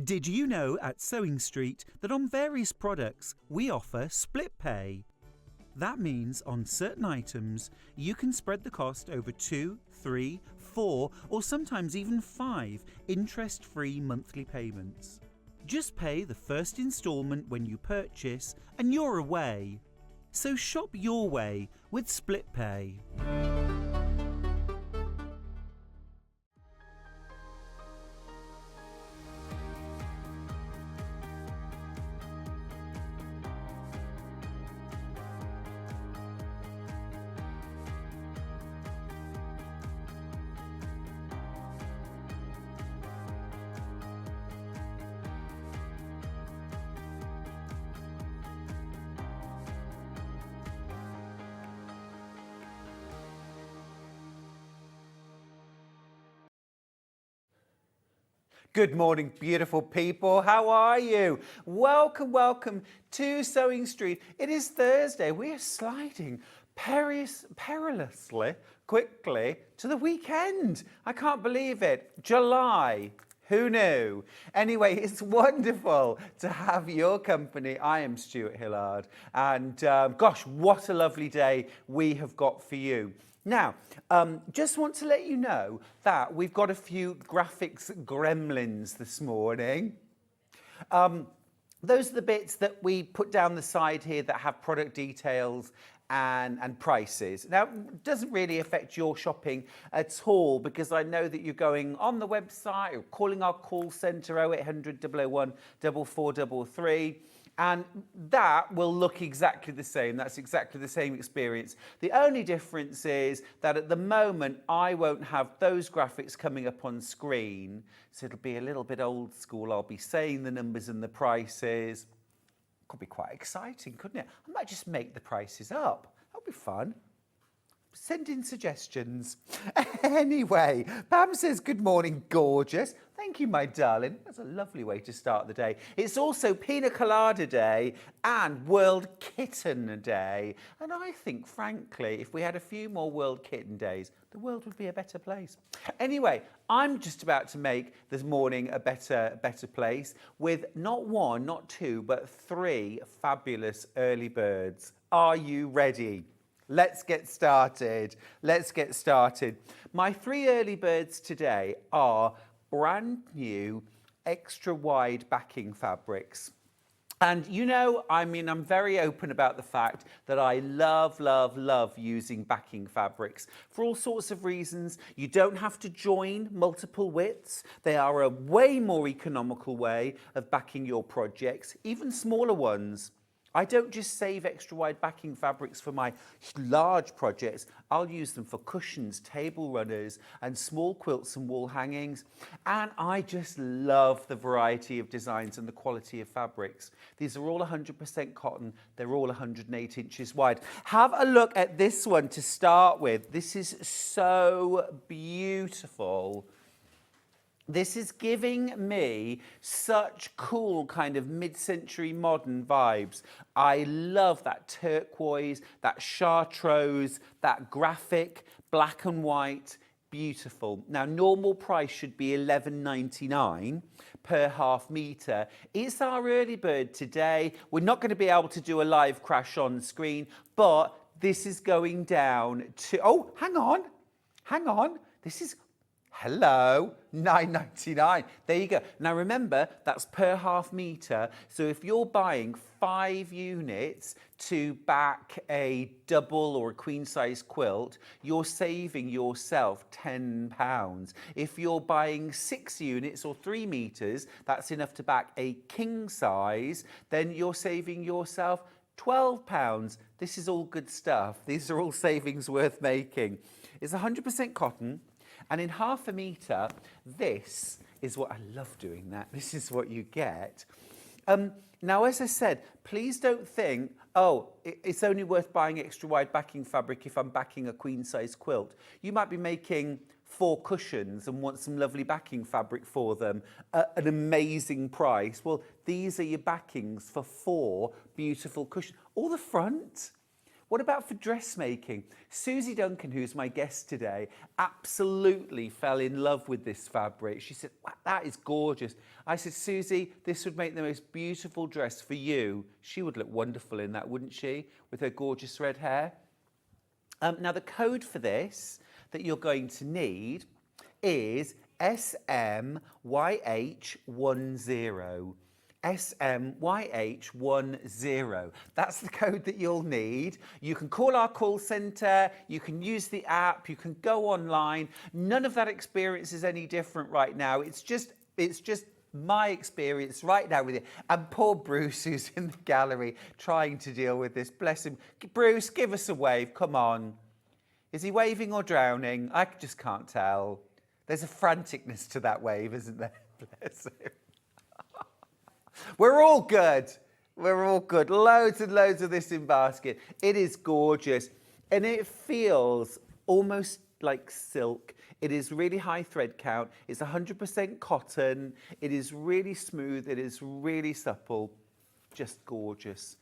Did you know at Sewing Street that on various products we offer split pay? That means on certain items you can spread the cost over 2, 3, 4 or sometimes even 5 interest-free monthly payments. Just pay the first instalment when you purchase and you're away. So shop your way with split pay. Good morning, beautiful people. How are you? Welcome to Sewing Street. It is Thursday. We are sliding perilously quickly to the weekend. I can't believe it. July. Who knew? Anyway, it's wonderful to have your company. I am Stuart Hillard. And gosh, what a lovely day we have got for you. Now, just want to let you know that we've got a few graphics gremlins this morning. Those are the bits that we put down the side here that have product details and prices. Now, it doesn't really affect your shopping at all because I know that you're going on the website or calling our call centre 0800 001 4433. And that will look exactly the same. That's exactly the same experience. The only difference is that at the moment, I won't have those graphics coming up on screen. So it'll be a little bit old school. I'll be saying the numbers and the prices. Could be quite exciting, couldn't it? I might just make the prices up. That'll be fun. Send in suggestions. Anyway, Pam says, good morning, gorgeous. Thank you, my darling. That's a lovely way to start the day. It's also Pina Colada Day and World Kitten Day. And I think, frankly, if we had a few more World Kitten Days, the world would be a better place. Anyway, I'm just about to make this morning a better place with not one, not two, but 3 fabulous early birds. Are you ready? Let's get started. My 3 early birds today are brand new extra wide backing fabrics. And you know, I'm very open about the fact that I love using backing fabrics for all sorts of reasons. You don't have to join multiple widths. They are a way more economical way of backing your projects, even smaller ones. I don't just save extra wide backing fabrics for my large projects. I'll use them for cushions, table runners, and small quilts and wall hangings. And I just love the variety of designs and the quality of fabrics. These are all 100% cotton. They're all 108 inches wide. Have a look at this one to start with. This is so beautiful. This is giving me such cool kind of mid-century modern vibes. I love that turquoise, that chartreuse, that graphic, black and white, beautiful. Now, normal price should be $11.99 per half metre. It's our early bird today. We're not going to be able to do a live crash on screen, but this is going down to, oh, hang on. This is, hello, $9.99. There you go. Now remember, that's per half metre. So if you're buying 5 units to back a double or a queen size quilt, you're saving yourself £10. If you're buying 6 units or 3 metres, that's enough to back a king size, then you're saving yourself £12. This is all good stuff. These are all savings worth making. It's 100% cotton. And in half a metre, this is what I love doing that. This is what you get. Now, as I said, please don't think, oh, it's only worth buying extra wide backing fabric if I'm backing a queen size quilt. You might be making 4 cushions and want some lovely backing fabric for them at an amazing price. Well, these are your backings for 4 beautiful cushions. Or the front. What about for dressmaking? Suzie Duncan, who's my guest today, absolutely fell in love with this fabric. She said, wow, that is gorgeous. I said, Suzie, this would make the most beautiful dress for you. She would look wonderful in that, wouldn't she? With her gorgeous red hair. Now, the code for this that you're going to need is SMYH10. SMYH10. That's the code that you'll need. You can call our call centre, you can use the app, you can go online. None of that experience is any different right now. It's just my experience right now with it. And poor Bruce, who's in the gallery trying to deal with this. Bless him. Bruce, give us a wave. Come on. Is he waving or drowning? I just can't tell. There's a franticness to that wave, isn't there? Bless him. We're all good. We're all good. Loads and loads of this in basket. It is gorgeous. And it feels almost like silk. It is really high thread count. It's 100% cotton. It is really smooth. It is really supple. Just gorgeous.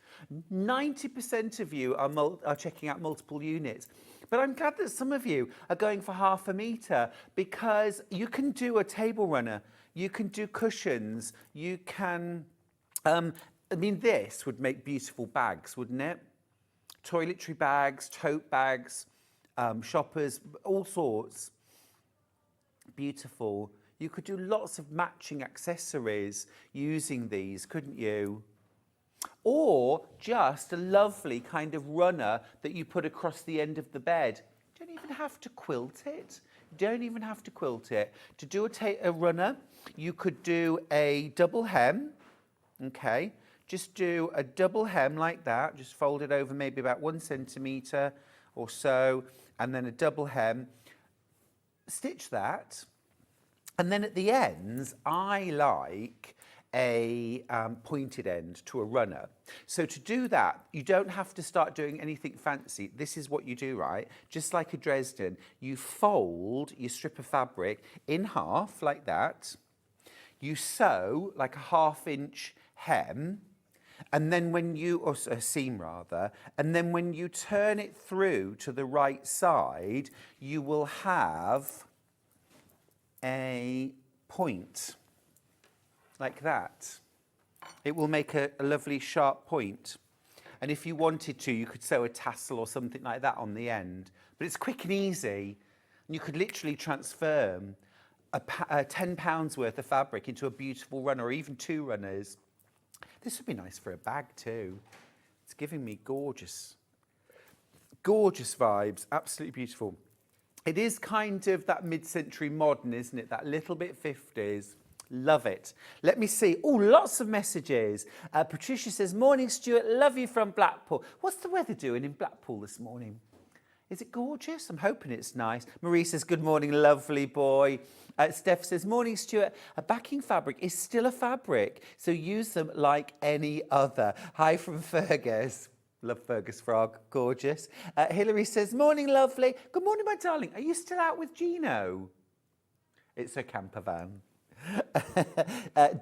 90% of you are checking out multiple units. But I'm glad that some of you are going for 1/2 metre because you can do a table runner. You can do cushions. You can, I mean, this would make beautiful bags, wouldn't it? Toiletry bags, tote bags, shoppers, all sorts. Beautiful. You could do lots of matching accessories using these, couldn't you? Or just a lovely kind of runner that you put across the end of the bed. You don't even have to quilt it. Don't even have to quilt it. To do a runner, you could do a double hem, okay? Just do a double hem like that. Just fold it over maybe about 1 centimetre or so, and then a double hem. Stitch that, and then at the ends, I like a pointed end to a runner. So to do that, you don't have to start doing anything fancy. This is what you do, right? Just like a Dresden, you fold your strip of fabric in half like that. You sew like a 1/2 inch hem, and then when you, or a seam rather, and then when you turn it through to the right side, you will have a point. Like that. It will make a lovely sharp point. And if you wanted to, you could sew a tassel or something like that on the end. But it's quick and easy. And you could literally transfer £10 worth of fabric into a beautiful runner, or even 2 runners. This would be nice for a bag too. It's giving me gorgeous, gorgeous vibes. Absolutely beautiful. It is kind of that mid-century modern, isn't it? That little bit 50s. Love it. Let me see. Oh, lots of messages. Patricia says, morning, Stuart. Love you from Blackpool. What's the weather doing in Blackpool this morning? Is it gorgeous? I'm hoping it's nice. Marie says, good morning, lovely boy. Steph says, morning, Stuart. A backing fabric is still a fabric, so use them like any other. Hi from Fergus. Love Fergus Frog. Gorgeous. Hilary says, morning, lovely. Good morning, my darling. Are you still out with Gino? It's a camper van.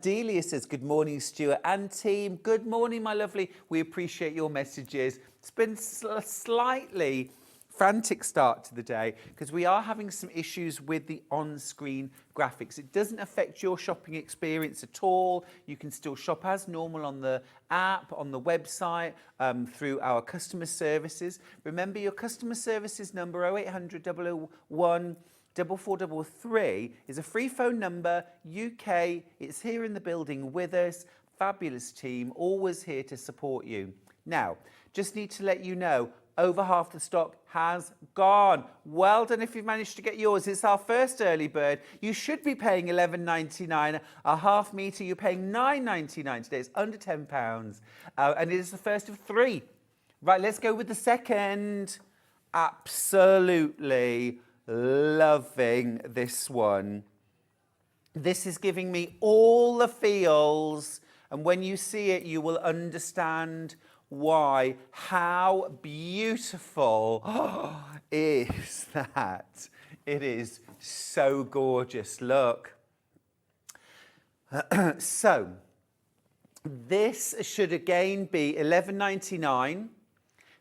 Delia says, good morning, Stuart and team. Good morning, my lovely. We appreciate your messages. It's been a slightly frantic start to the day because we are having some issues with the on-screen graphics. It doesn't affect your shopping experience at all. You can still shop as normal on the app, on the website, through our customer services. Remember your customer services number 0800 001 4433 is a free phone number, UK. It's here in the building with us. Fabulous team, always here to support you. Now, just need to let you know, over half the stock has gone. Well done if you've managed to get yours. It's our first early bird. You should be paying £11.99. A 1/2 metre, you're paying £9.99 today. It's under £10. And it is the first of 3. Right, let's go with the second. Absolutely loving this one. This is giving me all the feels, and when you see it, you will understand why. How beautiful is that? It is so gorgeous. Look. So, this should again be £11.99.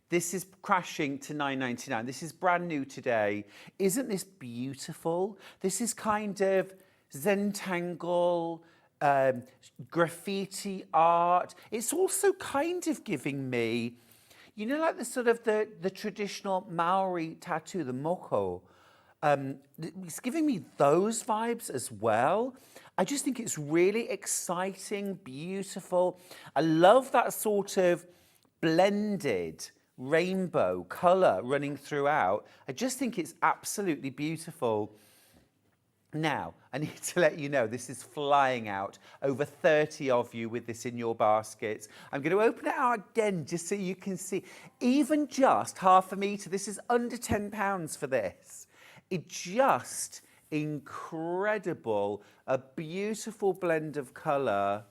This is crashing to $9.99. This is brand new today. Isn't this beautiful? This is kind of Zentangle, graffiti art. It's also kind of giving me, you know, like the sort of the traditional Maori tattoo, the moho. It's giving me those vibes as well. I just think it's really exciting, beautiful. I love that sort of blended rainbow colour running throughout. I just think it's absolutely beautiful. Now, I need to let you know, this is flying out. Over 30 of you with this in your baskets. I'm going to open it out again just so you can see. Even just half a metre, this is under £10 for this. It just incredible, a beautiful blend of colour.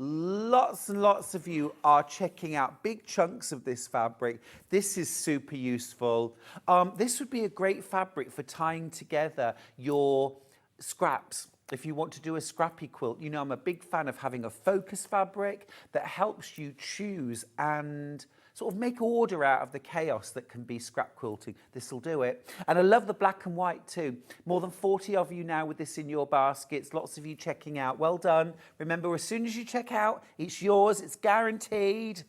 Lots and lots of you are checking out big chunks of this fabric. This is super useful. This would be a great fabric for tying together your scraps. If you want to do a scrappy quilt, you know I'm a big fan of having a focus fabric that helps you choose and sort of make order out of the chaos that can be scrap quilting. This will do it. And I love the black and white too. More than 40 of you now with this in your baskets. Lots of you checking out. Well done. Remember, as soon as you check out, it's yours. It's guaranteed.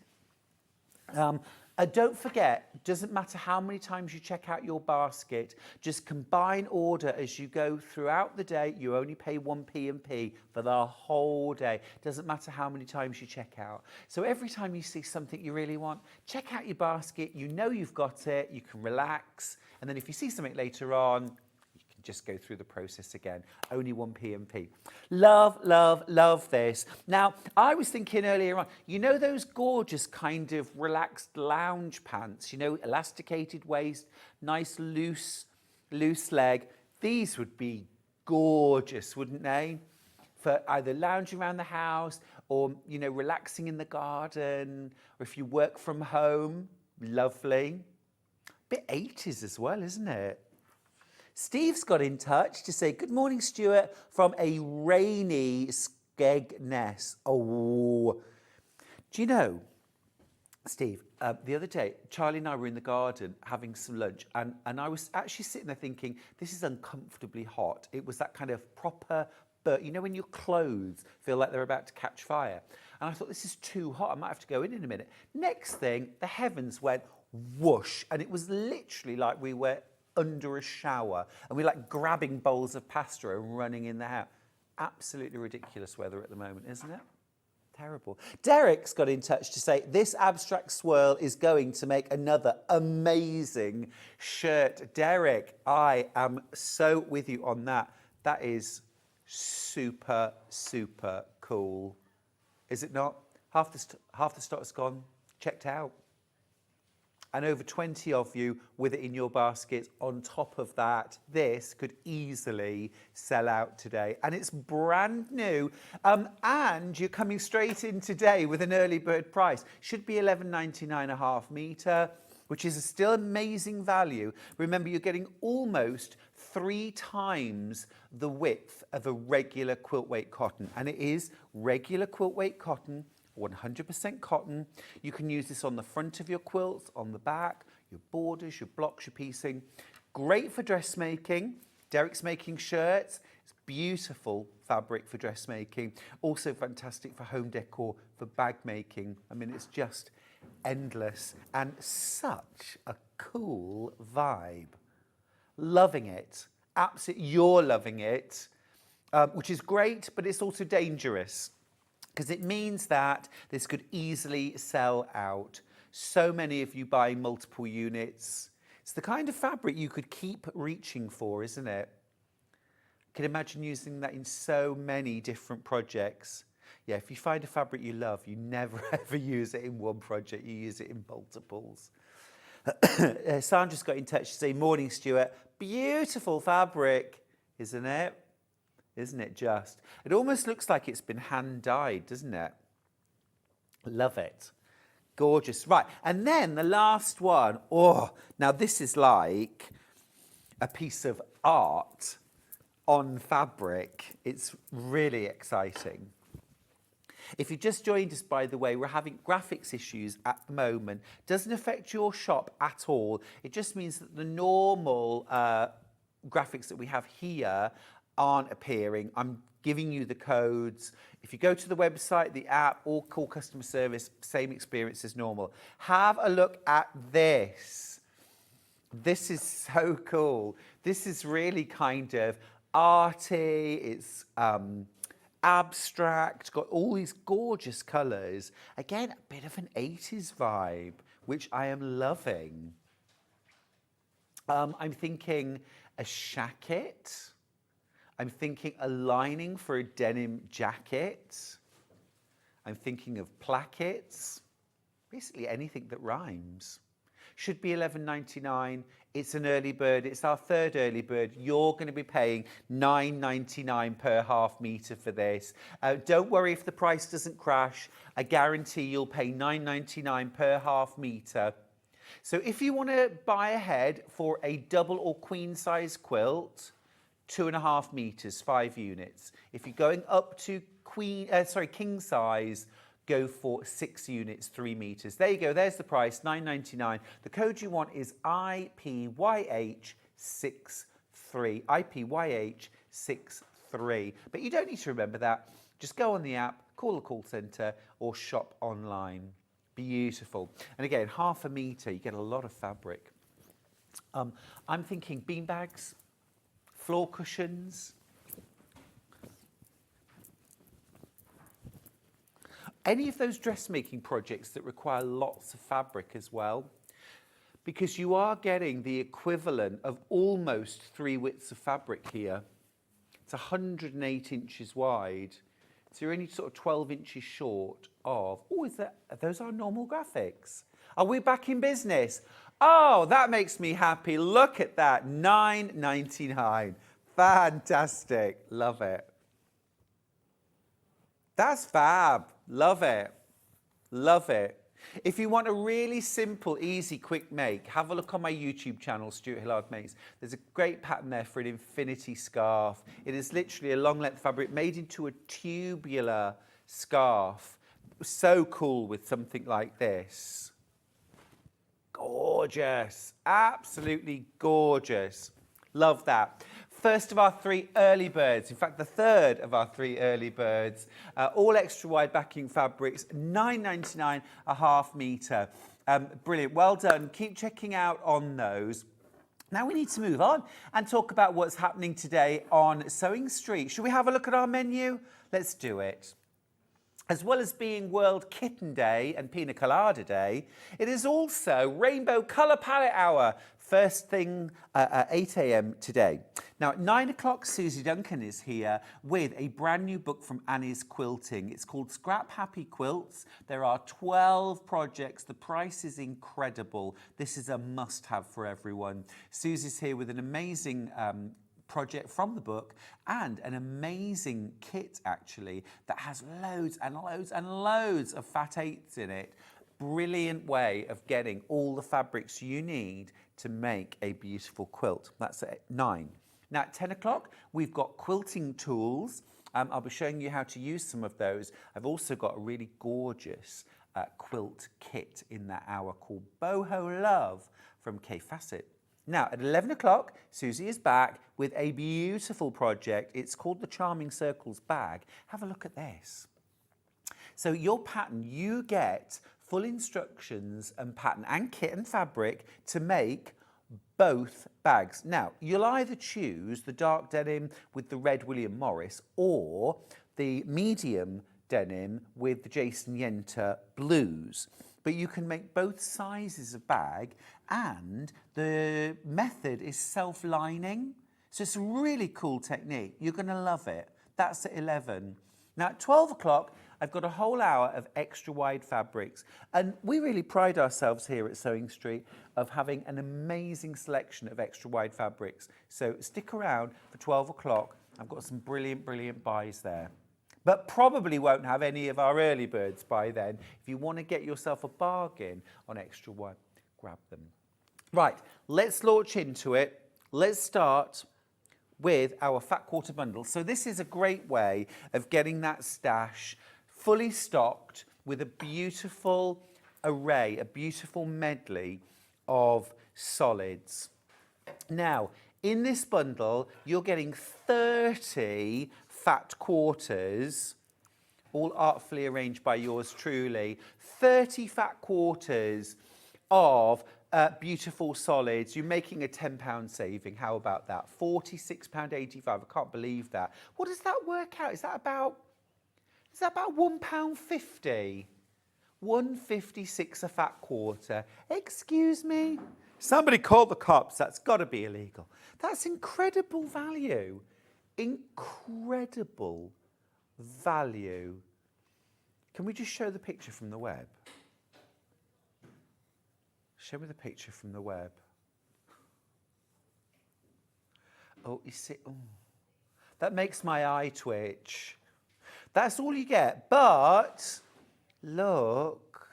Don't forget, doesn't matter how many times you check out your basket, just combine order as you go throughout the day. You only pay 1 P&P for the whole day. Doesn't matter how many times you check out. So every time you see something you really want, check out your basket. You know you've got it. You can relax. And then if you see something later on, just go through the process again. Only 1 P&P. Love, love, love this. Now, I was thinking earlier on, you know those gorgeous kind of relaxed lounge pants, you know, elasticated waist, nice loose leg. These would be gorgeous, wouldn't they? For either lounging around the house or, you know, relaxing in the garden, or if you work from home, lovely. Bit 80s as well, isn't it? Steve's got in touch to say, good morning, Stuart, from a rainy Skegness. Oh, do you know, Steve, the other day, Charlie and I were in the garden having some lunch, and I was actually sitting there thinking, this is uncomfortably hot. It was that kind of proper, but you know when your clothes feel like they're about to catch fire? And I thought, this is too hot. I might have to go in a minute. Next thing, the heavens went whoosh, and it was literally like we were under a shower, and we're like grabbing bowls of pasta and running in the house. Absolutely ridiculous weather at the moment, isn't it? Terrible. Derek's got in touch to say this abstract swirl is going to make another amazing shirt. Derek, I am so with you on that. That is super, super cool. Is it not? Half the stock's gone. Checked out. And over 20 of you with it in your baskets. On top of that, this could easily sell out today. And it's brand new. And you're coming straight in today with an early bird price. Should be $11.99 a half metre, which is a still amazing value. Remember, you're getting almost 3 times the width of a regular quilt weight cotton. And it is regular quilt weight cotton. 100% cotton. You can use this on the front of your quilts, on the back, your borders, your blocks, your piecing. Great for dressmaking. Derek's making shirts. It's beautiful fabric for dressmaking. Also fantastic for home decor, for bag making. I mean, it's just endless and such a cool vibe. Loving it. Absolutely, you're loving it, which is great, but it's also dangerous, because it means that this could easily sell out. So many of you buying multiple units. It's the kind of fabric you could keep reaching for, isn't it? I can imagine using that in so many different projects. Yeah, if you find a fabric you love, you never ever use it in one project, you use it in multiples. Sandra's got in touch to say, morning, Stuart. Beautiful fabric, isn't it? Isn't it just? It almost looks like it's been hand-dyed, doesn't it? Love it. Gorgeous. Right, and then the last one. Oh, now this is like a piece of art on fabric. It's really exciting. If you just joined us, by the way, we're having graphics issues at the moment. Doesn't affect your shop at all. It just means that the normal graphics that we have here aren't appearing. I'm giving you the codes. If you go to the website, the app, or call customer service, same experience as normal. Have a look at this. This is so cool. This is really kind of arty. It's abstract, got all these gorgeous colours. Again, a bit of an 80s vibe, which I am loving. I'm thinking a shacket. I'm thinking a lining for a denim jacket. I'm thinking of plackets. Basically anything that rhymes. Should be $11.99. It's an early bird. It's our third early bird. You're going to be paying $9.99 per half metre for this. Don't worry if the price doesn't crash. I guarantee you'll pay $9.99 per half metre. So if you want to buy ahead for a double or queen size quilt, 2.5 metres, 5 units. If you're going up to king size, go for 6 units, 3 metres. There you go, there's the price, $9.99. The code you want is IPYH63, IPYH63. But you don't need to remember that. Just go on the app, call the call centre, or shop online. Beautiful. And again, half a metre, you get a lot of fabric. I'm thinking beanbags, floor cushions. Any of those dressmaking projects that require lots of fabric as well, because you are getting the equivalent of almost 3 widths of fabric here. It's 108 inches wide. So you're only sort of 12 inches short of, those are normal graphics. Are we back in business? Oh, that makes me happy. Look at that, $9.99. Fantastic, love it. That's fab, love it, love it. If you want a really simple, easy, quick make, have a look on my YouTube channel, Stuart Hillard Makes. There's a great pattern there for an infinity scarf. It is literally a long length fabric made into a tubular scarf. So cool with something like this. Gorgeous, absolutely gorgeous. Love that. First of our 3 early birds, in fact the third of our 3 early birds, all extra wide backing fabrics, $9.99 a half metre. Brilliant, well done. Keep checking out on those. Now we need to move on and talk about what's happening today on Sewing Street. Should we have a look at our menu? Let's do it. As well as being World Kitten Day and Pina Colada Day, it is also Rainbow Colour Palette Hour, first thing at 8 a.m. today. Now at 9 o'clock, Suzie Duncan is here with a brand new book from Annie's Quilting. It's called Happy Quilts. There are 12 projects. The price is incredible. This is a must-have for everyone. Susie's here with an amazing project from the book and an amazing kit actually that has loads and loads and loads of fat 8s in it. Brilliant way of getting all the fabrics you need to make a beautiful quilt. That's at 9. Now at 10 o'clock we've got quilting tools. I'll be showing you how to use some of those. I've also got a really gorgeous quilt kit in that hour called Boho Love from Kaffe Fassett. Now, at 11 o'clock, Suzie is back with a beautiful project. It's called the Charming Circles bag. Have a look at this. So your pattern, you get full instructions and pattern and kit and fabric to make both bags. Now, you'll either choose the dark denim with the red William Morris or the medium denim with the Jason Yenta blues. But you can make both sizes of bag, and the method is self-lining. So it's a really cool technique. You're going to love it. That's at 11. Now at 12 o'clock, I've got a whole hour of extra wide fabrics. And we really pride ourselves here at Sewing Street of having an amazing selection of extra wide fabrics. So stick around for 12 o'clock. I've got some brilliant, brilliant buys there. But probably won't have any of our early birds by then. If you want to get yourself a bargain on extra wide, grab them. Right, let's launch into it. Let's start with our fat quarter bundle. So this is a great way of getting that stash fully stocked with a beautiful array, a beautiful medley of solids. Now, in this bundle, you're getting 30 fat quarters, all artfully arranged by yours truly, 30 fat quarters of beautiful solids. You're making a £10 saving. How about that? £46.85. I can't believe that. What does that work out? Is that about £1.50? 1.56 a fat quarter. Excuse me? Somebody called the cops. That's got to be illegal. That's incredible value. Incredible value. Can we just show the picture from the web? Show me the picture from the web. Oh, you see, oh, that makes my eye twitch. That's all you get, but look.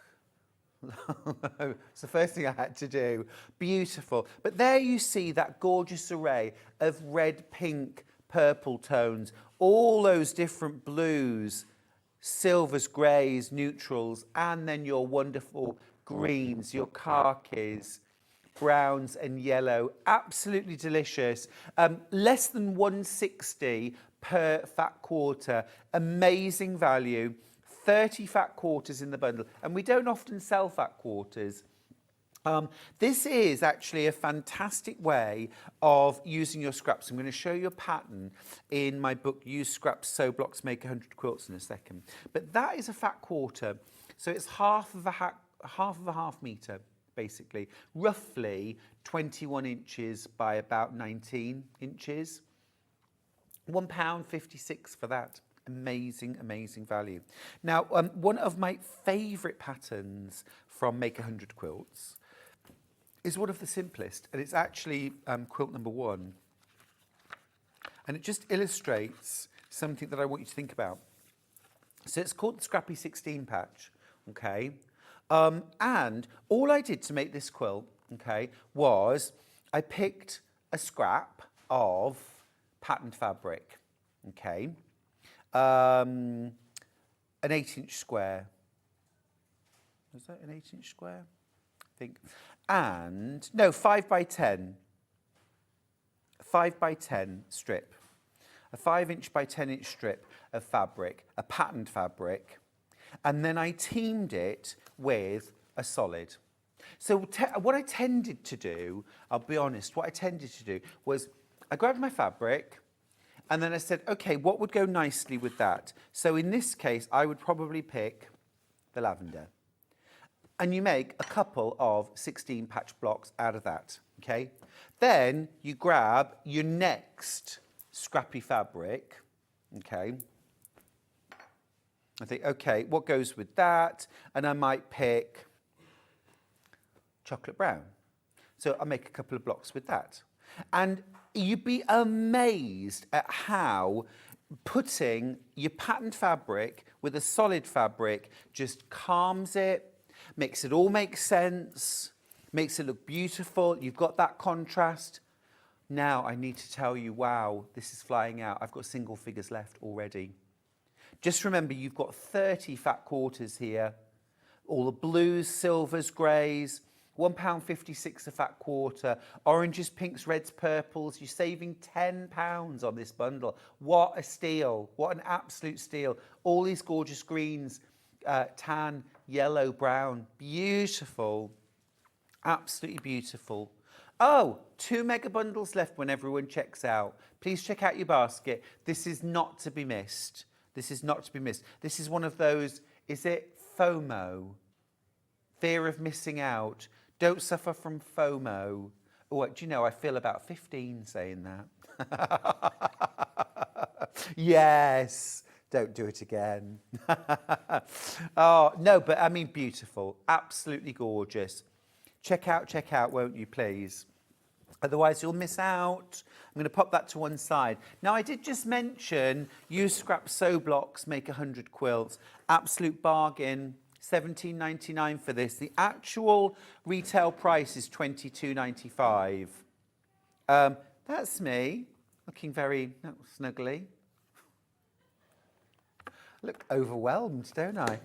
It's the first thing I had to do. Beautiful. But there you see that gorgeous array of red, pink, purple tones, all those different blues, silvers, greys, neutrals, and then your wonderful greens, your khakis, browns and yellow. Absolutely delicious. Less than 160 per fat quarter. Amazing value. 30 fat quarters in the bundle, and we don't often sell fat quarters. This is actually a fantastic way of using your scraps. I'm going to show you a pattern in my book, Use Scraps, Sew Blocks, Make 100 Quilts, in a second. But that is a fat quarter, so it's half of a half metre, basically, roughly 21 inches by about 19 inches. £1.56 for that. Amazing, amazing value. Now, one of my favourite patterns from Make 100 Quilts is one of the simplest, and it's actually quilt number 1. And it just illustrates something that I want you to think about. So it's called the Scrappy 16 patch, okay? And all I did to make this quilt, okay, was I picked a scrap of patterned fabric, okay? An 8-inch square. Was that an 8-inch square? I think. And, no, 5 by 10. 5 by 10 strip. A 5-inch by 10-inch strip of fabric, a patterned fabric. And then I teamed it with a solid. So what I tended to do, I'll be honest, what I tended to do was I grabbed my fabric, and then I said, okay, what would go nicely with that? So in this case, I would probably pick the lavender. And you make a couple of 16 patch blocks out of that, okay? Then you grab your next scrappy fabric, okay? I think, okay, what goes with that? And I might pick chocolate brown. So I'll make a couple of blocks with that. And you'd be amazed at how putting your patterned fabric with a solid fabric just calms it, makes it all make sense, makes it look beautiful. You've got that contrast. Now I need to tell you, wow, this is flying out. I've got single figures left already. Just remember, you've got 30 fat quarters here. All the blues, silvers, greys, £1.56 a fat quarter, oranges, pinks, reds, purples. You're saving £10 on this bundle. What a steal. What an absolute steal. All these gorgeous greens, tan, yellow, brown. Beautiful. Absolutely beautiful. Oh, 2 mega bundles left when everyone checks out. Please check out your basket. This is not to be missed. This is not to be missed. This is one of those, is it FOMO? Fear of missing out. Don't suffer from FOMO. Oh, do you know, I feel about 15 saying that. Yes, don't do it again. Oh, no, but I mean, beautiful. Absolutely gorgeous. Check out, won't you, please? Otherwise, you'll miss out. I'm going to pop that to one side. Now, I did just mention Use Scrap Sew Blocks, Make 100 Quilts. Absolute bargain. $17.99 for this. The actual retail price is $22.95. That's me, looking very snuggly. Look overwhelmed, don't I?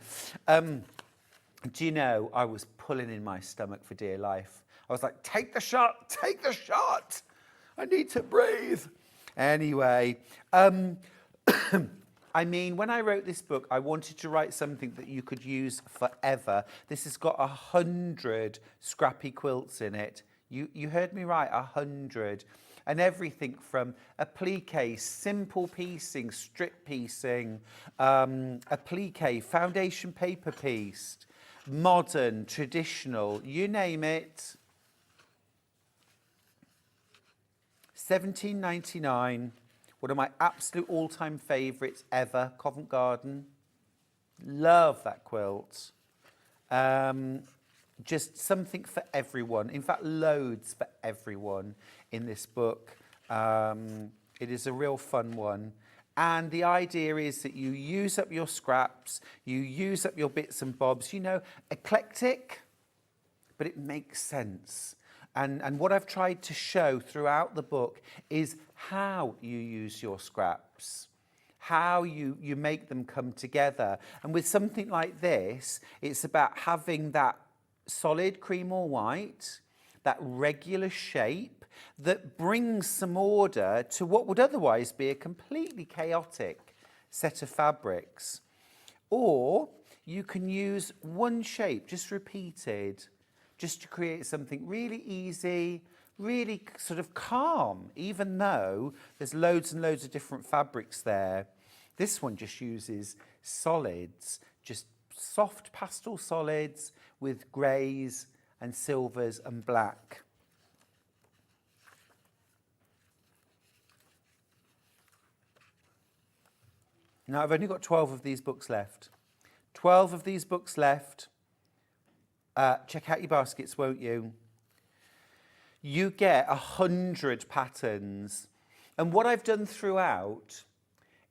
Do you know, I was pulling in my stomach for dear life. I was like, take the shot, take the shot. I need to breathe. Anyway, I mean, when I wrote this book, I wanted to write something that you could use forever. This has got 100 scrappy quilts in it. You heard me right, 100. And everything from applique, simple piecing, strip piecing, applique, foundation paper pieced, modern, traditional, you name it. £17.99, one of my absolute all-time favourites ever, Covent Garden. Love that quilt. Just something for everyone. In fact, loads for everyone in this book. It is a real fun one. And the idea is that you use up your scraps, you use up your bits and bobs, you know, eclectic, but it makes sense. And what I've tried to show throughout the book is how you use your scraps, how you make them come together. And with something like this, it's about having that solid cream or white, that regular shape that brings some order to what would otherwise be a completely chaotic set of fabrics. Or you can use one shape, just repeated, just to create something really easy, really sort of calm, even though there's loads and loads of different fabrics there. This one just uses solids, just soft pastel solids with greys and silvers and black. Now, I've only got 12 of these books left. 12 of these books left. Check out your baskets, won't you? You get 100 patterns. And what I've done throughout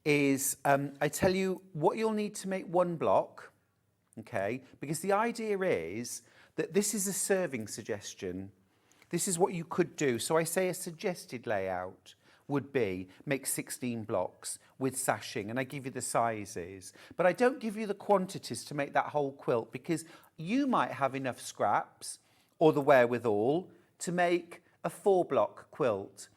is I tell you what you'll need to make one block, okay? Because the idea is that this is a serving suggestion. This is what you could do. So I say a suggested layout would be make 16 blocks with sashing, and I give you the sizes. But I don't give you the quantities to make that whole quilt, because you might have enough scraps or the wherewithal to make a 4-block quilt.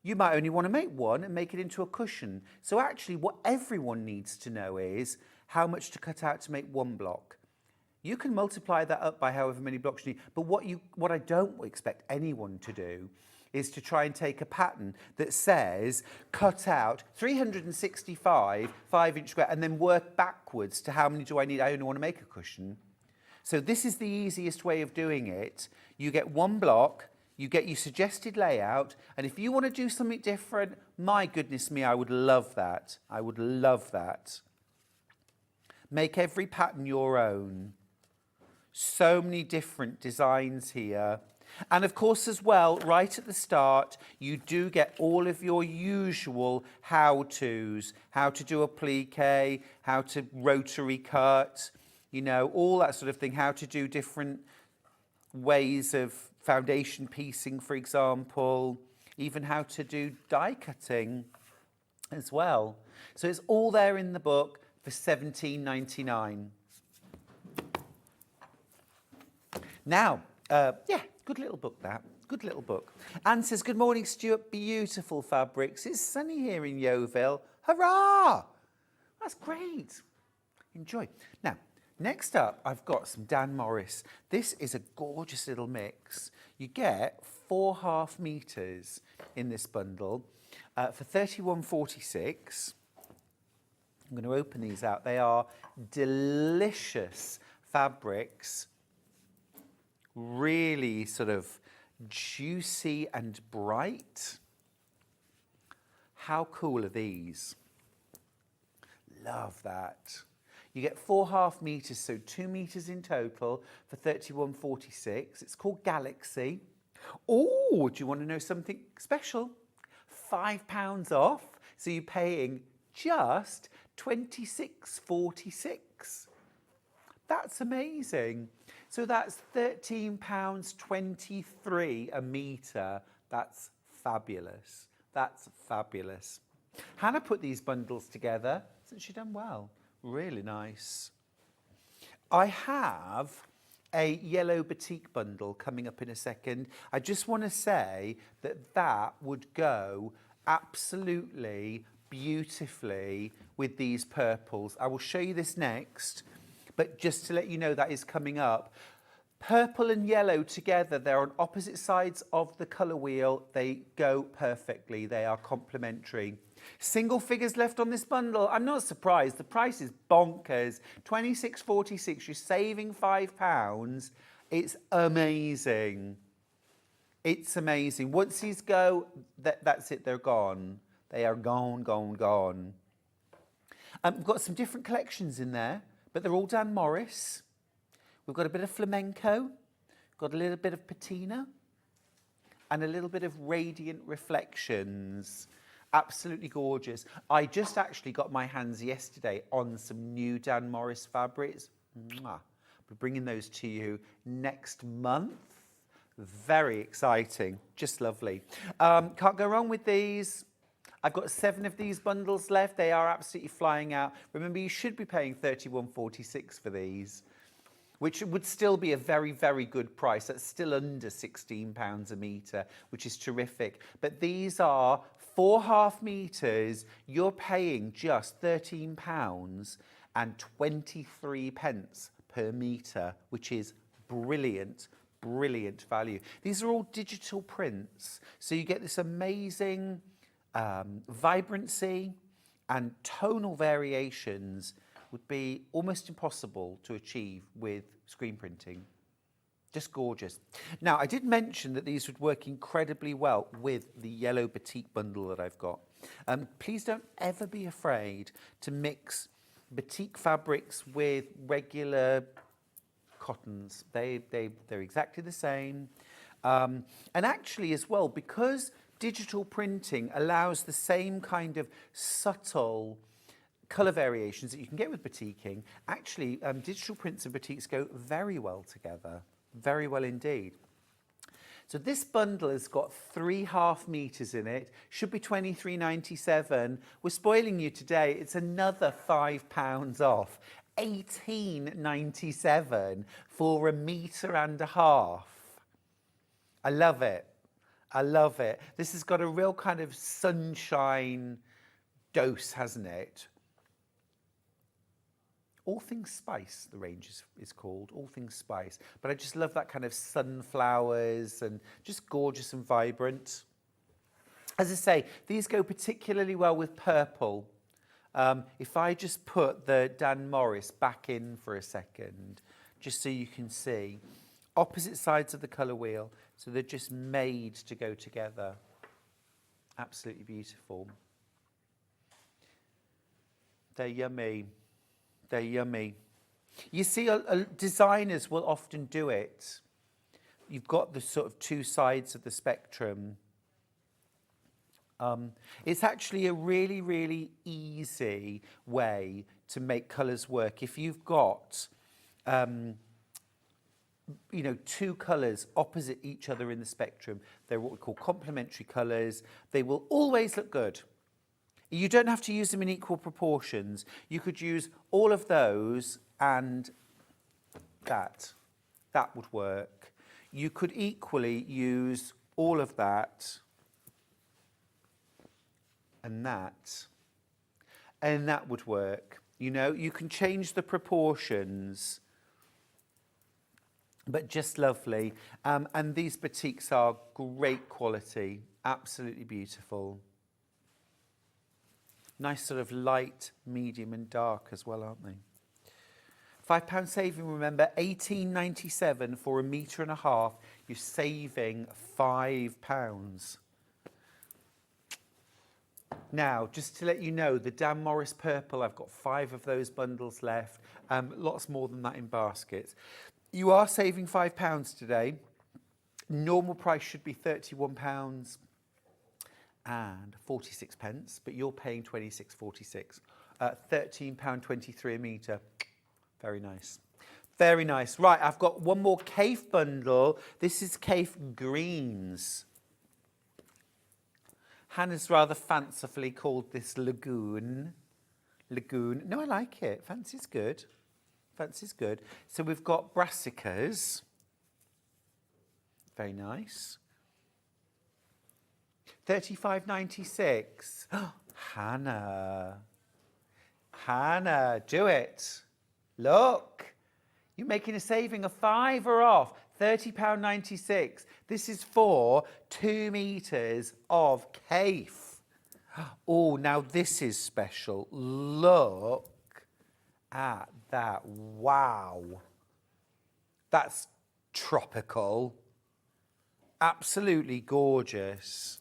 You might only want to make one and make it into a cushion. So actually what everyone needs to know is how much to cut out to make 1 block. You can multiply that up by however many blocks you need. But what I don't expect anyone to do is to try and take a pattern that says cut out 365 5-inch square and then work backwards to how many do I need. I only want to make a cushion. So this is the easiest way of doing it. You get 1 block, you get your suggested layout, and if you want to do something different, my goodness me, I would love that. I would love that. Make every pattern your own. So many different designs here. And of course as well, right at the start, you do get all of your usual how-tos. How to do applique, how to rotary cut, you know, all that sort of thing. How to do different ways of foundation piecing, for example. Even how to do die cutting as well. So it's all there in the book for £17.99. Now, yeah, good little book that. Good little book. Anne says, good morning, Stuart. Beautiful fabrics. It's sunny here in Yeovil. Hurrah! That's great. Enjoy. Now, next up, I've got some Dan Morris. This is a gorgeous little mix. You get 4.5 meters in this bundle for £31.46. I'm going to open these out. They are delicious fabrics. Really sort of juicy and bright. How cool are these? Love that. You get 4.5 meters, so 2 meters in total for £31.46. It's called Galaxy. Oh, do you want to know something special? £5 off, so you're paying just £26.46. That's amazing. So that's £13.23 a metre. That's fabulous. That's fabulous. Hannah put these bundles together. Hasn't she done well? Really nice. I have a yellow batik bundle coming up in a second. I just want to say that that would go absolutely beautifully with these purples. I will show you this next, but just to let you know that is coming up. Purple and yellow together, they're on opposite sides of the colour wheel. They go perfectly, they are complementary. Single figures left on this bundle. I'm not surprised, the price is bonkers. £26.46, you're saving £5. It's amazing. It's amazing. Once these go, that's it, they're gone. They are gone, gone, gone. We've got some different collections in there, but they're all Dan Morris. We've got a bit of flamenco, got a little bit of patina, and a little bit of radiant reflections. Absolutely gorgeous. I just actually got my hands yesterday on some new Dan Morris fabrics. Mwah. We're bringing those to you next month. Very exciting, just lovely. Can't go wrong with these. I've got 7 of these bundles left. They are absolutely flying out. Remember, you should be paying £31.46 for these, which would still be a very, very good price. That's still under £16 a metre, which is terrific. But these are 4.5 metres. You're paying just £13.23 per metre, which is brilliant, brilliant value. These are all digital prints, so you get this amazing vibrancy, and tonal variations would be almost impossible to achieve with screen printing. Just gorgeous. Now, I did mention that these would work incredibly well with the yellow batik bundle that I've got. Please don't ever be afraid to mix batik fabrics with regular cottons. They're exactly the same. And actually as well, because digital printing allows the same kind of subtle colour variations that you can get with batiking, actually digital prints and batiks go very well together, very well indeed. So this bundle has got 3.5 metres in it, should be £23.97. We're spoiling you today, it's another £5 off, £18.97 for 1.5 metres. I love it. I love it. This has got a real kind of sunshine dose, hasn't it? All Things Spice, the range is called, All Things Spice. But I just love that kind of sunflowers and just gorgeous and vibrant. As I say, these go particularly well with purple. If I just put the Dan Morris back in for a second, just so you can see, opposite sides of the colour wheel, so they're just made to go together. Absolutely beautiful. They're yummy. They're yummy. You see, designers will often do it. You've got the sort of 2 sides of the spectrum. It's actually a really, really easy way to make colours work. If you've got, 2 colours opposite each other in the spectrum, they're what we call complementary colours. They will always look good. You don't have to use them in equal proportions. You could use all of those and that. That would work. You could equally use all of that and that would work. You can change the proportions, but just lovely. And these batiks are great quality, absolutely beautiful. Nice sort of light, medium and dark as well, aren't they? £5 saving, remember, £18.97 for 1.5 metres. You're saving £5. Now, just to let you know, the Dan Morris purple, I've got 5 of those bundles left. Lots more than that in baskets. You are saving £5 today. Normal price should be £31 and 46 pence, but you're paying 26.46. £13.23 a metre. Very nice. Very nice. Right, I've got one more Kaffe bundle. This is Kaffe Greens. Hannah's rather fancifully called this Lagoon. Lagoon. No, I like it. Fancy's good. Fancy's good. So we've got brassicas. Very nice. $35.96. Hannah. Hannah, do it. Look. You're making a saving of £5 off. £30.96. This is for 2 meters of Kaffe. Oh, now this is special. Look at that. Wow. That's tropical. Absolutely gorgeous.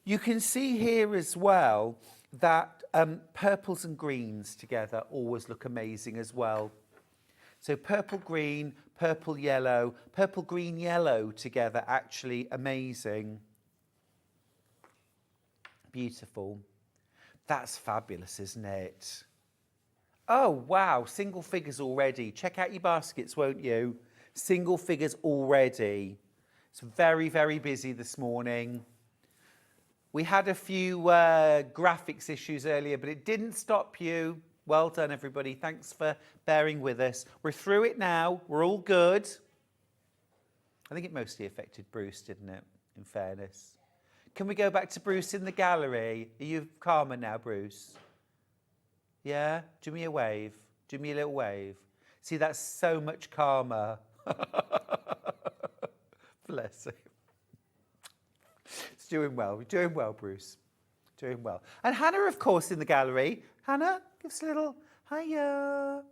You can see here as well that purples and greens together always look amazing as well. So purple, green, yellow, purple, green, yellow together, actually amazing. Beautiful. That's fabulous, isn't it? Oh, wow, single figures already. Check out your baskets, won't you? Single figures already. It's very, very busy this morning. We had a few graphics issues earlier, but it didn't stop you. Well done, everybody. Thanks for bearing with us. We're through it now. We're all good. I think it mostly affected Bruce, didn't it, in fairness? Can we go back to Bruce in the gallery? Are you calmer now, Bruce? Yeah? Do me a wave. Do me a little wave. See, that's so much calmer. Bless him. It's doing well. We're doing well, Bruce. Doing well. And Hannah, of course, in the gallery. Hannah, give us a little hiya.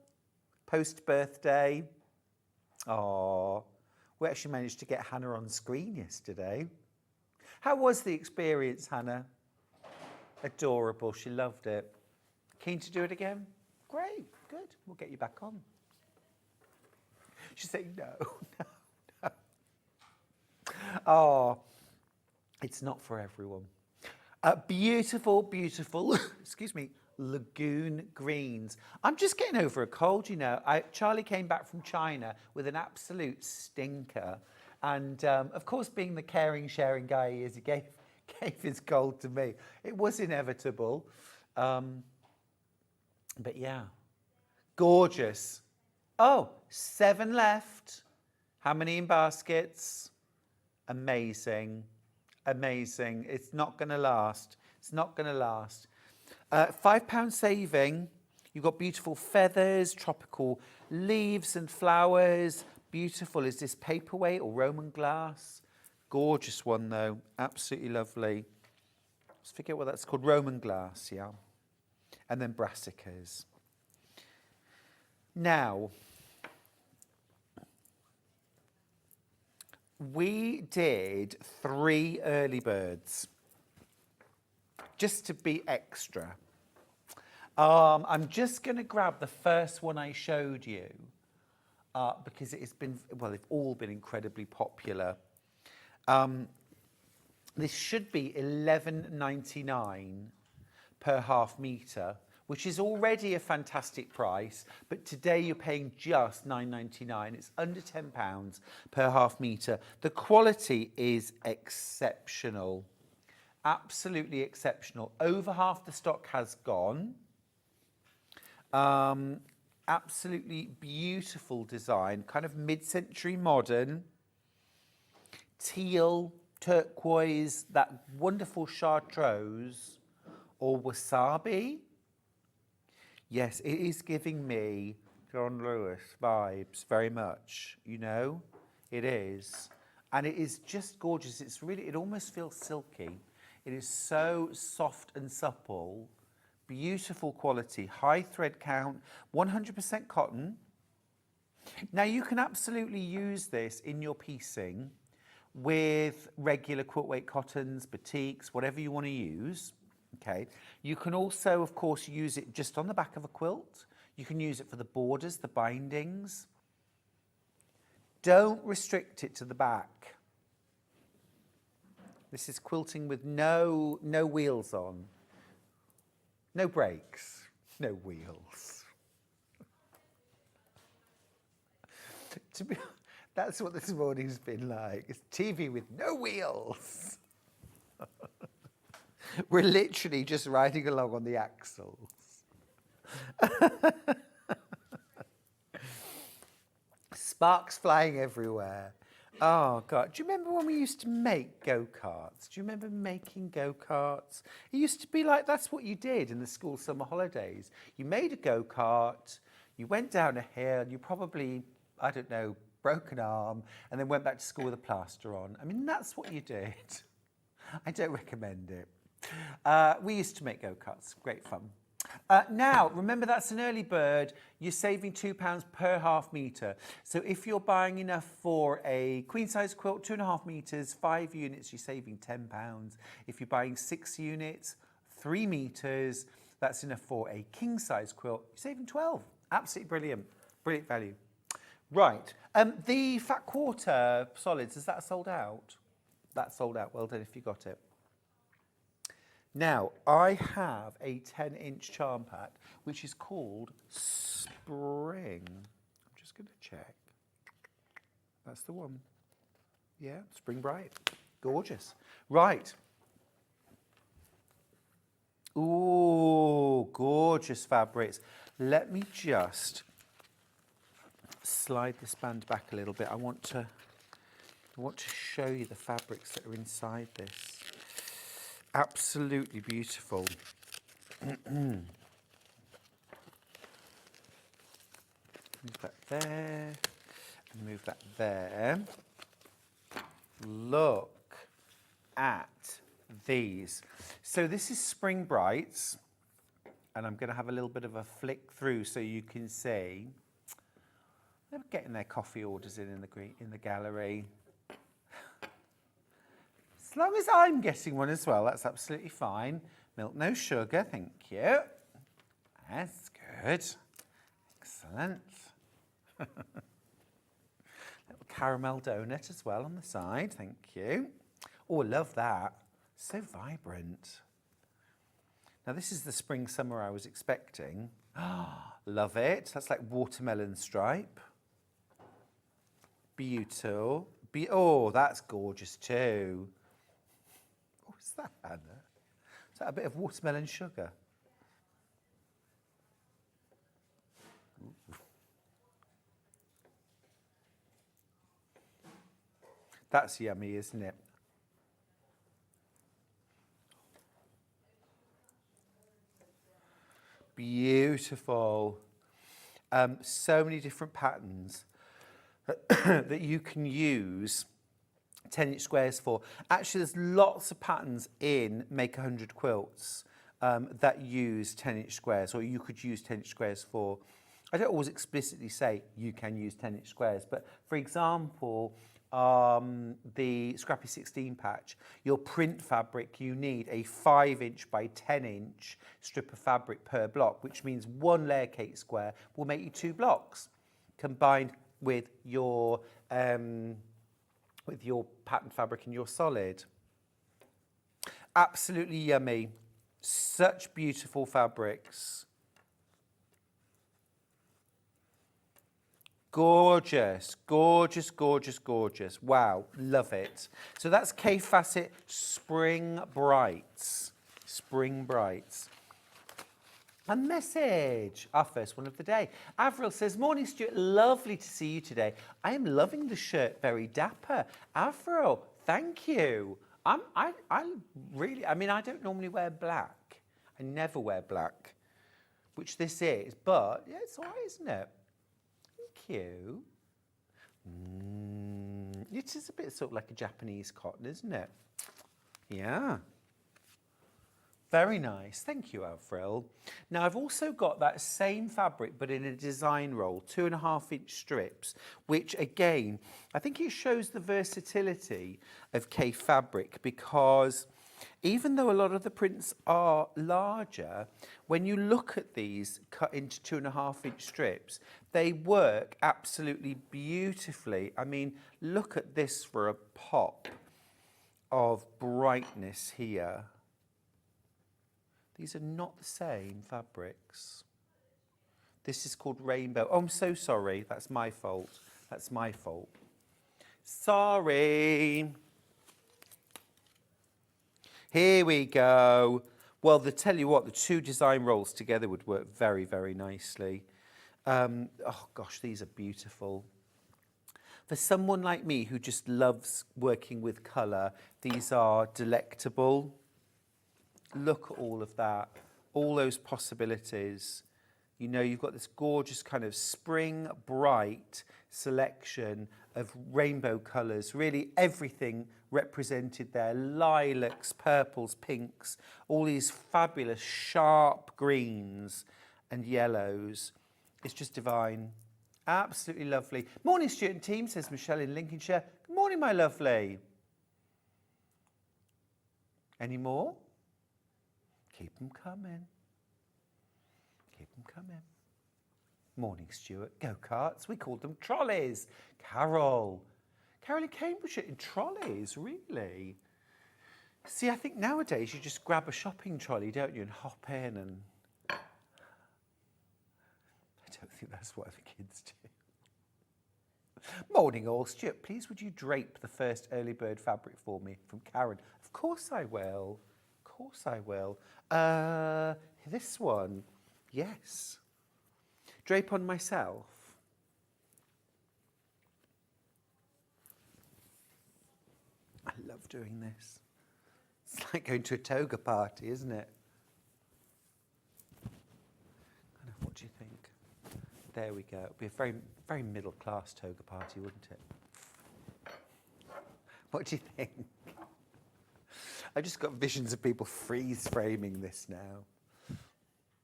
Post-birthday. Oh, we actually managed to get Hannah on screen yesterday. How was the experience, Hannah? Adorable. She loved it. Keen to do it again? Great. Good. We'll get you back on. She's saying no, no, no. Oh, it's not for everyone. Beautiful, beautiful, excuse me, lagoon greens. I'm just getting over a cold, you know. Charlie came back from China with an absolute stinker. And of course, being the caring, sharing guy he is, he gave his cold to me. It was inevitable. But yeah, gorgeous. Oh, 7 left. How many in baskets? Amazing. Amazing. It's not going to last. It's not going to last. £5 saving. You've got beautiful feathers, tropical leaves and flowers. Beautiful. Is this paperweight or Roman glass? Gorgeous one, though. Absolutely lovely. Let's forget what that's called. Roman glass, yeah. And then brassicas. Now, we did 3 early birds, just to be extra. I'm just going to grab the first one I showed you, because it's been, well, they've all been incredibly popular. This should be $11.99 per half metre, which is already a fantastic price, but today you're paying just $9.99. It's under £10 per half metre. The quality is exceptional, absolutely exceptional. Over half the stock has gone. Absolutely beautiful design, kind of mid-century modern, teal, turquoise, that wonderful chartreuse or wasabi. Yes, it is giving me John Lewis vibes very much, you know, it is. And it is just gorgeous. It's really, it almost feels silky. It is so soft and supple, beautiful quality, high thread count, 100% cotton. Now you can absolutely use this in your piecing with regular quilt weight cottons, batiks, whatever you want to use. Okay. You can also, of course, use it just on the back of a quilt. You can use it for the borders, the bindings. Don't restrict it to the back. This is quilting with no wheels on. No brakes, no wheels. That's what this morning's been like. It's TV with no wheels. We're literally just riding along on the axles. Sparks flying everywhere. Oh, God. Do you remember when we used to make go-karts? Do you remember making go-karts? It used to be like that's what you did in the school summer holidays. You made a go-kart, you went down a hill, you probably, I don't know, broke an arm, and then went back to school with a plaster on. I mean, that's what you did. I don't recommend it. We used to make go-karts. Great fun. Now, remember that's an early bird. You're saving £2 per half metre. So if you're buying enough for a queen size quilt, 2.5 metres, 5 units, you're saving £10. If you're buying 6 units, 3 metres, that's enough for a king size quilt, you're saving 12. Absolutely brilliant. Brilliant value. Right. The fat quarter solids, is that sold out? That's sold out. Well done if you got it. Now, I have a 10-inch charm pack, which is called Spring. I'm just going to check. That's the one. Yeah, Spring Bright. Gorgeous. Right. Ooh, gorgeous fabrics. Let me just slide this band back a little bit. I want to show you the fabrics that are inside this. Absolutely beautiful. Move that there, and move that there. Look at these. So this is Spring Brights, and I'm going to have a little bit of a flick through so you can see. They're getting their coffee orders in the gallery. As long as I'm getting one as well, that's absolutely fine. Milk, no sugar, thank you. That's good. Excellent. Little caramel donut as well on the side, thank you. Oh, I love that. So vibrant. Now, this is the spring summer I was expecting. Love it. That's like watermelon stripe. Beautiful. Oh, that's gorgeous too. What's that, Anna? Is that a bit of watermelon sugar? Ooh. That's yummy, isn't it? Beautiful. So many different patterns that you can use 10-inch squares for. Actually, there's lots of patterns in Make 100 Quilts that use 10-inch squares, or you could use 10-inch squares for. I don't always explicitly say you can use 10-inch squares, but for example, the Scrappy 16 patch, your print fabric, you need a 5-inch by 10-inch strip of fabric per block, which means one layer cake square will make you 2 blocks, combined with your pattern fabric and your solid. Absolutely yummy. Such beautiful fabrics. Gorgeous, gorgeous, gorgeous, gorgeous. Wow, love it. So that's Kaffe Fassett Spring Brights. Spring Brights. A message, our first one of the day. Avril says, morning Stuart, lovely to see you today. I am loving the shirt, very dapper. Avril, thank you. I mean, I don't normally wear black. I never wear black, which this is, but yeah, it's all right, isn't it? Thank you. It is a bit sort of like a Japanese cotton, isn't it? Yeah. Very nice. Thank you, Avril. Now, I've also got that same fabric, but in a design roll, 2.5-inch strips, which, again, I think it shows the versatility of Kaffe fabric, because even though a lot of the prints are larger, when you look at these cut into 2.5-inch strips, they work absolutely beautifully. I mean, look at this for a pop of brightness here. These are not the same fabrics. This is called Rainbow. Oh, I'm so sorry. That's my fault. That's my fault. Sorry. Here we go. Well, tell you what, the two design rolls together would work very, very nicely. Oh gosh, these are beautiful. For someone like me who just loves working with colour, these are delectable. Look at all of that, all those possibilities. You know, you've got this gorgeous kind of spring bright selection of rainbow colours, really everything represented there. Lilacs, purples, pinks, all these fabulous sharp greens and yellows. It's just divine. Absolutely lovely. Morning, Stuart and team, says Michelle in Lincolnshire. Good morning, my lovely. Any more? Keep them coming. Keep them coming. Morning, Stuart. Go-karts. We called them trolleys. Carol in Cambridgeshire in trolleys, really? See, I think nowadays you just grab a shopping trolley, don't you, and hop in and... I don't think that's what the kids do. Morning all. Stuart, please would you drape the first early bird fabric for me? From Karen. Of course I will. Of course I will. This one. Yes. Drape on myself. I love doing this. It's like going to a toga party, isn't it? Kind of, what do you think? There we go. It'd be a very, very middle-class toga party, wouldn't it? What do you think? I just got visions of people freeze-framing this now.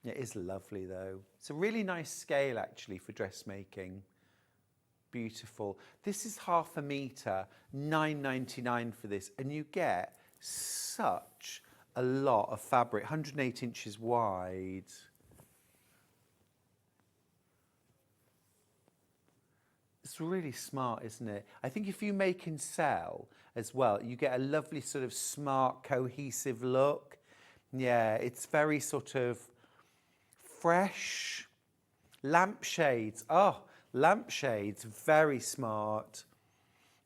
It is lovely, though. It's a really nice scale, actually, for dressmaking. Beautiful. This is 1/2 metre, £9.99 for this, and you get such a lot of fabric, 108 inches wide. It's really smart, isn't it? I think if you make and sell as well, you get a lovely sort of smart, cohesive look. Yeah, it's very sort of fresh. Lampshades. Oh, lampshades, very smart.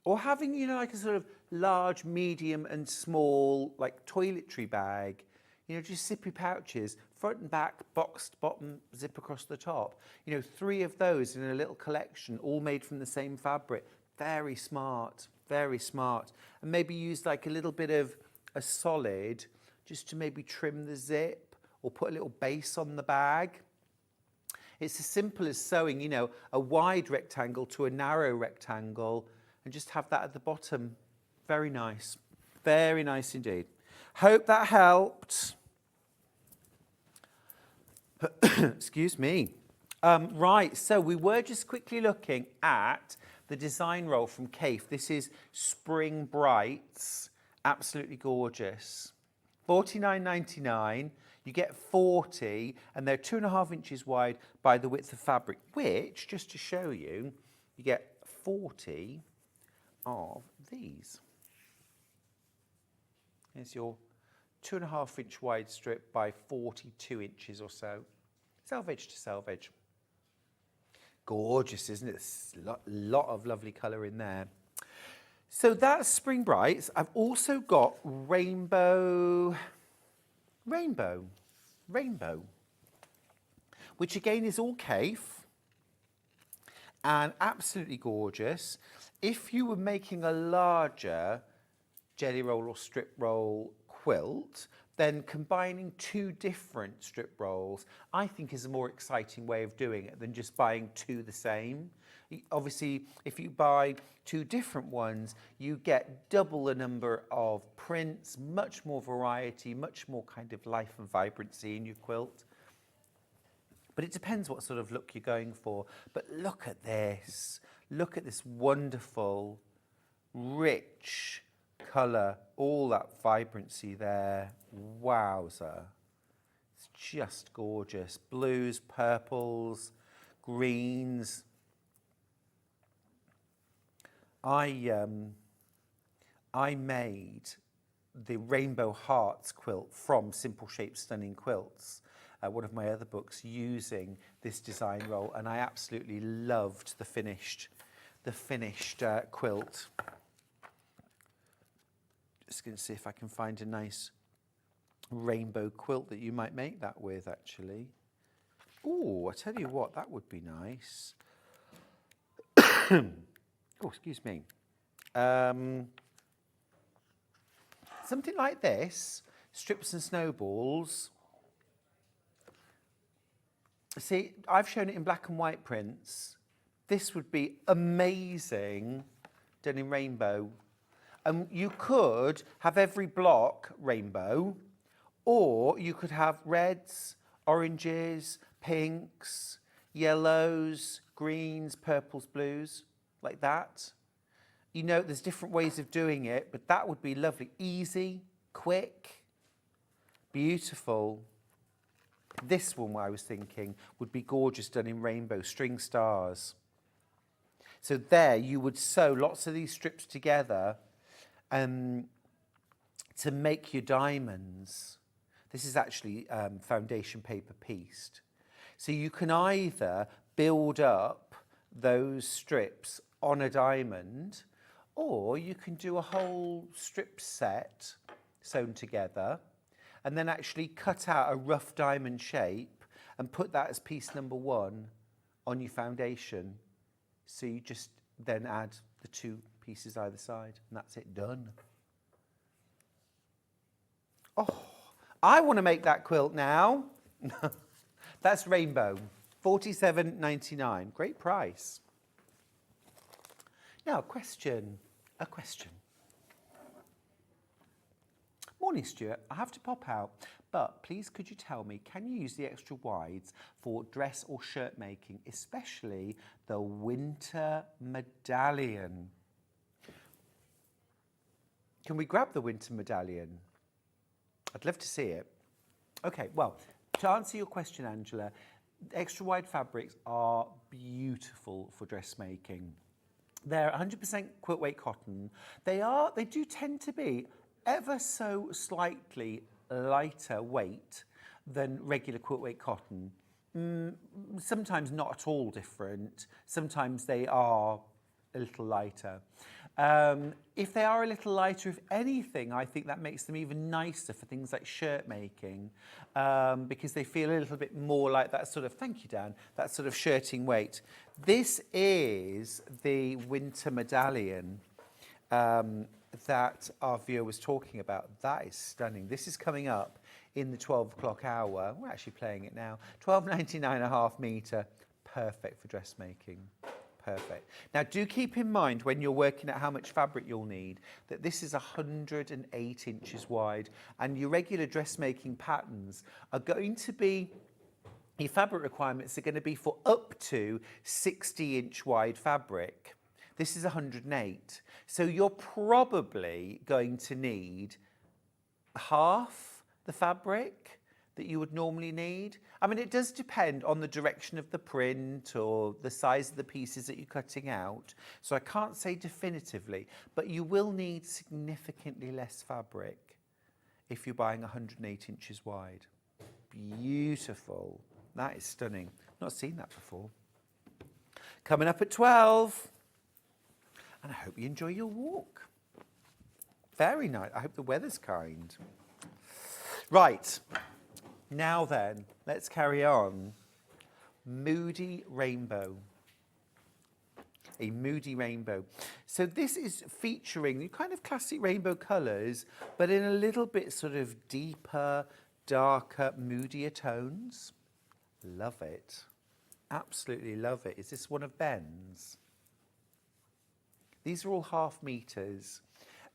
Or having, you know, like a sort of large, medium and small, like toiletry bag. You know, just zippy pouches, front and back, boxed bottom, zip across the top. You know, 3 of those in a little collection, all made from the same fabric. Very smart, very smart. And maybe use like a little bit of a solid just to maybe trim the zip or put a little base on the bag. It's as simple as sewing, you know, a wide rectangle to a narrow rectangle and just have that at the bottom. Very nice indeed. Hope that helped. Excuse me. Right, so we were just quickly looking at the design roll from Kaffe. This is Spring Brights. Absolutely gorgeous. $49.99. You get 40, and they're 2.5 inches wide by the width of fabric, which, just to show you, you get 40 of these. Here's your 2.5 inch wide strip by 42 inches or so. Selvage to selvage. Gorgeous, isn't it? There's a lot of lovely colour in there. So that's Spring Brights. I've also got Rainbow, which again is all Kaffe and absolutely gorgeous. If you were making a larger jelly roll or strip roll quilt, then combining 2 different strip rolls, I think, is a more exciting way of doing it than just buying 2 the same. Obviously, if you buy 2 different ones, you get double the number of prints, much more variety, much more kind of life and vibrancy in your quilt. But it depends what sort of look you're going for. But look at this. Look at this wonderful, rich colour, all that vibrancy there. Wowza. It's just gorgeous. Blues, purples, greens. I made the Rainbow Hearts quilt from Simple Shapes Stunning Quilts, one of my other books, using this design roll, and I absolutely loved the finished quilt. Just going to see if I can find a nice rainbow quilt that you might make that with, actually. Oh, I tell you what, that would be nice. Oh, excuse me. Something like this, strips and snowballs. See, I've shown it in black and white prints. This would be amazing done in rainbow. You could have every block rainbow, or you could have reds, oranges, pinks, yellows, greens, purples, blues, like that. You know, there's different ways of doing it, but that would be lovely. Easy, quick, beautiful. This one, I was thinking, would be gorgeous done in rainbow, string stars. So there you would sew lots of these strips together to make your diamonds. This is actually foundation paper pieced. So you can either build up those strips on a diamond, or you can do a whole strip set sewn together and then actually cut out a rough diamond shape and put that as piece number 1 on your foundation. So you just then add the 2 pieces either side, and that's it, done. Oh, I want to make that quilt now. That's rainbow, $47.99, great price. Now, a question. Morning, Stuart. I have to pop out, but please could you tell me, can you use the extra wides for dress or shirt making, especially the winter medallion? Can we grab the winter medallion? I'd love to see it. Okay, well, to answer your question, Angela, extra wide fabrics are beautiful for dressmaking. They're 100% quilt weight cotton. They do tend to be ever so slightly lighter weight than regular quilt weight cotton. Sometimes not at all different. Sometimes they are a little lighter. If they are a little lighter, if anything, I think that makes them even nicer for things like shirt making, because they feel a little bit more like that sort of, thank you, Dan, that sort of shirting weight. This is the winter medallion that our viewer was talking about. That is stunning. This is coming up in the 12 o'clock hour. We're actually playing it now. £12.99.5 metre. Perfect for dressmaking. Perfect. Now, do keep in mind when you're working out how much fabric you'll need that this is 108 inches wide, and your regular dressmaking patterns are going to be, your fabric requirements are going to be for up to 60-inch wide fabric. This is 108. So you're probably going to need half the fabric that you would normally need. I mean, it does depend on the direction of the print or the size of the pieces that you're cutting out. So I can't say definitively, but you will need significantly less fabric if you're buying 108 inches wide. Beautiful. That is stunning. Not seen that before. Coming up at 12. And I hope you enjoy your walk. Very nice. I hope the weather's kind. Right. Now then, let's carry on. Moody rainbow. A moody rainbow. So this is featuring the kind of classic rainbow colours, but in a little bit sort of deeper, darker, moodier tones. Love it. Absolutely love it. Is this one of Ben's? These are all half meters.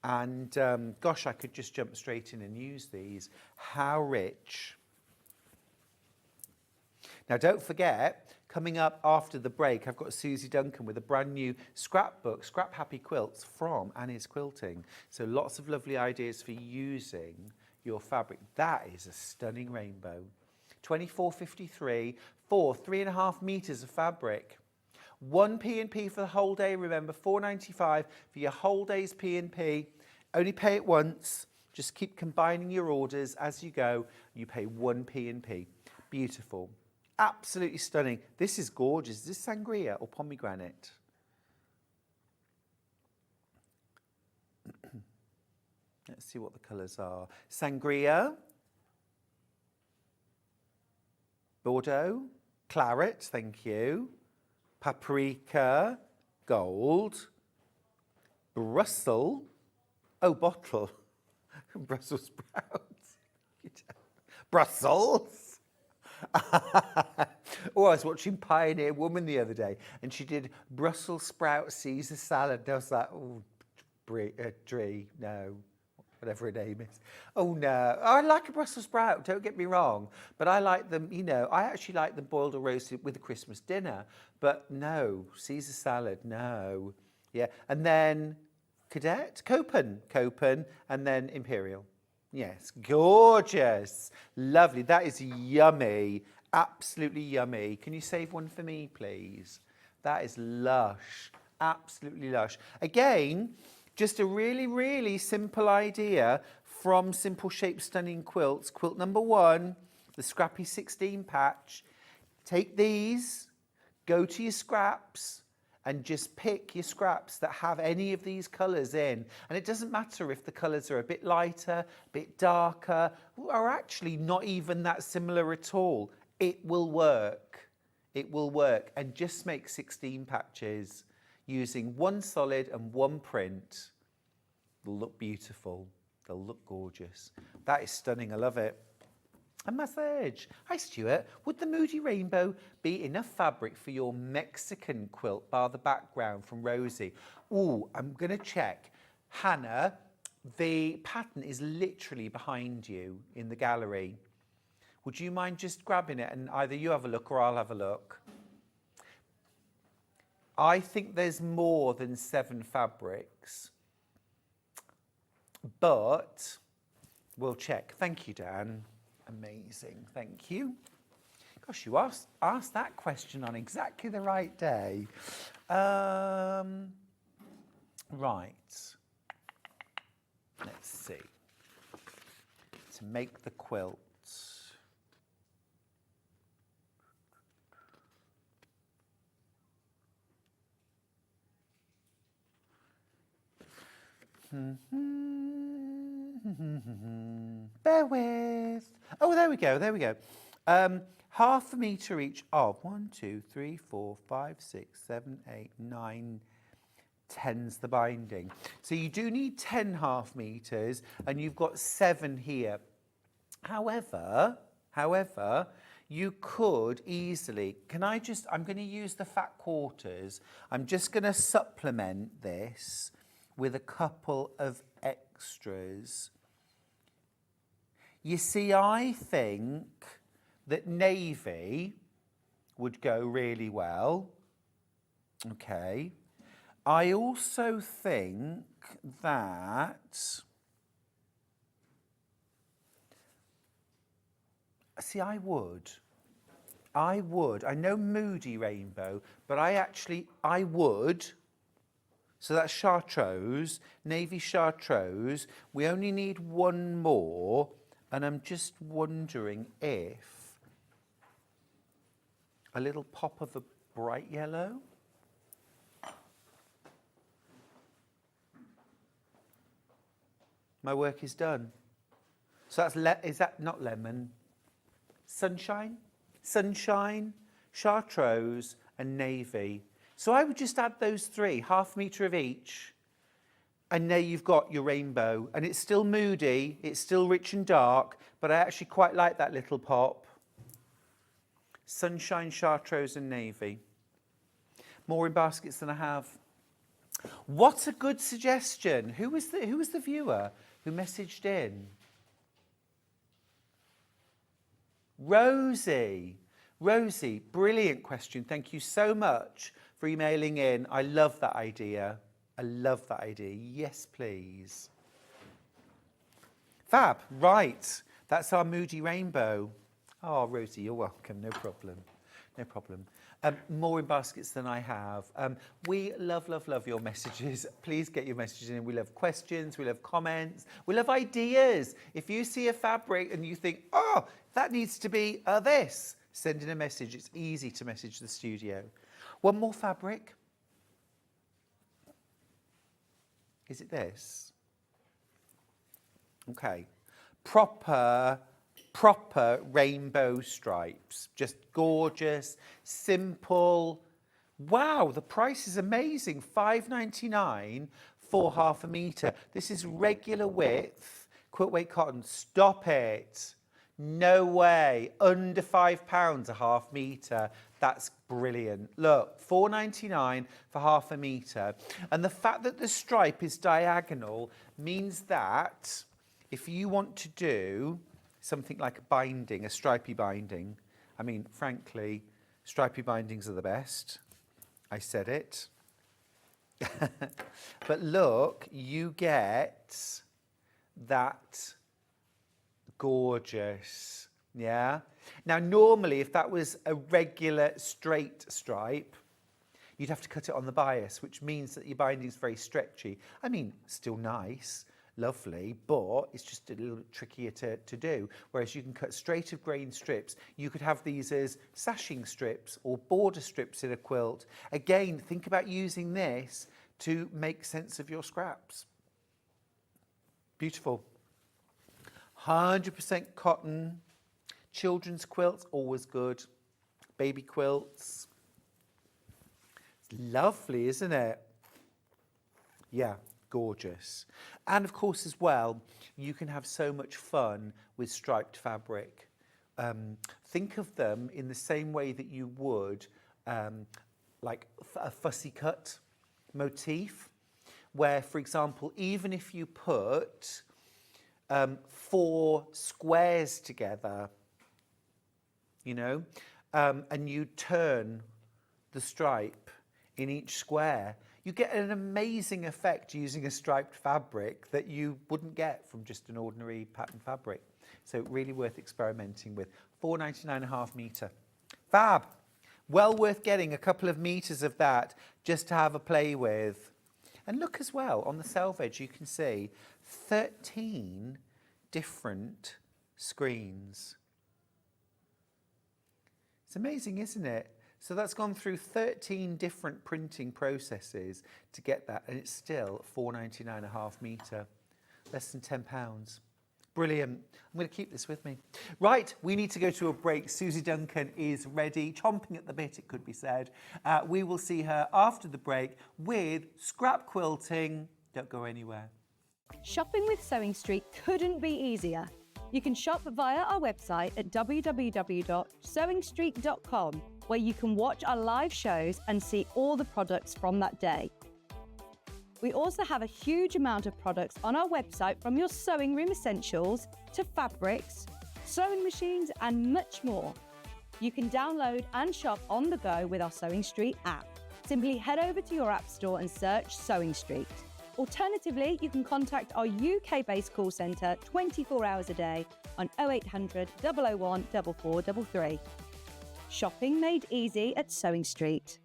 And gosh, I could just jump straight in and use these. How rich. Now, don't forget, coming up after the break, I've got Suzie Duncan with a brand new scrapbook, Scrap Happy Quilts from Annie's Quilting. So lots of lovely ideas for using your fabric. That is a stunning rainbow. $24.53 for 3.5 meters of fabric. 1 P&P for the whole day, remember, $4.95 for your whole day's P&P. Only pay it once. Just keep combining your orders as you go. You pay 1 P&P. Beautiful. Absolutely stunning. This is gorgeous. Is this sangria or pomegranate? Let's see what the colours are. Sangria Bordeaux, claret, thank you. Paprika, gold. Brussels, oh, bottle. Brussels sprouts. Brussels. Oh, I was watching Pioneer Woman the other day, and she did Brussels sprout Caesar salad. And I was like, oh, Dree, no, whatever her name is. Oh, no. I like a Brussels sprout, don't get me wrong. But I like them, you know, I actually like them boiled or roasted with a Christmas dinner. But no, Caesar salad, no. Yeah, and then Cadet, Copen, and then Imperial. Yes, gorgeous, lovely. That is yummy, absolutely yummy. Can you save one for me, please? That is lush, absolutely lush. Again, just a really, really simple idea from Simple Shape Stunning Quilts. Quilt number 1, the Scrappy 16 patch. Take these, go to your scraps, and just pick your scraps that have any of these colours in. And it doesn't matter if the colours are a bit lighter, a bit darker, or actually not even that similar at all. It will work. It will work. And just make 16 patches using 1 solid and 1 print. They'll look beautiful. They'll look gorgeous. That is stunning. I love it. A message. Hi, Stuart. Would the Moody Rainbow be enough fabric for your Mexican quilt, bar the background, from Rosie? Ooh, I'm going to check. Hannah, the pattern is literally behind you in the gallery. Would you mind just grabbing it and either you have a look or I'll have a look? I think there's more than 7 fabrics, but we'll check. Thank you, Dan. Amazing, thank you. Gosh, you asked that question on exactly the right day. Right, let's see. To make the quilt. Bear with. Oh, there we go, there we go. Half a metre each of 1, 2, 3, 4, 5, 6, 7, 8, 9, 10's the binding. So you do need 10 half metres and you've got 7 here. However, you could easily, I'm going to use the fat quarters. I'm just going to supplement this with a couple of extras. You see, I think that navy would go really well. Okay. I also think that, see, I would. I know Moody Rainbow, but I would. So that's chartreuse, navy chartreuse. We only need 1 more, and I'm just wondering if a little pop of a bright yellow. My work is done. So that's is that not lemon? Sunshine, chartreuse, and navy. So I would just add those 3, half metre of each. And there you've got your rainbow. And it's still moody, it's still rich and dark, but I actually quite like that little pop. Sunshine, chartreuse, and navy. More in baskets than I have. What a good suggestion. Who was the viewer who messaged in? Rosie, brilliant question. Thank you so much for emailing in. I love that idea. Yes, please. Fab, right. That's our Moody Rainbow. Oh, Rosie, you're welcome. No problem. More in baskets than I have. We love your messages. Please get your messages in. We love questions. We love comments. We love ideas. If you see a fabric and you think, oh, that needs to be this, send in a message. It's easy to message the studio. One more fabric. Is it this? Okay. Proper proper rainbow stripes. Just gorgeous, simple. Wow, the price is amazing. £5.99 for half a metre. This is regular width, quilt weight cotton. Stop it. No way. Under £5 a half metre. That's brilliant. Look, £4.99 for half a metre. And the fact that the stripe is diagonal means that if you want to do something like a binding, a stripy binding, I mean, frankly, stripy bindings are the best. I said it. But look, you get that gorgeous, yeah? Now, normally, if that was a regular straight stripe, you'd have to cut it on the bias, which means that your binding's very stretchy. I mean, still nice, lovely, but it's just a little trickier to do. Whereas you can cut straight of grain strips. You could have these as sashing strips or border strips in a quilt. Again, think about using this to make sense of your scraps. Beautiful. 100% cotton. Children's quilts, always good. Baby quilts. It's lovely, isn't it? Yeah, gorgeous. And of course, as well, you can have so much fun with striped fabric. Think of them in the same way that you would like a fussy cut motif, where, for example, even if you put 4 squares together, you know, and you turn the stripe in each square, you get an amazing effect using a striped fabric that you wouldn't get from just an ordinary pattern fabric. So really worth experimenting with. £4.99 a half metre. Fab. Well worth getting a couple of metres of that just to have a play with. And look as well, on the self edge, you can see 13 different screens. It's amazing, isn't it? So that's gone through 13 different printing processes to get that, and it's still £4.99 a half metre, less than £10. Brilliant. I'm going to keep this with me. Right, we need to go to a break. Suzie Duncan is ready, chomping at the bit, it could be said. We will see her after the break with scrap quilting. Don't go anywhere. Shopping with Sewing Street couldn't be easier. You can shop via our website at www.sewingstreet.com, where you can watch our live shows and see all the products from that day. We also have a huge amount of products on our website, from your sewing room essentials to fabrics, sewing machines and much more. You can download and shop on the go with our Sewing Street app. Simply head over to your app store and search Sewing Street. Alternatively, you can contact our UK-based call centre 24 hours a day on 0800 001 4433. Shopping made easy at Sewing Street.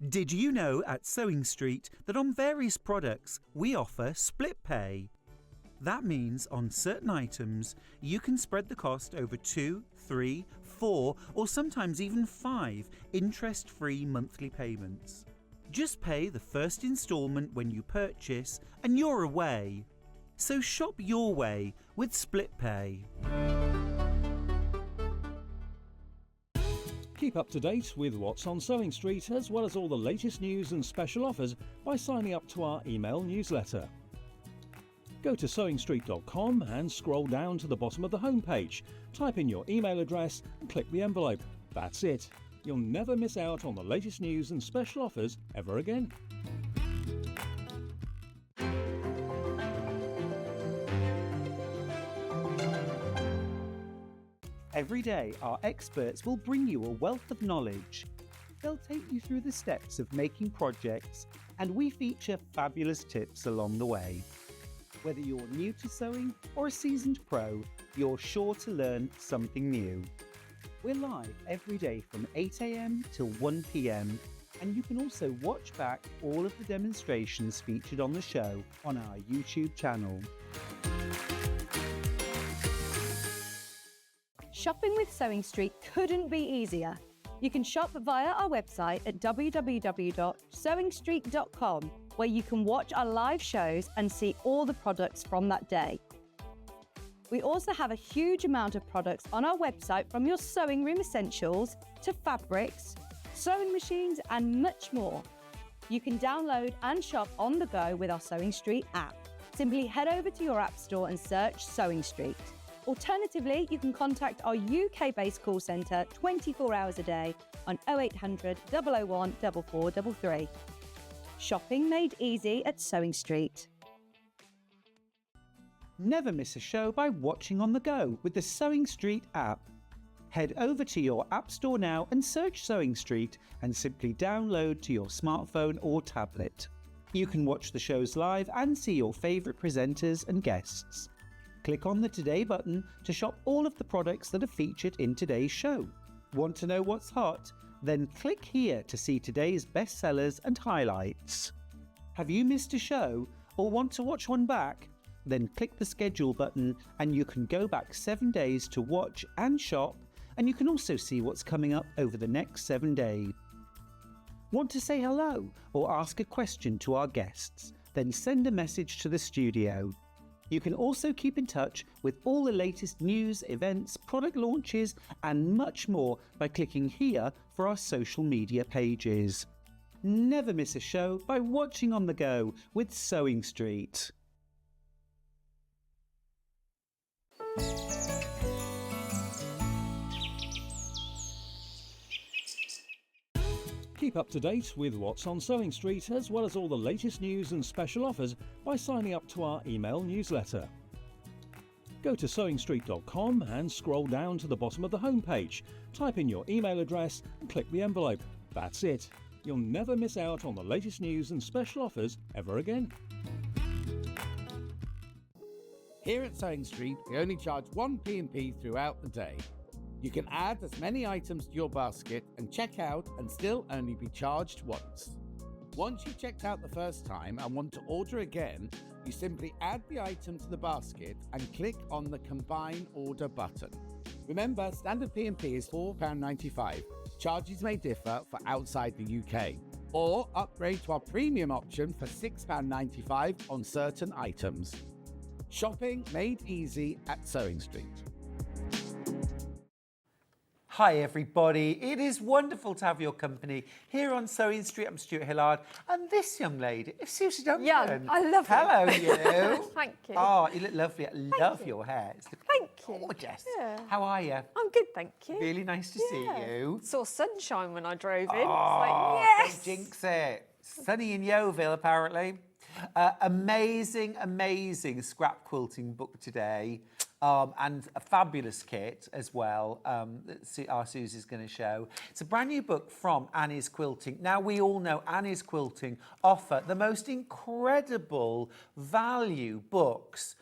Did you know at Sewing Street that on various products we offer split pay? That means on certain items you can spread the cost over 2, 3, 4 or sometimes even 5 interest-free monthly payments. Just pay the first instalment when you purchase and you're away. So shop your way with split pay. Keep up to date with what's on Sewing Street, as well as all the latest news and special offers, by signing up to our email newsletter. Go to sewingstreet.com and scroll down to the bottom of the homepage. Type in your email address and click the envelope. That's it. You'll never miss out on the latest news and special offers ever again. Every day, our experts will bring you a wealth of knowledge. They'll take you through the steps of making projects, and we feature fabulous tips along the way. Whether you're new to sewing or a seasoned pro, you're sure to learn something new. We're live every day from 8 AM till 1 PM, and you can also watch back all of the demonstrations featured on the show on our YouTube channel. Shopping with Sewing Street couldn't be easier. You can shop via our website at www.sewingstreet.com, where you can watch our live shows and see all the products from that day. We also have a huge amount of products on our website, from your sewing room essentials to fabrics, sewing machines and much more. You can download and shop on the go with our Sewing Street app. Simply head over to your app store and search Sewing Street. Alternatively, you can contact our UK-based call centre 24 hours a day on 0800 001 4433. Shopping made easy at Sewing Street. Never miss a show by watching on the go with the Sewing Street app. Head over to your app store now and search Sewing Street and simply download to your smartphone or tablet. You can watch the shows live and see your favourite presenters and guests. Click on the Today button to shop all of the products that are featured in today's show. Want to know what's hot? Then click here to see today's bestsellers and highlights. Have you missed a show or want to watch one back? Then click the schedule button and you can go back 7 days to watch and shop, and you can also see what's coming up over the next 7 days. Want to say hello or ask a question to our guests? Then send a message to the studio. You can also keep in touch with all the latest news, events, product launches and much more by clicking here for our social media pages. Never miss a show by watching on the go with Sewing Street. Keep up to date with what's on Sewing Street, as well as all the latest news and special offers by signing up to our email newsletter. Go to sewingstreet.com and scroll down to the bottom of the homepage. Type in your email address and click the envelope. That's it. You'll never miss out on the latest news and special offers ever again. Here at Sewing Street, we only charge 1 P&P throughout the day. You can add as many items to your basket and check out and still only be charged once. Once you've checked out the first time and want to order again, you simply add the item to the basket and click on the Combine Order button. Remember, standard P&P is £4.95. Charges may differ for outside the UK. Or upgrade to our premium option for £6.95 on certain items. Shopping made easy at Sewing Street. Hi everybody, it is wonderful to have your company here on Sewing Street. I'm Stuart Hillard, and this young lady is Suzie Duncan. Young, I love it. Hello, you. Thank you. Oh, you look lovely. I love your hair. It's Thank you. gorgeous. Yeah. How are you? I'm good, thank you. Really nice to see you. Saw sunshine when I drove in. Oh, It's like, yes! don't jinx it. Sunny in Yeovil, apparently. Amazing scrap quilting book today. And a fabulous kit as well that our Susie's going to show. It's a brand new book from Annie's Quilting. Now, we all know Annie's Quilting offer the most incredible value books.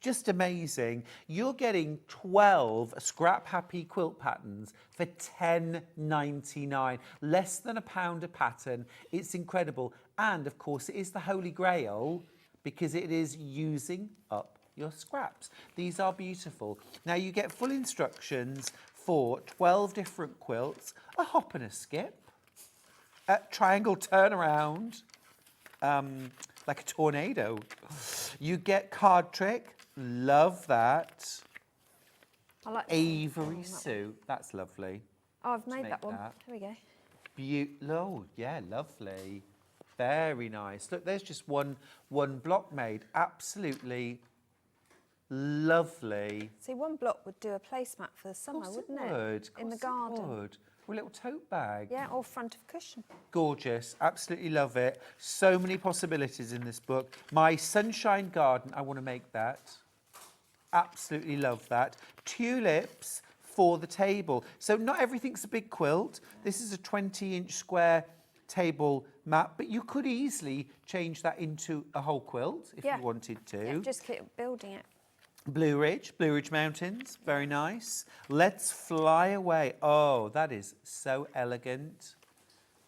Just amazing. You're getting 12 scrap happy quilt patterns for £10.99, less than £1 a pattern. It's incredible. And of course, it is the Holy Grail because it is using up your scraps. These are beautiful. Now you get full instructions for 12 different quilts, a hop and a skip, a triangle turnaround, like a tornado. You get card trick, love that. I like Avery suit, that's lovely. Oh, I've made make that one. that. There we go. Oh, yeah, lovely. Very nice. Look, there's just one block made. Absolutely lovely. See, one block would do a placemat for the summer, wouldn't it? In the garden. Would. Or a little tote bag. Yeah, or front of cushion. Gorgeous. Absolutely love it. So many possibilities in this book. My sunshine garden, I want to make that. Absolutely love that. Tulips for the table. So not everything's a big quilt. This is a 20-inch square table mat, but you could easily change that into a whole quilt if you wanted to. Yeah, just keep building it. Blue Ridge Mountains, very nice. Let's Fly Away. Oh, that is so elegant,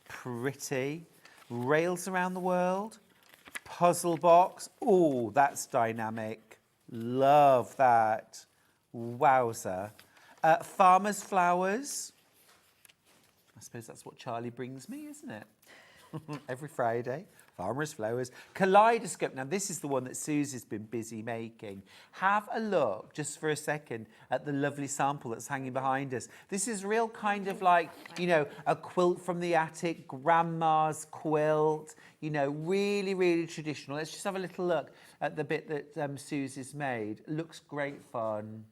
pretty. Rails Around the World, Puzzle Box. Oh, that's dynamic. Love that. Wowza. Farmer's Flowers. suppose that's what Charlie brings me, isn't it? Every Friday, Farmer's Flowers. Kaleidoscope. Now, this is the one that Susie's been busy making. Have a look, just for a second, at the lovely sample that's hanging behind us. This is real kind of like, you know, a quilt from the attic, grandma's quilt, you know, really, really traditional. Let's just have a little look at the bit that Susie's made. Looks great fun.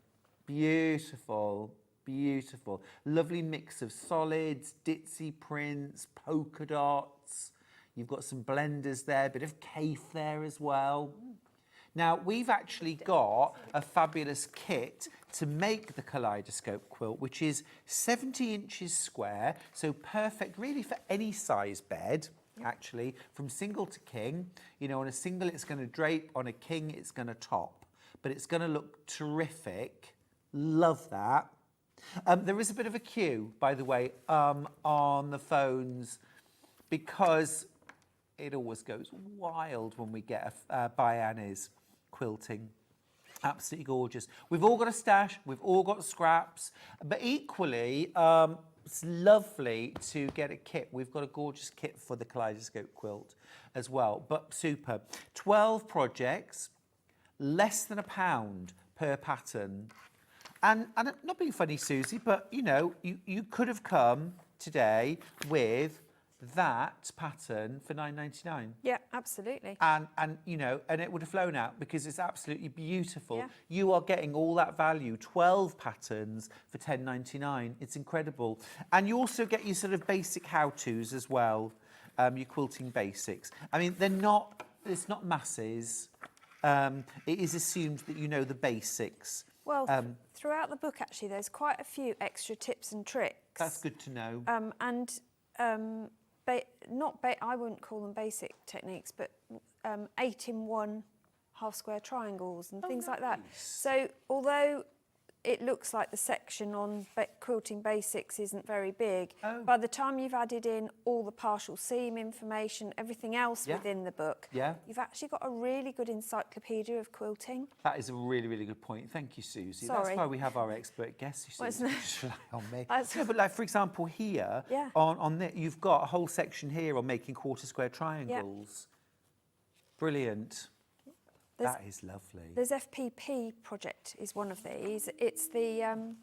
Beautiful. Beautiful. Lovely mix of solids, ditzy prints, polka dots. You've got some blenders there, a bit of Kaffe there as well. Now, we've actually got a fabulous kit to make the Kaleidoscope quilt, which is 70 inches square, so perfect really for any size bed, actually, from single to king. You know, on a single, it's going to drape. On a king, it's going to top. But it's going to look terrific. Love that. There is a bit of a queue, by the way, on the phones, because it always goes wild when we get a by Annie's quilting. Absolutely gorgeous. We've all got a stash, we've all got scraps, but equally, it's lovely to get a kit. We've got a gorgeous kit for the Kaleidoscope quilt as well, but superb. 12 projects, less than £1 per pattern. And not being funny, Susie, but, you know, you could have come today with that pattern for £9.99. Yeah, absolutely. And you know, and it would have flown out because it's absolutely beautiful. Yeah. You are getting all that value, 12 patterns for £10.99. It's incredible. And you also get your sort of basic how-tos as well, your quilting basics. I mean, it's not masses. It is assumed that you know the basics. Well, throughout the book, actually, there's quite a few extra tips and tricks. That's good to know. I wouldn't call them basic techniques, but 8-in-1 half-square triangles and things like that. So, although it looks like the section on quilting basics isn't very big, by the time you've added in all the partial seam information, everything else within the book, you've actually got a really good encyclopedia of quilting. That is a really, really good point. Thank you, Susie. Sorry. That's why we have our expert guests, you see. Well, isn't it? Just rely on me. That's- No, but like, for example, here, on this, you've got a whole section here on making quarter square triangles. Brilliant. That is lovely. There's FPP project is one of these. It's the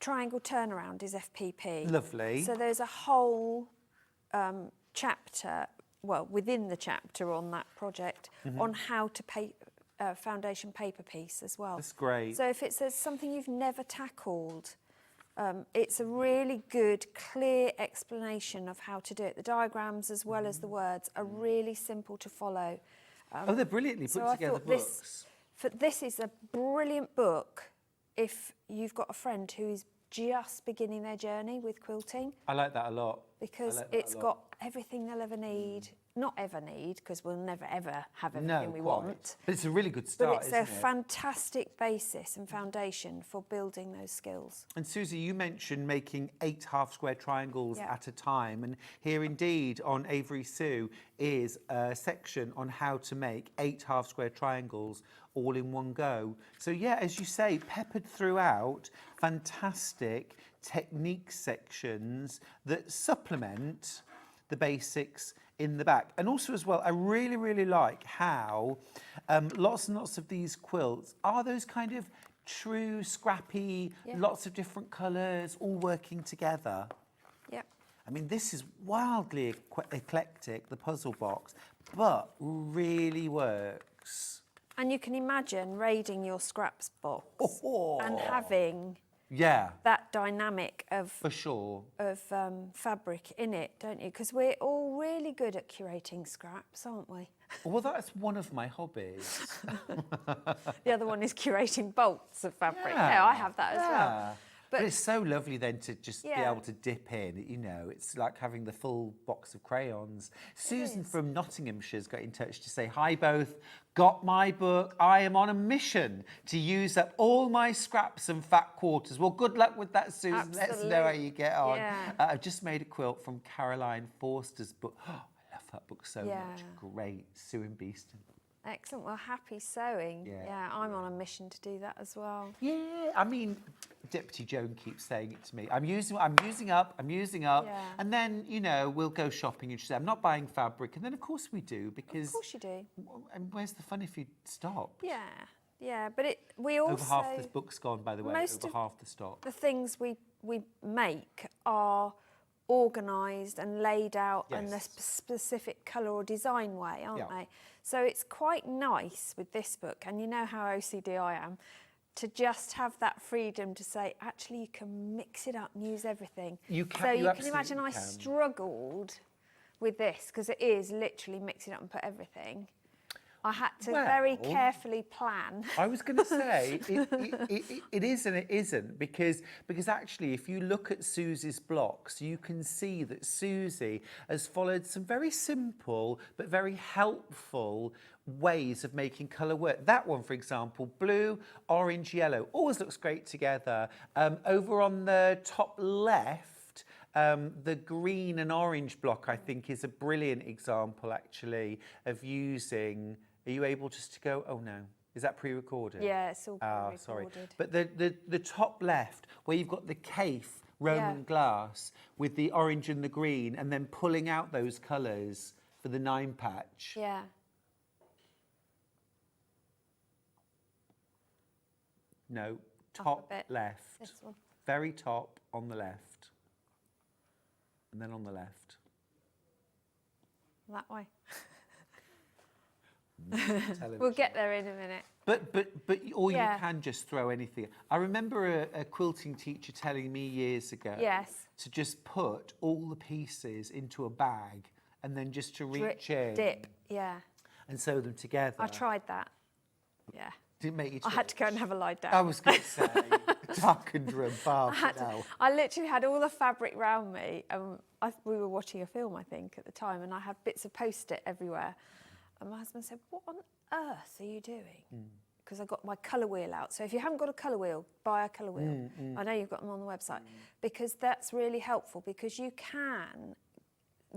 triangle turnaround is FPP. Lovely. So there's a whole chapter, well, within the chapter on that project, on how to foundation paper piece as well. That's great. So if it's something you've never tackled, it's a really good, clear explanation of how to do it. The diagrams as well as the words are really simple to follow. They're brilliantly put together books. This is a brilliant book if you've got a friend who is just beginning their journey with quilting. I like that a lot. Because it's got everything they'll ever need. Not ever need, because we'll never ever have everything we want. But it's a really good start, But it's a fantastic basis and foundation for building those skills. And Susie, you mentioned making 8 half-square triangles at a time. And here indeed on Avery Sue is a section on how to make 8 half-square triangles all in one go. So yeah, as you say, peppered throughout, fantastic technique sections that supplement the basics in the back. And also as well, I really, really like how lots and lots of these quilts are those kind of true, scrappy, lots of different colours, all working together. Yep. I mean, this is wildly eclectic, the puzzle box, but really works. And you can imagine raiding your scraps box and having that dynamic of fabric in it, don't you? Because we're all really good at curating scraps, aren't we? Well, that's one of my hobbies. The other one is curating bolts of fabric. Yeah, I have that as well. But it's so lovely then to just be able to dip in, you know, it's like having the full box of crayons. Susan from Nottinghamshire's got in touch to say, hi both, got my book. I am on a mission to use up all my scraps and fat quarters. Well, good luck with that, Susan. Absolutely. Let's know how you get on. Yeah. I've just made a quilt from Caroline Forster's book. Oh, I love that book so much. Great, Sue and Beeston. Excellent. Well, happy sewing. Yeah, I'm on a mission to do that as well. Yeah, I mean, Deputy Joan keeps saying it to me. I'm using up, Yeah. and then we'll go shopping, and she said, "I'm not buying fabric," and then of course we do because. Of course you do. And where's the fun if you stop? Yeah, but we also Over half this book's gone, by the way. most Over of half the stock. the things we make are organised and laid out in a Yes. specific colour or design way, aren't Yeah. they? So it's quite nice with this book, and you know how OCD I am, to just have that freedom to say, actually, you can mix it up and use everything. You can. So you you can imagine I absolutely can. struggled with this because it is literally mix it up and put everything. I had to Well, very carefully plan. I was going to say it is and it isn't because actually if you look at Susie's blocks you can see that Suzie has followed some very simple but very helpful ways of making colour work. That one, for example, blue, orange, yellow, always looks great together. Over on the top left, the green and orange block, I think, is a brilliant example, actually, of using... Are you able just to go, oh no, is that pre-recorded? Yeah, it's all pre-recorded. Sorry. But the top left, where you've got the Kaffe Roman glass with the orange and the green, and then pulling out those colours for the 9 patch. Yeah. No, Up a top bit. left. This one. Very top on the left. And then on the left. That way. Television. We'll get there in a minute. But or Yeah. you can just throw anything. I remember a quilting teacher telling me years ago Yes. to just put all the pieces into a bag and then just to reach in Dip, yeah. and sew them together. I tried that. Yeah. Didn't make you I had to go and have a lie down. I was going to say, duck and drum I literally had all the fabric round me. We were watching a film, I think, at the time, and I had bits of Post-it everywhere. And my husband said, "What on earth are you doing?" Because I got my colour wheel out. So if you haven't got a colour wheel, buy a colour wheel. I know you've got them on the website. Because that's really helpful, because you can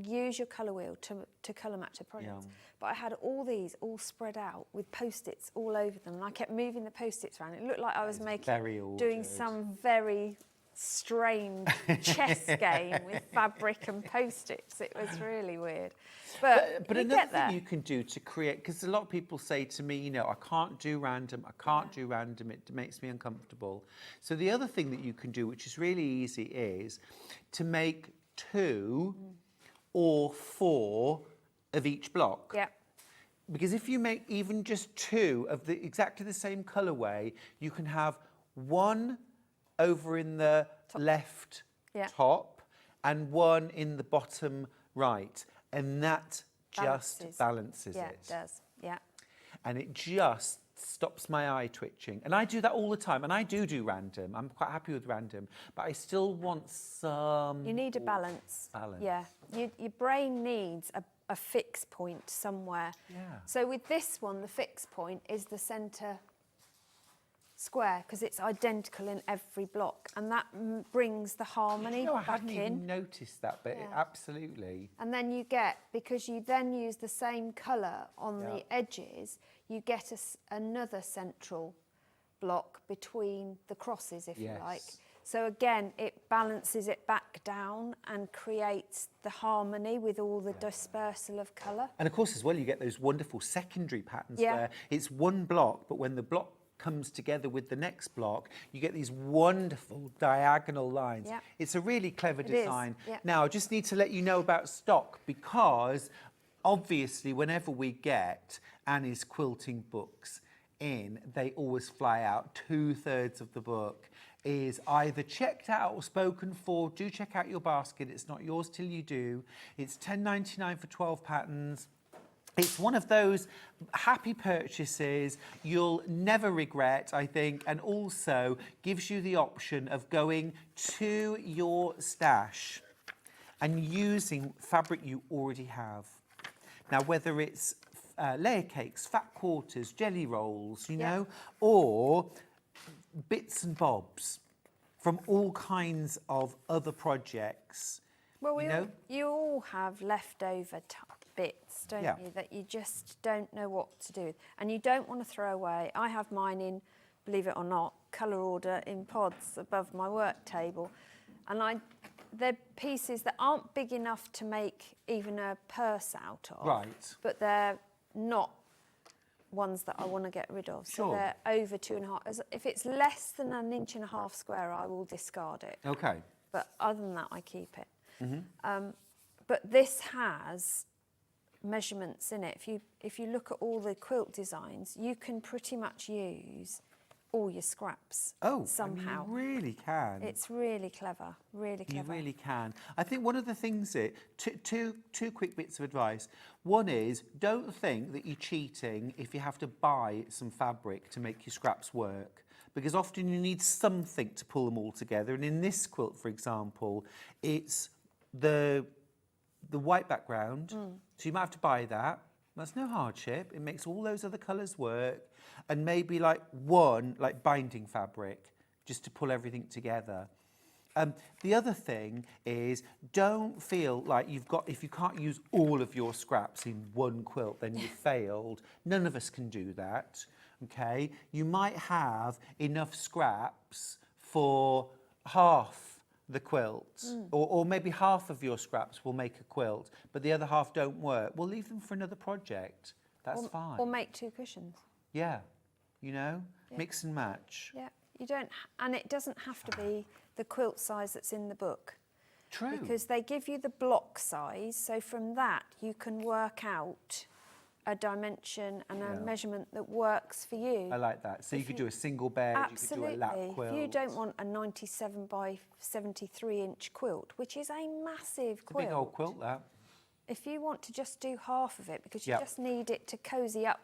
use your colour wheel to colour match the products. Yeah. But I had all these all spread out with Post-its all over them, and I kept moving the Post-its around. It looked like I was doing some very strange chess game with fabric and Post-its. It was really weird. But you another get there. thing you can do to create, because a lot of people say to me, I can't do random, it makes me uncomfortable. So the other thing that you can do, which is really easy, is to make 2 or 4 of each block. Yeah. Because if you make even just 2 of exactly the same colourway, you can have 1 over in the left top and 1 in the bottom right. And that just balances Yeah, it. it does. Yeah. And it just stops my eye twitching. And I do that all the time. And I do random. I'm quite happy with random. But I still want some... You need a balance. Balance. Yeah. Your brain needs a fix point somewhere. Yeah. So with this one, the fix point is the centre square, because it's identical in every block, and that brings the harmony I back hadn't in. even noticed that, but absolutely. And then you get, because you then use the same colour on the edges, you get another central block between the crosses, if you like. So again, it balances it back down and creates the harmony with all the dispersal of colour. And of course, as well, you get those wonderful secondary patterns where it's one block, but when the block comes together with the next block, you get these wonderful diagonal lines. Yeah. It's a really clever design. Yeah. Now, I just need to let you know about stock, because obviously whenever we get Annie's quilting books in, they always fly out. 2/3 of the book is either checked out or spoken for. Do check out your basket. It's not yours till you do. It's £10.99 for 12 patterns. It's one of those happy purchases you'll never regret, I think, and also gives you the option of going to your stash and using fabric you already have. Now, whether it's layer cakes, fat quarters, jelly rolls, you know, or bits and bobs from all kinds of other projects. Well, you all have leftover bits, don't Yeah. you, that you just don't know what to do with. And you don't want to throw away. I have mine in, believe it or not, colour order in pods above my work table. And they're pieces that aren't big enough to make even a purse out of. Right. But they're not ones that I want to get rid of. So Sure. they're over 2.5. If it's less than 1.5 inches square, I will discard it. Okay. But other than that, I keep it. Mm-hmm. But this has measurements in it. If you look at all the quilt designs, you can pretty much use all your scraps somehow. You really can. It's really clever, really You clever. really can. I think one of the things two quick bits of advice. One is, don't think that you're cheating if you have to buy some fabric to make your scraps work, because often you need something to pull them all together. And in this quilt, for example, it's the white background, so you might have to buy that. That's no hardship. It makes all those other colours work, and maybe like binding fabric just to pull everything together. The other thing is, don't feel like if you can't use all of your scraps in one quilt, then you've failed. None of us can do that, okay? You might have enough scraps for half the quilt, or maybe half of your scraps will make a quilt, but the other half don't work. We'll leave them for another project. That's fine. Or make 2 cushions. Yeah, mix and match. Yeah, you don't, and it doesn't have to be the quilt size that's in the book. True. Because they give you the block size, so from that you can work out a dimension and a measurement that works for you. I like that. So you could do a single bed, Absolutely. you could do a lap quilt. If you don't want a 97 by 73 inch quilt, which is a massive It's a quilt. big old quilt, that. If you want to just do half of it, because you Yep. just need it to cosy up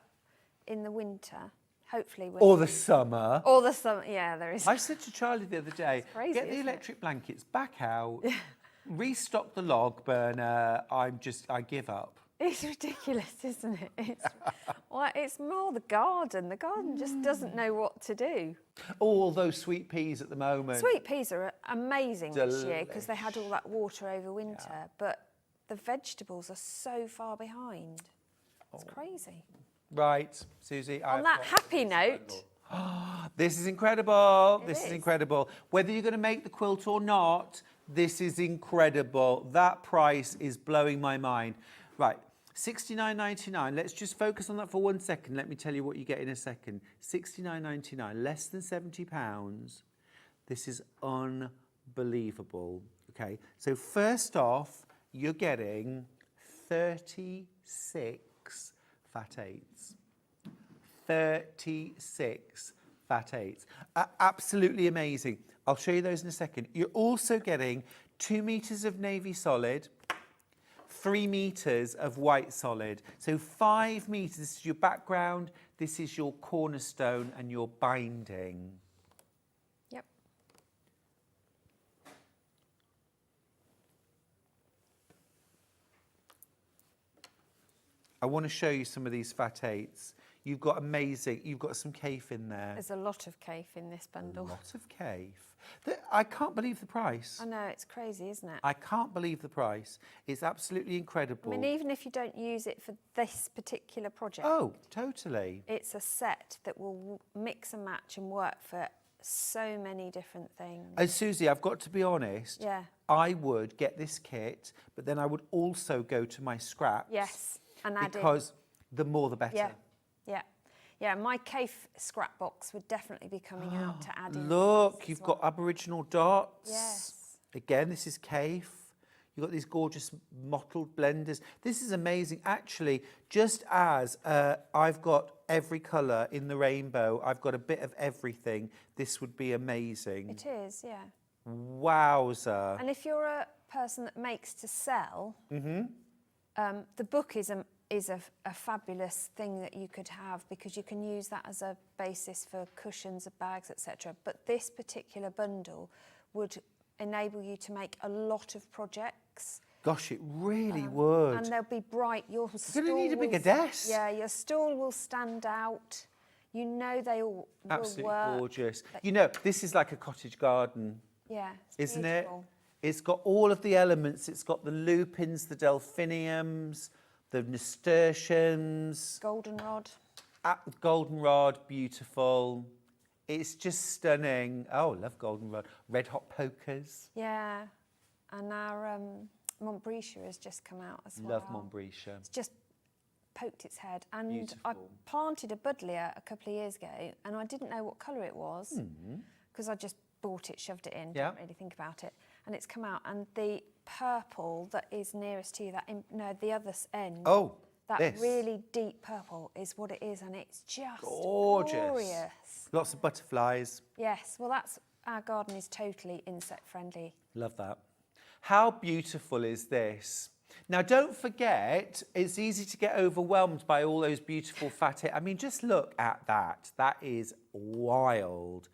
in the winter, hopefully. Or the summer. Or the summer, yeah, there is. I said to Charlie the other day, crazy, get the isn't it? electric blankets back out, restock the log burner, I give up. It's ridiculous, isn't it? It's more the garden. The garden just doesn't know what to do. All those sweet peas at the moment. Sweet peas are amazing this year because they had all that water over winter, but the vegetables are so far behind. It's crazy. Right, Susie. On that happy note, This is incredible. It This is is. incredible. Whether you're going to make the quilt or not, this is incredible. That price is blowing my mind. Right, $69.99. Let's just focus on that for 1 second. Let me tell you what you get in a second. $69.99, less than £70. This is unbelievable. Okay, so first off, you're getting 36 fat eights. 36 fat eights. Absolutely amazing. I'll show you those in a second. You're also getting 2 meters of navy solid, 3 meters of white solid. So 5 meters. This is your background, this is your cornerstone and your binding. yep. I want to show you some of these fat eights. You've got some Kaffe in there. There's a lot of Kaffe in this bundle. A lot of Kaffe. I can't believe the price. I know, it's crazy, isn't it? I can't believe the price. It's absolutely incredible. I mean, even if you don't use it for this particular project, Oh, totally. it's a set that will mix and match and work for so many different things. And Susie, I've got to be honest. Yeah. I would get this kit, but then I would also go to my scraps. Yes, and add in. Because the more the better. Yeah, yeah. Yeah, my Kaffe scrap box would definitely be coming out to add in. Look, things you've as got well. Aboriginal dots. Yes. Again, this is Kaffe. You've got these gorgeous mottled blenders. This is amazing. Actually, just as I've got every colour in the rainbow, I've got a bit of everything, this would be amazing. It is, yeah. Wowza. And if you're a person that makes to sell, the book is a fabulous thing that you could have because you can use that as a basis for cushions, bags, etc. But this particular bundle would enable you to make a lot of projects. Gosh, it really would. And they'll be bright. Your You're going to need a bigger desk. Yeah, your stall will stand out. You know they all Absolutely will work. gorgeous. You know, this is like a cottage garden, Yeah, it's isn't beautiful. it? It's got all of the elements. It's got the lupins, the delphiniums. the nasturtiums. Goldenrod. Goldenrod, beautiful. It's just stunning. Oh, I love goldenrod. Red hot pokers. Yeah. And our Montbretia has just come out as well. Love Montbretia. It's just poked its head. And Beautiful. I planted a buddleia a couple of years ago and I didn't know what colour it was because I just bought it, shoved it in, didn't really think about it. And it's come out and the purple that is nearest to you, the other end. Oh, that this. really deep purple is what it is, and it's just Gorgeous. glorious. Lots of butterflies. Yes, well, our garden is totally insect friendly. Love that. How beautiful is this? Now, don't forget, it's easy to get overwhelmed by all those beautiful fatty. I mean, just look at that. That is wild.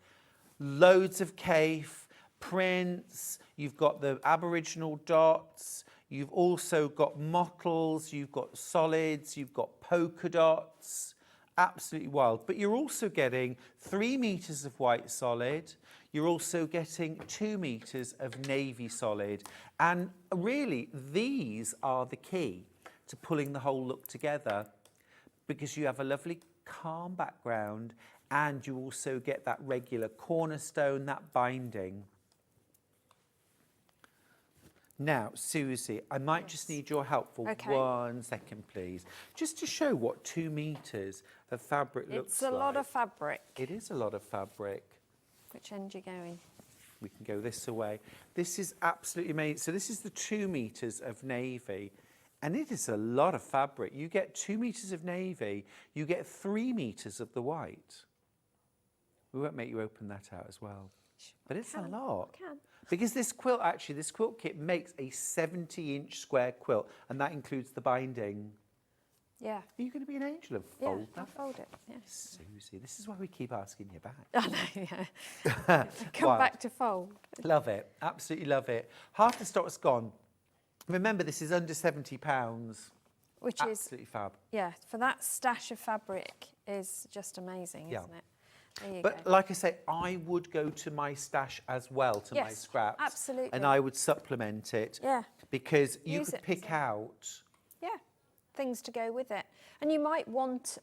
Loads of Kaffe, prints. You've got the Aboriginal dots. You've also got mottles, you've got solids, you've got polka dots, absolutely wild. But you're also getting 3 meters of white solid. You're also getting 2 meters of navy solid. And really, these are the key to pulling the whole look together because you have a lovely calm background and you also get that regular cornerstone, that binding. Now, Susie, I might just need your help for 1 second, please. Just to show what 2 meters of fabric looks like. It's a lot of fabric. It is a lot of fabric. Which end are you going? We can go this away. This is absolutely amazing. So this is the 2 meters of navy. And it is a lot of fabric. You get 2 meters of navy. You get 3 meters of the white. We won't make you open that out as well. But it's a lot. I can. Because this quilt kit makes a 70-inch square quilt, and that includes the binding. Yeah. Are you going to be an angel and fold I'll that? fold it, yes. Susie, this is why we keep asking you back. I know, yeah. Come Wow. back to fold. Love it, absolutely love it. Half the stock's gone. Remember, this is under £70. Which Absolutely fab. Yeah, for that stash of fabric is just amazing, Yeah. isn't it? There you But go. like I say, I would go to my stash as well, to my Yes, scraps. absolutely. And I would supplement it. Yeah. Because you Use could it pick out. Yeah, things to go with it. And you might want,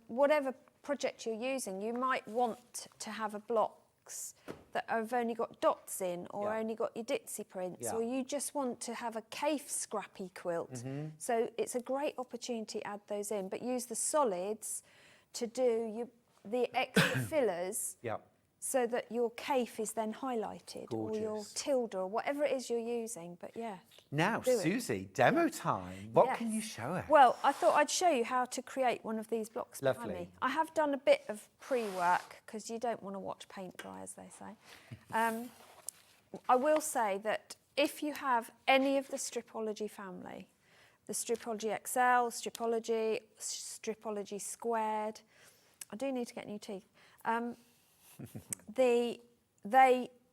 whatever project you're using, you might want to have a blocks that have only got dots in or only got your ditzy prints, or you just want to have a Kaffe Scrappy quilt. So it's a great opportunity to add those in, but use the solids to do the extra fillers so that your Kaffe is then highlighted, or your tilde, or whatever it is you're using. But yeah. Now, do it. Susie, demo time. What Yes. can you show us? Well, I thought I'd show you how to create one of these blocks behind Lovely. me. I have done a bit of pre-work because you don't want to watch paint dry, as they say. I will say that if you have any of the Stripology family, the Stripology XL, Stripology Squared, I do need to get new teeth. They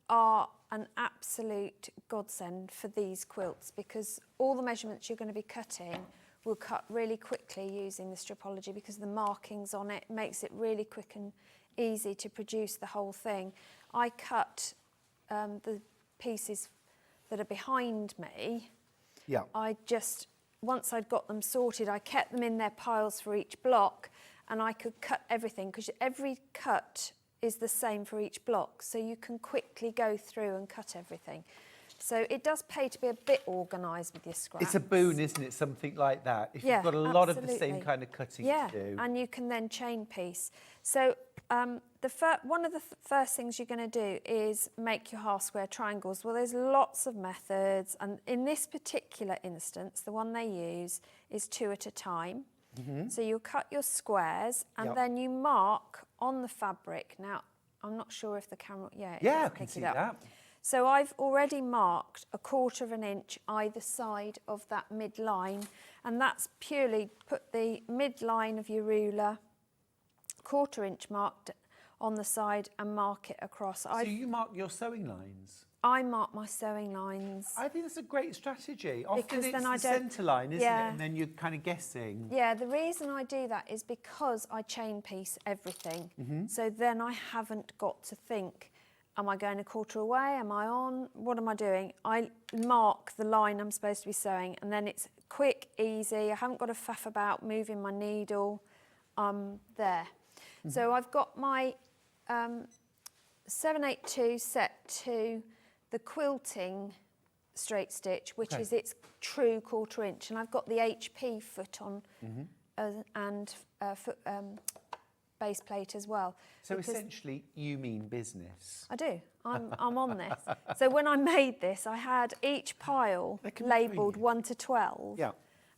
are an absolute godsend for these quilts because all the measurements you're going to be cutting will cut really quickly using the Stripology because the markings on it makes it really quick and easy to produce the whole thing. I cut the pieces that are behind me. Yeah. Once I'd got them sorted, I kept them in their piles for each block, and I could cut everything because every cut is the same for each block, so you can quickly go through and cut everything. So it does pay to be a bit organised with your scraps. It's a boon, isn't it? Something like that. If you've got a lot of the same kind of cutting to do. And you can then chain piece. So one of the first things you're going to do is make your half square triangles. Well, there's lots of methods, and in this particular instance, the one they use is 2 at a time. So you'll cut your squares and then you mark on the fabric. Now, I'm not sure if the camera, I can see that. So I've already marked 1/4 inch either side of that midline, and that's purely put the midline of your ruler, 1/4 inch marked on the side and mark it across. So you mark your sewing lines? I mark my sewing lines. I think that's a great strategy. Often Because it's then the I don't- centre line, isn't Yeah. it? And then you're kind of guessing. Yeah, the reason I do that is because I chain piece everything. So then I haven't got to think. am I going a quarter away? Am I on? What am I doing? I mark the line I'm supposed to be sewing, and then it's quick, easy. I haven't got to faff about moving my needle. There. So I've got my 782 set to the quilting straight stitch, which is its true 1/4 inch, and I've got the HP foot on and foot base plate as well. So essentially, you mean business. I do. I'm on this. So when I made this, I had each pile labelled 1 to 12. Yeah.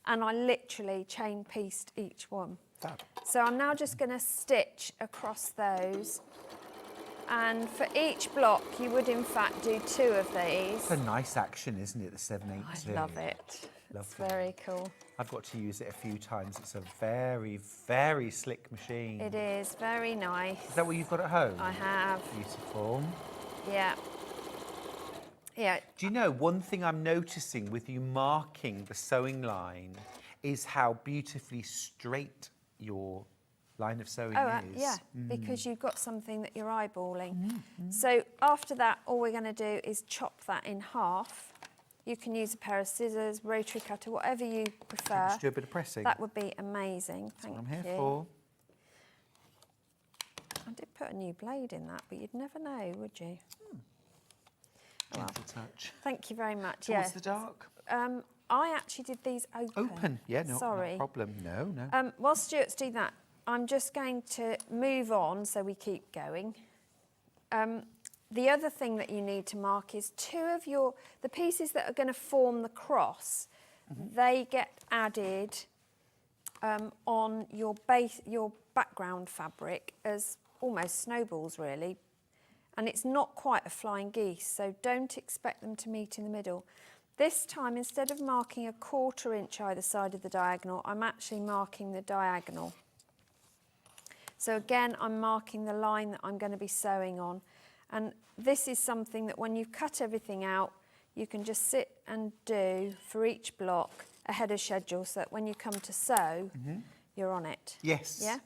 And I literally chain pieced each one. Fab. So I'm now just going to stitch across those. And for each block, you would in fact do 2 of these. It's a nice action, isn't it, the 782? I love it. Lovely. It's very cool. I've got to use it a few times. It's a very, very slick machine. It is very nice. Is that what you've got at home? I have. Beautiful. Yeah. Yeah. Do you know, one thing I'm noticing with you marking the sewing line is how beautifully straight your line of sewing is. Yeah, because you've got something that you're eyeballing. So after that, all we're going to do is chop that in half. You can use a pair of scissors, rotary cutter, whatever you prefer. Let's do a bit of pressing. That would be amazing. That's what I'm here for. I did put a new blade in that, but you'd never know, would you? Gentle touch. Thank you very much. Towards the dark. I actually did these open. Open, yeah, no, Sorry. no problem. No. While Stuart's doing that, I'm just going to move on so we keep going. The other thing that you need to mark is 2 of the pieces that are going to form the cross. They get added on your background fabric as almost snowballs, really. And it's not quite a flying geese, so don't expect them to meet in the middle. This time, instead of marking a 1/4 inch either side of the diagonal, I'm actually marking the diagonal. So again, I'm marking the line that I'm going to be sewing on. And this is something that when you've cut everything out, you can just sit and do for each block ahead of schedule, so that when you come to sew, you're on it. Yes. Yeah?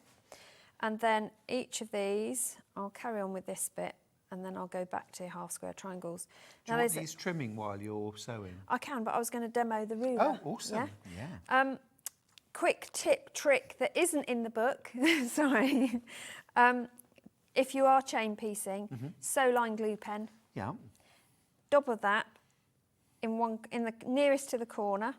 And then each of these, I'll carry on with this bit, and then I'll go back to half square triangles. Do you want these trimming while you're sewing? I can, but I was going to demo the ruler. Oh, awesome. Yeah. Quick tip, trick that isn't in the book, sorry. If you are chain piecing, Soline glue pen. Yeah. Double that in the nearest to the corner.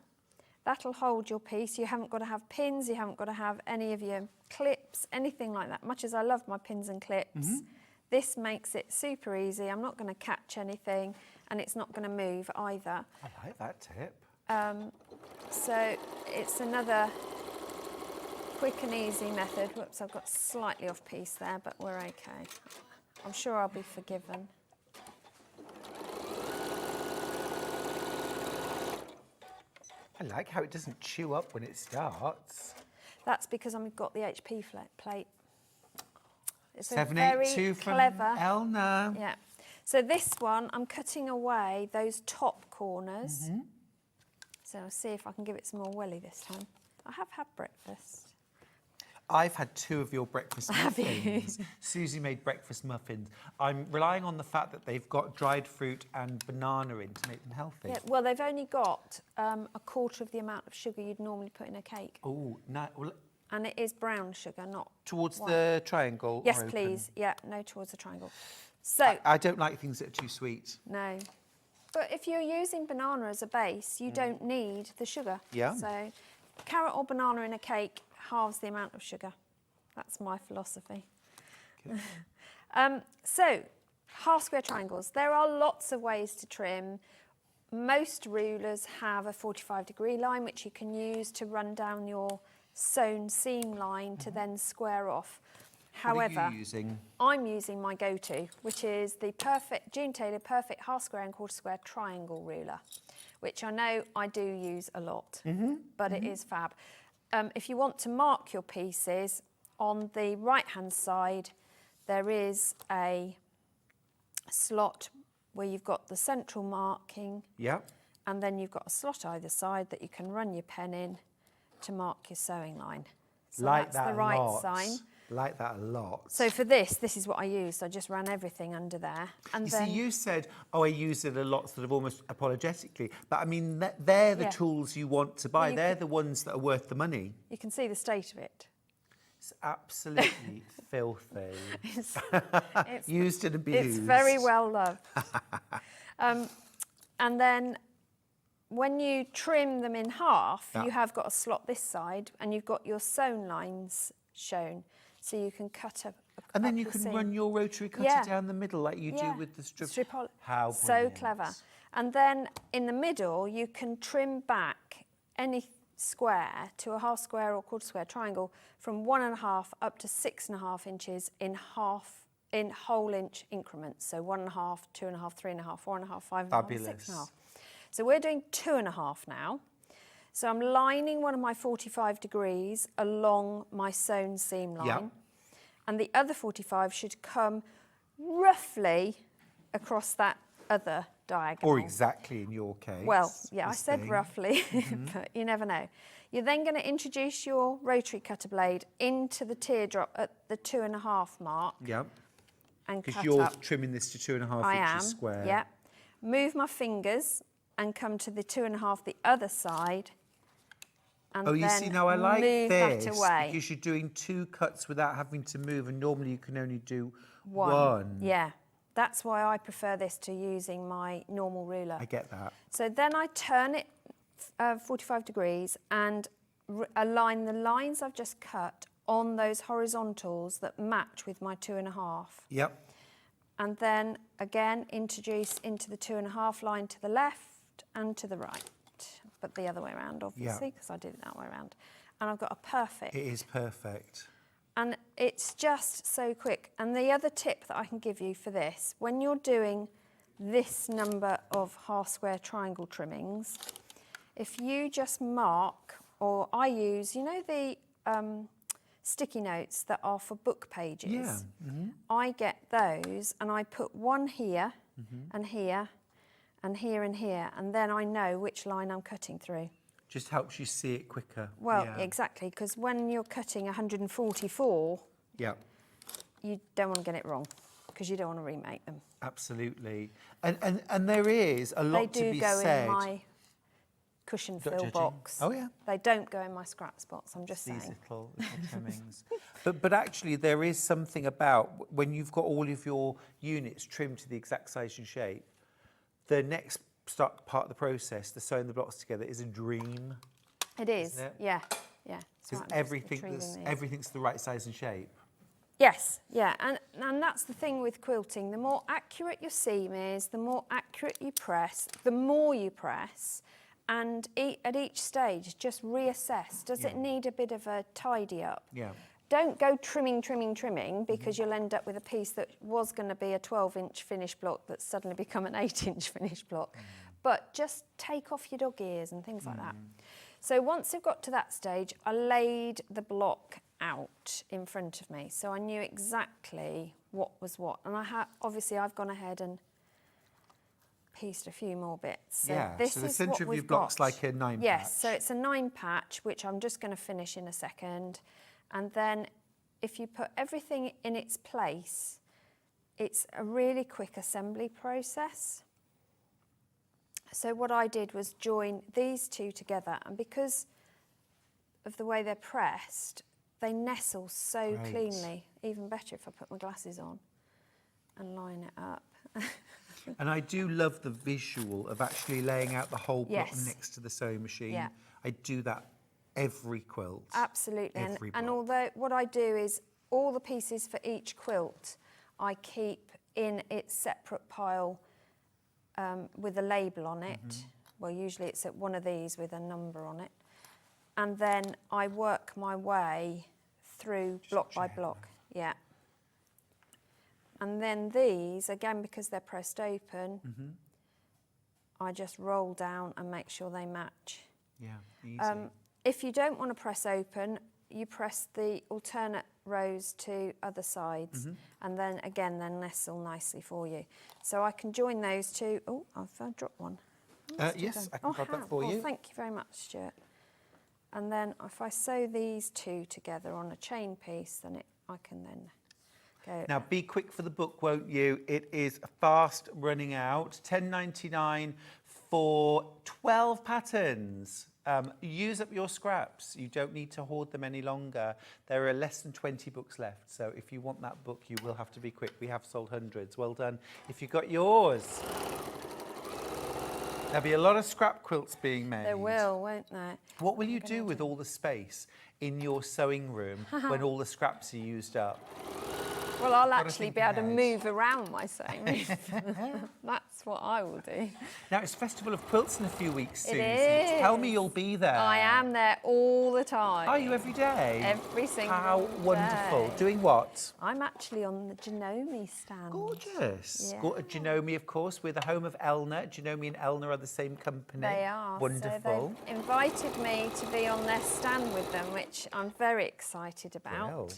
That'll hold your piece. You haven't got to have pins, you haven't got to have any of your clips, anything like that. Much as I love my pins and clips, this makes it super easy. I'm not going to catch anything, and it's not going to move either. I like that tip. So it's another quick and easy method. Whoops, I've got slightly off piece there, but we're okay. I'm sure I'll be forgiven. I like how it doesn't chew up when it starts. That's because I've got the HP plate. It's 782 from clever. Elna. Yeah. So this one, I'm cutting away those top corners. So I'll see if I can give it some more welly this time. I have had breakfast. I've had 2 of your breakfast muffins. Susie made breakfast muffins. I'm relying on the fact that they've got dried fruit and banana in to make them healthy. Yeah, well, they've only got a 1/4 of the amount of sugar you'd normally put in a cake. Oh, no. Well, And it is brown sugar, not towards white. the triangle? Yes, or open? please. Yeah, no, towards the triangle. So, I don't like things that are too sweet. no. But if you're using banana as a base, you don't need the sugar. Yeah. So, carrot or banana in a cake halves the amount of sugar. That's my philosophy. So, half square triangles. There are lots of ways to trim. Most rulers have a 45-degree line, which you can use to run down your sewn seam line to then square off. However, what are you using? I'm using my go-to, which is the June Taylor Perfect Half Square and Quarter Square Triangle ruler, which I know I do use a lot, but it is fab. If you want to mark your pieces, on the right-hand side, there is a slot where you've got the central marking, and then you've got a slot either side that you can run your pen in to mark your sewing line. So Like that's that the right lot. sign. Like that a lot. So for this is what I used. I just ran everything under there. And You then, see, you said, oh, I use it a lot, sort of almost apologetically. But I mean, they're the Yeah. tools you want to buy. you They're the ones that are worth the money. you can see the state of it. It's absolutely filthy. It's Used and abused. It's very well loved. And then when you trim them in half, Yeah. you have got a slot this side and you've got your sewn lines shown. So you can cut up. And then up you the can seam. run your rotary cutter Yeah. down the middle like you do Yeah. with the strip. How So brilliant. Clever. And then in the middle, you can trim back any square to a half square or quarter square triangle from 1.5 up to 6.5 inches in whole inch increments. So 1.5, 2.5, 3.5, 4.5, 5.5, Fabulous. 6.5. So we're doing 2.5 now. So I'm lining one of my 45 degrees along my sewn seam line. Yeah. And the other 45 should come roughly across that other diagonal. Or exactly in your case. Well, yeah, I this said thing. roughly, but you never know. You're then going to introduce your rotary cutter blade into the teardrop at the 2.5 mark Yeah. and Because cut you're up. trimming this to 2.5 I inches am, square. yeah. Move my fingers and come to the 2.5 the other side. And Oh, you then see, now I like move this that away. because you're doing 2 cuts without having to move, and normally you can only do One. one. Yeah, that's why I prefer this to using my normal ruler. I get that. So then I turn it 45 degrees and align the lines I've just cut on those horizontals that match with my 2.5. Yep. And then again introduce into the 2.5 line to the left and to the right, but the other way around obviously because I did it that way around. And I've got a perfect. It is perfect. And it's just so quick. And the other tip that I can give you for this, when you're doing this number of half square triangle trimmings, if you just mark, or I use, you know the sticky notes that are for book pages? Yeah. I get those and I put one here and here and here and here, and then I know which line I'm cutting through. Just helps you see it quicker. Well, yeah. exactly, because when you're cutting 144, Yeah. you don't want to get it wrong because you don't want to remake them. Absolutely. And there is a lot They to do be go said. in my cushion Not fill judging. box. Oh, yeah. They don't go in my scrap spots, I'm just These saying. little trimmings. But actually there is something about when you've got all of your units trimmed to the exact size and shape, the next part of the process, the sewing the blocks together, is a dream. It is, Isn't it? yeah, yeah. Because So I'm just retrieving these. everything's the right size and shape. Yes, yeah, and that's the thing with quilting. The more accurate your seam is, the more accurate you press, the more you press, and at each stage, just reassess. Does it need a bit of a tidy up? Yeah. Don't go trimming, because you'll end up with a piece that was going to be a 12-inch finished block that's suddenly become an 8-inch finished block. But just take off your dog ears and things like that. So once it got to that stage, I laid the block out in front of me, so I knew exactly what was what. And obviously I've gone ahead and pieced a few more bits. So Yeah, this so the is centre what of your we've block's got. like a 9 Yes, so patch. it's a 9 patch, which I'm just going to finish in a second. And then if you put everything in its place, it's a really quick assembly process. So what I did was join these two together, and because of the way they're pressed, they nestle so Great. cleanly. Even better if I put my glasses on and line it up. And I do love the visual of actually laying out the whole block Yes. next to the sewing machine. Yeah. I do that every quilt. Absolutely. Every And block. although what I do is all the pieces for each quilt I keep in its separate pile with a label on it. Well, usually it's at one of these with a number on it. And then I work my way through block by block. Yeah. And then these, again, because they're pressed open, I just roll down and make sure they match. Yeah, easy. If you don't want to press open, you press the alternate rows to other sides, and then again, they'll nestle nicely for you. So I can join those two. Oh, I've dropped one. Yes, I can grab that for you. Thank you very much, Stuart. And then if I sew these two together on a chain piece, then it I can then go. Now, be quick for the book, won't you? It is fast running out. £10.99 for 12 patterns. Use up your scraps. You don't need to hoard them any longer. There are less than 20 books left. So if you want that book, you will have to be quick. We have sold hundreds. Well done if you got yours. There'll be a lot of scrap quilts being made. There will, won't there? What will you do with all the space in your sewing room when all the scraps are used up? Well, I'll Gotta actually think be able to ahead. move around my sewing room. That's what I will do. Now, it's Festival of Quilts in a few weeks, It Suzie. Tell me is. you'll be there. I am there all the time. Are you every day? Every single How wonderful. day. Doing what? I'm actually on the Janome stand. Gorgeous. Yeah. Janome, of course. We're the home of Elna. Janome and Elna are the same company. They are. Wonderful. So they've invited me to be on their stand with them, which I'm very excited about. Well.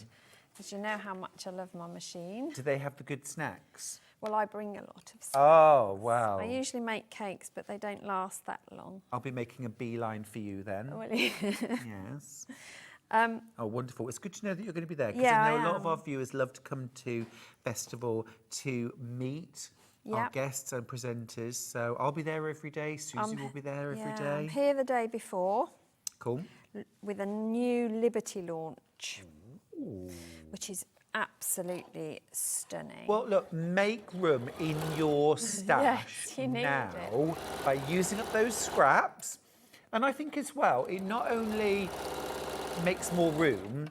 Because you know how much I love my machine. Do they have the good snacks? Well, I bring a lot of stuff. Oh, wow. I usually make cakes, but they don't last that long. I'll be making a beeline for you then. Will you? Yes. Oh, wonderful. It's good to know that you're going to be there. Because Yeah, I know I a lot of am. our viewers love to come to Festival to meet our Yep. guests and presenters. So I'll be there every day. Suzie will be there every Yeah, day. I'm here the day before Cool. with a new Liberty launch, which is absolutely stunning. Well, look, make room in your stash Yes, you need now it. by using up those scraps. And I think as well, it not only makes more room,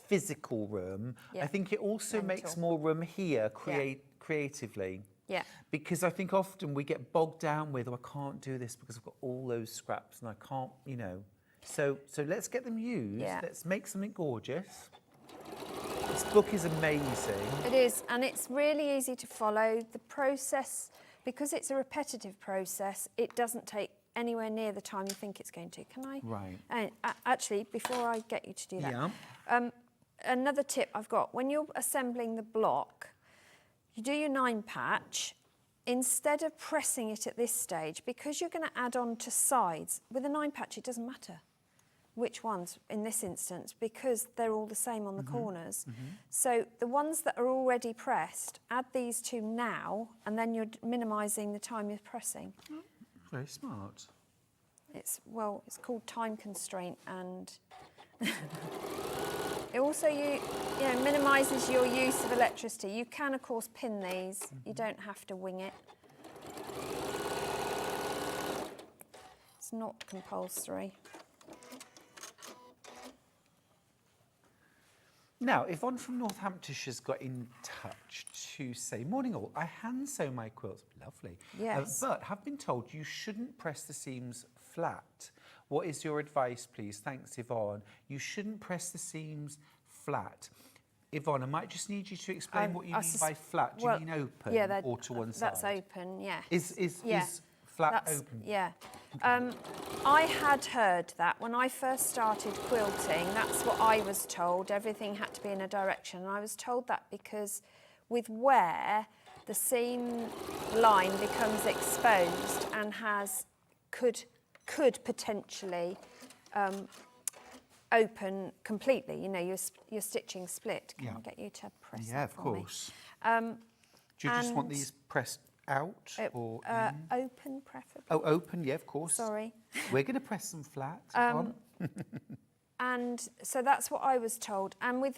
physical room, Yeah. I think it also makes Mental. more room here creatively. Yeah. Because I think often we get bogged down with, oh, I can't do this because I've got all those scraps and I can't, you know. So let's get them used. Yeah. Let's make something gorgeous. This book is amazing. It is, and it's really easy to follow. The process, because it's a repetitive process, it doesn't take anywhere near the time you think it's going to. Can I? Right. And actually, before I get you to do that, Yeah. another tip I've got, when you're assembling the block, you do your 9 patch, instead of pressing it at this stage, because you're going to add on to sides, with a 9 patch it doesn't matter which ones in this instance, because they're all the same on the corners. So the ones that are already pressed, add these two now, and then you're minimising the time you're pressing. Very smart. It's called time constraint, and it also minimises your use of electricity. You can of course pin these. You don't have to wing it. It's not compulsory. Now, Yvonne from Northamptonshire's got in touch to say, morning all, I hand sew my quilts, lovely, Yes. but have been told you shouldn't press the seams flat. What is your advice, please? Thanks, Yvonne. You shouldn't press the seams flat. Yvonne, I might just need you to explain what you mean by flat. Do you mean open or to one side? That's open, yeah. Is flat open? Yeah. I had heard that when I first started quilting, that's what I was told. Everything had to be in a direction. And I was told that because with wear, the seam line becomes exposed and could potentially open completely. You know, your stitching split. Can I get you to press Yeah, that of for me? course. Do you just want and- these pressed out or in? Open, preferably. Oh, open, yeah, of course. Sorry. We're going to press them flat, Yvonne. And so that's what I was told. And with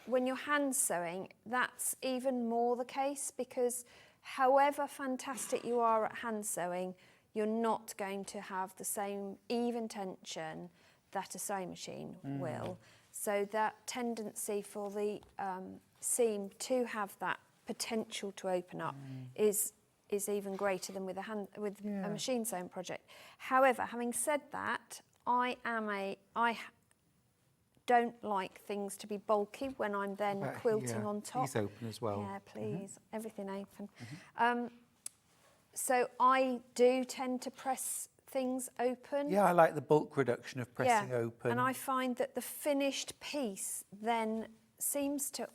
when you're hand sewing, that's even more the case, because however fantastic you are at hand sewing, you're not going to have the same even tension that a sewing machine will. So that tendency for the seam to have that potential to open up is even greater than with a machine sewing project. However, having said that, I don't like things to be bulky when I'm then quilting on top. These open as well. Yeah, please, everything open. So I do tend to press things open. Yeah, I like the bulk reduction of pressing open. And I find that the finished piece then seems to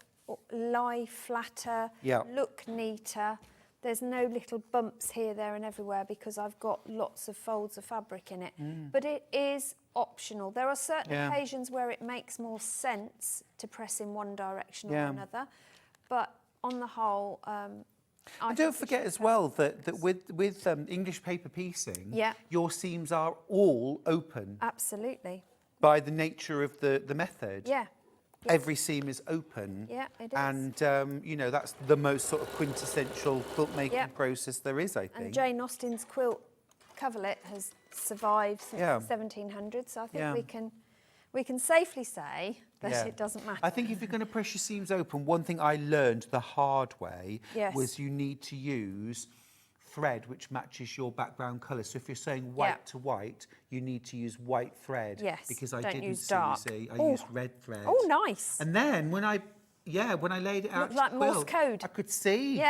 lie flatter, look neater, there's no little bumps here, there and everywhere because I've got lots of folds of fabric in it. But it is optional. There are certain occasions where it makes more sense to press in one direction or another, but on the whole, And don't forget as well that with English paper piecing, your seams are all open. Absolutely. By the nature of the method. Yeah. Every seam is open. Yeah, it is. And, you know, that's the most sort of quintessential quilt making process there is, I think. And Jane Austen's quilt coverlet has survived since the 1700s, so I think we can safely say that it doesn't matter. I think if you're going to press your seams open, one thing I learned the hard way was you need to use thread which matches your background colour. So if you're sewing white to white, you need to use white thread. Yes, because I don't didn't, use dark. Suzie. I used red thread. Oh, nice. And then when I laid it out, looked like to Morse quilt, code. I could see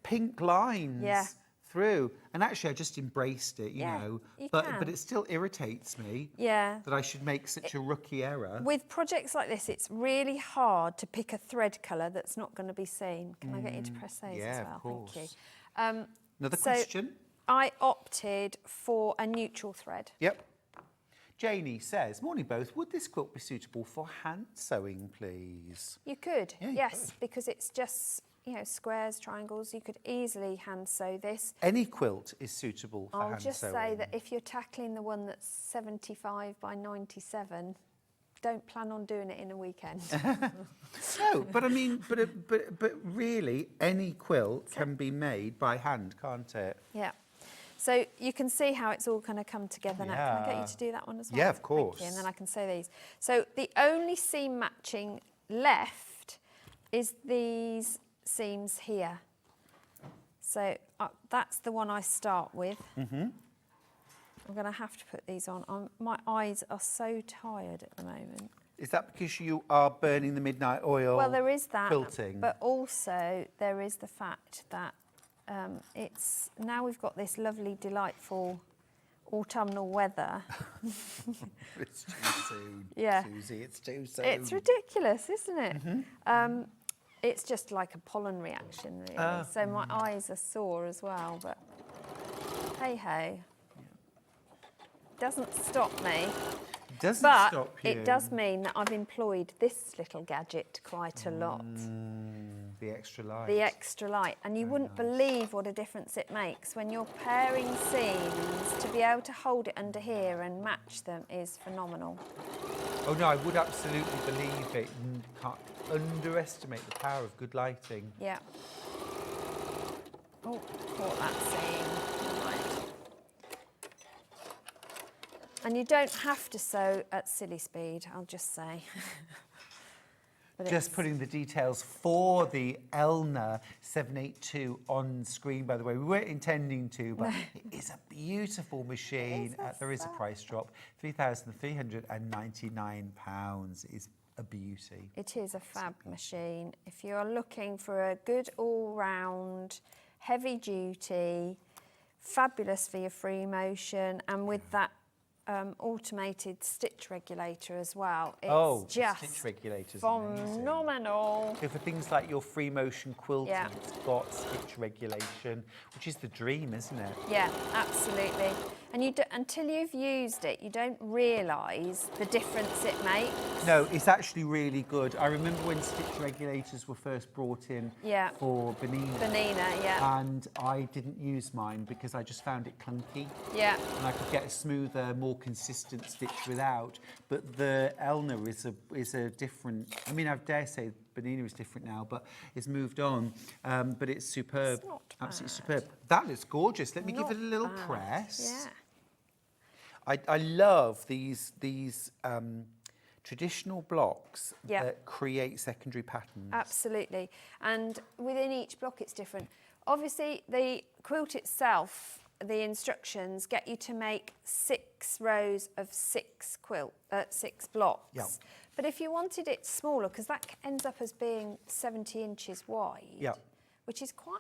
pink lines through. And actually, I just embraced it, you know. But it still irritates me that I should make such a rookie error. With projects like this, it's really hard to pick a thread colour that's not going to be seen. Can I get you to press those as well? Of course. Thank you. Another question? I opted for a neutral thread. Yep. Janie says, morning both, would this quilt be suitable for hand sewing, please? You could, Yeah, you yes, could. because it's just, you know, squares, triangles. You could easily hand sew this. Any quilt is suitable for hand I'll just sewing. say that if you're tackling the one that's 75 by 97, don't plan on doing it in a weekend. No, but I mean, but really, any quilt can be made by hand, can't it? Yeah. So you can see how it's all going to come together now. Can I get you to do that one as well? Yeah, of course. Thank you, and then I can sew these. So the only seam matching left is these seams here. So that's the one I start with. I'm going to have to put these on. My eyes are so tired at the moment. Is that because you are burning the midnight oil? Well, there is that, quilting? but also there is the fact that it's now we've got this lovely, delightful autumnal weather. It's too soon, Suzie, it's too soon. It's ridiculous, isn't it? It's just like a pollen reaction, really. So my eyes are sore as well, but hey-ho. Doesn't stop me. Doesn't But stop you. it does mean that I've employed this little gadget quite a lot. The extra light. The extra light. And you wouldn't believe what a difference it makes when you're pairing seams. To be able to hold it under here and match them is phenomenal. Oh no, I would absolutely believe it. You can't underestimate the power of good lighting. Yeah. Oh, caught that seam. Right. And you don't have to sew at silly speed, I'll just say. Just putting the details for the Elna 782 on screen, by the way. We weren't intending to, but it is a beautiful machine. There is a price drop, £3,399. It is a beauty. It is a fab machine. If you're looking for a good all-round, heavy-duty, fabulous for your free motion, and with that automated stitch regulator as well. It's just stitch regulator's phenomenal. So for things like your free motion quilting, Yeah. it's got stitch regulation, which is the dream, isn't it? Yeah, absolutely. And you until you've used it, you don't realise the difference it makes. No, it's actually really good. I remember when stitch regulators were first brought in for Benina. Benina, yeah. And I didn't use mine because I just found it clunky. Yeah. And I could get a smoother, more consistent stitch without. But the Elna is a different. I mean, I dare say Benina is different now, but it's moved on. But it's superb. It's not Absolutely bad. superb. That looks gorgeous. Let me Not give it a little bad. press. Yeah. I love these traditional blocks Yeah. that create secondary patterns. Absolutely. And within each block it's different. Obviously the quilt itself, the instructions get you to make 6 rows of 6 blocks. Yeah. But if you wanted it smaller, because that ends up as being 70 inches wide, Yeah. which is quite,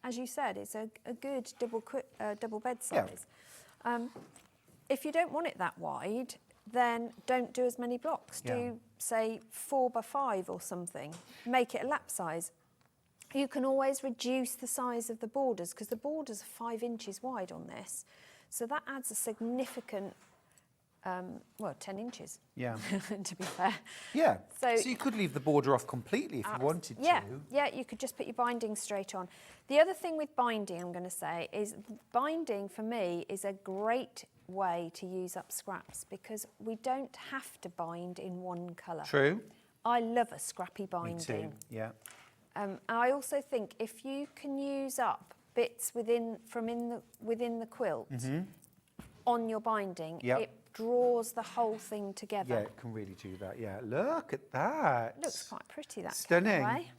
as you said, it's a good double bed size. If you don't want it that wide, then don't do as many blocks. Yeah. Do, say, 4 by 5 or something. Make it a lap size. You can always reduce the size of the borders because the borders are 5 inches wide on this. So that adds a significant, well, 10 inches, Yeah. to be fair. Yeah. So you could leave the border off completely if you wanted Yeah, to. yeah, you could just put your binding straight on. The other thing with binding, I'm going to say, is binding for me is a great way to use up scraps because we don't have to bind in one colour. True. I love a scrappy binding. Me too. Yeah. I also think if you can use up bits within the quilt on your binding, Yep. it draws the whole thing together. Yeah, it can really do that. Yeah, look at that. Looks quite pretty, that Stunning. Way.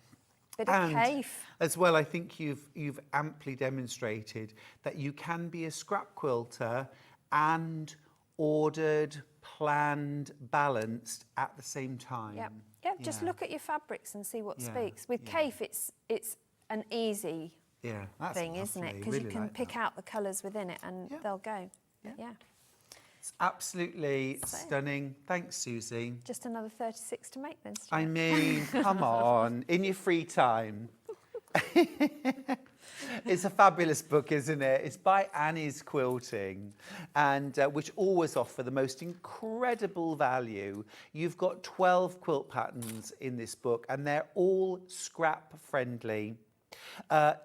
Bit of Kaffe. As well, I think you've amply demonstrated that you can be a scrap quilter and ordered, planned, balanced at the same time. Yeah, yeah. Just look at your fabrics and see what Yeah, speaks. With Kaffe, it's an easy that's thing, isn't it? lovely. Because Really you can like pick that. out the colours within it and they'll go. Yeah. It's absolutely So- stunning. Thanks, Susie. Just another 36 to make then. Stuart. I mean, come on, in your free time. It's a fabulous book, isn't it? It's by Annie's Quilting, and which always offer the most incredible value. You've got 12 quilt patterns in this book, and they're all scrap friendly.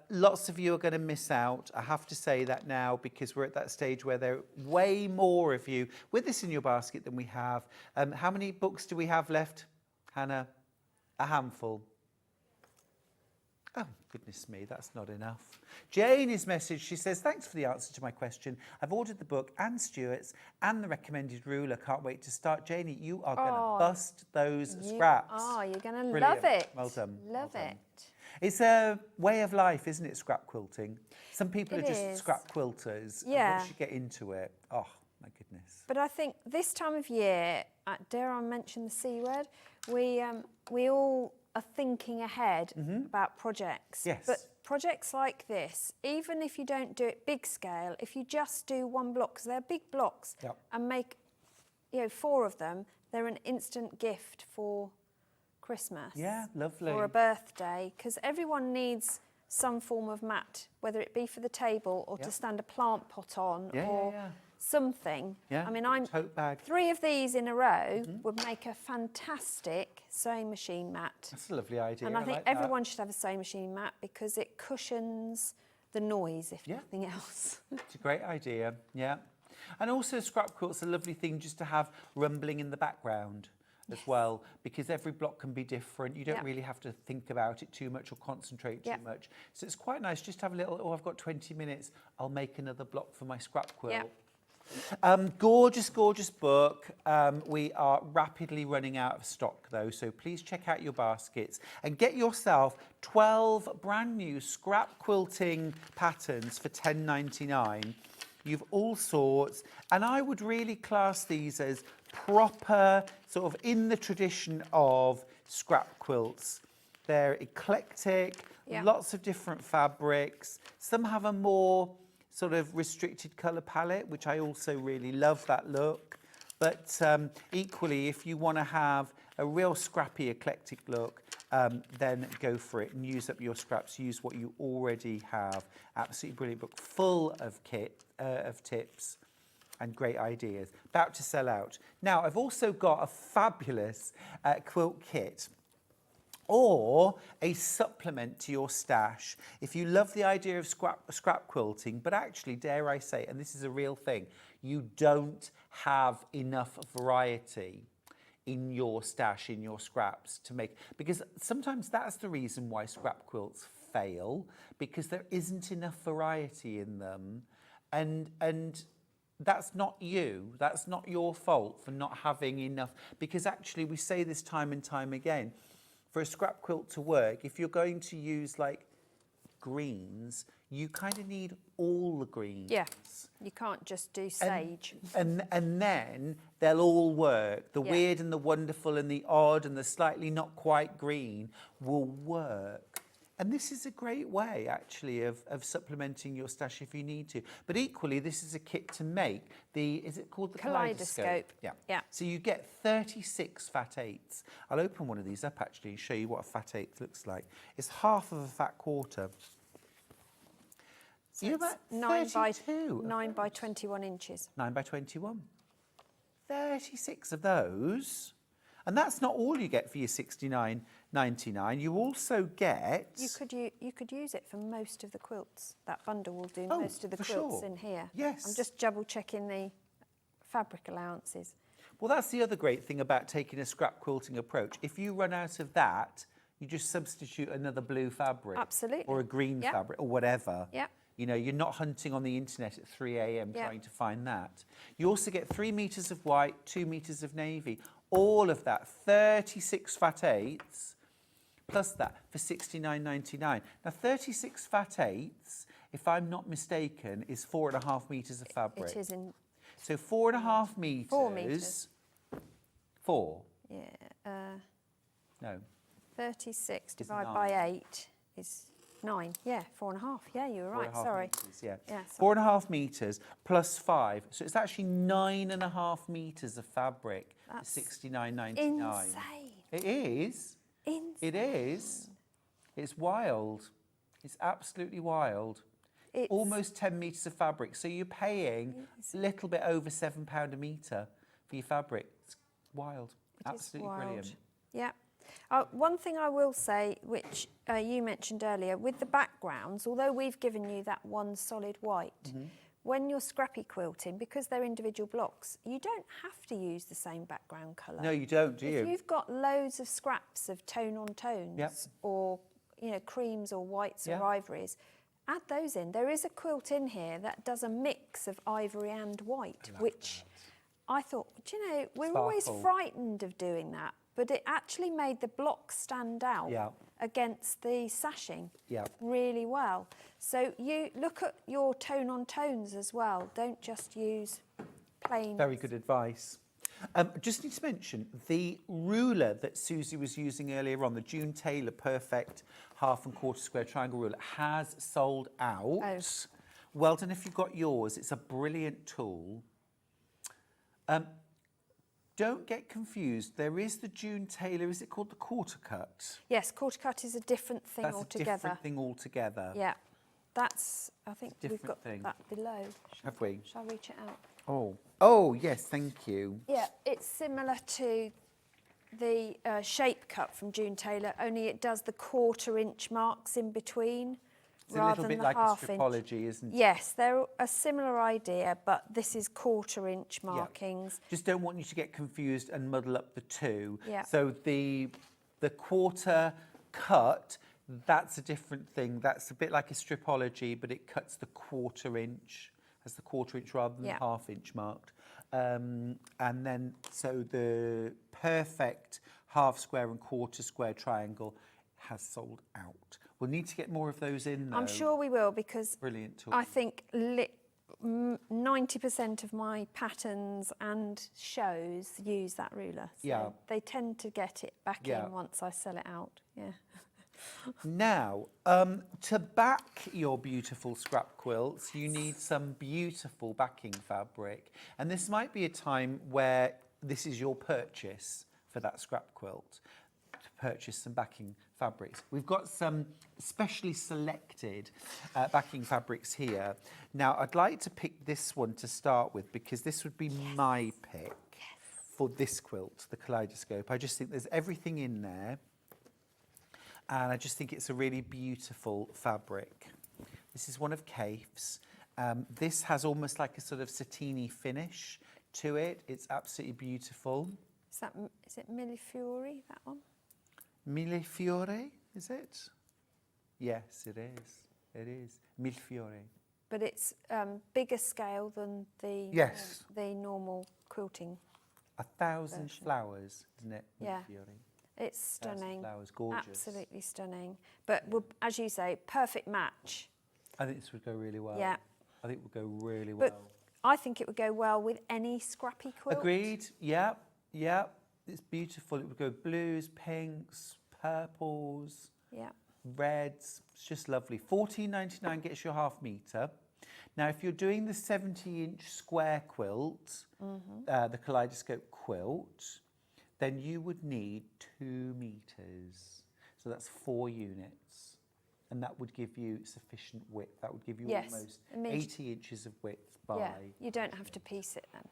Lots of you are going to miss out. I have to say that now because we're at that stage where there are way more of you with this in your basket than we have. How many books do we have left, Hannah? A handful. Oh, goodness me, that's not enough. Jane is messaged. She says, thanks for the answer to my question. I've ordered the book and Stuart's and the recommended ruler. Can't wait to start. Janie, you are going to bust those scraps. Oh, you're going to Brilliant. love it. Well done. Love Well done. it. It's a way of life, isn't it, scrap quilting? Some people It are just is. scrap quilters. And Yeah. once you get into it, oh, my goodness. But I think this time of year, dare I mention the C word, we all are thinking ahead about projects. Yes. But projects like this, even if you don't do it big scale, if you just do one block, because they're big blocks, Yep. and make 4 of them, they're an instant gift for Christmas. Yeah, lovely. Or a birthday, because everyone needs some form of mat, whether it be for the table or to stand a plant pot on or something. Yeah, I mean, tote bag. 3 of these in a row would make a fantastic sewing machine mat. That's a lovely idea. And I think like that. everyone should have a sewing machine mat because it cushions the noise, if Yeah. nothing else. It's a great idea, yeah. And also scrap quilt's a lovely thing just to have rumbling in the background as well, because every block can be different. You don't Yeah. really have to think about it too much or concentrate too Yeah. much. So it's quite nice just to have a little, oh, I've got 20 minutes, I'll make another block for my scrap quilt. Yeah. Gorgeous, gorgeous book. We are rapidly running out of stock though, so please check out your baskets and get yourself 12 brand new scrap quilting patterns for $10.99. You've all sorts, and I would really class these as proper, sort of in the tradition of scrap quilts. They're eclectic, Yeah. lots of different fabrics. Some have a more sort of restricted colour palette, which I also really love that look. But equally, if you want to have a real scrappy, eclectic look, then go for it and use up your scraps. Use what you already have. Absolutely brilliant book, full of tips and great ideas. About to sell out. Now, I've also got a fabulous quilt kit, or a supplement to your stash. If you love the idea of scrap quilting, but actually, dare I say, and this is a real thing, you don't have enough variety in your stash, in your scraps to make, because sometimes that's the reason why scrap quilts fail, because there isn't enough variety in them. And that's not you, that's not your fault for not having enough, because actually we say this time and time again, for a scrap quilt to work, if you're going to use like greens, you kind of need all the greens. Yeah, you can't just do sage. And then they'll all work. The Yeah. weird and the wonderful and the odd and the slightly not quite green will work. And this is a great way, actually, of supplementing your stash if you need to. But equally, this is a kit to make is it called the Kaleidoscope? Yeah. Yeah. So you get 36 fat eighths. I'll open one of these up, actually, and show you what a fat eighth looks like. It's half of a fat quarter. So You're it's about 9 by 21 inches. 9 by 21. 36 of those. And that's not all you get for your $69.99. You also get... You could use it for most of the quilts. That bundle will do most of the quilts in here. Yes. I'm just double checking the fabric allowances. Well, that's the other great thing about taking a scrap quilting approach. If you run out of that, you just substitute another blue fabric. Absolutely. Or a green fabric or whatever. Yeah. You know, you're not hunting on the internet at 3 a.m. trying to find that. You also get 3 meters of white, 2 meters of navy. All of that, 36 fat eighths, plus that for $69.99. Now, 36 fat eighths, if I'm not mistaken, is 4.5 meters of fabric. It is in... So 4.5 meters. 4 meters. 4? Yeah. No. 36 Is divided 9. by 8 is 9. Yeah, 4.5. Yeah, you were right. 4.5 Sorry. meters, yeah. Yeah, sorry. 4.5 meters plus 5. So it's actually 9.5 meters of fabric for That's $69.99. insane. It is. Insane. It is. It's wild. It's absolutely wild. It's Almost 10 meters of fabric. So you're paying a little bit over £7 a metre for your fabric. It's wild. It is Absolutely wild. brilliant. Yeah. One thing I will say, which you mentioned earlier, with the backgrounds, although we've given you that one solid white, when you're scrappy quilting, because they're individual blocks, you don't have to use the same background colour. No, you don't, do you? If you've got loads of scraps of tone on tones, Yep. or creams or whites Yeah. or ivories, add those in. There is a quilt in here that does a mix of ivory and white, which I thought, do you know, we're always Sparkle. frightened of doing that, but it actually made the block stand out Yeah. against the sashing Yeah. really well. So you look at your tone on tones as well. Don't just use plain. Very good advice. Just need to mention the ruler that Susie was using earlier on, the June Taylor Perfect 1/2 and 1/4 square triangle ruler, has sold out. Oh. Well done if you've got yours. It's a brilliant tool. Don't get confused. There is the June Taylor. Is it called the quarter cut? Yes, quarter cut is a different thing That's altogether. a different thing altogether. Yeah, that's. I think we've different got thing. that below. Have we? Shall I reach it out? Oh, yes, thank you. Yeah, it's similar to the shape cut from June Taylor, only it does the 1/4 inch marks in between. It's a rather little than bit the like a 1/2 inch. stripology, isn't it? Yes, they're a similar idea, but this is 1/4 inch markings. Just don't want you to get confused and muddle up the two. Yeah. So the quarter cut, that's a different thing. That's a bit like a stripology, but it cuts the 1/4 inch, as the 1/4 inch rather than the 1/2 inch marked. And then, so the perfect 1/2 square and 1/4 square triangle has sold out. We'll need to get more of those in, though. I'm sure we will, because Brilliant tool. I think 90% of my patterns and shows use that ruler. So Yeah. they tend to get it back Yeah. in once I sell it out. Yeah. Now, to back your beautiful scrap quilts, you need some beautiful backing fabric. And this might be a time where this is your purchase for that scrap quilt, to purchase some backing fabrics. We've got some specially selected backing fabrics here. Now, I'd like to pick this one to start with, because this would be my pick for this quilt, the Kaleidoscope. I just think there's everything in there. And I just think it's a really beautiful fabric. This is one of Kaffe's. This has almost like a sort of satiny finish to it. It's absolutely beautiful. Is it Millefiori, that one? Millefiori, is it? Yes, it is. It is. Millefiori. But it's bigger scale than the Yes. the normal quilting. 1,000 version. flowers, isn't it? Yeah. Millefiori. It's 1,000 stunning. flowers, gorgeous. Absolutely stunning. But as you say, perfect match. I think this would go really well. Yeah. I think it would go really But well. I think it would go well with any scrappy quilt. Agreed. Yeah, yeah. It's beautiful. It would go blues, pinks, purples. Yeah. reds. It's just lovely. $14.99 gets you a half metre. Now, if you're doing the 70-inch square quilt, the Kaleidoscope quilt, then you would need 2 metres. So that's 4 units. And that would give you sufficient width. That would give you almost 80 inches of width by... Yeah, you don't have to piece it then.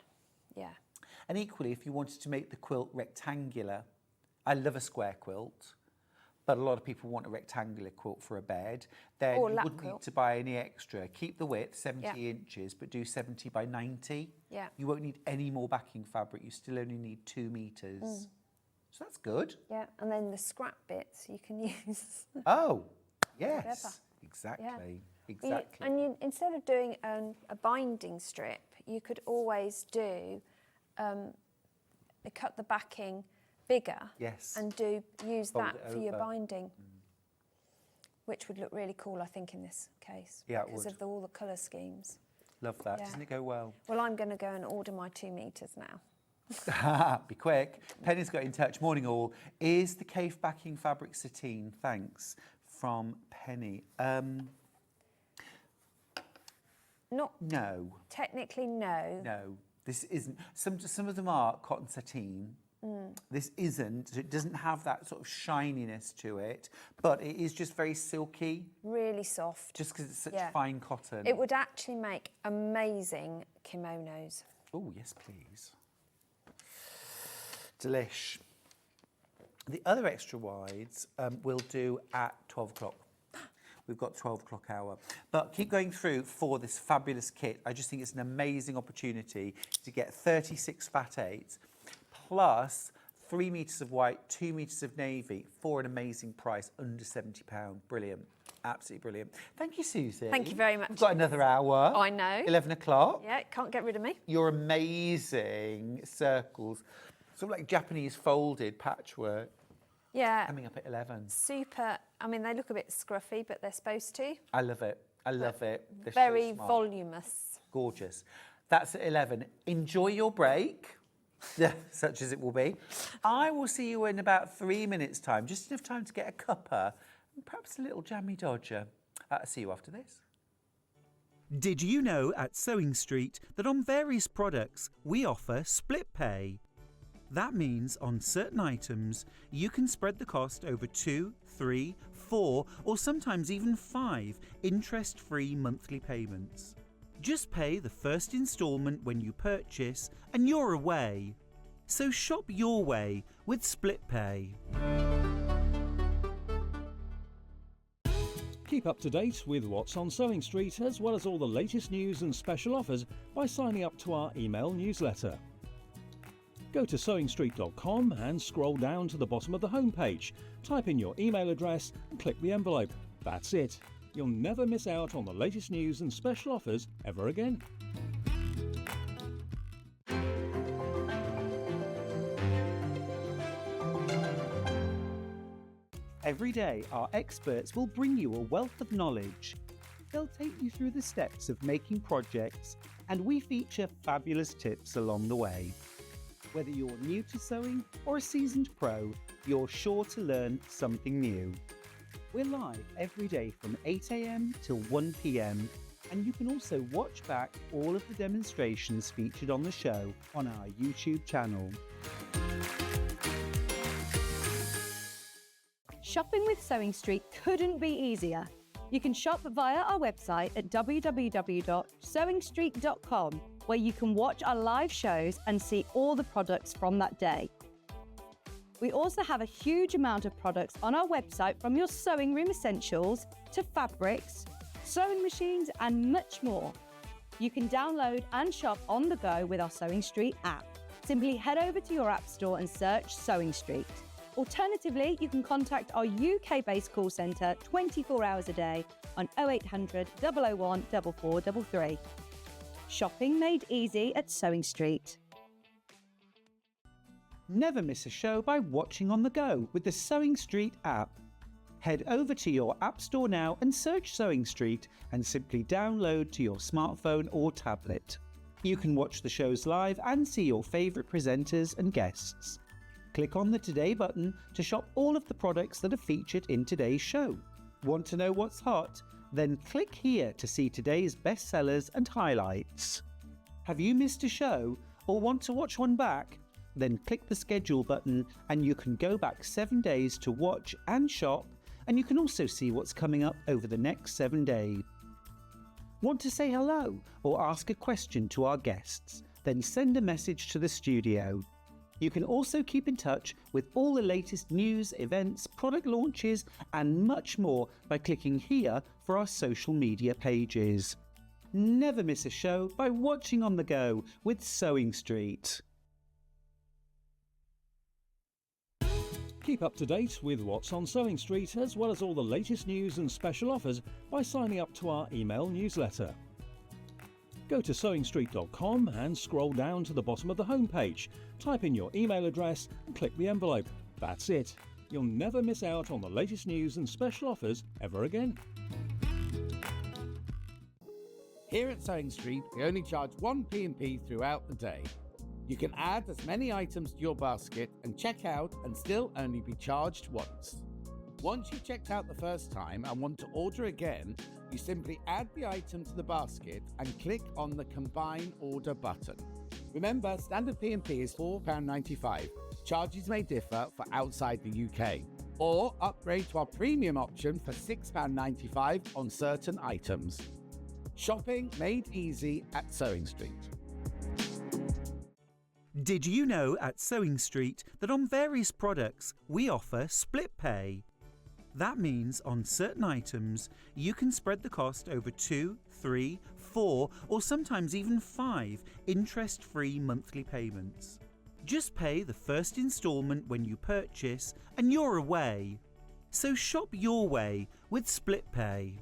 Yeah. And equally, if you wanted to make the quilt rectangular, I love a square quilt, but a lot of people want a rectangular quilt for a bed, then you wouldn't need to buy any extra. Keep the width, 70 inches, but do 70 by 90. Yeah. You won't need any more backing fabric. You still only need 2 metres. So that's good. Yeah, and then the scrap bits you can use. Oh, yes. Whatever. Exactly. Yeah. Exactly. Instead of doing a binding strip, you could always do cut the backing bigger and use Fold that it for your over. binding, which would look really cool, I think, in this case, Yeah, it because would. of all the colour schemes. Love that. Yeah. Doesn't it go well? Well, I'm going to go and order my 2 metres now. Be quick. Penny's got in touch. Morning all. Is the Kaffe backing fabric sateen? Thanks. From Penny. Not No. technically, no. No. This isn't. Some of them are cotton sateen. This isn't. So it doesn't have that sort of shininess to it, but it is just very silky, Really soft. just because it's such Yeah. fine cotton. It would actually make amazing kimonos. Oh, yes, please. Delish. The other extra wides we'll do at 12 o'clock. We've got 12 o'clock hour. But keep going through for this fabulous kit. I just think it's an amazing opportunity to get 36 fat 8s plus 3 metres of white, 2 metres of navy for an amazing price, under £70. Brilliant. Absolutely brilliant. Thank you, Susie. Thank you very much. We've got another hour. I know. 11 o'clock. Yeah, can't get rid of me. Your amazing circles. Sort of like Japanese folded patchwork. Yeah. Coming up at 11. Super. I mean, they look a bit scruffy, but they're supposed to. I love it. I love it. They're so Very smart. voluminous. Gorgeous. That's at 11. Enjoy your break, such as it will be. I will see you in about 3 minutes' time, just enough time to get a cuppa and perhaps a little jammy dodger. See you after this. Did you know at Sewing Street that on various products we offer split pay? That means on certain items you can spread the cost over 2, 3, 4 or sometimes even 5 interest-free monthly payments. Just pay the first instalment when you purchase and you're away. So shop your way with split pay. Keep up to date with what's on Sewing Street as well as all the latest news and special offers by signing up to our email newsletter. Go to sewingstreet.com and scroll down to the bottom of the homepage. Type in your email address and click the envelope. That's it. You'll never miss out on the latest news and special offers ever again. Every day, our experts will bring you a wealth of knowledge. They'll take you through the steps of making projects, and we feature fabulous tips along the way. Whether you're new to sewing or a seasoned pro, you're sure to learn something new. We're live every day from 8 AM till 1 PM, and you can also watch back all of the demonstrations featured on the show on our YouTube channel. Shopping with Sewing Street couldn't be easier. You can shop via our website at www.sewingstreet.com, where you can watch our live shows and see all the products from that day. We also have a huge amount of products on our website, from your sewing room essentials to fabrics, sewing machines and much more. You can download and shop on the go with our Sewing Street app. Simply head over to your app store and search Sewing Street. Alternatively, you can contact our UK-based call centre 24 hours a day on 0800 001 4433. Shopping made easy at Sewing Street. Never miss a show by watching on the go with the Sewing Street app. Head over to your app store now and search Sewing Street and simply download to your smartphone or tablet. You can watch the shows live and see your favourite presenters and guests. Click on the Today button to shop all of the products that are featured in today's show. Want to know what's hot? Then click here to see today's bestsellers and highlights. Have you missed a show or want to watch one back? Then click the schedule button and you can go back 7 days to watch and shop, and you can also see what's coming up over the next 7 days. Want to say hello or ask a question to our guests? Then send a message to the studio. You can also keep in touch with all the latest news, events, product launches and much more by clicking here for our social media pages. Never miss a show by watching on the go with Sewing Street. Keep up to date with what's on Sewing Street as well as all the latest news and special offers by signing up to our email newsletter. Go to sewingstreet.com and scroll down to the bottom of the homepage. Type in your email address and click the envelope. That's it. You'll never miss out on the latest news and special offers ever again. Here at Sewing Street, we only charge one P&P throughout the day. You can add as many items to your basket and check out and still only be charged once. Once you've checked out the first time and want to order again, you simply add the item to the basket and click on the Combine Order button. Remember, standard P&P is £4.95. Charges may differ for outside the UK. Or upgrade to our premium option for £6.95 on certain items. Shopping made easy at Sewing Street. Did you know at Sewing Street that on various products we offer split pay? That means on certain items you can spread the cost over 2, 3, 4 or sometimes even 5 interest-free monthly payments. Just pay the first instalment when you purchase and you're away. So shop your way with split pay.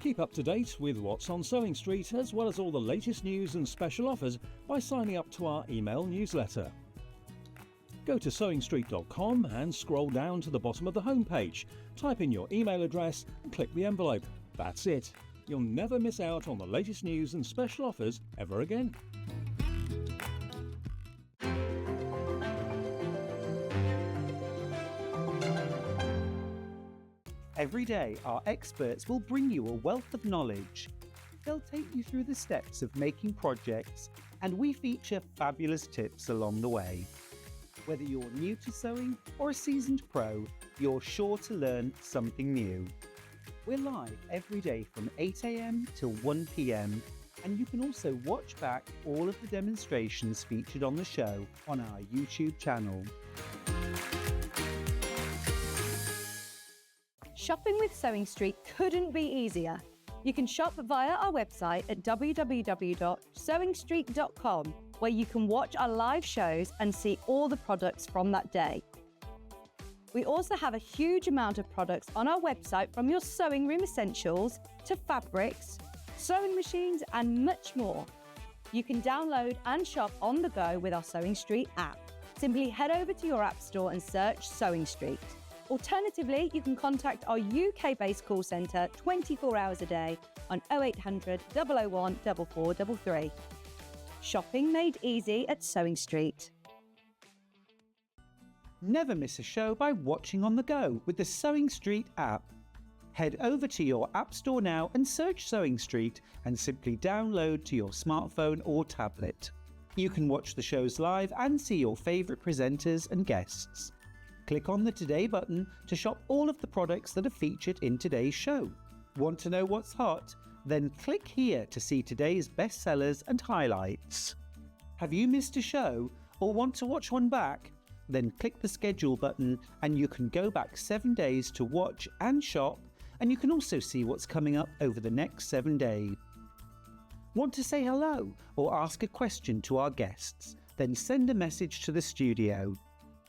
Keep up to date with what's on Sewing Street as well as all the latest news and special offers by signing up to our email newsletter. Go to sewingstreet.com and scroll down to the bottom of the homepage. Type in your email address and click the envelope. That's it. You'll never miss out on the latest news and special offers ever again. Every day, our experts will bring you a wealth of knowledge. They'll take you through the steps of making projects, and we feature fabulous tips along the way. Whether you're new to sewing or a seasoned pro, you're sure to learn something new. We're live every day from 8 AM till 1 PM, and you can also watch back all of the demonstrations featured on the show on our YouTube channel. Shopping with Sewing Street couldn't be easier. You can shop via our website at www.sewingstreet.com, where you can watch our live shows and see all the products from that day. We also have a huge amount of products on our website, from your sewing room essentials to fabrics, sewing machines and much more. You can download and shop on the go with our Sewing Street app. Simply head over to your app store and search Sewing Street. Alternatively, you can contact our UK-based call centre 24 hours a day on 0800 001 4433. Shopping made easy at Sewing Street. Never miss a show by watching on the go with the Sewing Street app. Head over to your app store now and search Sewing Street and simply download to your smartphone or tablet. You can watch the shows live and see your favourite presenters and guests. Click on the Today button to shop all of the products that are featured in today's show. Want to know what's hot? Then click here to see today's bestsellers and highlights. Have you missed a show or want to watch one back? Then click the schedule button and you can go back 7 days to watch and shop, and you can also see what's coming up over the next 7 days. Want to say hello or ask a question to our guests? Then send a message to the studio.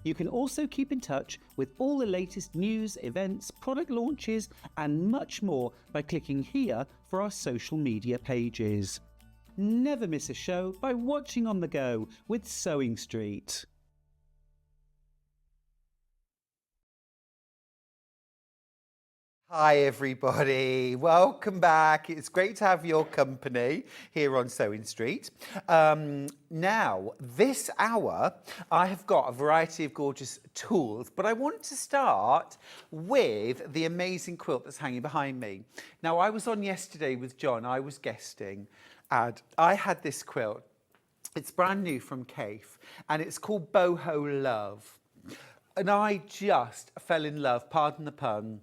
You can also keep in touch with all the latest news, events, product launches and much more by clicking here for our social media pages. Never miss a show by watching on the go with Sewing Street. Hi everybody, welcome back. It's great to have your company here on Sewing Street. Now, this hour, I have got a variety of gorgeous tools, but I want to start with the amazing quilt that's hanging behind me. Now, I was on yesterday with John, I was guesting, and I had this quilt. It's brand new from Kaffe, and it's called Boho Love. And I just fell in love, pardon the pun,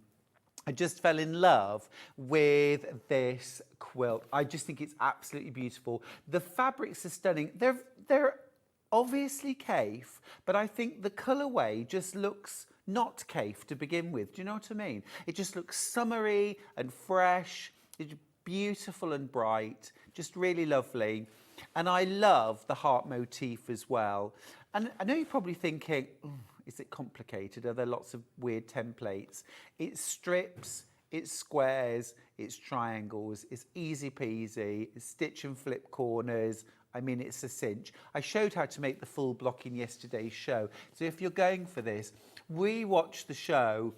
I just fell in love with this quilt. I just think it's absolutely beautiful. The fabrics are stunning. They're obviously Kaffe, but I think the colourway just looks not Kaffe to begin with. Do you know what I mean? It just looks summery and fresh. It's beautiful and bright, just really lovely. And I love the heart motif as well. And I know you're probably thinking, is it complicated? Are there lots of weird templates? It's strips, it's squares, it's triangles, it's easy peasy, it's stitch and flip corners. I mean, it's a cinch. I showed how to make the full block in yesterday's show. So if you're going for this, we watched the show,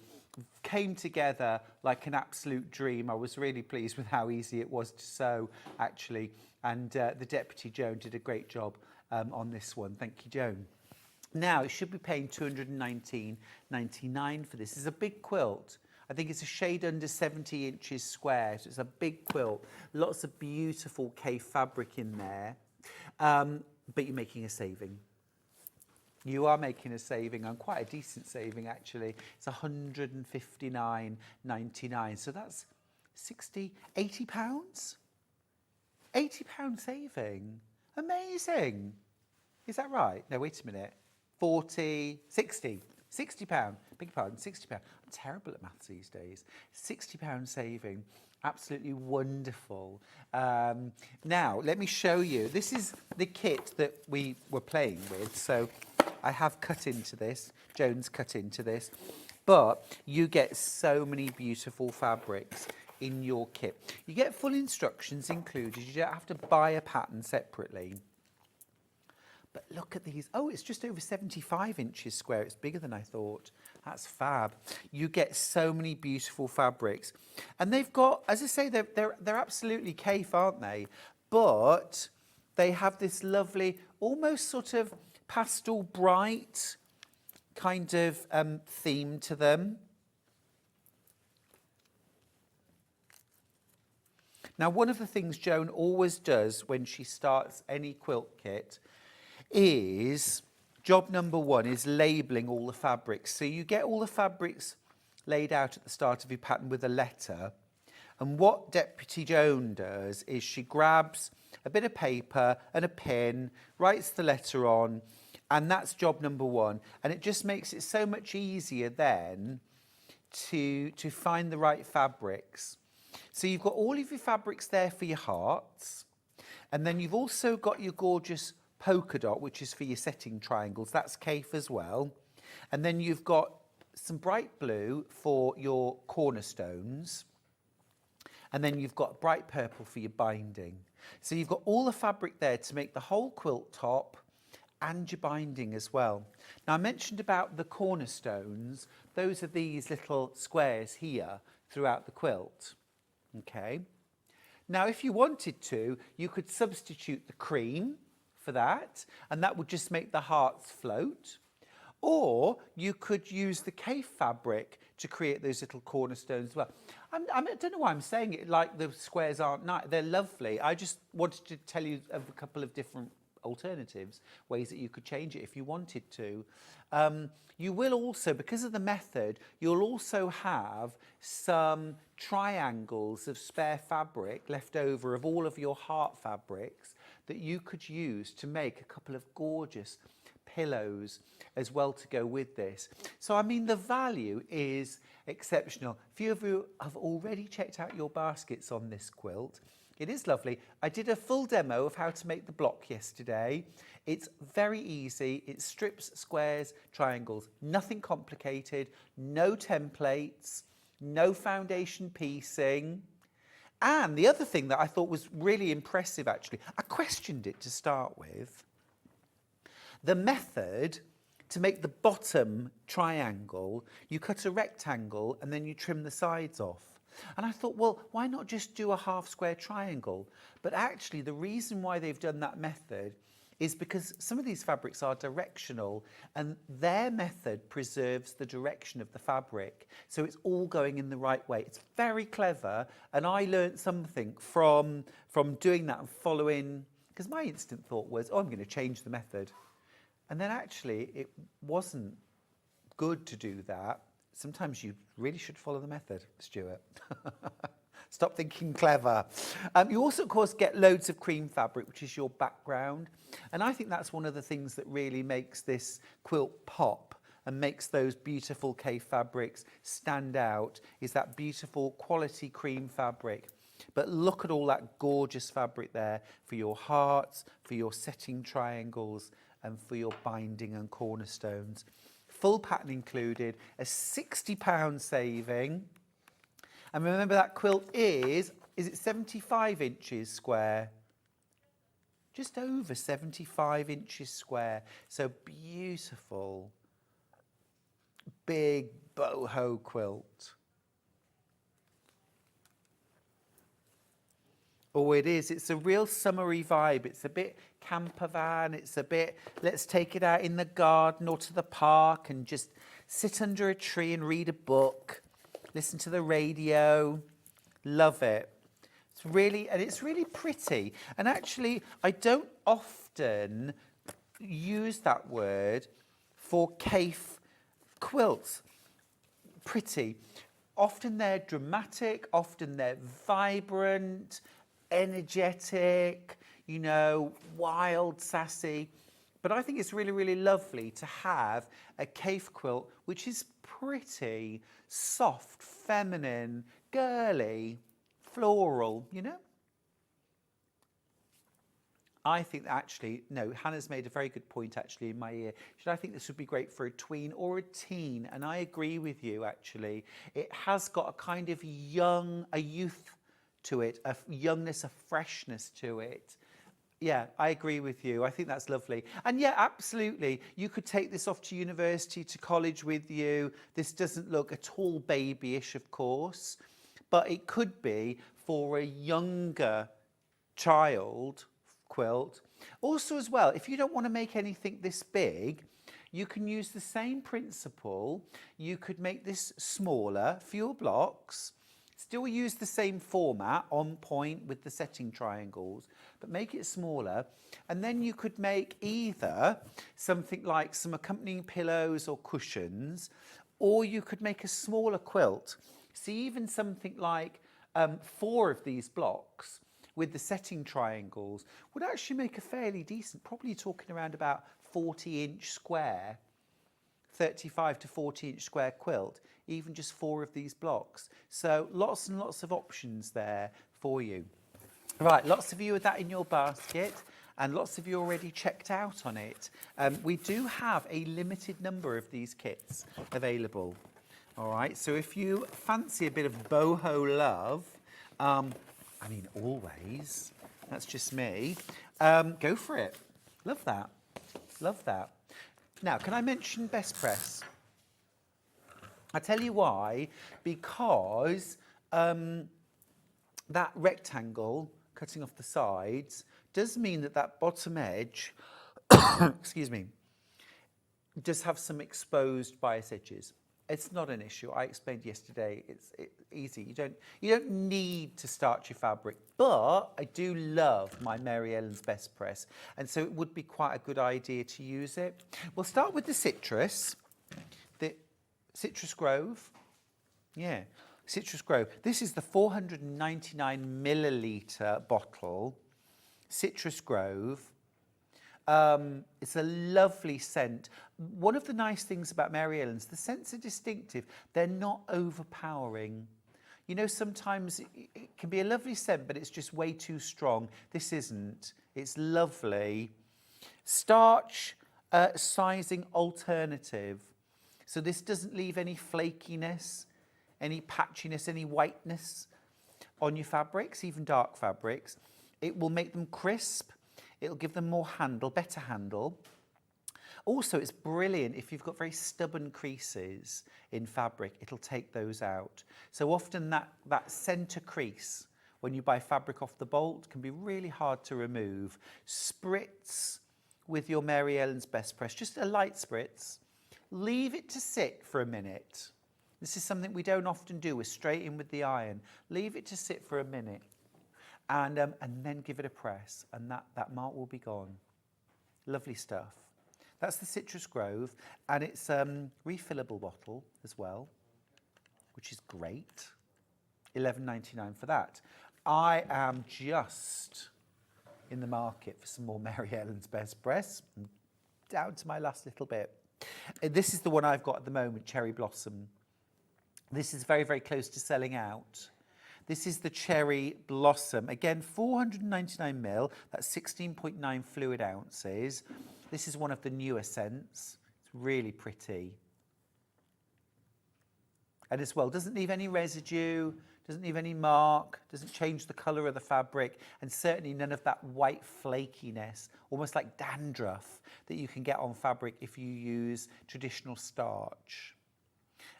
came together like an absolute dream. I was really pleased with how easy it was to sew, actually. And the Deputy Joan did a great job on this one. Thank you, Joan. Now, it should be paying $219.99 for this. It's a big quilt. I think it's a shade under 70 inches square, so it's a big quilt. Lots of beautiful Kaffe fabric in there, but you're making a saving. You are making a saving, and quite a decent saving, actually. It's $159.99, so that's 80 pounds? £80 saving. Amazing. Is that right? No, wait a minute. 60 pound, beg your pardon, 60 pound. I'm terrible at maths these days. 60 pound saving, absolutely wonderful. Now, let me show you. This is the kit that we were playing with. So I have cut into this, Joan's cut into this, but you get so many beautiful fabrics in your kit. You get full instructions included. You don't have to buy a pattern separately. But look at these. Oh, it's just over 75 inches square. It's bigger than I thought. That's fab. You get so many beautiful fabrics. And they've got, as I say, they're absolutely Kaffe, aren't they? But they have this lovely, almost sort of pastel bright kind of theme to them. Now, one of the things Joan always does when she starts any quilt kit is, job number one is labelling all the fabrics. So you get all the fabrics laid out at the start of your pattern with a letter. And what Deputy Joan does is she grabs a bit of paper and a pen, writes the letter on, and that's job number one. And it just makes it so much easier then to find the right fabrics. So you've got all of your fabrics there for your hearts. And then you've also got your gorgeous polka dot, which is for your setting triangles. That's Kaffe as well. And then you've got some bright blue for your cornerstones. And then you've got bright purple for your binding. So you've got all the fabric there to make the whole quilt top and your binding as well. Now, I mentioned about the cornerstones. Those are these little squares here throughout the quilt. Okay. Now, if you wanted to, you could substitute the cream for that, and that would just make the hearts float. Or you could use the Kaffe fabric to create those little cornerstones as well. I don't know why I'm saying it like the squares aren't nice. They're lovely. I just wanted to tell you of a couple of different alternatives, ways that you could change it if you wanted to. You will also, because of the method, you'll also have some triangles of spare fabric left over of all of your heart fabrics that you could use to make a couple of gorgeous pillows as well to go with this. So, I mean, the value is exceptional. A few of you have already checked out your baskets on this quilt. It is lovely. I did a full demo of how to make the block yesterday. It's very easy. It's strips, squares, triangles, nothing complicated, no templates, no foundation piecing. And the other thing that I thought was really impressive, actually, I questioned it to start with. The method to make the bottom triangle, you cut a rectangle and then you trim the sides off. And I thought, well, why not just do a half square triangle? But actually, the reason why they've done that method is because some of these fabrics are directional, and their method preserves the direction of the fabric. So it's all going in the right way. It's very clever, and I learned something from doing that and following, because my instant thought was, oh, I'm going to change the method. And then actually, it wasn't good to do that. Sometimes you really should follow the method, Stuart. Stop thinking clever. You also, of course, get loads of cream fabric, which is your background. And I think that's one of the things that really makes this quilt pop and makes those beautiful Kaffe fabrics stand out, is that beautiful quality cream fabric. But look at all that gorgeous fabric there for your hearts, for your setting triangles, and for your binding and cornerstones. Full pattern included, a £60 saving. And remember, that quilt is it 75 inches square? Just over 75 inches square. So beautiful, big boho quilt. Oh, it is. It's a real summery vibe. It's a bit camper van. It's a bit, let's take it out in the garden or to the park and just sit under a tree and read a book. Listen to the radio. Love it. It's really pretty. And actually, I don't often use that word for Kaffe quilts. Pretty. Often they're dramatic, often they're vibrant, energetic, you know, wild, sassy. But I think it's really, really lovely to have a Kaffe quilt which is pretty, soft, feminine, girly, floral, you know? I think actually, no, Hannah's made a very good point actually in my ear. I think this would be great for a tween or a teen, and I agree with you actually. It has got a kind of youth to it, a youngness, a freshness to it. Yeah, I agree with you. I think that's lovely. And yeah, absolutely. You could take this off to university, to college with you. This doesn't look at all babyish, of course, but it could be for a younger child quilt. Also as well, if you don't want to make anything this big, you can use the same principle. You could make this smaller for your blocks. Still use the same format, on point with the setting triangles, but make it smaller. And then you could make either something like some accompanying pillows or cushions, or you could make a smaller quilt. See, even something like 4 of these blocks with the setting triangles would actually make a fairly decent, probably talking around about 40-inch square, 35 to 40-inch square quilt, even just 4 of these blocks. So lots and lots of options there for you. Right, lots of you with that in your basket, and lots of you already checked out on it. We do have a limited number of these kits available. All right, so if you fancy a bit of boho love, I mean, always, that's just me, go for it. Love that, love that. Now, can I mention Best Press? I tell you why, because that rectangle cutting off the sides does mean that that bottom edge, excuse me, does have some exposed bias edges. It's not an issue. I explained yesterday. It's easy. You don't need to starch your fabric, but I do love my Mary Ellen's Best Press, and so it would be quite a good idea to use it. We'll start with the Citrus Grove. Yeah, Citrus Grove. This is the 499 milliliter bottle. Citrus Grove. It's a lovely scent. One of the nice things about Mary Ellen's, the scents are distinctive. They're not overpowering. You know, sometimes it can be a lovely scent, but it's just way too strong. This isn't. It's lovely. Starch sizing alternative. So this doesn't leave any flakiness, any patchiness, any whiteness on your fabrics, even dark fabrics. It will make them crisp. It'll give them more handle, better handle. Also, it's brilliant if you've got very stubborn creases in fabric, it'll take those out. So often that centre crease, when you buy fabric off the bolt, can be really hard to remove. Spritz with your Mary Ellen's Best Press, just a light spritz. Leave it to sit for a minute. This is something we don't often do. We're straight in with the iron. Leave it to sit for a minute and then give it a press, and that mark will be gone. Lovely stuff. That's the Citrus Grove, and it's refillable bottle as well, which is great. $11.99 for that. I am just in the market for some more Mary Ellen's Best Press. I'm down to my last little bit. This is the one I've got at the moment, Cherry Blossom. This is very, very close to selling out. This is the Cherry Blossom. Again, 499ml, that's 16.9 fluid ounces. This is one of the newer scents. It's really pretty. And as well, doesn't leave any residue, doesn't leave any mark, doesn't change the colour of the fabric, and certainly none of that white flakiness, almost like dandruff, that you can get on fabric if you use traditional starch.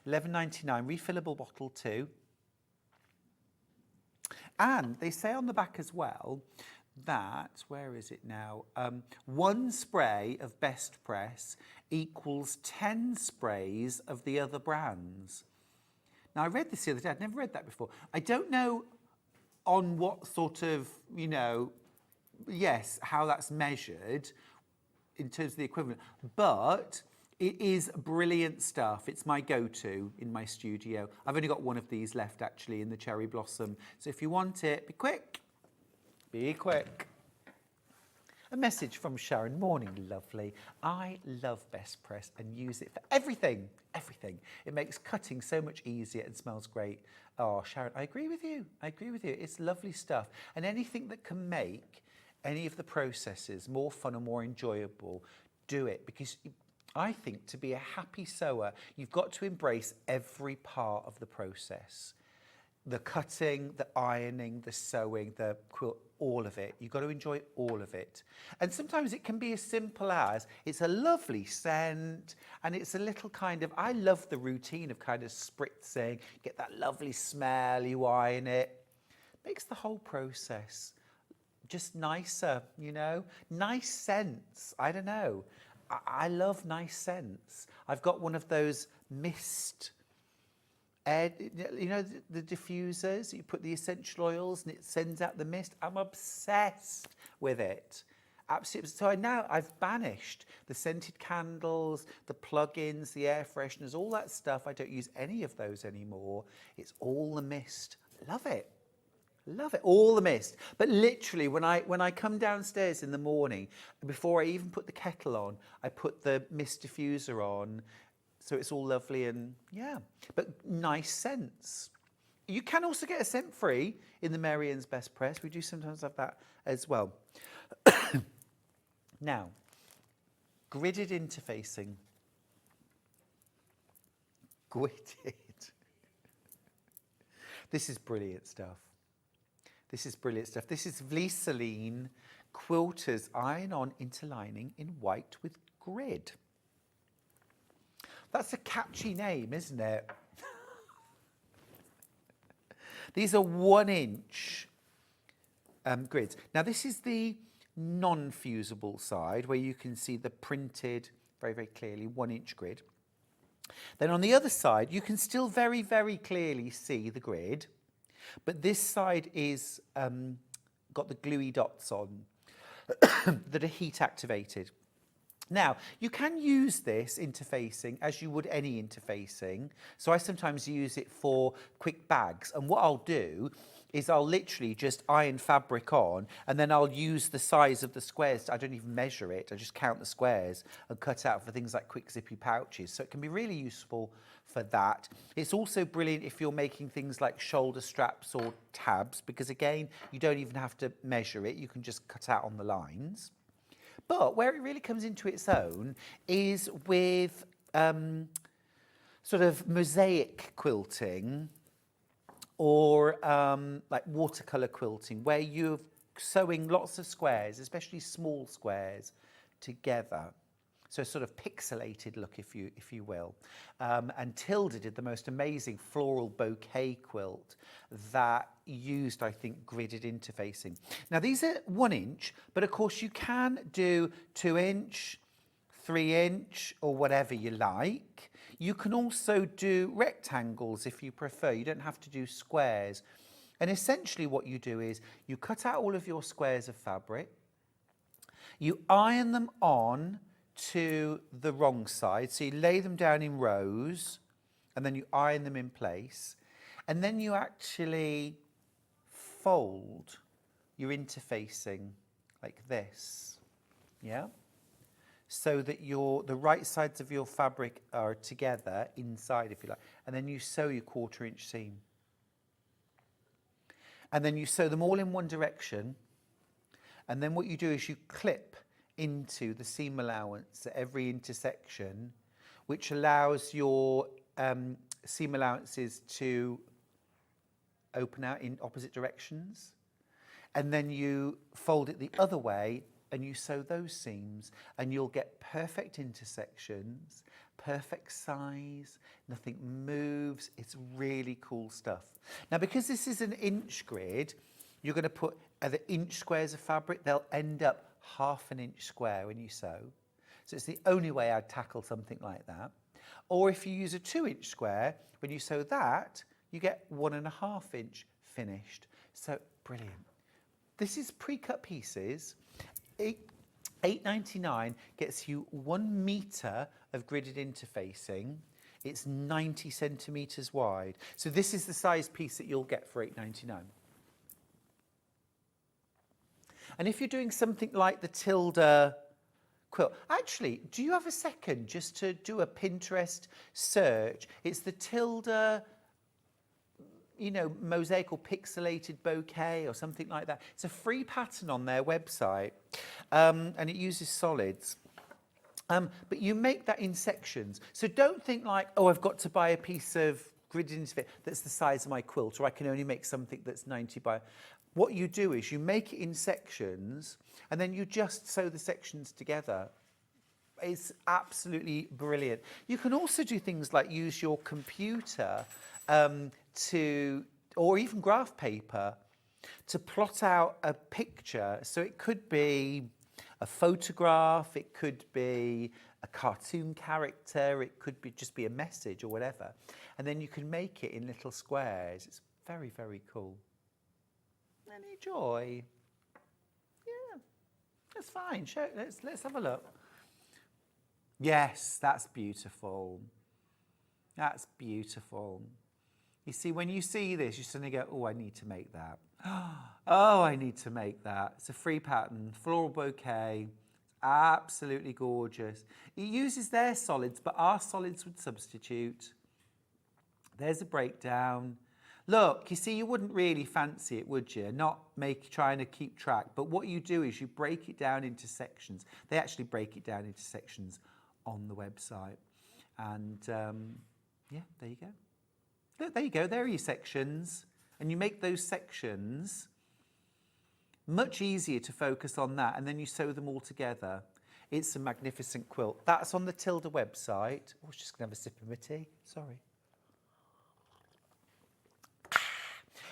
$11.99, refillable bottle too. And they say on the back as well that, where is it now? 1 spray of Best Press equals 10 sprays of the other brands. Now, I read this the other day. I'd never read that before. I don't know on what sort of, how that's measured in terms of the equivalent, but it is brilliant stuff. It's my go-to in my studio. I've only got one of these left, actually, in the Cherry Blossom. So if you want it, be quick. Be quick. A message from Sharon. Morning, lovely. I love Best Press and use it for everything. Everything. It makes cutting so much easier and smells great. Oh, Sharon, I agree with you. I agree with you. It's lovely stuff. And anything that can make any of the processes more fun and more enjoyable, do it. Because I think to be a happy sewer, you've got to embrace every part of the process. The cutting, the ironing, the sewing, the quilt, all of it. You've got to enjoy all of it. And sometimes it can be as simple as, it's a lovely scent, and it's a little kind of, I love the routine of kind of spritzing, get that lovely smell, you iron it. Makes the whole process just nicer, Nice scents, I don't know. I love nice scents. I've got one of those mist, the diffusers. You put the essential oils and it sends out the mist. I'm obsessed with it. Absolutely. So I've banished the scented candles, the plug-ins, the air fresheners, all that stuff. I don't use any of those anymore. It's all the mist. Love it. Love it, all the mist. But literally, when I come downstairs in the morning, before I even put the kettle on, I put the mist diffuser on, so it's all lovely and but nice scents. You can also get a scent free in the Mary Ellen's Best Press. We do sometimes have that as well. Now, gridded interfacing. Gridded. This is brilliant stuff. This is brilliant stuff. This is Soline Quilter's iron-on interlining in white with grid. That's a catchy name, isn't it? These are 1-inch grids. Now, this is the non-fusible side where you can see the printed, very, very clearly, 1-inch grid. Then on the other side, you can still very, very clearly see the grid. But this side is got the gluey dots on that are heat activated. Now, you can use this interfacing as you would any interfacing. So I sometimes use it for quick bags. And what I'll do is I'll literally just iron fabric on, and then I'll use the size of the squares. I don't even measure it. I just count the squares and cut out for things like quick zippy pouches. So it can be really useful for that. It's also brilliant if you're making things like shoulder straps or tabs, because again, you don't even have to measure it. You can just cut out on the lines. But where it really comes into its own is with sort of mosaic quilting or like watercolour quilting, where you're sewing lots of squares, especially small squares, together. So sort of pixelated look, if you will. And Tilda did the most amazing floral bouquet quilt that used, I think, gridded interfacing. Now these are 1 inch, but of course you can do 2 inch, 3 inch, or whatever you like. You can also do rectangles if you prefer. You don't have to do squares. And essentially what you do is you cut out all of your squares of fabric, you iron them on to the wrong side. So you lay them down in rows and then you iron them in place. And then you actually fold your interfacing like this, yeah? So that the right sides of your fabric are together inside, if you like. And then you sew your 1/4 inch seam. And then you sew them all in one direction. And then what you do is you clip into the seam allowance at every intersection, which allows your seam allowances to open out in opposite directions. And then you fold it the other way and you sew those seams and you'll get perfect intersections, perfect size, nothing moves. It's really cool stuff. Now, because this is an inch grid, you're going to put the inch squares of fabric, they'll end up 1/2 inch square when you sew. So it's the only way I'd tackle something like that. Or if you use a 2 inch square, when you sew that, you get 1.5 inch finished. So brilliant. This is pre-cut pieces. $8.99 gets you 1 metre of gridded interfacing. It's 90 centimetres wide. So this is the size piece that you'll get for $8.99. And if you're doing something like the Tilda quilt, actually, do you have a second just to do a Pinterest search? It's the Tilda, you know, mosaic or pixelated bouquet or something like that. It's a free pattern on their website, and it uses solids. But you make that in sections. So don't think like, oh, I've got to buy a piece of gridded interface that's the size of my quilt, or I can only make something that's 90 by... What you do is you make it in sections and then you just sew the sections together. It's absolutely brilliant. You can also do things like use your computer or even graph paper to plot out a picture. So it could be a photograph, it could be a cartoon character, it could be just be a message or whatever. And then you can make it in little squares. It's very, very cool. Any joy? Yeah, that's fine. Let's have a look. Yes, that's beautiful. That's beautiful. You see, when you see this, you suddenly go, oh, I need to make that. Oh, I need to make that. It's a free pattern, floral bouquet, absolutely gorgeous. It uses their solids, but our solids would substitute. There's a breakdown. Look, you see, you wouldn't really fancy it, would you? Not trying to keep track. But what you do is you break it down into sections. They actually break it down into sections on the website. And yeah, there you go. Look, there you go. There are your sections. And you make those sections much easier to focus on that. And then you sew them all together. It's a magnificent quilt. That's on the Tilda website. I was just going to have a sip of my tea. Sorry.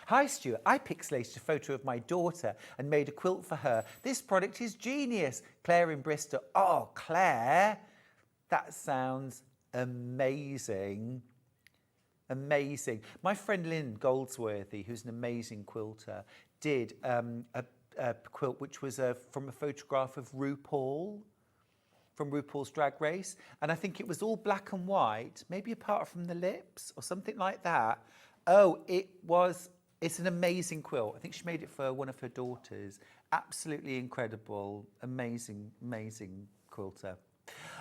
Hi Stuart, I pixelated a photo of my daughter and made a quilt for her. This product is genius. Claire in Bristol. Oh, Claire, that sounds amazing. Amazing. My friend Lynn Goldsworthy, who's an amazing quilter, did a quilt which was from a photograph of RuPaul, from RuPaul's Drag Race. And I think it was all black and white, maybe apart from the lips or something like that. Oh, it's an amazing quilt. I think she made it for one of her daughters. Absolutely incredible. Amazing, amazing quilter.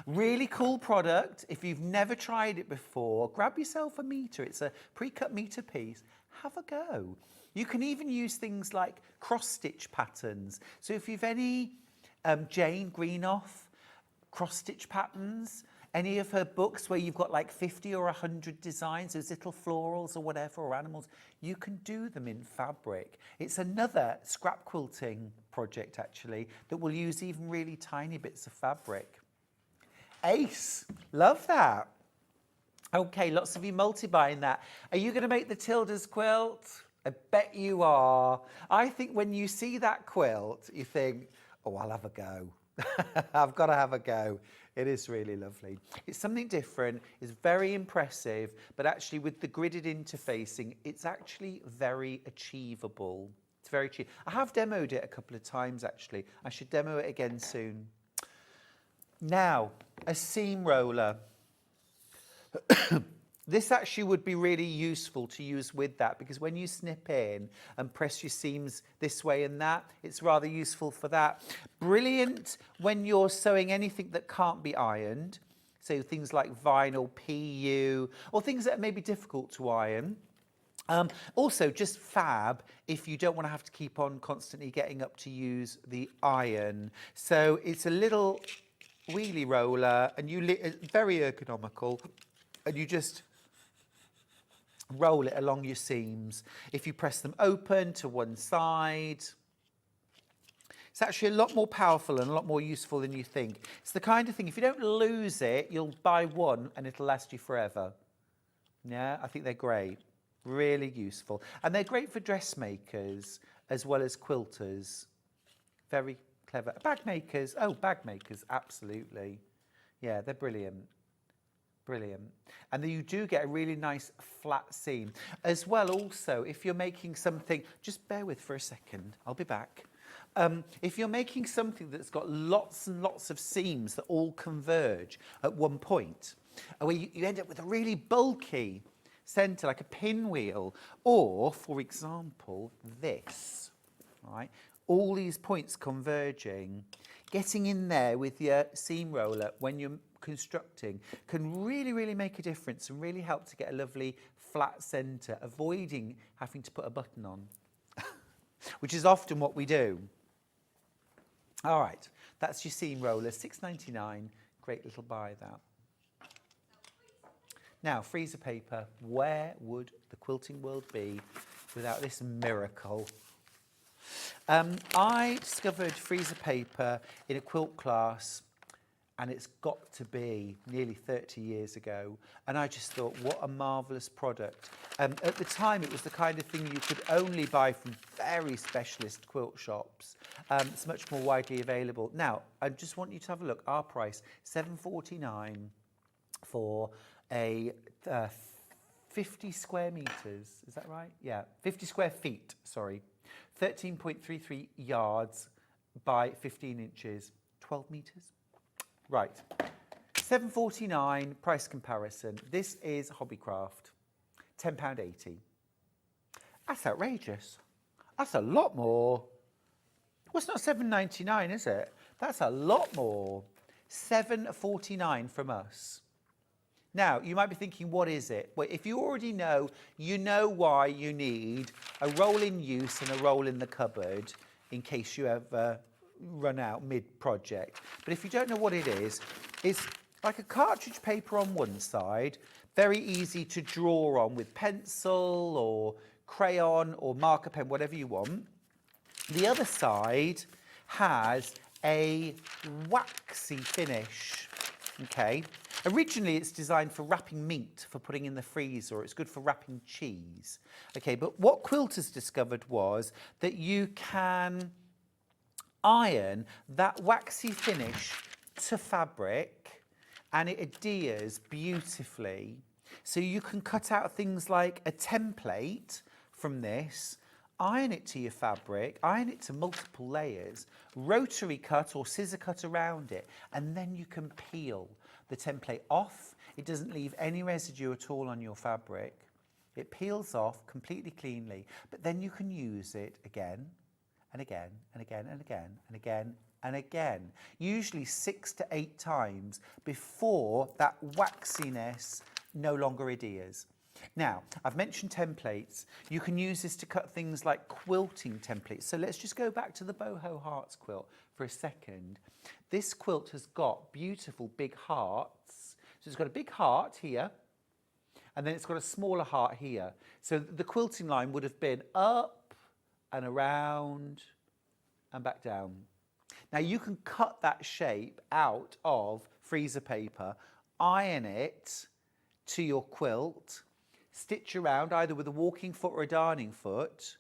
Really cool product. If you've never tried it before, grab yourself a metre. It's a pre-cut metre piece. Have a go. You can even use things like cross-stitch patterns. So if you've any Jane Greenough cross-stitch patterns, any of her books where you've got like 50 or 100 designs, those little florals or whatever, or animals, you can do them in fabric. It's another scrap quilting project, actually, that will use even really tiny bits of fabric. Ace. Love that. Okay, lots of you multi-buying that. Are you going to make the Tilda's quilt? I bet you are. I think when you see that quilt, you think, oh, I'll have a go. I've got to have a go. It is really lovely. It's something different. It's very impressive, but actually with the gridded interfacing, it's actually very achievable. It's very cheap. I have demoed it a couple of times, actually. I should demo it again soon. Now, a seam roller. This actually would be really useful to use with that, because when you snip in and press your seams this way and that, it's rather useful for that. Brilliant when you're sewing anything that can't be ironed, so things like vinyl, PU, or things that may be difficult to iron. Also, just fab if you don't want to have to keep on constantly getting up to use the iron. So it's a little wheelie roller, and it's very ergonomical, and you just roll it along your seams. If you press them open to one side, it's actually a lot more powerful and a lot more useful than you think. It's the kind of thing, if you don't lose it, you'll buy one and it'll last you forever. Yeah, I think they're great. Really useful. And they're great for dressmakers as well as quilters. Very clever. Bag makers. Oh, bag makers, absolutely. Yeah, they're brilliant. Brilliant. And then you do get a really nice flat seam. As well, also, if you're making something, just bear with for a second, I'll be back. If you're making something that's got lots and lots of seams that all converge at one point, where you end up with a really bulky centre, like a pinwheel, or, for example, this, right? All these points converging, getting in there with your seam roller when you're constructing can really, really make a difference and really help to get a lovely flat centre, avoiding having to put a button on, which is often what we do. All right, that's your seam roller, £6.99. Great little buy, that. Now, freezer paper. Where would the quilting world be without this miracle? I discovered freezer paper in a quilt class, and it's got to be nearly 30 years ago. And I just thought, what a marvellous product. At the time, it was the kind of thing you could only buy from very specialist quilt shops. It's much more widely available. Now, I just want you to have a look. Our price, $7.49 for a 50 square metres. Is that right? Yeah, 50 square feet, sorry. 13.33 yards by 15 inches, 12 metres. Right, $7.49 price comparison. This is Hobbycraft, £10.80. That's outrageous. That's a lot more. Well, it's not $7.99, is it? That's a lot more. $7.49 from us. Now, you might be thinking, what is it? Well, if you already know, you know why you need a roll in use and a roll in the cupboard in case you ever run out mid-project. But if you don't know what it is, it's like a cartridge paper on one side, very easy to draw on with pencil or crayon or marker pen, whatever you want. The other side has a waxy finish, okay? Originally, it's designed for wrapping meat, for putting in the freezer, or it's good for wrapping cheese. Okay, but what quilters discovered was that you can iron that waxy finish to fabric and it adheres beautifully. So you can cut out things like a template from this, iron it to your fabric, iron it to multiple layers, rotary cut or scissor cut around it, and then you can peel the template off. It doesn't leave any residue at all on your fabric. It peels off completely cleanly, but then you can use it again and again and again and again and again and again, usually 6 to 8 times before that waxiness no longer adheres. Now, I've mentioned templates. You can use this to cut things like quilting templates. So let's just go back to the Boho Hearts quilt for a second. This quilt has got beautiful big hearts. So it's got a big heart here, and then it's got a smaller heart here. So the quilting line would have been up and around and back down. Now you can cut that shape out of freezer paper, iron it to your quilt, stitch around either with a walking foot or a darning foot,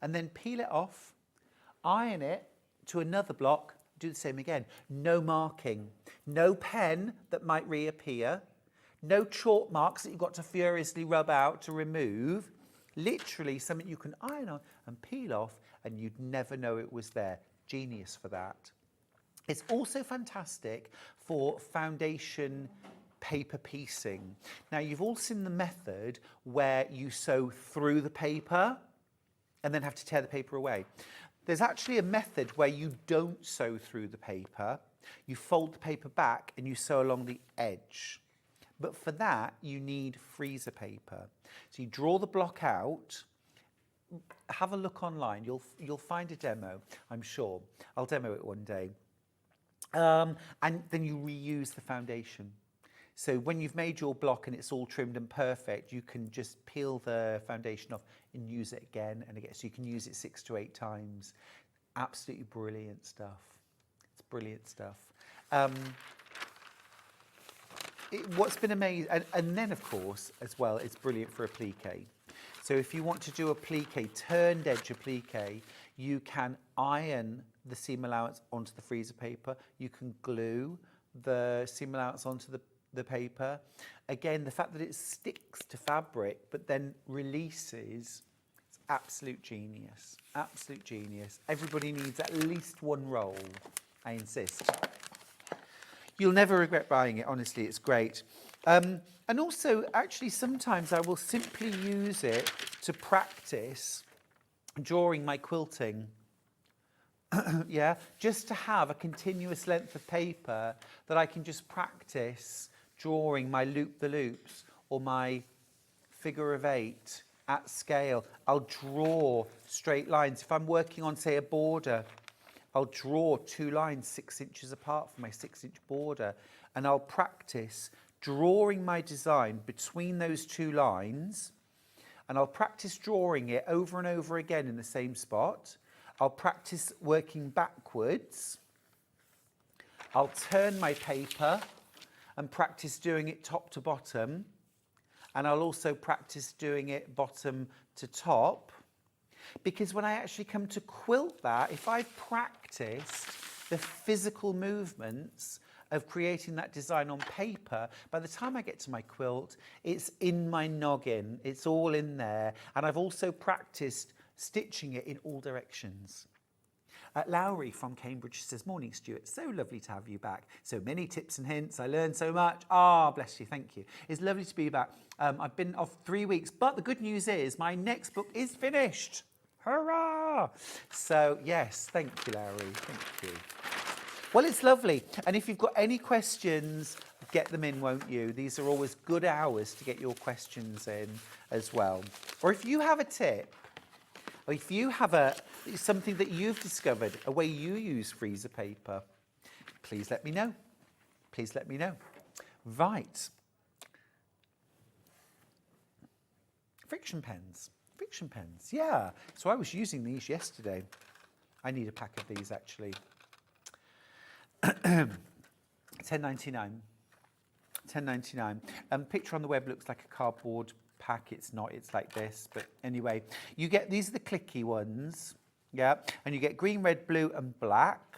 and then peel it off, iron it to another block, do the same again. No marking, no pen that might reappear, no chalk marks that you've got to furiously rub out to remove. Literally something you can iron on and peel off and you'd never know it was there. Genius for that. It's also fantastic for foundation paper piecing. Now you've all seen the method where you sew through the paper and then have to tear the paper away. There's actually a method where you don't sew through the paper. You fold the paper back and you sew along the edge. But for that, you need freezer paper. So you draw the block out, have a look online, you'll find a demo, I'm sure. I'll demo it one day. And then you reuse the foundation. So when you've made your block and it's all trimmed and perfect, you can just peel the foundation off and use it again and again. So you can use it 6 to 8 times. Absolutely brilliant stuff. It's brilliant stuff. What's been amazing, and then of course, as well, it's brilliant for applique. So if you want to do applique, turned edge applique, you can iron the seam allowance onto the freezer paper. You can glue the seam allowance onto the paper. Again, the fact that it sticks to fabric, but then releases, it's absolute genius, absolute genius. Everybody needs at least one roll, I insist. You'll never regret buying it, honestly, it's great. And also, actually, sometimes I will simply use it to practice drawing my quilting. Yeah, just to have a continuous length of paper that I can just practice drawing my loop-the-loops or my figure of 8 at scale. I'll draw straight lines. If I'm working on, say, a border, I'll draw 2 lines 6 inches apart from my 6-inch border, and I'll practice drawing my design between those 2 lines, and I'll practice drawing it over and over again in the same spot. I'll practice working backwards. I'll turn my paper and practice doing it top to bottom, and I'll also practice doing it bottom to top. Because when I actually come to quilt that, if I've practiced the physical movements of creating that design on paper, by the time I get to my quilt, it's in my noggin, it's all in there. And I've also practiced stitching it in all directions. Lowry from Cambridge says, "Morning, Stuart. So lovely to have you back. So many tips and hints. I learned so much." Ah, bless you. Thank you. It's lovely to be back. I've been off 3 weeks, but the good news is my next book is finished. Hurrah! So, yes, thank you, Lowry. Thank you. Well, it's lovely. And if you've got any questions, get them in, won't you? These are always good hours to get your questions in as well. Or if you have a tip, or if you have something that you've discovered, a way you use freezer paper, please let me know. Please let me know. Right. Friction pens. Friction pens, yeah. So I was using these yesterday. I need a pack of these, actually. $10.99. $10.99. Picture on the web looks like a cardboard pack. It's not, it's like this. But anyway, you get, these are the clicky ones. Yeah, and you get green, red, blue and black.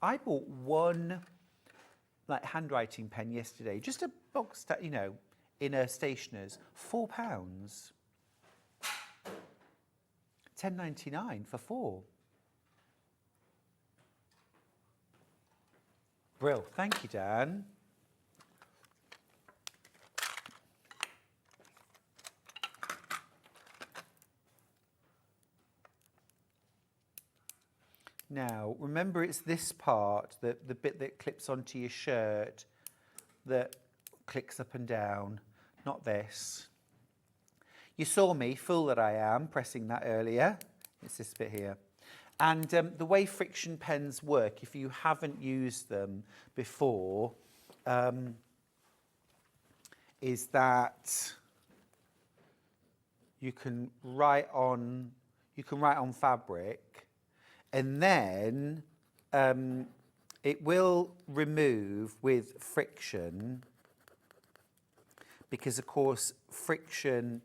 I bought one like handwriting pen yesterday. Just a box, you know, in a stationer's. £4. $10.99 for 4. Brill. Thank you, Dan. Now, remember it's this part, the bit that clips onto your shirt, that clicks up and down, not this. You saw me, fool that I am, pressing that earlier. It's this bit here. And the way friction pens work, if you haven't used them before, is that you can write on fabric, and then it will remove with friction, because of course friction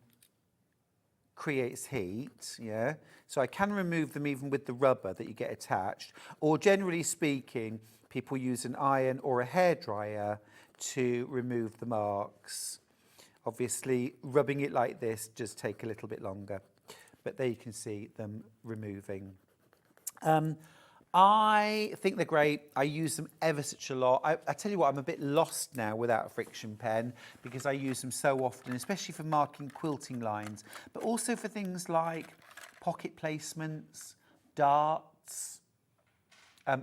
creates heat, yeah? So I can remove them even with the rubber that you get attached, or generally speaking, people use an iron or a hairdryer to remove the marks. Obviously, rubbing it like this does take a little bit longer, but there you can see them removing. I think they're great. I use them ever such a lot. I tell you what, I'm a bit lost now without a friction pen because I use them so often, especially for marking quilting lines, but also for things like pocket placements, darts,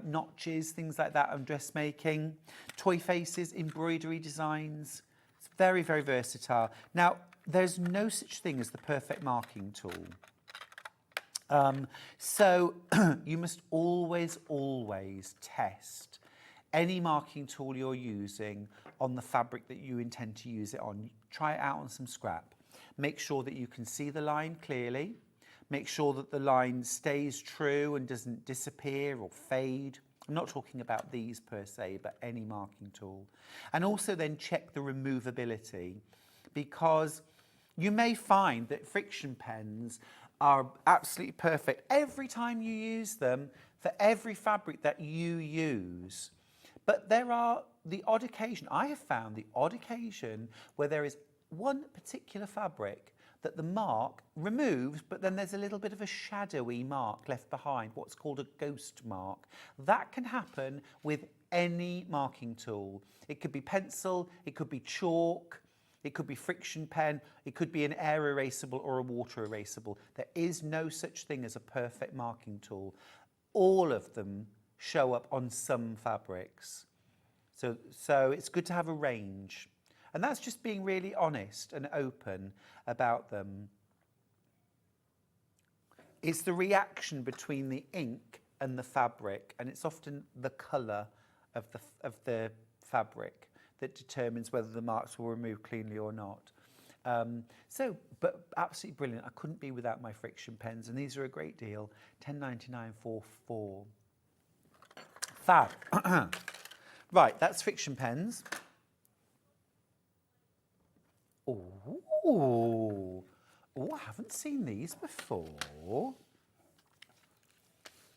notches, things like that on dressmaking, toy faces, embroidery designs. It's very, very versatile. Now, there's no such thing as the perfect marking tool. So you must always test any marking tool you're using on the fabric that you intend to use it on. Try it out on some scrap. Make sure that you can see the line clearly. Make sure that the line stays true and doesn't disappear or fade. I'm not talking about these per se, but any marking tool. And also then check the removability, because you may find that friction pens are absolutely perfect every time you use them for every fabric that you use. But there are the odd occasion, I have found the odd occasion where there is one particular fabric that the mark removes, but then there's a little bit of a shadowy mark left behind, what's called a ghost mark. That can happen with any marking tool. It could be pencil, it could be chalk, it could be friction pen, it could be an air erasable or a water erasable. There is no such thing as a perfect marking tool. All of them show up on some fabrics. So it's good to have a range. And that's just being really honest and open about them. It's the reaction between the ink and the fabric, and it's often the colour of the fabric that determines whether the marks will remove cleanly or not. But absolutely brilliant. I couldn't be without my friction pens, and these are a great deal. £10.99 for 4. Fab. Right, that's friction pens. Oh, I haven't seen these before.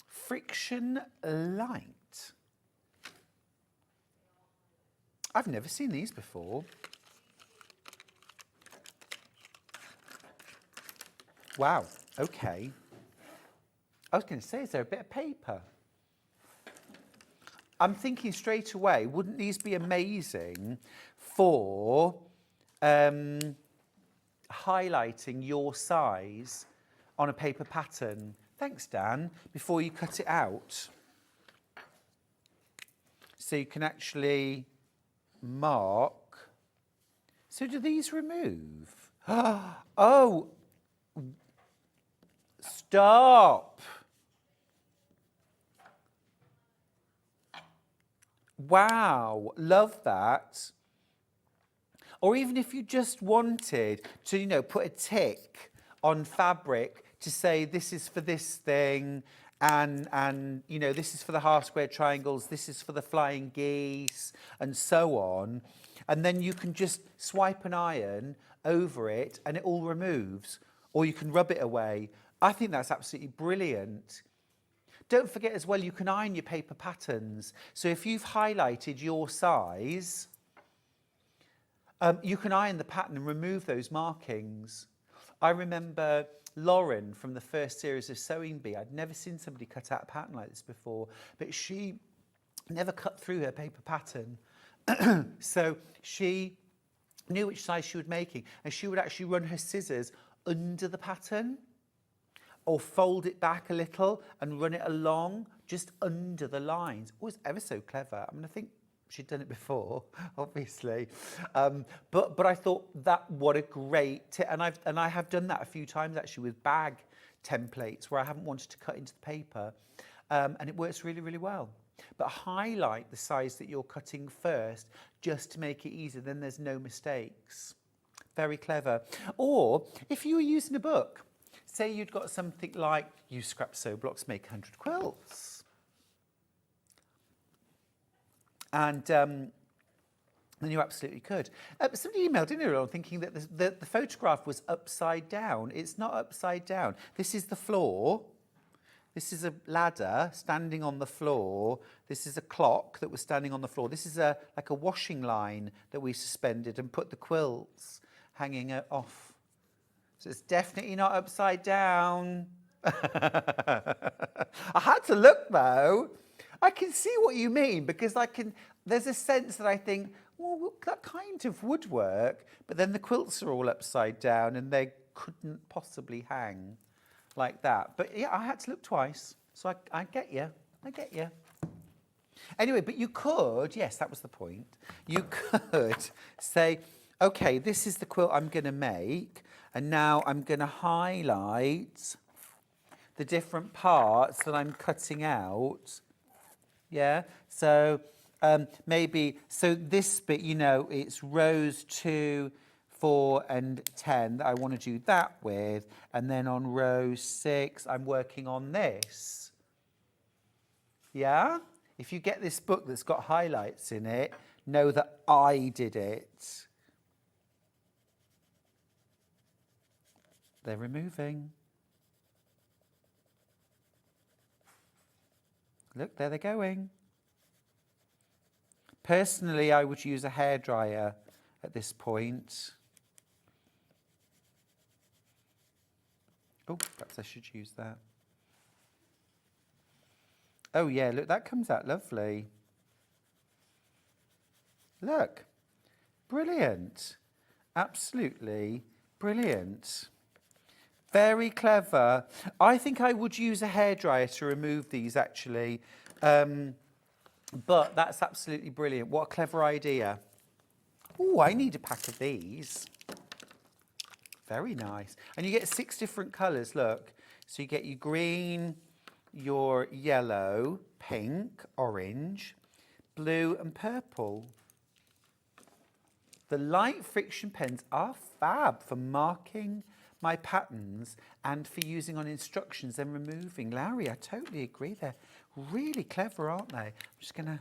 Friction light. I've never seen these before. Wow, okay. I was going to say, is there a bit of paper? I'm thinking straight away, wouldn't these be amazing for highlighting your size on a paper pattern? Thanks, Dan. Before you cut it out. So you can actually mark. So do these remove? Oh, stop. Wow, love that. Or even if you just wanted to, you know, put a tick on fabric to say this is for this thing, and you know, this is for the half square triangles, this is for the flying geese, and so on. And then you can just swipe an iron over it and it all removes, or you can rub it away. I think that's absolutely brilliant. Don't forget as well, you can iron your paper patterns. So if you've highlighted your size, you can iron the pattern and remove those markings. I remember Lauren from the first series of Sewing Bee. I'd never seen somebody cut out a pattern like this before, but she never cut through her paper pattern. So she knew which size she was making, and she would actually run her scissors under the pattern or fold it back a little and run it along just under the lines. It was ever so clever. I mean, I think she'd done it before, obviously, but I thought that what a great tip. And I have done that a few times actually with bag templates where I haven't wanted to cut into the paper, and it works really, really well. But highlight the size that you're cutting first just to make it easier, then there's no mistakes. Very clever. Or if you were using a book, say you'd got something like Use Scrap Sew Blocks, Make 100 Quilts. And then you absolutely could. Somebody emailed in earlier on thinking that the photograph was upside down. It's not upside down. This is the floor. This is a ladder standing on the floor. This is a clock that was standing on the floor. This is like a washing line that we suspended and put the quilts hanging off. So it's definitely not upside down. I had to look though. I can see what you mean because there's a sense that I think, well, that kind of would work, but then the quilts are all upside down and they couldn't possibly hang like that. But yeah, I had to look twice. So I get you. I get you. Anyway, but you could, yes, that was the point. You could say, okay, this is the quilt I'm going to make. And now I'm going to highlight the different parts that I'm cutting out. Yeah, so maybe, so this bit, you know, it's rows 2, 4 and 10 that I want to do that with, and then on row 6 I'm working on this. Yeah? If you get this book that's got highlights in it, know that I did it. They're removing. Look, there they're going. Personally, I would use a hairdryer at this point. Oh, perhaps I should use that. Oh yeah, look, that comes out lovely. Look, brilliant. Absolutely brilliant. Very clever. I think I would use a hairdryer to remove these actually. But that's absolutely brilliant. What a clever idea. Oh, I need a pack of these. Very nice. And you get 6 different colours, look. So you get your green, your yellow, pink, orange, blue and purple. The light friction pens are fab for marking my patterns and for using on instructions and removing. Larry, I totally agree. They're really clever, aren't they? I'm just going to...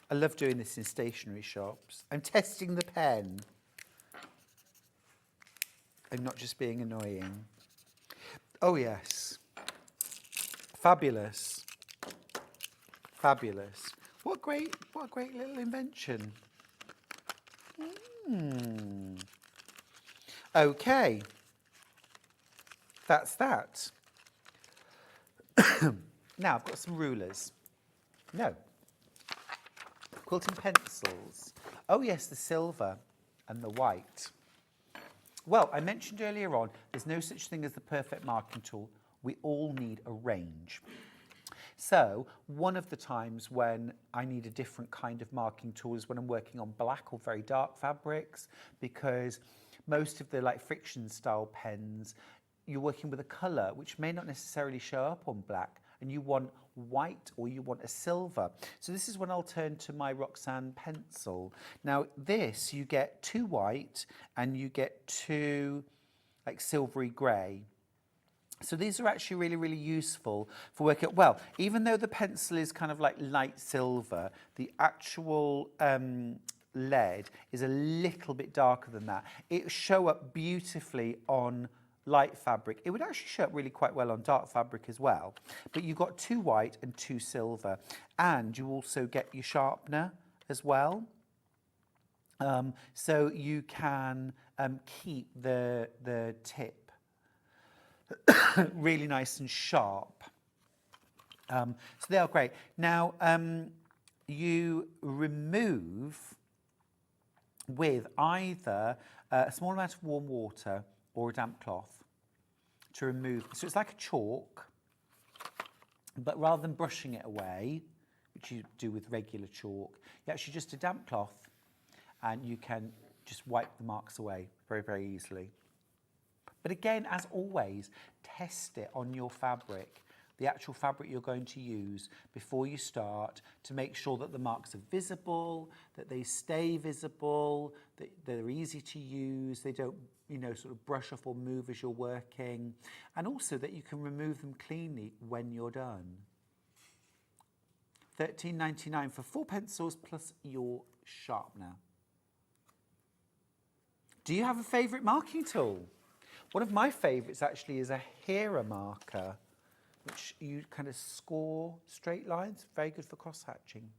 I love doing this in stationery shops. I'm testing the pen. I'm not just being annoying. Oh, yes. Fabulous. Fabulous. What a great little invention. Okay. That's that. Now, I've got some rulers. No. Quilting pencils. Oh, yes, the silver and the white. Well, I mentioned earlier on, there's no such thing as the perfect marking tool. We all need a range. So one of the times when I need a different kind of marking tool is when I'm working on black or very dark fabrics, because most of the friction style pens, you're working with a colour which may not necessarily show up on black, and you want white or you want a silver. So this is when I'll turn to my Roxanne pencil. Now this, you get 2 white and you get 2 silvery grey. So these are actually really, really useful for working. Well, even though the pencil is kind of light silver, the actual lead is a little bit darker than that. It will show up beautifully on light fabric. It would actually show up really quite well on dark fabric as well. But you've got 2 white and 2 silver. And you also get your sharpener as well. So you can keep the tip really nice and sharp. So they are great. Now, you remove with either a small amount of warm water or a damp cloth to remove. So it's like a chalk, but rather than brushing it away, which you do with regular chalk, you actually just a damp cloth and you can just wipe the marks away very, very easily. But again, as always, test it on your fabric, the actual fabric you're going to use before you start, to make sure that the marks are visible, that they stay visible, that they're easy to use, they don't, sort of brush off or move as you're working, and also that you can remove them cleanly when you're done. 13.99 for 4 pencils plus your sharpener. Do you have a favourite marking tool? One of my favourites actually is a Hera marker, which you kind of score straight lines. Very good for cross-hatching.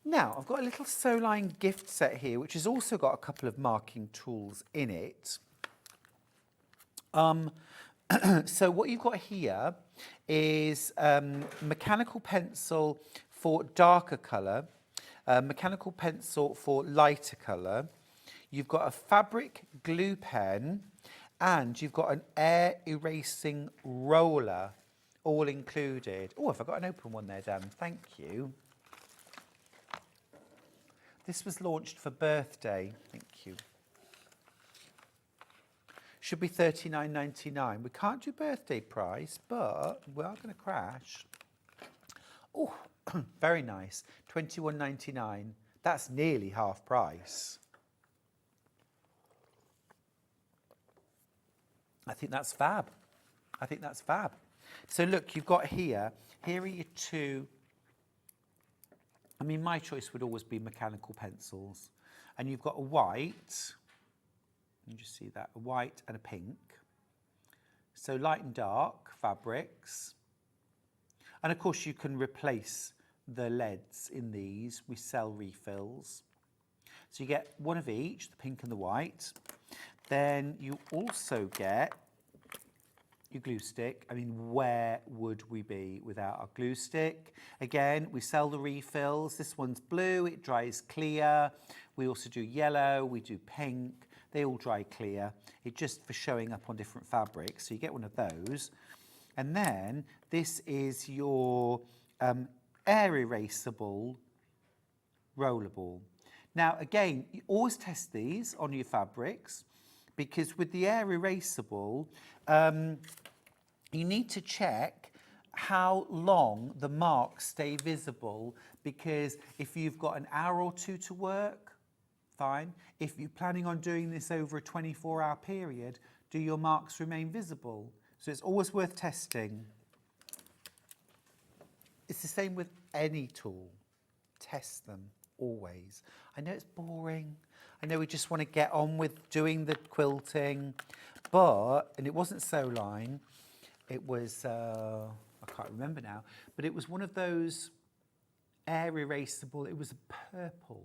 Now, I've got a little Soline gift set here, which has also got a couple of marking tools in it. So what you've got here is mechanical pencil for darker colour, mechanical pencil for lighter colour. You've got a fabric glue pen, and you've got an air erasing roller, all included. Oh, have I got an open one there, Dan? Thank you. This was launched for birthday. Thank you. Should be $39.99. We can't do birthday price, but we are going to crash. Oh, very nice. $21.99. That's nearly half price. I think that's fab. I think that's fab. So look, you've got here are your two. I mean, my choice would always be mechanical pencils. And you've got a white, you just see that, a white and a pink. So light and dark fabrics. And of course you can replace the leads in these. We sell refills. So you get one of each, the pink and the white. Then you also get your glue stick. I mean, where would we be without our glue stick? Again, we sell the refills. This one's blue, it dries clear. We also do yellow, we do pink. They all dry clear. It's just for showing up on different fabrics. So you get one of those. And then this is your air erasable rollerball. Now, again, you always test these on your fabrics, because with the air erasable, you need to check how long the marks stay visible, because if you've got an hour or two to work, fine. If you're planning on doing this over a 24-hour period, do your marks remain visible? So it's always worth testing. It's the same with any tool. Test them, always. I know it's boring. I know we just want to get on with doing the quilting, and it wasn't Soline, it was, I can't remember now, but it was one of those air erasable, it was a purple,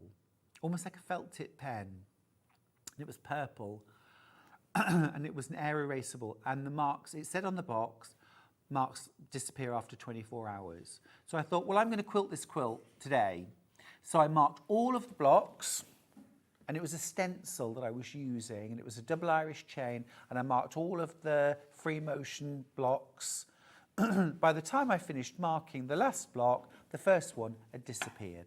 almost like a felt tip pen. And it was purple, and it was an air erasable, and the marks, it said on the box, marks disappear after 24 hours. So I thought, well, I'm going to quilt this quilt today. So I marked all of the blocks, and it was a stencil that I was using, and it was a double Irish chain, and I marked all of the free motion blocks. By the time I finished marking the last block, the first one had disappeared.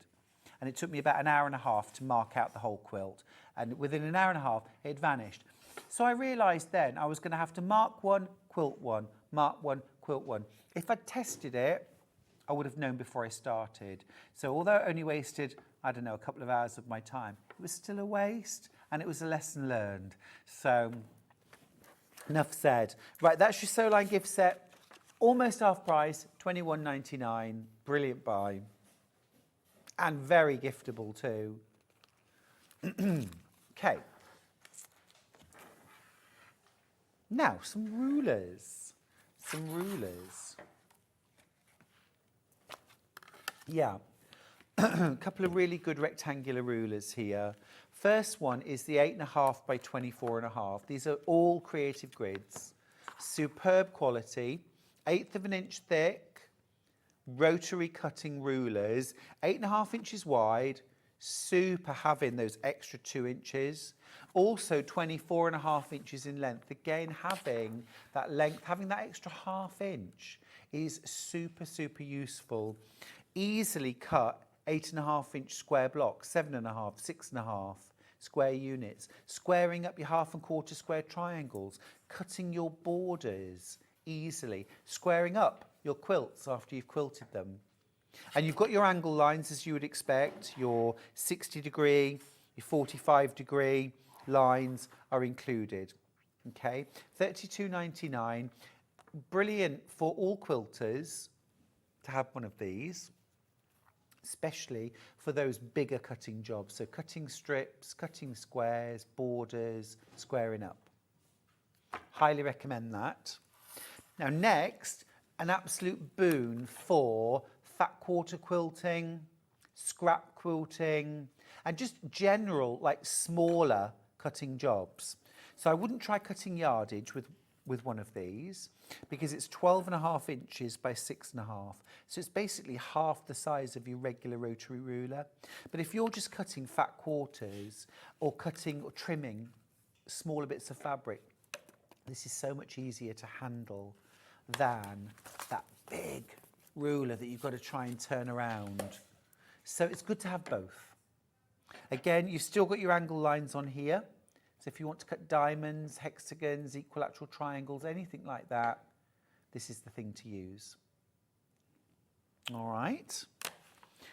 And it took me about an hour and a half to mark out the whole quilt. And within an hour and a half, it had vanished. So I realised then I was going to have to mark one, quilt one, mark one, quilt one. If I'd tested it, I would have known before I started. So although it only wasted, I don't know, a couple of hours of my time, it was still a waste, and it was a lesson learned. So enough said. Right, that's your Soline gift set. Almost half price, $21.99. Brilliant buy. And very giftable too. Okay. Now, some rulers. Some rulers. Yeah, a couple of really good rectangular rulers here. First one is the 8.5 by 24.5. These are all creative grids. Superb quality, 1/8 of an inch thick, rotary cutting rulers, 8.5 inches wide, super having those extra 2 inches. Also 24.5 inches in length. Again, having that length, having that extra ½ inch is super, super useful. Easily cut 8.5 inch square blocks, 7.5, 6.5 square units, squaring up your ½ and quarter square triangles, cutting your borders easily, squaring up your quilts after you've quilted them. And you've got your angle lines as you would expect, your 60 degree, your 45 degree lines are included. Okay, $32.99, brilliant for all quilters to have one of these. especially for those bigger cutting jobs. So cutting strips, cutting squares, borders, squaring up. Highly recommend that. Now next, an absolute boon for fat quarter quilting, scrap quilting, and just general, like smaller cutting jobs. So I wouldn't try cutting yardage with one of these because it's 12.5 inches by 6.5. So it's basically half the size of your regular rotary ruler. But if you're just cutting fat quarters or cutting or trimming smaller bits of fabric, this is so much easier to handle than that big ruler that you've got to try and turn around. So it's good to have both. Again, you've still got your angle lines on here. So if you want to cut diamonds, hexagons, equilateral triangles, anything like that, this is the thing to use. All right.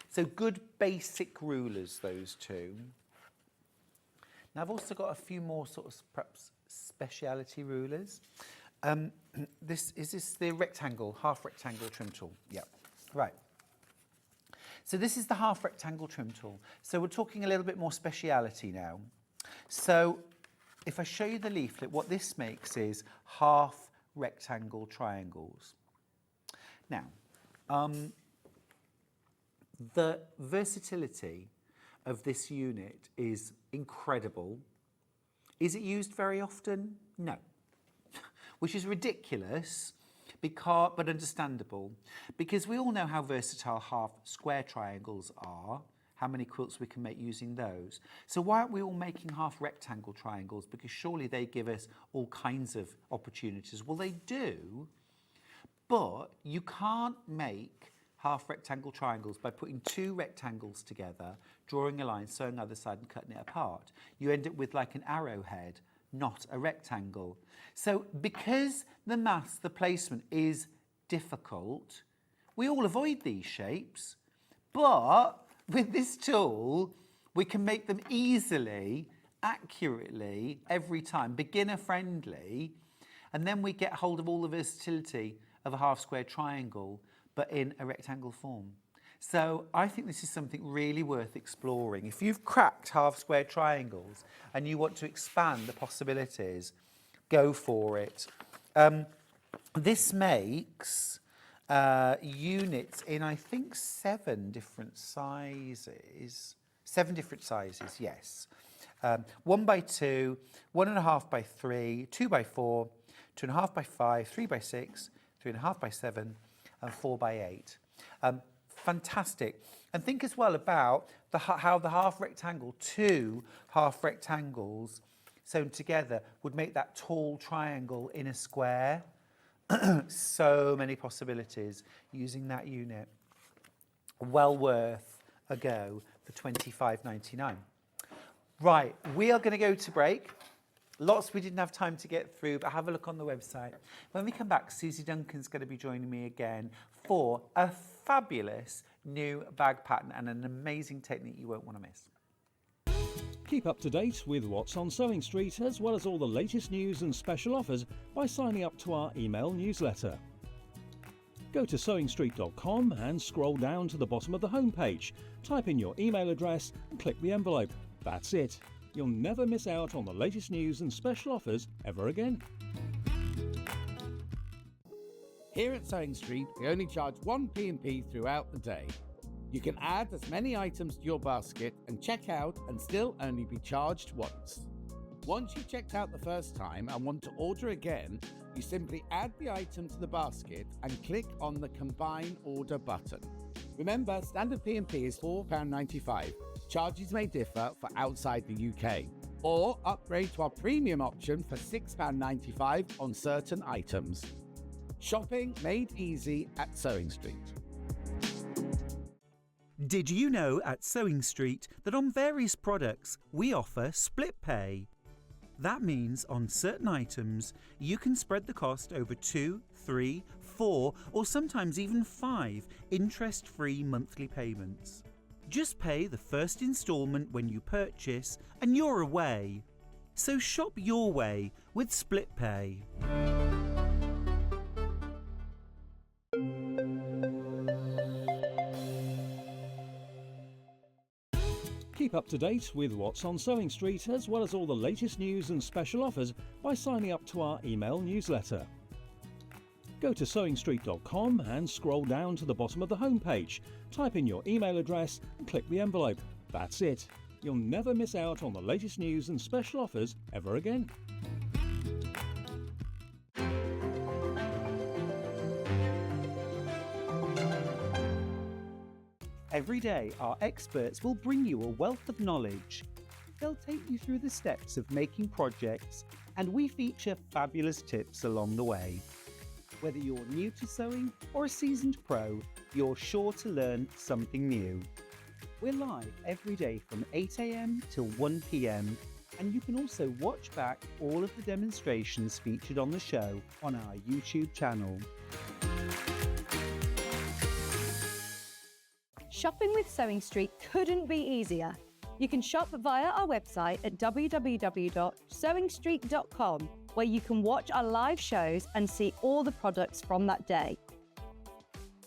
So good basic rulers, those two. Now I've also got a few more sort of perhaps speciality rulers. Is this the rectangle, half rectangle trim tool? Yeah, right. So this is the half rectangle trim tool. So we're talking a little bit more speciality now. So if I show you the leaflet, what this makes is half rectangle triangles. Now, the versatility of this unit is incredible. Is it used very often? No. Which is ridiculous, but understandable, because we all know how versatile half square triangles are, how many quilts we can make using those. So why aren't we all making half rectangle triangles? Because surely they give us all kinds of opportunities. Well, they do, but you can't make half rectangle triangles by putting two rectangles together, drawing a line, sewing either side and cutting it apart. You end up with like an arrowhead, not a rectangle. So because the maths, the placement is difficult, we all avoid these shapes, but with this tool, we can make them easily, accurately, every time, beginner friendly, and then we get hold of all the versatility of a half square triangle, but in a rectangle form. So I think this is something really worth exploring. If you've cracked half square triangles and you want to expand the possibilities, go for it. This makes units in, I think, 7 different sizes. 7 different sizes, yes. 1 by 2, 1.5 by 3, 2 by 4, 2.5 by 5, 3 by 6, 3.5 by 7, and 4 by 8. Fantastic. And think as well about how the half rectangle, 2 half rectangles sewn together would make that tall triangle in a square. So many possibilities using that unit. Well worth a go for £25.99. Right, we are going to go to break. Lots we didn't have time to get through, but have a look on the website. When we come back, Suzie Duncan's going to be joining me again for a fabulous new bag pattern and an amazing technique you won't want to miss. Keep up to date with what's on Sewing Street, as well as all the latest news and special offers by signing up to our email newsletter. Go to sewingstreet.com and scroll down to the bottom of the homepage. Type in your email address and click the envelope. That's it. You'll never miss out on the latest news and special offers ever again. Here at Sewing Street, we only charge 1 P&P throughout the day. You can add as many items to your basket and check out and still only be charged once. Once you've checked out the first time and want to order again, you simply add the item to the basket and click on the Combine Order button. Remember, standard P&P is £4.95. Charges may differ for outside the UK. Or upgrade to our premium option for £6.95 on certain items. Shopping made easy at Sewing Street. Did you know at Sewing Street that on various products we offer split pay? That means on certain items you can spread the cost over 2, 3, 4 or sometimes even 5 interest-free monthly payments. Just pay the first instalment when you purchase and you're away. So shop your way with split pay. Keep up to date with what's on Sewing Street, as well as all the latest news and special offers by signing up to our email newsletter. Go to sewingstreet.com and scroll down to the bottom of the homepage. Type in your email address and click the envelope. That's it. You'll never miss out on the latest news and special offers ever again. Every day, our experts will bring you a wealth of knowledge. They'll take you through the steps of making projects, and we feature fabulous tips along the way. Whether you're new to sewing or a seasoned pro, you're sure to learn something new. We're live every day from 8 a.m. till 1 p.m, and you can also watch back all of the demonstrations featured on the show on our YouTube channel. Shopping with Sewing Street couldn't be easier. You can shop via our website at www.sewingstreet.com, where you can watch our live shows and see all the products from that day.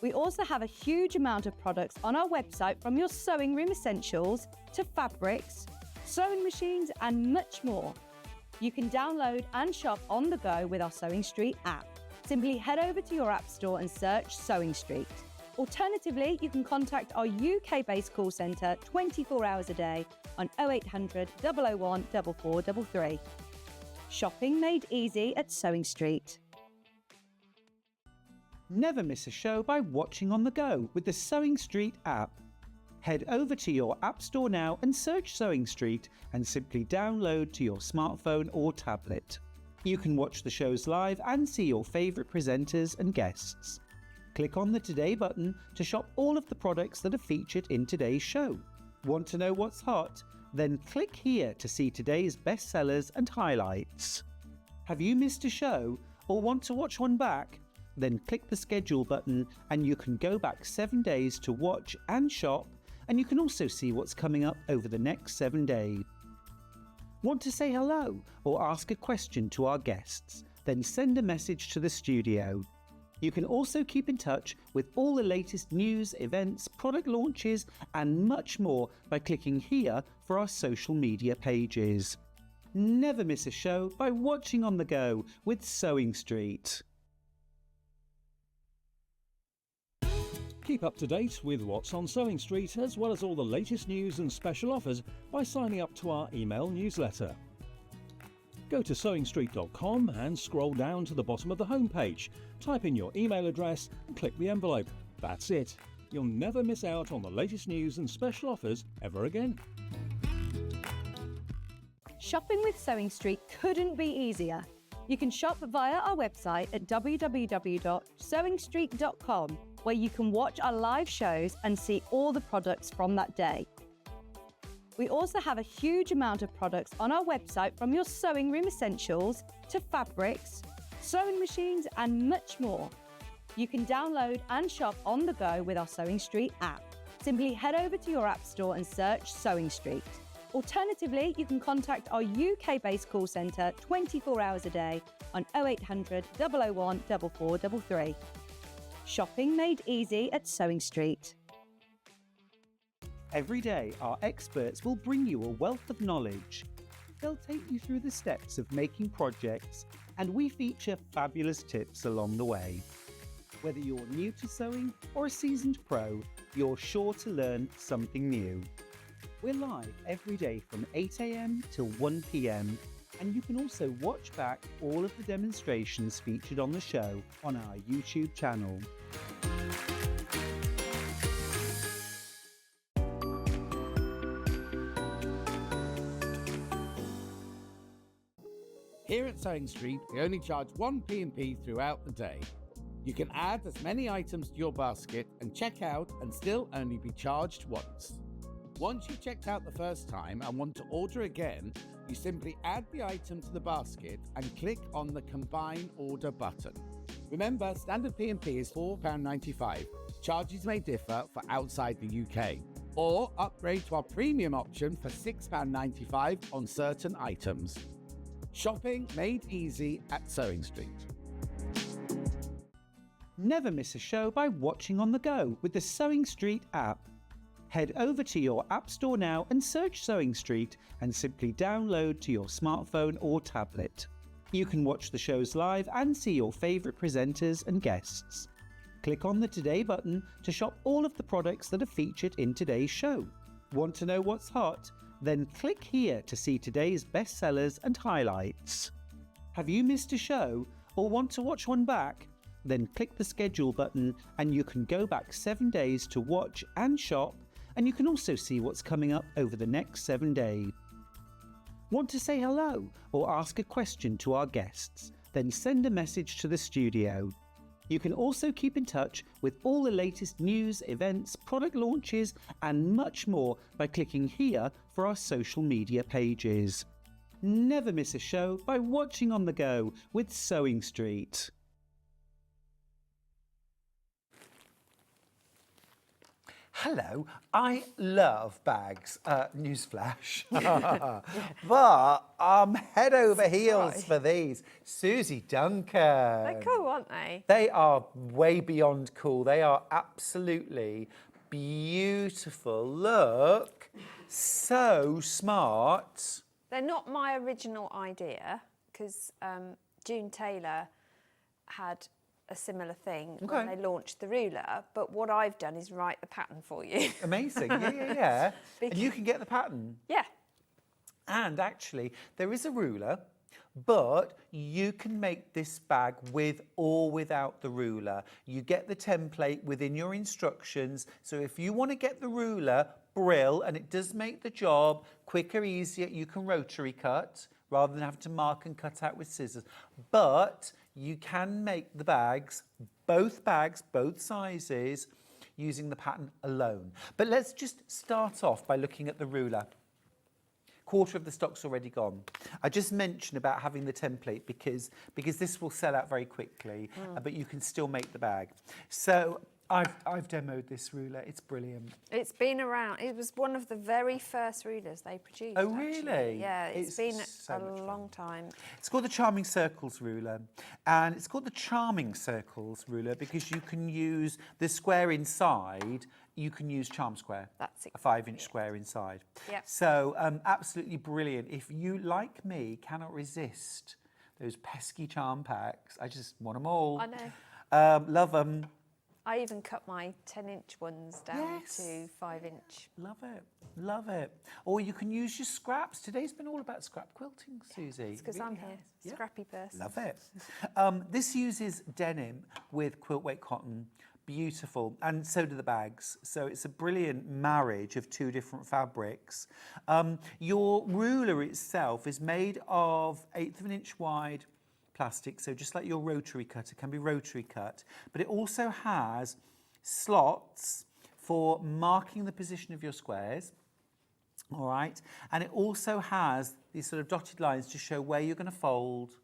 We also have a huge amount of products on our website, from your sewing room essentials to fabrics, sewing machines and much more. You can download and shop on the go with our Sewing Street app. Simply head over to your app store and search Sewing Street. Alternatively, you can contact our UK-based call centre 24 hours a day on 0800 001 4433. Shopping made easy at Sewing Street. Never miss a show by watching on the go with the Sewing Street app. Head over to your app store now and search Sewing Street and simply download to your smartphone or tablet. You can watch the shows live and see your favourite presenters and guests. Click on the Today button to shop all of the products that are featured in today's show. Want to know what's hot? Then click here to see today's bestsellers and highlights. Have you missed a show or want to watch one back? Then click the schedule button and you can go back 7 days to watch and shop, and you can also see what's coming up over the next 7 days. Want to say hello or ask a question to our guests? Then send a message to the studio. You can also keep in touch with all the latest news, events, product launches and much more by clicking here for our social media pages. Never miss a show by watching on the go with Sewing Street. Keep up to date with what's on Sewing Street, as well as all the latest news and special offers by signing up to our email newsletter. Go to sewingstreet.com and scroll down to the bottom of the homepage. Type in your email address and click the envelope. That's it. You'll never miss out on the latest news and special offers ever again. Shopping with Sewing Street couldn't be easier. You can shop via our website at www.sewingstreet.com, where you can watch our live shows and see all the products from that day. We also have a huge amount of products on our website, from your sewing room essentials to fabrics, sewing machines and much more. You can download and shop on the go with our Sewing Street app. Simply head over to your app store and search Sewing Street. Alternatively, you can contact our UK-based call centre 24 hours a day on 0800 001 4433. Shopping made easy at Sewing Street. Every day, our experts will bring you a wealth of knowledge. They'll take you through the steps of making projects, and we feature fabulous tips along the way. Whether you're new to sewing or a seasoned pro, you're sure to learn something new. We're live every day from 8 a.m. till 1 p.m, and you can also watch back all of the demonstrations featured on the show on our YouTube channel. Here at Sewing Street, we only charge 1 P&P throughout the day. You can add as many items to your basket and check out and still only be charged once. Once you've checked out the first time and want to order again, you simply add the item to the basket and click on the Combine Order button. Remember, standard P&P is £4.95. Charges may differ for outside the UK. Or upgrade to our premium option for £6.95 on certain items. Shopping made easy at Sewing Street. Never miss a show by watching on the go with the Sewing Street app. Head over to your App Store now and search Sewing Street and simply download to your smartphone or tablet. You can watch the shows live and see your favourite presenters and guests. Click on the Today button to shop all of the products that are featured in today's show. Want to know what's hot? Then click here to see today's bestsellers and highlights. Have you missed a show or want to watch one back? Then click the schedule button and you can go back 7 days to watch and shop, and you can also see what's coming up over the next 7 days. Want to say hello or ask a question to our guests? Then send a message to the studio. You can also keep in touch with all the latest news, events, product launches and much more by clicking here for our social media pages. Never miss a show by watching on the go with Sewing Street. Hello, I love bags, newsflash, but head over heels for these. Suzie Duncan. They're cool, aren't they? They are way beyond cool. They are absolutely beautiful. Look, so smart. They're not my original idea because June Taylor had a similar thing when they launched the ruler, but what I've done is write the pattern for you. Amazing, yeah. And you can get the pattern. Yeah. And actually, there is a ruler, but you can make this bag with or without the ruler. You get the template within your instructions, so if you want to get the ruler, brill, and it does make the job quicker, easier. You can rotary cut rather than having to mark and cut out with scissors. But you can make the bags, both sizes, using the pattern alone. But let's just start off by looking at the ruler. Quarter of the stock's already gone. I just mentioned about having the template because this will sell out very quickly, but you can still make the bag. So I've demoed this ruler. It's brilliant. It's been around. It was one of the very first rulers they produced. Oh, actually. really? Yeah, it's been so a long time. It's called the Charming Circles ruler, and it's called the Charming Circles ruler because you can use the square inside. You can use charm square. That's a 5-inch square inside. Yep. So absolutely brilliant. If you, like me, cannot resist those pesky charm packs, I just want them all. I know. Love them. I even cut my 10-inch ones down to 5-inch. Love it, love it. Or you can use your scraps. Today's been all about scrap quilting, Suzie. It's because I'm here, scrappy person. Love it. This uses denim with quilt weight cotton. Beautiful, and so do the bags. So it's a brilliant marriage of two different fabrics. Your ruler itself is made of 1/8 of an inch wide plastic, so just like your rotary cutter can be rotary cut, but it also has slots for marking the position of your squares, all right? And it also has these sort of dotted lines to show where you're going to fold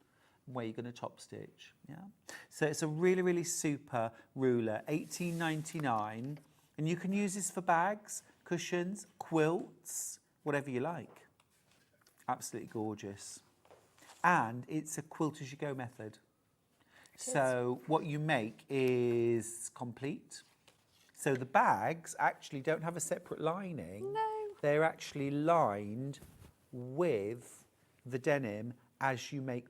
and where you're going to top stitch, yeah? So it's a really, really super ruler, $18.99, and you can use this for bags, cushions, quilts, whatever you like. Absolutely gorgeous. And it's a quilt as you go method. So what you make is complete. So the bags actually don't have a separate lining. No. They're actually lined with the denim as you make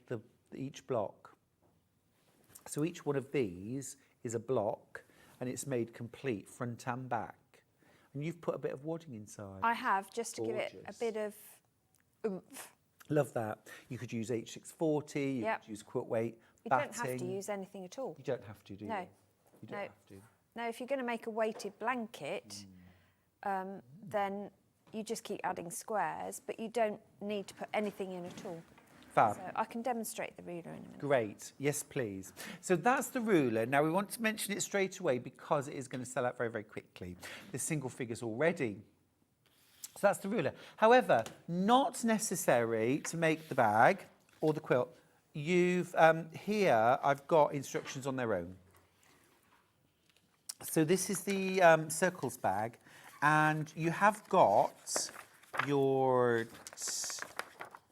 each block. So each one of these is a block and it's made complete front and back. And you've put a bit of wadding inside. I have, just to give it a bit of oomph. Love that. You could use H640, you could use quilt weight, batting. You don't have to use anything at all. You don't have to, do you? No. You don't have to. No, if you're going to make a weighted blanket, then you just keep adding squares, but you don't need to put anything in at all. Fab. So I can demonstrate the ruler in a minute. Great. Yes, please. So that's the ruler. Now, we want to mention it straight away because it is going to sell out very, very quickly. There's single figures already. So that's the ruler. However, not necessary to make the bag or the quilt. You've here, I've got instructions on their own. So this is the circles bag, and you have got your...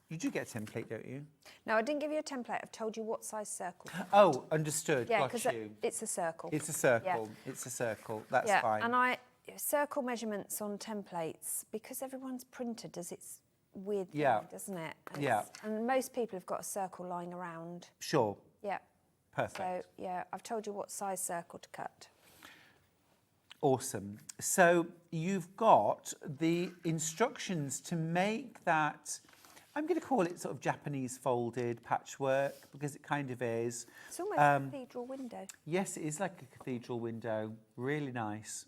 You do get a template, don't you? No, I didn't give you a template. I've told you what size circle. Oh, understood. Yeah, got because you. it's a circle. It's a circle. Yeah. It's a circle. That's yeah, fine. and circle measurements on templates, because everyone's printer does its weird thing, Yeah. doesn't it? Yeah. And most people have got a circle lying around. Sure. Yeah. Perfect. So, yeah, I've told you what size circle to cut. Awesome. So you've got the instructions to make that, I'm going to call it sort of Japanese folded patchwork, because it kind of is. It's almost a cathedral window. Yes, it is like a cathedral window. Really nice.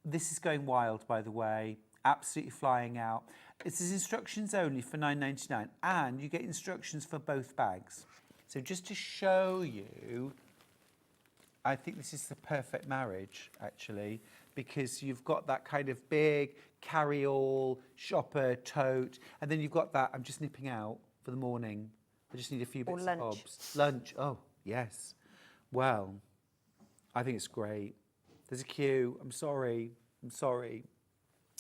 This is going wild, by the way. Absolutely flying out. This is instructions only for £9.99, and you get instructions for both bags. So just to show you, I think this is the perfect marriage, actually, because you've got that kind of big carry-all, shopper, tote, and then you've got that, I'm just nipping out for the morning. I just need a few bits of bobs. Lunch, oh, yes. Well, I think it's great. There's a queue. I'm sorry.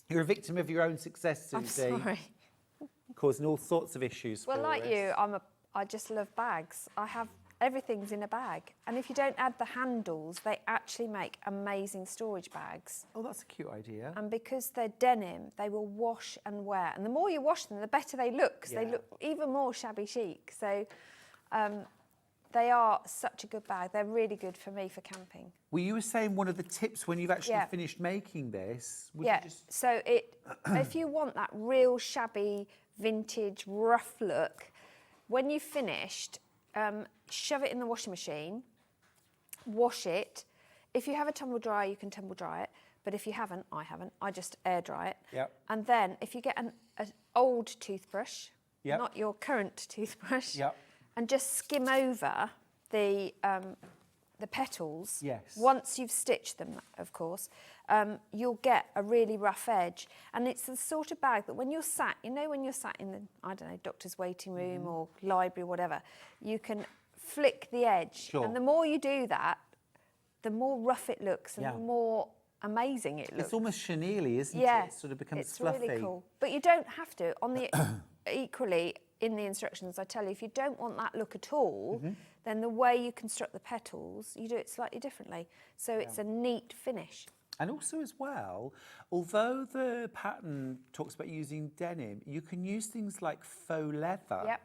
You're a victim of your own success, Suzie. I'm sorry. Causing all sorts of issues Well, for like us. you, I just love bags. Everything's in a bag. And if you don't add the handles, they actually make amazing storage bags. Oh, that's a cute idea. And because they're denim, they will wash and wear. And the more you wash them, the better they look, because they look even more shabby chic. So they are such a good bag. They're really good for me for camping. Well, you were saying one of the tips when you've actually finished making this. Would you just... So if you want that real shabby, vintage, rough look, when you've finished, shove it in the washing machine, wash it. If you have a tumble dryer, you can tumble dry it. But if you haven't, I just air dry it. Yep. And then if you get an old toothbrush, Yep. not your current toothbrush, Yep. and just skim over the petals. Yes. Once you've stitched them, of course, you'll get a really rough edge. And it's the sort of bag that when you're sat, when you're sat in the, I don't know, doctor's waiting room or library, whatever, you can flick the edge. Sure. And the more you do that, the more rough it looks and the more amazing it looks. It's almost chenille, isn't Yeah, it? It sort of becomes it's fluffy. really cool. But you don't have to. On the equally, in the instructions, I tell you, if you don't want that look at all, then the way you construct the petals, you do it slightly differently. So it's a neat finish. And also as well, although the pattern talks about using denim, you can use things like faux leather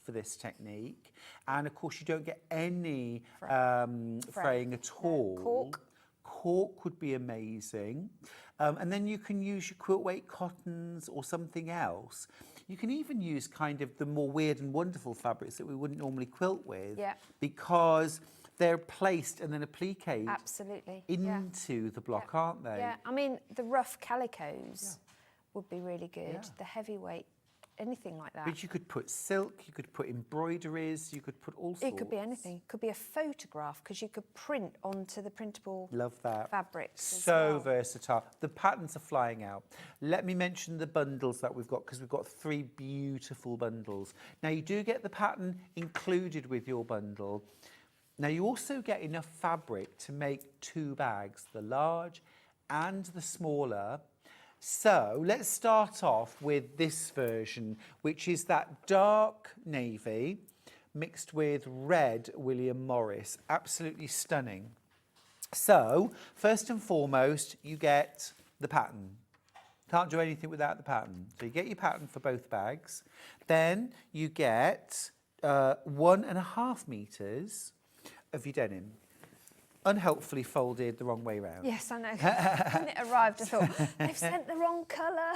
for this technique. And of course, you don't get any fraying at all. Cork. Cork would be amazing. And then you can use your quilt weight cottons or something else. You can even use kind of the more weird and wonderful fabrics that we wouldn't normally quilt with, because they're placed and then appliqued into the block, aren't they? Yeah, I mean, the rough calicos would be really good. The heavyweight, anything like that. But you could put silk, you could put embroideries, you could put all sorts. It could be anything. It could be a photograph, because you could print onto the printable fabrics. So versatile. The patterns are flying out. Let me mention the bundles that we've got, because we've got 3 beautiful bundles. Now, you do get the pattern included with your bundle. Now, you also get enough fabric to make 2 bags, the large and the smaller. So let's start off with this version, which is that dark navy mixed with red William Morris. Absolutely stunning. So first and foremost, you get the pattern. Can't do anything without the pattern. So you get your pattern for both bags. Then you get 1.5 meters of your denim. Unhelpfully folded the wrong way round. Yes, I know. When it arrived, I thought, they've sent the wrong colour.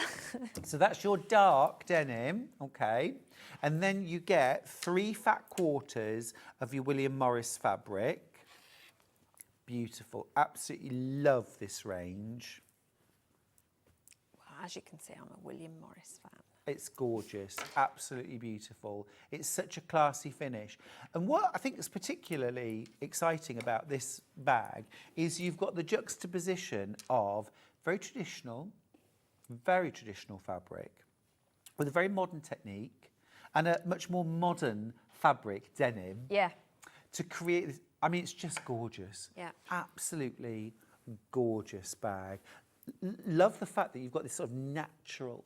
So that's your dark denim, okay? And then you get 3 fat quarters of your William Morris fabric. Beautiful. Absolutely love this range. Well, as you can see, I'm a William Morris fan. It's gorgeous, absolutely beautiful. It's such a classy finish. And what I think is particularly exciting about this bag is you've got the juxtaposition of very traditional fabric with a very modern technique and a much more modern fabric, denim. Yeah. To create this, I mean, it's just gorgeous. Yeah. Absolutely gorgeous bag. Love the fact that you've got this sort of natural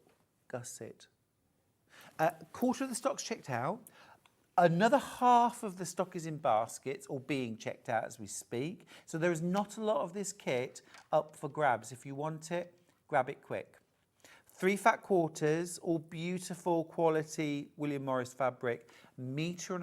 gusset. Quarter of the stock's checked out. Another half of the stock is in baskets or being checked out as we speak. So there is not a lot of this kit up for grabs. If you want it, grab it quick. 3 fat quarters, all beautiful quality William Morris fabric, 1.5 meters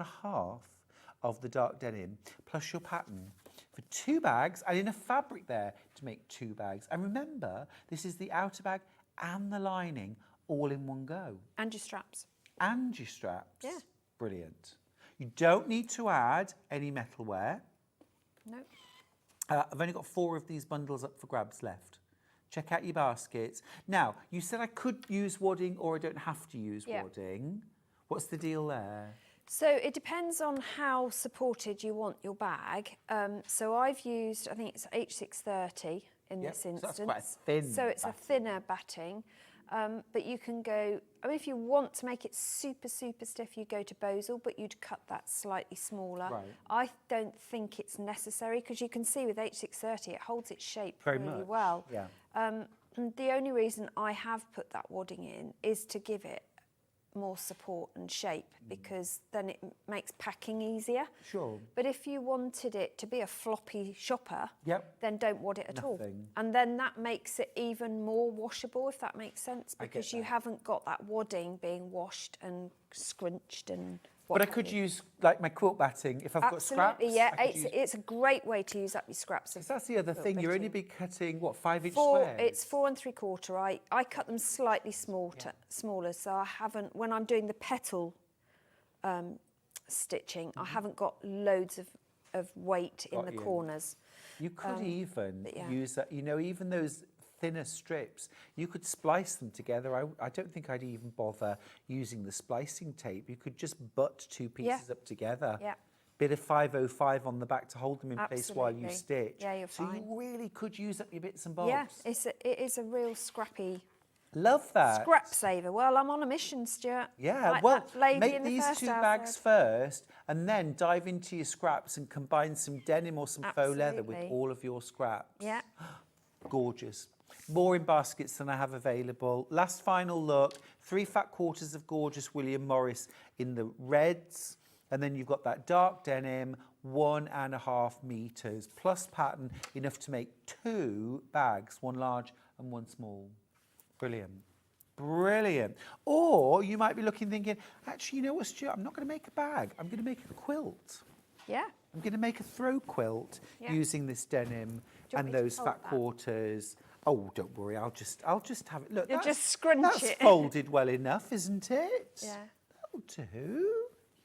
of the dark denim, plus your pattern for 2 bags, and enough fabric there to make 2 bags. And remember, this is the outer bag and the lining all in one go. And your straps. And your straps. Yeah. Brilliant. You don't need to add any metalware. No. I've only got 4 of these bundles up for grabs left. Check out your baskets. Now, you said I could use wadding or I don't have to use wadding. What's the deal there? So it depends on how supported you want your bag. So I've used, I think it's H630 in this instance. So that's quite a thin So it's batting. a thinner batting. But you can go, I mean, if you want to make it super, super stiff, you go to Bosel, but you'd cut that slightly smaller. Right. I don't think it's necessary because you can see with H630, it holds its shape Very really much, well. yeah. The only reason I have put that wadding in is to give it more support and shape because then it makes packing easier. Sure. But if you wanted it to be a floppy shopper, then don't wad it at all. And then that makes it even more washable, if that makes sense, because you haven't got that wadding being washed and scrunched and But I could use like my quilt batting if I've got scraps. Absolutely, yeah. It's a great way to use up your scraps. So that's the other thing. You're only be cutting what, 5-inch Four, squares? it's 4 3/4. I cut them slightly smaller, so I haven't. When I'm doing the petal stitching, I haven't got loads of weight in the corners. You could even use that. You know, even those thinner strips, you could splice them together. I don't think I'd even bother using the splicing tape. You could just butt 2 pieces up together. Yeah. Bit of 505 on the back to hold them in place while you stitch. Yeah, you're so fine. you really could use up your bits and bobs. Yeah, it is a real scrappy Love that. scrap saver. Well, I'm on a mission, Stuart. Yeah, Like well, that lady make in the these first 2 outfit. bags first and then dive into your scraps and combine some denim or some faux leather with Absolutely. all of your scraps. Yeah. Gorgeous. More in baskets than I have available. Last final look, 3 fat quarters of gorgeous William Morris in the reds. And then you've got that dark denim, 1.5 meters, plus pattern, enough to make 2 bags, 1 large and 1 small. Brilliant. Brilliant. Or you might be looking thinking, actually, you know what, Stuart, I'm not going to make a bag. I'm going to make a quilt. Yeah. I'm going to make a throw quilt using this denim want and me to those fold fat that? quarters. Oh, don't worry, I'll just have it. Look, You'll that's, just scrunch that's it. folded well enough, isn't it? Yeah. That'll do.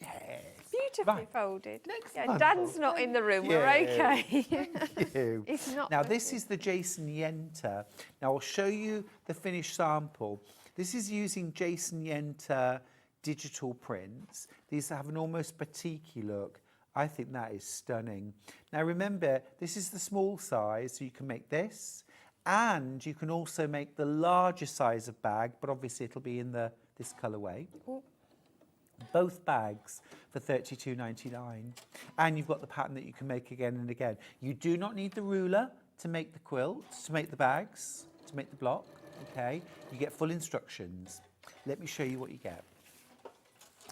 Yes. Beautifully Right. folded. Next Yeah, bundle. Dan's not in the room. We're okay. Thank you. He's not Now, this looking. is the Jason Yenta. Now, I'll show you the finished sample. This is using Jason Yenta digital prints. These have an almost batik-y look. I think that is stunning. Now, remember, this is the small size, so you can make this. And you can also make the larger size of bag, but obviously it'll be in this colourway. Both bags for £32.99. And you've got the pattern that you can make again and again. You do not need the ruler to make the quilt, to make the bags, to make the block, okay? You get full instructions. Let me show you what you get.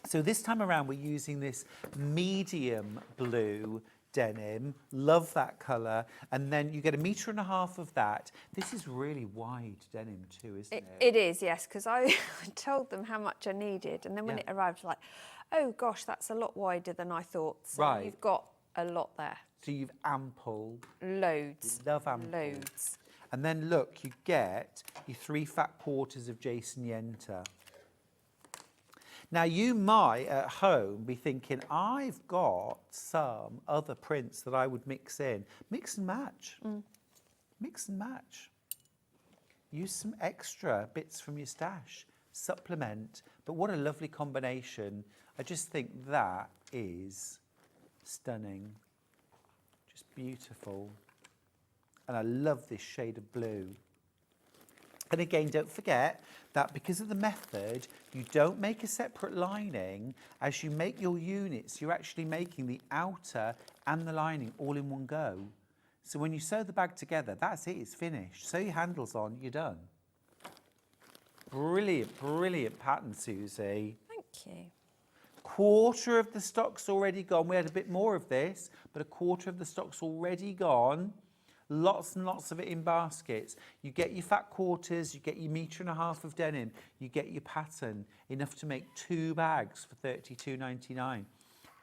So this time around, we're using this medium blue denim. Love that colour. And then you get 1.5 meters of that. This is really wide denim too, isn't it? It is, yes, because I told them how much I needed, and then when it arrived, I was like, oh gosh, that's a lot wider than I thought. So Right. you've got a lot there. So you've ample. Loads. Love ample. Loads. And then look, you get your 3 fat quarters of Jason Yenta. Now, you might at home be thinking, I've got some other prints that I would mix in. Mix and match. Mix and match. Use some extra bits from your stash. Supplement. But what a lovely combination. I just think that is stunning. Just beautiful. And I love this shade of blue. And again, don't forget that because of the method, you don't make a separate lining. As you make your units, you're actually making the outer and the lining all in one go. So when you sew the bag together, that's it, it's finished. Sew your handles on, you're done. Brilliant, brilliant pattern, Susie. Thank you. quarter of the stock's already gone. We had a bit more of this, but a quarter of the stock's already gone. Lots and lots of it in baskets. You get your fat quarters, you get your 1.5 meters of denim, you get your pattern, enough to make 2 bags for £32.99.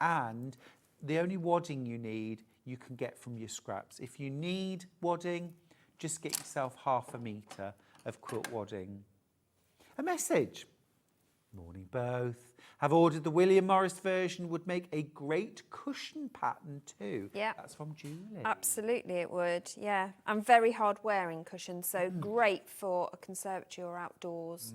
And the only wadding you need, you can get from your scraps. If you need wadding, just get yourself 0.5 metre of quilt wadding. A message. Morning both. Have ordered the William Morris version, would make a great cushion pattern too. Yeah. That's from Julie. Absolutely it would, yeah. And very hard wearing cushions, so great for a conservatory or outdoors.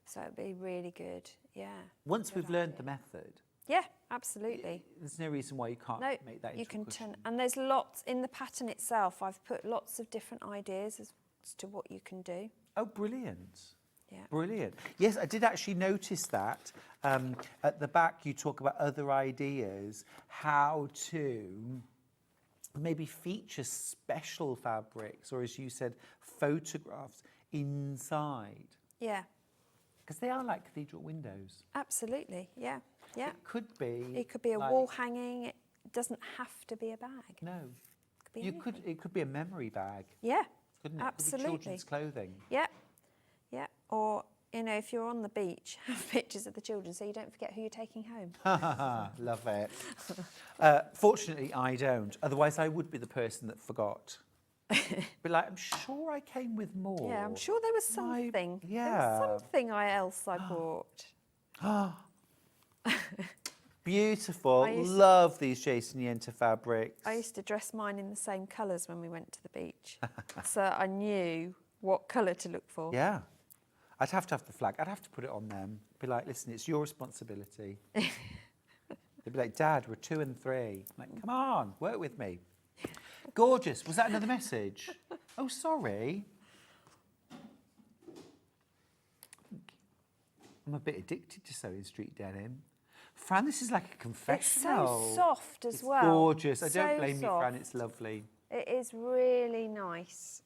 So it'd be really good, yeah. Once we've learned the method, yeah, absolutely. there's no reason why you can't No, make that into you a can cushion. turn, and there's lots in the pattern itself. I've put lots of different ideas as to what you can do. Oh, brilliant. Yeah. Brilliant. Yes, I did actually notice that. At the back, you talk about other ideas, how to maybe feature special fabrics, or as you said, photographs inside. Yeah, Because they are like cathedral windows. absolutely, yeah, yeah. It could be. It could be a like- wall hanging. It doesn't have to be a bag. No. It could be It could be a memory bag, Yeah, couldn't it? absolutely. It could be children's clothing. Yeah, yeah. Or, you know, if you're on the beach, have pictures of the children so you don't forget who you're taking home. Love it. Fortunately, I don't. Otherwise, I would be the person that forgot. Be like, I'm sure I came with more. Yeah, I'm sure there was something. There was something else I bought. Beautiful. I used to- Love these Jason Yenta fabrics. I used to dress mine in the same colours when we went to the beach. So I knew what colour to look for. Yeah. I'd have to have the flag. I'd have to put it on them. Be like, listen, it's your responsibility. They'd be like, Dad, we're 2 and 3. I'm like, come on, work with me. Gorgeous. Was that another message? Oh, sorry. I'm a bit addicted to sewing street denim. Fran, this is like a It's confessional. so soft as It's well. gorgeous. I So don't blame you, Fran. soft. It's lovely. It is really nice.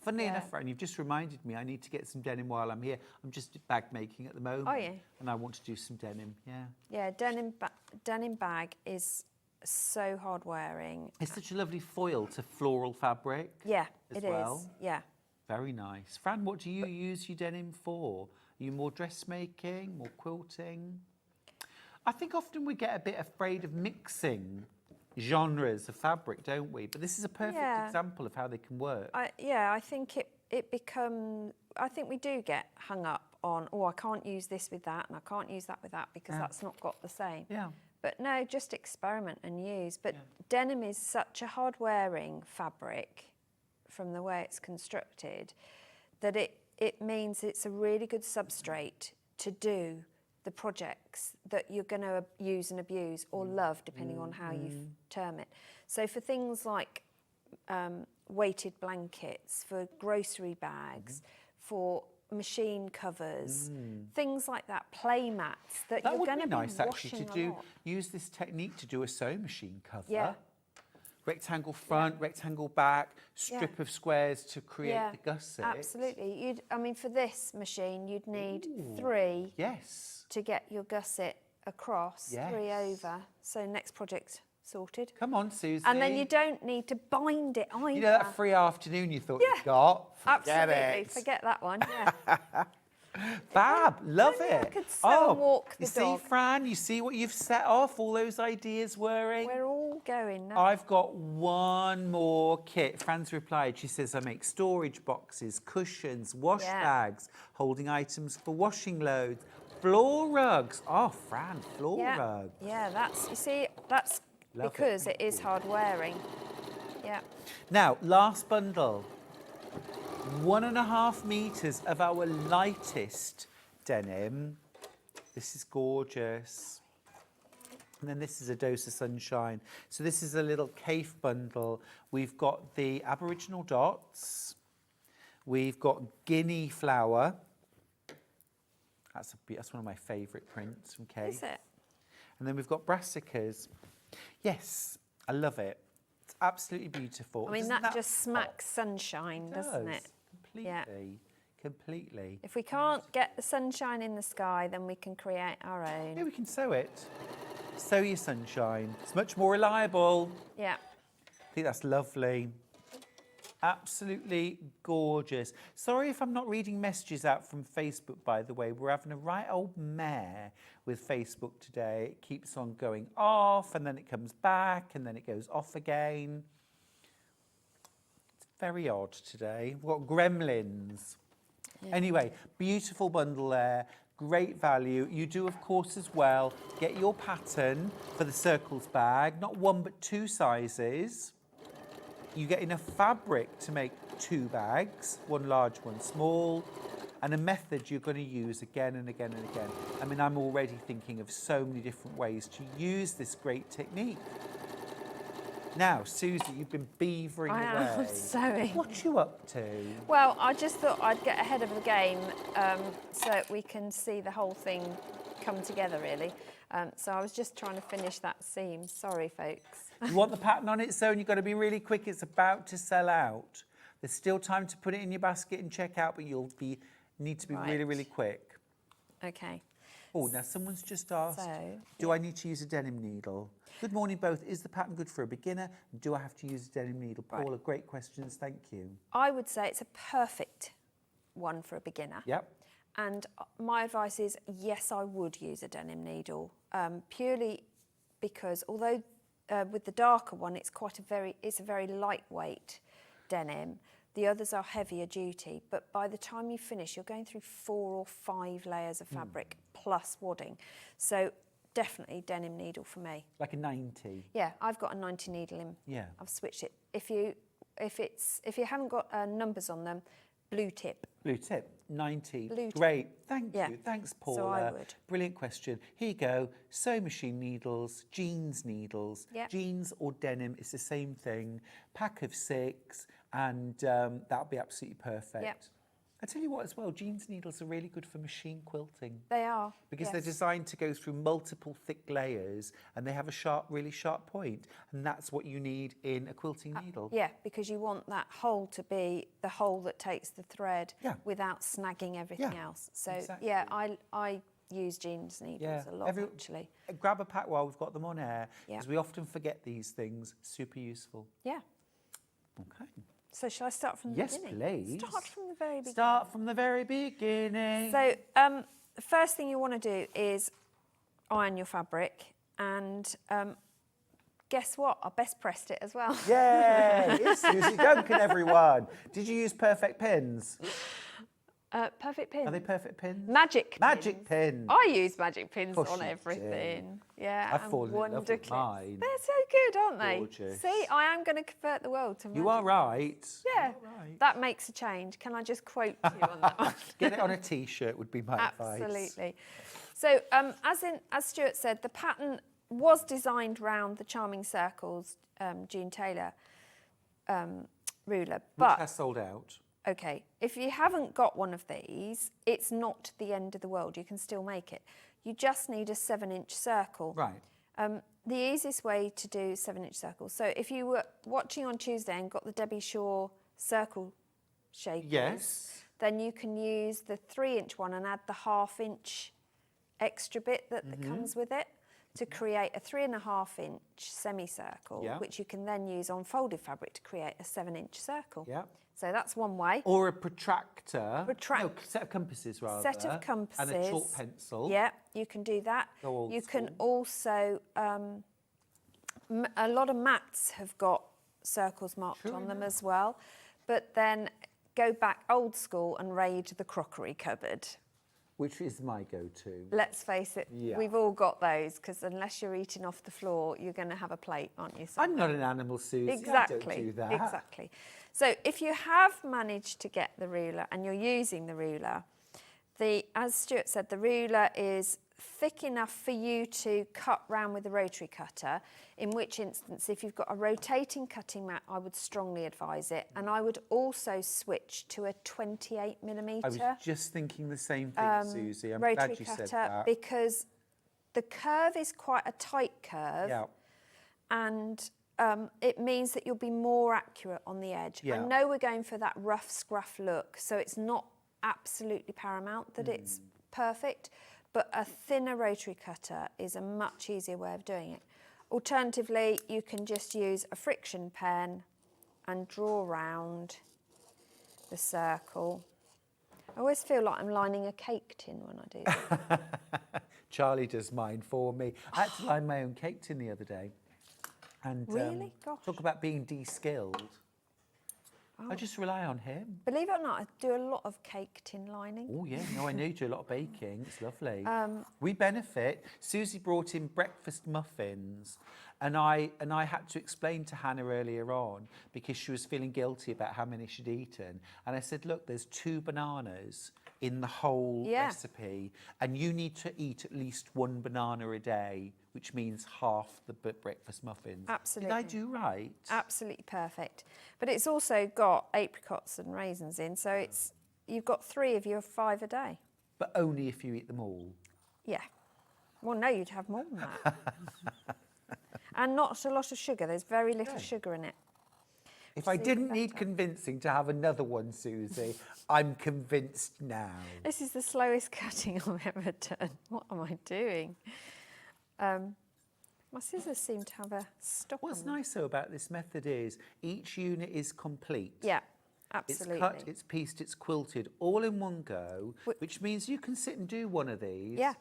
Funnily Yeah. enough, Fran, you've just reminded me I need to get some denim while I'm here. I'm just bag making at the moment. Oh, yeah? And I want to do some denim, yeah. Yeah, denim bag is so hard wearing. It's such a lovely foil to floral fabric. Yeah, As it is. well. Yeah. Very nice. Fran, what do you use your denim for? Are you more dressmaking, more quilting? I think often we get a bit afraid of mixing genres of fabric, don't we? But this is a perfect Yeah. example of how they can work. I think I think we do get hung up on, oh, I can't use this with that and I can't use that with that because that's not got the same. Yeah. But no, just experiment and use. But denim is such a hard-wearing fabric from the way it's constructed that it means it's a really good substrate to do the projects that you're going to use and abuse or love, depending on how you term it. So for things like weighted blankets, for grocery bags, for machine covers, things like that, play mats that That you're would going be to be nice actually washing to a lot. use this technique to do a sewing machine cover. Yeah. Rectangle front, rectangle back, strip of squares to create the gusset. Absolutely. I mean, for this machine, you'd need 3 Yes. to get your gusset across, 3 Yes. over. So next project sorted. Come on, Susie. And then you don't need to bind it either. You know that free afternoon you thought you got? Forget Absolutely. it. Forget that one. Yeah. Fab, love Only I it. could sew and walk the you see, dog. Fran, you see what you've set off, all those ideas whirring? We're all going now. I've got one more kit. Fran's replied, she says, I make storage boxes, cushions, wash bags, holding items for washing loads, floor rugs. Oh, Fran, floor rugs. Yeah, that's, you see, that's Love it, because thank it is you. hard wearing. Yeah. Now, last bundle. 1.5 meters of our lightest denim. This is gorgeous. And then this is a dose of sunshine. So this is a little Kaffe bundle. We've got the Aboriginal dots. We've got guinea flower. That's one of my favourite prints from Kaffe. Is it? And then we've got brassicas. Yes, I love it. It's absolutely beautiful. I mean, Doesn't that just pop? smacks sunshine, doesn't does, it? Completely. Yeah. Completely. If we can't get the sunshine in the sky, then we can create our own. Yeah, we can sew it. Sew your sunshine. It's much more reliable. Yeah. I think that's lovely. Absolutely gorgeous. Sorry if I'm not reading messages out from Facebook, by the way. We're having a right old mare with Facebook today. It keeps on going off and then it comes back and then it goes off again. It's very odd today. We've got gremlins. Yeah. Anyway, beautiful bundle there. Great value. You do, of course, as well, get your pattern for the circles bag. Not one, but 2 sizes. You get enough fabric to make 2 bags, one large, one small, and a method you're going to use again and again and again. I mean, I'm already thinking of so many different ways to use this great technique. Now, Suzie, you've been beavering away. I am sewing. What you up to? Well, I just thought I'd get ahead of the game so we can see the whole thing come together, really. So I was just trying to finish that seam. Sorry, folks. You want the pattern on its own, you've got to be really quick. It's about to sell out. There's still time to put it in your basket and check out, but need to be really, really quick. Okay. Oh, now someone's just asked, do I need to use a denim needle? Good morning, both. Is the pattern good for a beginner? Do I have to use a denim needle? Paula, great questions. Thank you. I would say it's a perfect one for a beginner. Yep. And my advice is, yes, I would use a denim needle, purely because although with the darker one, it's a very lightweight denim. The others are heavier duty, but by the time you finish, you're going through 4 or 5 layers of fabric plus wadding. So definitely denim needle for me. Like a 90? Yeah, I've got a 90 needle in. Yeah. I've switched it. If you haven't got numbers on them, blue tip. Blue tip, 90. Blue tip. Great, thank you. Thanks, Paula. So I would. Brilliant question. Here you go. Sewing machine needles, jeans needles. Yep. Jeans or denim, it's the same thing. Pack of 6, and that'll be absolutely perfect. Yep. I tell you what as well, jeans needles are really good for machine quilting. They are. Because they're designed to go through multiple thick layers and they have a really sharp point. And that's what you need in a quilting needle. Yeah, because you want that hole to be the hole that takes the thread without snagging everything else. So, exactly. yeah, I use jeans needles a lot, actually. Grab a pack while we've got them on air, because Yeah. we often forget these things. Super useful. Yeah. Okay. So shall I start from the beginning? Yes, please. Start from the very beginning. Start from the very beginning. So the first thing you want to do is iron your fabric, and guess what? I best pressed it as well. Yay! It's Suzie Duncan, everyone. Did you use perfect pins? Perfect pins. Are they perfect pins? Magic pins. I use magic pins Course on you everything. Yeah, I've and fallen in love with wonder clips. mine. They're so good, aren't they? Gorgeous. See, I am going to convert the world to magic. You are right. Yeah, You are right. that makes a change. Can I just quote you on that one? Get it on a T-shirt would be my advice. Absolutely. So, as Stuart said, the pattern was designed round the Charming Circles June Taylor ruler, Which has sold out. Okay, if you haven't got one of these, it's not the end of the world. You can still make it. You just need a 7-inch circle. Right. The easiest way to do 7-inch circles. So if you were watching on Tuesday and got the Debbie Shaw circle shape, Yes. then you can use the 3-inch one and add the 1/2-inch extra bit that comes with it to create a 3.5-inch semicircle, which you can then use on folded fabric to create a 7-inch circle. Yeah. So that's one way. Or a protractor. Protract- No, set of compasses, rather. Set of compasses. And a chalk pencil. Yeah, you can do that. Go old you can school. also, a lot of mats have got circles marked on them as well. But then go back old school and raid the crockery cupboard. Which is my go-to. Let's face it, we've all got those, because unless you're eating off the floor, you're going to have a plate, aren't you? I'm not an animal, Suzie. Exactly. I don't do that. Exactly. So if you have managed to get the ruler and you're using the ruler, as Stuart said, the ruler is thick enough for you to cut round with a rotary cutter, in which instance, if you've got a rotating cutting mat, I would strongly advise it. And I would also switch to a 28mm. I was just thinking the same thing, Suzie. I'm rotary glad you cutter, said that. because the curve is quite a tight curve. Yeah. And it means that you'll be more accurate on the edge. Yeah. I know we're going for that rough, scruff look, so it's not absolutely paramount that it's perfect, but a thinner rotary cutter is a much easier way of doing it. Alternatively, you can just use a friction pen and draw round the circle. I always feel like I'm lining a cake tin when I do that. Charlie does mine for me. I had to line my own cake tin the other day. And Really? Gosh. talk about being de-skilled. I just rely on him. Believe it or not, I do a lot of cake tin lining. Oh yeah, no, I know you do a lot of baking. It's lovely. We benefit. Suzie brought in breakfast muffins, and I had to explain to Hannah earlier on because she was feeling guilty about how many she'd eaten, and I said, look, there's 2 bananas in the whole recipe, and you need to eat at least 1 banana a day, which means half the breakfast muffins. Absolutely. Did I do right? Absolutely perfect. But it's also got apricots and raisins in, so it's you've got 3 of your 5 a day. But only if you eat them all. Yeah. Well, no, you'd have more than that. And not a lot of sugar. There's very little sugar in it. If I didn't need convincing to have another one, Suzie, I'm convinced now. This is the slowest cutting I've ever done. What am I doing? My scissors seem to have a stop What's on them. nice though about this method is each unit is complete. Yeah, absolutely. It's cut, it's pieced, it's quilted all in one go, which means you can sit and do one of these. Yeah.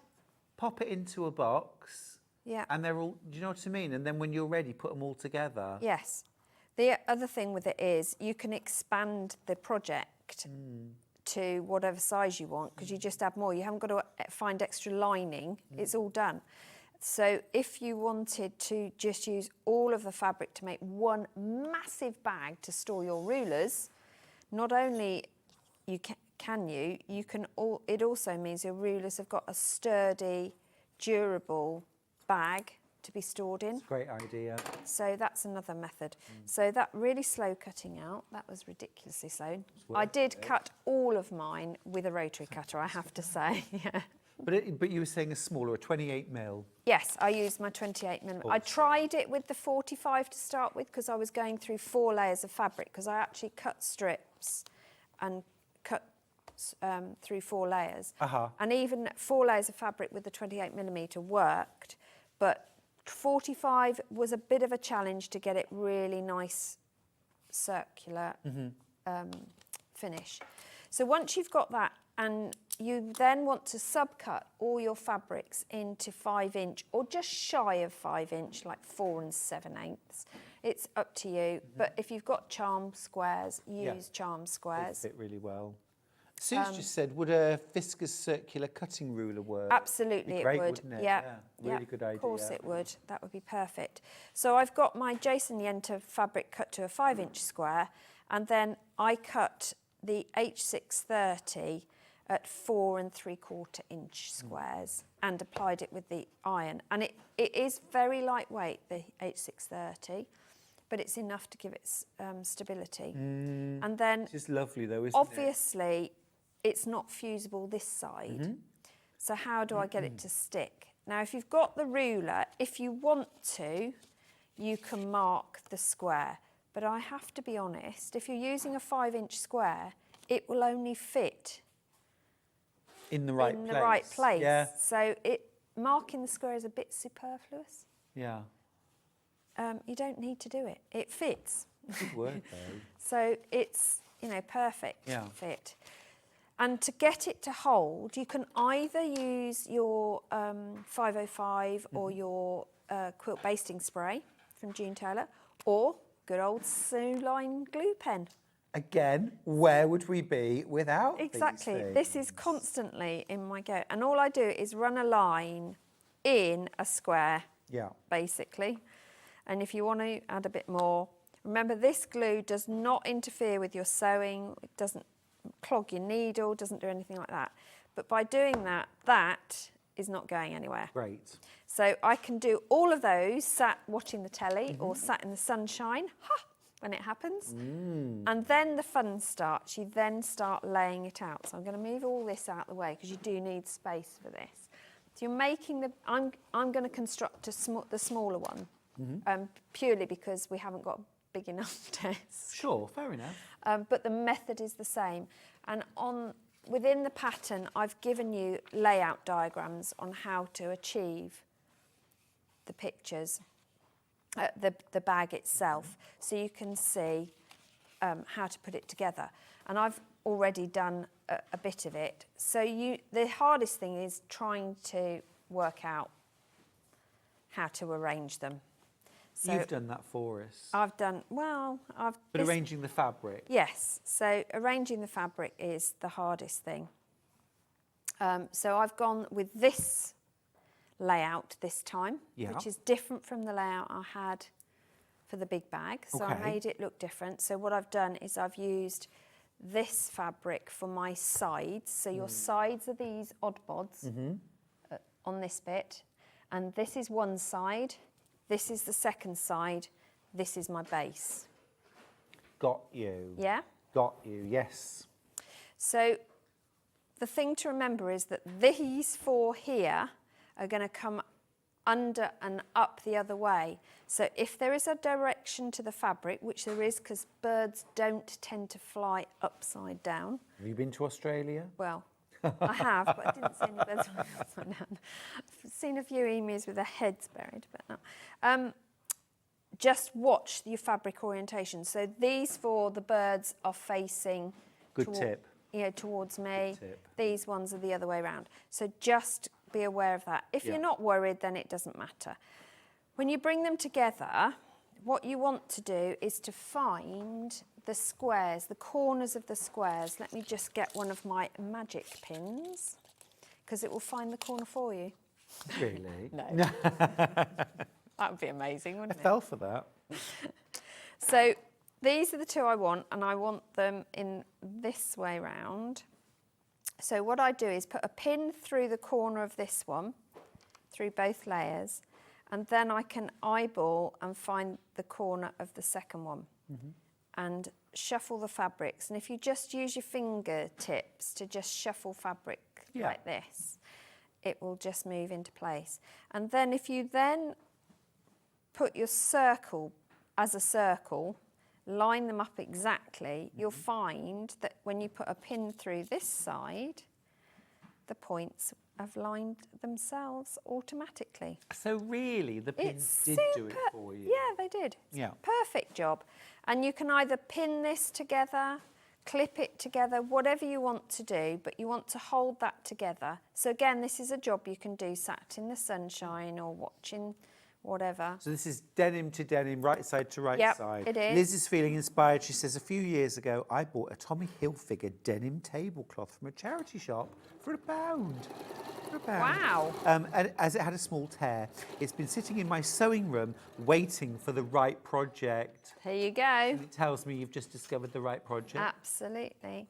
Pop it into a box. Yeah. And they're all, do you know what I mean? And then when you're ready, put them all together. Yes. The other thing with it is you can expand the project to whatever size you want because you just add more. You haven't got to find extra lining. It's all done. So if you wanted to just use all of the fabric to make one massive bag to store your rulers, not only you it also means your rulers have got a sturdy, durable bag to be stored in. Great idea. So that's another method. So that really slow cutting out, that was ridiculously slow. I did cut all of mine with a rotary cutter, I have to say. Yeah. But you were saying a smaller, a 28 mil. Yes, I used my 28mm. I tried it with the 45 to start with because I was going through 4 layers of fabric because I actually cut strips and cut through 4 layers. And even 4 layers of fabric with the 28mm worked, but 45 was a bit of a challenge to get it really nice circular finish. So once you've got that, and you then want to subcut all your fabrics into 5-inch or just shy of 5-inch, like 4 7/8. It's up to you. But if you've got charm squares, use charm squares. They fit really well. Suze just said, would a Fiskars circular cutting ruler work? Absolutely, great, it would. Wouldn't it? Yeah, Really good idea. Of course it would. That would be perfect. So I've got my Jason Yenta fabric cut to a 5-inch square, and then I cut the H630 at 4 3/4-inch squares and applied it with the iron. And it is very lightweight, the H630, but it's enough to give it stability. And then, It's just lovely though, isn't it? obviously, it's not fusible this side. So how do I get it to stick? Now, if you've got the ruler, if you want to, you can mark the square. But I have to be honest, if you're using a 5-inch square, it will only fit in the right place. Yeah. So marking the square is a bit superfluous. Yeah. You don't need to do it. It fits. Good work though. So it's, perfect Yeah. fit. And to get it to hold, you can either use your 505 or your quilt basting spray from June Taylor, or good old Soline glue pen. Again, where would we be without Exactly. these things? This is constantly in my go. And all I do is run a line in a square, basically. And if you want to add a bit more, remember this glue does not interfere with your sewing. It doesn't clog your needle, doesn't do anything like that. But by doing that, that is not going anywhere. Great. So I can do all of those sat watching the telly or sat in the sunshine. When it happens. And then the fun starts. You then start laying it out. So I'm going to move all this out of the way because you do need space for this. So you're making I'm going to construct the smaller one purely because we haven't got a big enough desk. Sure, fair enough. But the method is the same. And on within the pattern, I've given you layout diagrams on how to achieve the pictures, the bag itself, so you can see how to put it together. And I've already done a bit of it. So the hardest thing is trying to work out how to arrange them. So You've done that for us. I've done, well, But arranging the fabric. Yes, so arranging the fabric is the hardest thing. So I've gone with this layout this time, Yeah. which is different from the layout I had for the big bag. So I Okay. made it look different. So what I've done is I've used this fabric for my sides. So your sides are these odd bods on this bit. And this is one side, this is the second side, this is my base. Got you. Yeah? Got you, yes. So the thing to remember is that these four here are going to come under and up the other way. So if there is a direction to the fabric, which there is because birds don't tend to fly upside down. Have you been to Australia? Well, I have, but I didn't see any birds flying upside down. I've seen a few emus with their heads buried, but no. Just watch your fabric orientation. So these four, the birds are facing Good tip. towards me. Good tip. These ones are the other way around. So just be aware of that. If Yeah. you're not worried, then it doesn't matter. When you bring them together, what you want to do is to find the squares, the corners of the squares. Let me just get one of my magic pins, because it will find the corner for you. Really? No. That would be amazing, wouldn't it? Fell for that. So these are the two I want, and I want them in this way round. So what I do is put a pin through the corner of this one, through both layers, and then I can eyeball and find the corner of the second one and shuffle the fabrics. And if you just use your fingertips to just shuffle fabric like this, it will just move into place. And then if you then put your circle as a circle, line them up exactly, you'll find that when you put a pin through this side, the points have lined themselves automatically. So really, the pins It's did do it super- for you? Yeah, they did. Yeah. Perfect job. And you can either pin this together, clip it together, whatever you want to do, but you want to hold that together. So again, this is a job you can do sat in the sunshine or watching whatever. So this is denim to denim, right side to right Yep, side. it is. Liz is feeling inspired. She says, a few years ago, I bought a Tommy Hilfiger denim tablecloth from a charity shop for £1. For £1. Wow. And as it had a small tear, it's been sitting in my sewing room waiting for the right project. Here you go. And it tells me you've just discovered the right project. Absolutely.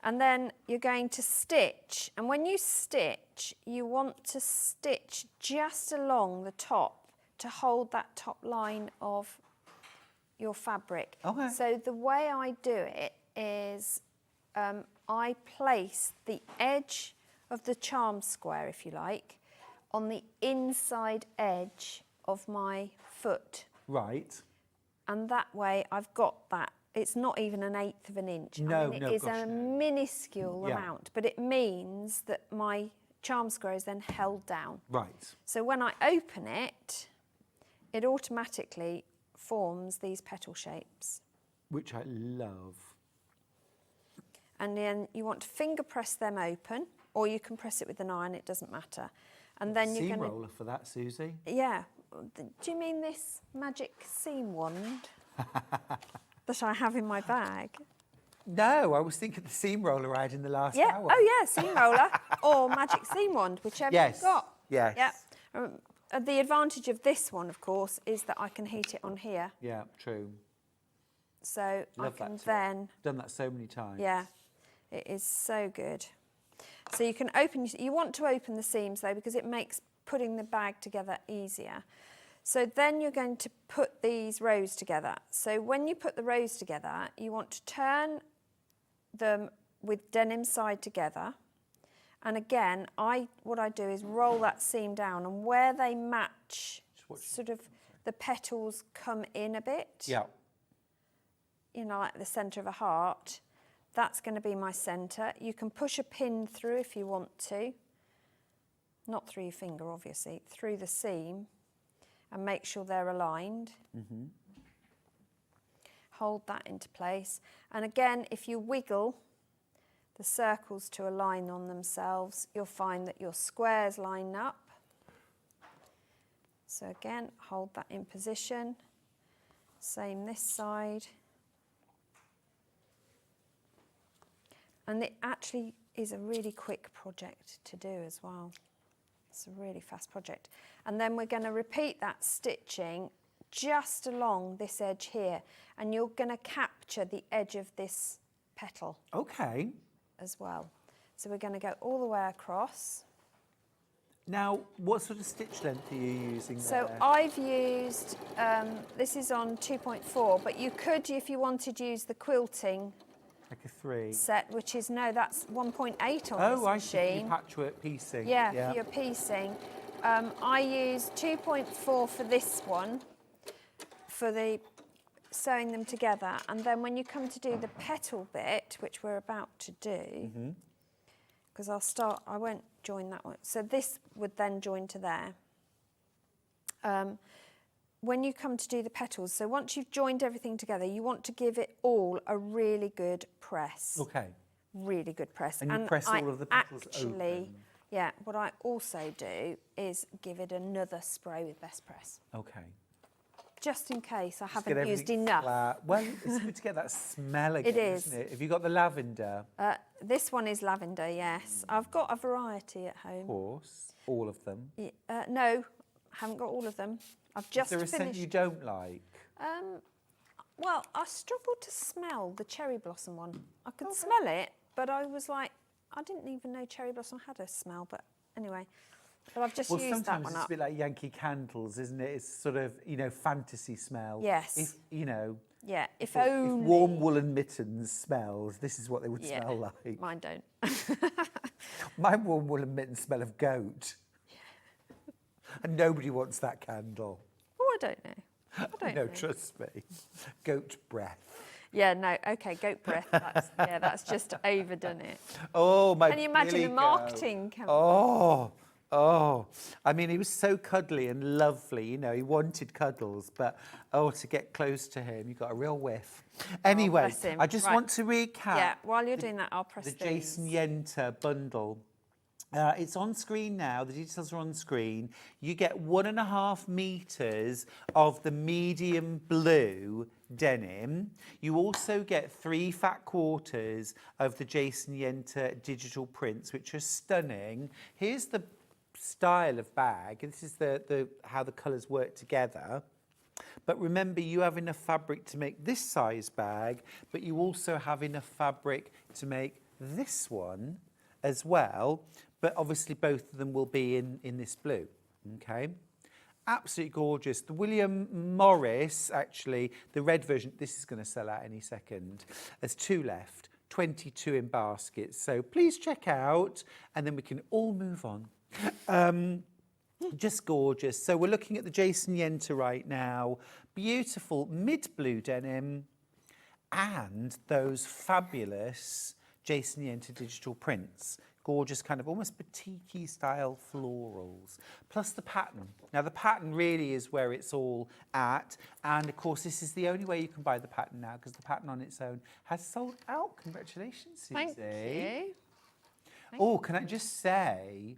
And then you're going to stitch. And when you stitch, you want to stitch just along the top to hold that top line of your fabric. Okay. So the way I do it is I place the edge of the charm square, if you like, on the inside edge of my foot. Right. And that way I've got that. It's not even 1/8 of an inch. No, it no, is gosh, a no. minuscule Yeah. amount, but it means that my charm square is then held down. Right. So when I open it, it automatically forms these petal shapes. Which I love. And then you want to finger press them open, or you can press it with an iron, it doesn't matter. And then you're Seam going to... roller for that, Susie. Yeah. Do you mean this magic seam wand that I have in my bag? No, I was thinking the seam roller I had in the last Yeah. hour. Oh, yeah, seam roller or magic seam wand, whichever Yes. you've got. Yes. Yeah. The advantage of this one, of course, is that I can heat it on here. Yeah, true. So Love I can that tip. then... Done that so many times. Yeah, it is so good. So you can open... You want to open the seams, though, because it makes putting the bag together easier. So then you're going to put these rows together. So when you put the rows together, you want to turn them with denim side together. And again, what I do is roll that seam down, and where they match, sort of the petals come in a bit, Yeah. you know, like the centre of a heart, that's going to be my centre. You can push a pin through if you want to. Not through your finger, obviously, through the seam and make sure they're aligned. Hold that into place. And again, if you wiggle the circles to align on themselves, you'll find that your squares line up. So again, hold that in position. Same this side. And it actually is a really quick project to do as well. It's a really fast project. And then we're going to repeat that stitching just along this edge here. And you're going to capture the edge of this petal. Okay. As well. So we're going to go all the way across. Now, what sort of stitch length are you using there? So I've used, this is on 2.4, but you could, if you wanted, use the quilting like a 3 set, which is, no, that's 1.8 on this Oh, I see, machine. patchwork piecing. Yeah, for your piecing. I use 2.4 for this one, for the sewing them together. And then when you come to do the petal bit, which we're about to do, because I won't join that one. So this would then join to there. When you come to do the petals, so once you've joined everything together, you want to give it all a really good press. Okay. Really good press. And you press all of the petals open. Yeah, what I also do is give it another spray with Best Press. Okay. Just in case I Just haven't used enough. Flat. Well, it's good to get that smell again, isn't it? Have you got the lavender? This one is lavender, yes. I've got a variety at home. Of course. All of them. No, haven't got all of them. I've just finished. Is there a scent you don't like? Well, I struggled to smell the cherry blossom one. I could smell it, but I was like, I didn't even know cherry blossom had a smell, but anyway. But I've just used that one up. Sometimes it's a bit like Yankee Candles, isn't it? It's sort of, fantasy smell. Yes. If, Yeah, if only. only. If warm woolen mittens smells, this is what they would smell like. Mine don't. My warm woolen mittens smell of goat. And nobody wants that candle. Oh, I don't know. I don't know. Trust me. Goat breath. Yeah, no, okay, goat breath. That's just overdone it. Oh, my Can you imagine Billy the marketing campaign? Oh. I mean, he was so cuddly and lovely, he wanted cuddles, but to get close to him, you got a real whiff. Anyway, bless him. I just want to recap. Yeah, while you're doing that, I'll press the these. Jason Yenta bundle. It's on screen now. The details are on screen. You get 1.5 meters of the medium blue denim. You also get 3 fat quarters of the Jason Yenta digital prints, which are stunning. Here's the style of bag. This is the how the colours work together. But remember, you have enough fabric to make this size bag, but you also have enough fabric to make this one as well. But obviously both of them will be in this blue, okay? Absolutely gorgeous. The William Morris, actually, the red version, this is going to sell out any second. There's 2 left, 22 in baskets. So please check out, and then we can all move on. Just gorgeous. So we're looking at the Jason Yenta right now. Beautiful mid-blue denim and those fabulous Jason Yenta digital prints. Gorgeous kind of almost batik-y style florals, plus the pattern. Now the pattern really is where it's all at, and of course this is the only way you can buy the pattern now, because the pattern on its own has sold out. Congratulations, Suzie. Thank you. Oh, can I just say,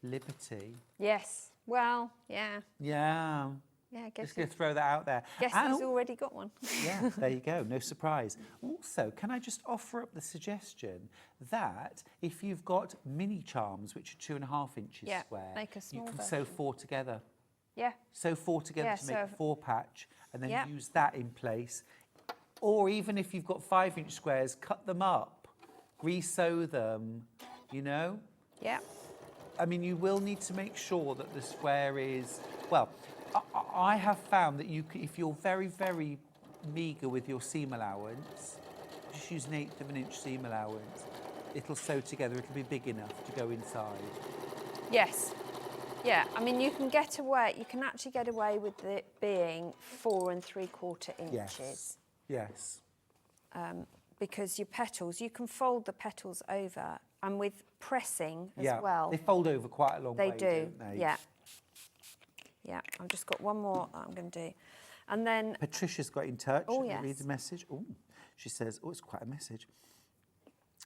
Liberty. Yes. Well, yeah. Yeah. Yeah, I guess. Just going to throw that out there. Guess he's already got one. Yeah, there you go. No surprise. Also, can I just offer up the suggestion that if you've got mini charms, which are 2.5 inches square, make a small you can version. sew 4 together. Yeah. Sew 4 together to make a 4 patch, and then Yep. use that in place. Or even if you've got 5-inch squares, cut them up, re-sew them, Yeah. I mean, you will need to make sure that the square is, well, I have found that if you're very, very meagre with your seam allowance, just use 1/8 of an inch seam allowance. It'll sew together, it'll be big enough to go inside. Yes. Yeah, I mean, you can actually get away with it being 4 3/4 inches. Yes. because your petals, you can fold the petals over, and with pressing as Yeah, well. they fold over quite a long way, They do, don't they? yeah. Yeah, I've just got one more that I'm going to do. And then, Patricia's got in touch. Oh, Let me yes. read the message. Oh, she says, oh, it's quite a message.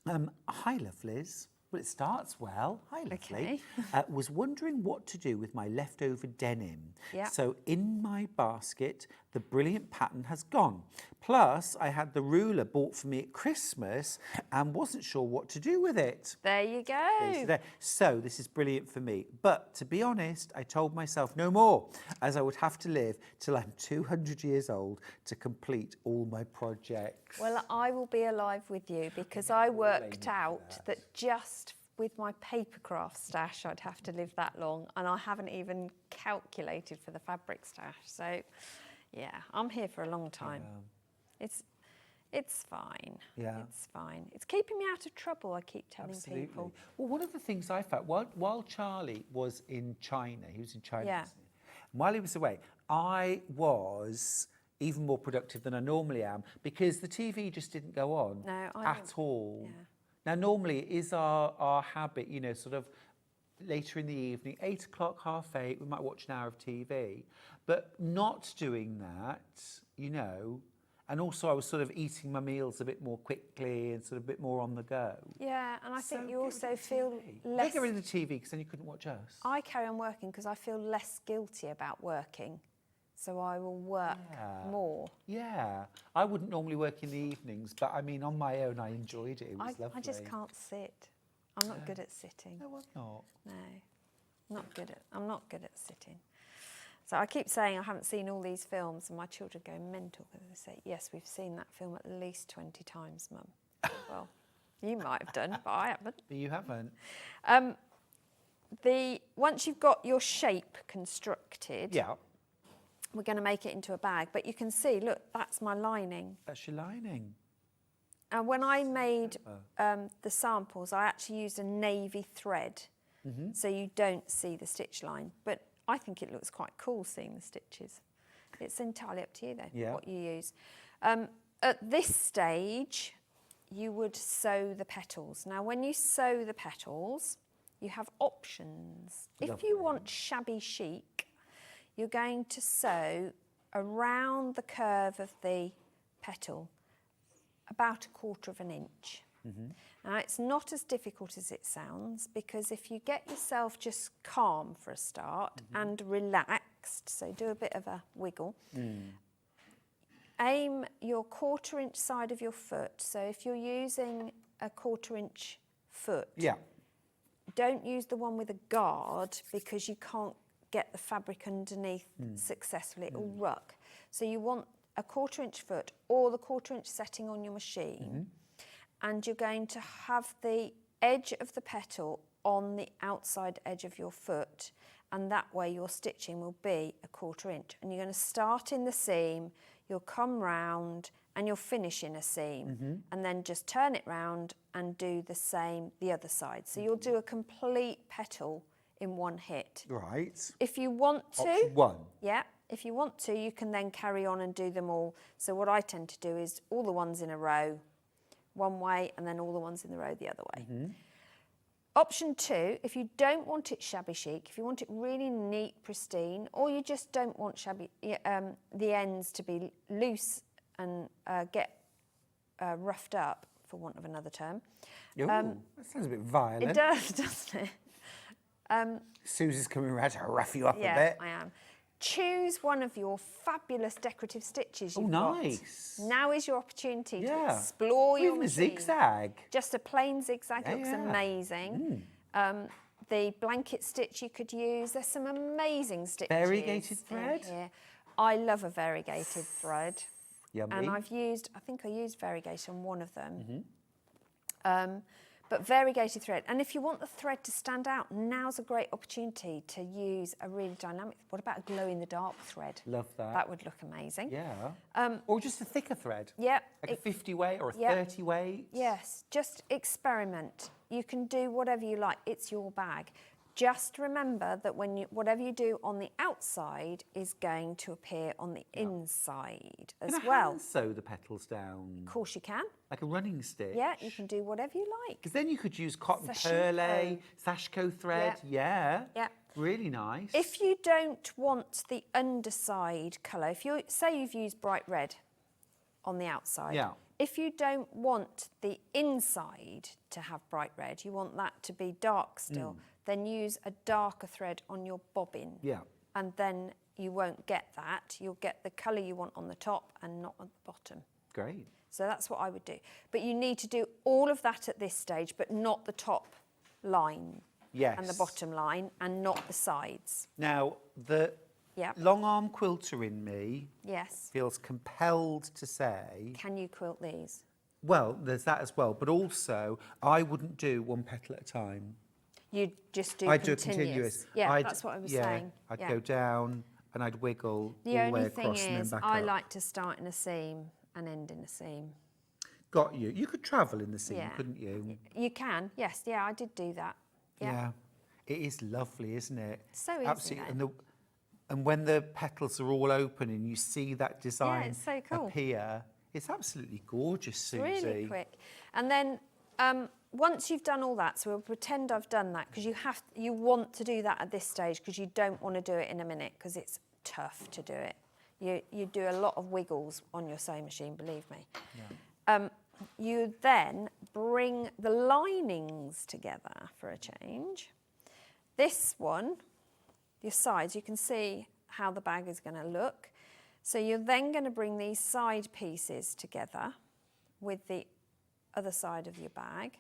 Hi, love Liz. Well, it starts well. Hi, lovely. Okay. Was wondering what to do with my leftover denim. Yeah. So in my basket, the brilliant pattern has gone. Plus, I had the ruler bought for me at Christmas and wasn't sure what to do with it. there you go. So this is brilliant for me. But to be honest, I told myself no more, as I would have to live till I'm 200 years old to complete all my projects. Well, I will be alive with you, because I worked out that just with my papercraft stash, I'd have to live that long, and I haven't even calculated for the fabric stash. So, yeah, I'm here for a long time. It's fine. Yeah. It's fine. It's keeping me out of trouble, I keep telling people. Well, one of the things I found, while Charlie was in China, he was in China, Yeah. wasn't he? While he was away, I was even more productive than I normally am, because the TV just didn't go on No, I at don't- all. yeah. Now, normally it is our habit, you know, sort of later in the evening, 8 o'clock, 7:30, we might watch an hour of TV, but not doing that, you know. And also I was sort of eating my meals a bit more quickly and sort of a bit more on the go. Yeah, and I So think you get rid also of the feel TV. less... Don't get rid of the TV, because then you couldn't watch us. I carry on working because I feel less guilty about working. So I will work more. Yeah, I wouldn't normally work in the evenings, but I mean, on my own, I enjoyed it. It was lovely. I just can't sit. I'm not good at sitting. No, I'm not. No, I'm not good at sitting. So I keep saying I haven't seen all these films, and my children go mental because they say, yes, we've seen that film at least 20 times, Mum. Well, you might have done, but I haven't. But you haven't. Once you've got your shape constructed, Yeah, we're going to make it into a bag. But you can see, look, that's my lining. that's your lining. And when I made the samples, I actually used a navy thread, so you don't see the stitch line. But I think it looks quite cool seeing the stitches. It's entirely up to you, though, what you use. At this stage, you would sew the petals. Now, when you sew the petals, you have options. If you want shabby chic, you're going to sew around the curve of the petal about 1/4 of an inch. Now, it's not as difficult as it sounds, because if you get yourself just calm for a start and relaxed, so do a bit of a wiggle, aim your 1/4 inch side of your foot. So if you're using a 1/4 inch foot, don't use the one with a guard, because you can't get the fabric underneath successfully. It'll ruck. So you want a 1/4 inch foot or the 1/4 inch setting on your machine, and you're going to have the edge of the petal on the outside edge of your foot, and that way your stitching will be a 1/4 inch. And you're going to start in the seam, you'll come round and you'll finish in a seam, and then just turn it round and do the same the other side. So you'll do a complete petal in one hit. Right. If you want to, Option 1. yeah, if you want to, you can then carry on and do them all. So what I tend to do is all the ones in a row one way, and then all the ones in the row the other way. Option 2, if you don't want it shabby chic, if you want it really neat, pristine, or you just don't want shabby, the ends to be loose and get roughed up, for want of another term. Ooh, that sounds a bit violent. It does, doesn't it? Susie's coming around to rough you up a Yeah, bit. I am. Choose one of your fabulous decorative stitches you've nice. got. Now is your opportunity to Yeah. explore Or your even a machine. zigzag. Just a plain zigzag Yeah, looks yeah. amazing. The blanket stitch you could use. There's some amazing stitches. Variegated in thread? here. I love a variegated thread. Yummy. And I think I used variegated on one of them. But variegated thread. And if you want the thread to stand out, now's a great opportunity to use a really dynamic. What about a glow-in-the-dark thread? Love that. That would look amazing. Yeah. Or just a thicker thread. Yep. Like a 50 weight or a yeah. 30 weight. Yes, just experiment. You can do whatever you like. It's your bag. just remember that whatever you do on the outside is going to appear on the inside as Can I well. hand sew the petals down? Of course you can. Like a running stitch? Yeah, you can do whatever you like. Because then you could use cotton Sashiko. perle, sashiko thread. Yeah. Yeah. Really nice. If you don't want the underside colour, if you say you've used bright red on the outside, Yeah. if you don't want the inside to have bright red, you want that to be dark still, then use a darker thread on your bobbin. Yeah. And then you won't get that. You'll get the colour you want on the top and not on the bottom. Great. So that's what I would do. But you need to do all of that at this stage, but not the top line and the Yes. bottom line, and not the sides. Now, the Yeah. long arm quilter in me Yes. feels compelled to say, Can you quilt these? well, there's that as well, but also I wouldn't do one petal at a time. You just do I'd do a continuous. continuous. Yeah, that's what I was saying. I'd Yeah. go down and I'd wiggle The all the way only thing across and then is, back I up. like to start in a seam and end in a seam. Got you. You could travel in the seam, Yeah. couldn't you? You can, yes, yeah, I did do that. Yeah. It is lovely, isn't it? So easy, Absolutely. though. And when the petals are all open and you see that design it's so cool. appear, it's absolutely gorgeous, Susie. Really quick. And then once you've done all that, so we'll pretend I've done that, because you want to do that at this stage, because you don't want to do it in a minute, because it's tough to do it. You do a lot of wiggles on your sewing machine, believe me. Yeah. You then bring the linings together for a change. This one, your sides, you can see how the bag is going to look. So you're then going to bring these side pieces together with the other side of your bag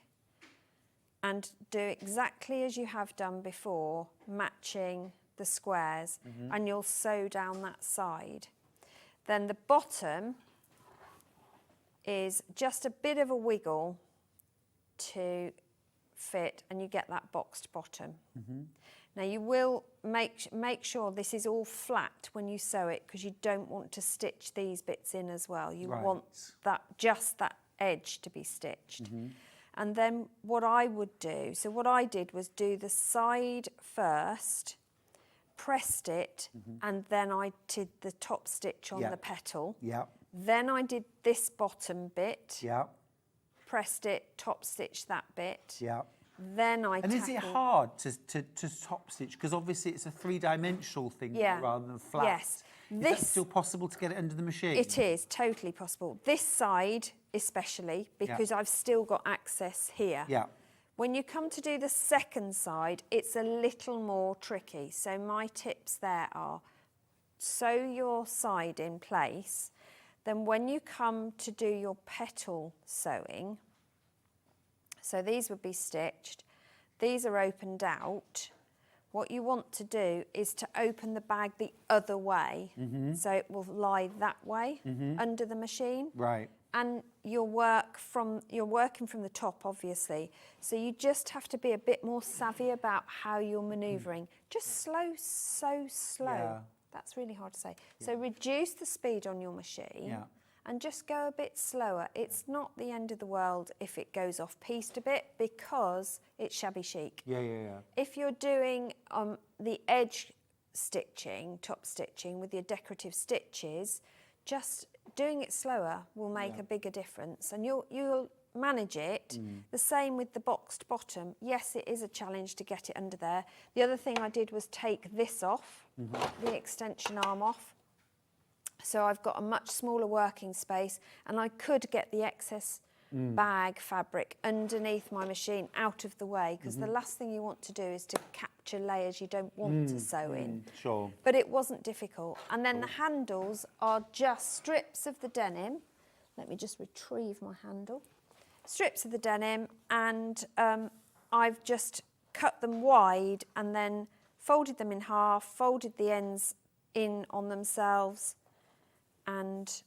and do exactly as you have done before, matching the squares, and you'll sew down that side. Then the bottom is just a bit of a wiggle to fit, and you get that boxed bottom. Now you will make sure this is all flat when you sew it, because you don't want to stitch these bits in as well. You want just that edge to be stitched. And then what I would do, so what I did was do the side first, pressed it, and then I did the top stitch on the petal. Yeah. Then I did this bottom bit, Yeah. pressed it, top stitched that bit. Yeah. Then I And is it hard to top stitch? Because obviously it's a three-dimensional thing rather than flat. Yes. Is that still possible to get it under the machine? It is totally possible. This side especially, because I've still got access here. Yeah. When you come to do the second side, it's a little more tricky. So my tips there are, sew your side in place. Then when you come to do your petal sewing, so these would be stitched, these are opened out. What you want to do is to open the bag the other way, so it will lie that way under the machine. Right. And you're working from the top, obviously. So you just have to be a bit more savvy about how you're manoeuvring. Just so slow. Yeah. That's really hard to say. So reduce the speed on your machine and just go a bit slower. It's not the end of the world if it goes off-piste a bit, because it's shabby chic. Yeah. If you're doing the edge stitching, top stitching with your decorative stitches, just doing it slower will make a bigger difference, and you'll manage it. The same with the boxed bottom. Yes, it is a challenge to get it under there. The other thing I did was take this off, the extension arm off. So I've got a much smaller working space, and I could get the excess bag fabric underneath my machine out of the way, because the last thing you want to do is to capture layers you don't want to sew in. Sure. But it wasn't difficult. And then the handles are just strips of the denim. Let me just retrieve my handle. Strips of the denim, and I've just cut them wide and then folded them in half, folded the ends in on themselves, and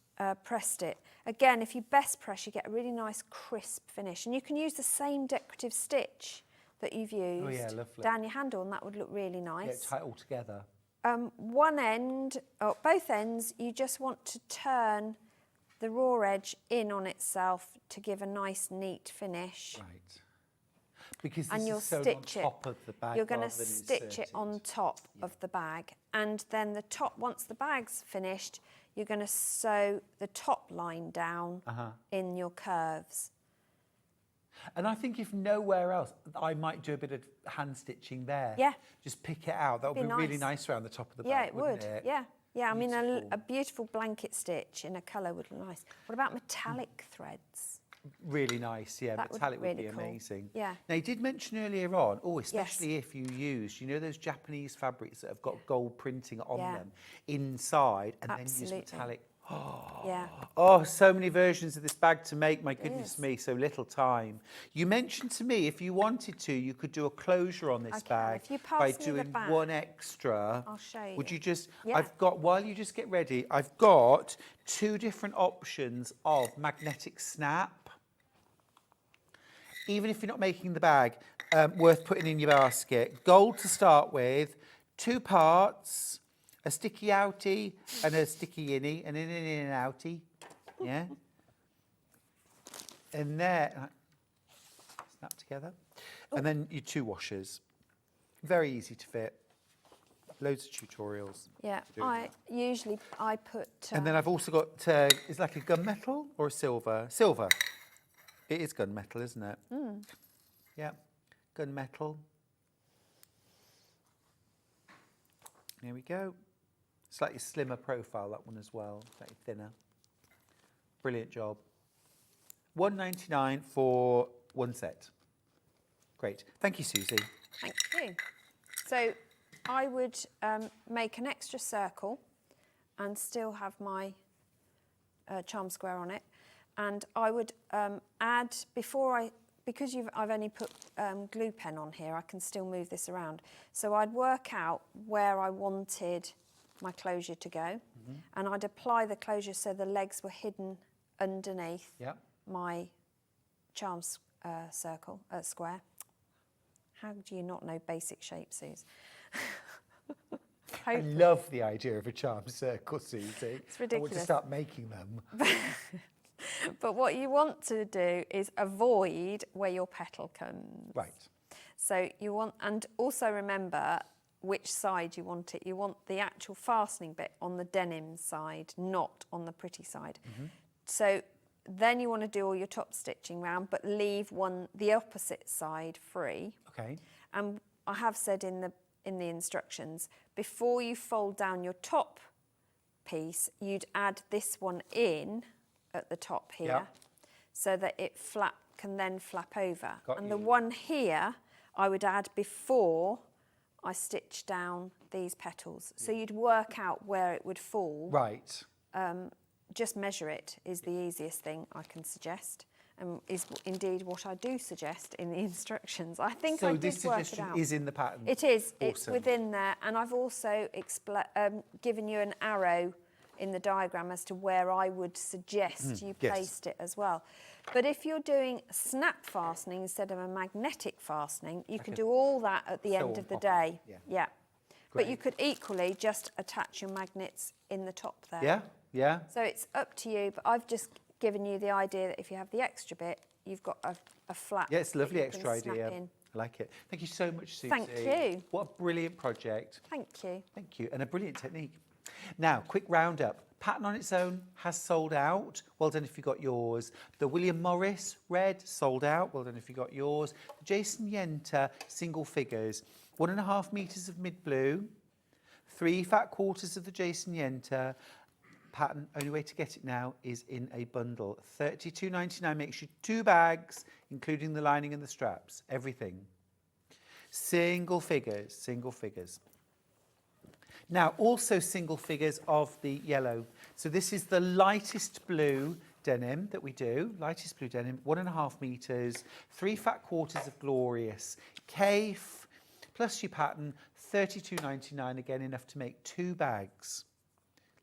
pressed it. Again, if you best press, you get a really nice crisp finish. And you can use the same decorative stitch that you've used down your handle, and that would look really nice. Tie it all together. One end, or both ends, you just want to turn the raw edge in on itself to give a nice, neat finish. Right. Because and this you'll is sewn stitch on it. top of the bag You're going to rather than stitch it on inserted. top of the bag, and then the top. Once the bag's finished, you're going to sew the top line down in your curves. And I think if nowhere else, I might do a bit of hand stitching there. Yeah. Just pick it out. That would be really nice around the top of the Yeah, bag, it wouldn't would. it? Yeah. Yeah, I mean, Beautiful. a beautiful blanket stitch in a colour would look nice. What about metallic threads? Really nice, yeah. That would Metallic be would be really cool. amazing. Yeah. Now, you did mention earlier on, especially if you use, you know, those Japanese fabrics that have got gold printing on Yeah. them inside, and Absolutely. then use metallic. Yeah. Oh, so many versions of this bag to make, my goodness is. me, so little time. You mentioned to me if you wanted to, you could do a closure on this I can. bag If you by pass me the doing back, one extra. I'll show you. Would you just, Yeah. I've got, while you just get ready, I've got 2 different options of magnetic snap. Even if you're not making the bag, worth putting in your basket. Gold to start with, 2 parts, a sticky outie and a sticky innie, and an innie and an outie, yeah? And there, snap together. And then your 2 washers. Very easy to fit. Loads of tutorials. Yeah, doing I usually put. And then I've also got, it's like a gunmetal or a silver? Silver. It is gunmetal, isn't it? Yeah, gunmetal. There we go. Slightly slimmer profile, that one as well, slightly thinner. Brilliant job. $1.99 for 1 set. Great. Thank you, Susie. Thank you. So I would make an extra circle and still have my charm square on it. And I would add, because I've only put glue pen on here, I can still move this around. So I'd work out where I wanted my closure to go, and I'd apply the closure so the legs were hidden underneath my charm square. How do you not know basic shapes, Suze? I love the idea of a charm circle, Susie. It's ridiculous. I want to start making them. But what you want to do is avoid where your petal comes. Right. So you want, and also remember which side you want it. You want the actual fastening bit on the denim side, not on the pretty side. So then you want to do all your top stitching round, but leave the opposite side free. Okay. And I have said in the instructions, before you fold down your top piece, you'd add this one in at the top here, so that it can then flap over. The one here I would add before I stitch down these petals. So you'd work out where it would fall. Right. Just measure it is the easiest thing I can suggest, and is indeed what I do suggest in the instructions. I think so I did this work it suggestion out. is in the pattern? It is. Awesome. It's within there, and I've also given you an arrow in the diagram as to where I would suggest you placed it as well. But if you're doing snap fastening instead of a magnetic fastening, you can do all that at the end of the day. Yeah. But you could equally just attach your magnets in the top there. Yeah, yeah. So it's up to you, but I've just given you the idea that if you have the extra bit, you've got a flap. Yeah, it's a lovely that you can extra idea. snap in. I like it. Thank you so much, Susie. Thank you. What a brilliant project. Thank you. Thank you, and a brilliant technique. Now, quick roundup. Pattern on its own has sold out. Well done if you got yours. The William Morris red sold out. Well done if you got yours. The Jason Yenta single figures. 1.5 meters of mid blue. 3 fat quarters of the Jason Yenta. Pattern, only way to get it now is in a bundle. $32.99 makes you 2 bags, including the lining and the straps. Everything. Single figures, single figures. Now, also single figures of the yellow. So this is the lightest blue denim that we do, lightest blue denim, 1.5 meters, 3 fat quarters of glorious. Kaffe, plus your pattern, $32.99, again, enough to make 2 bags.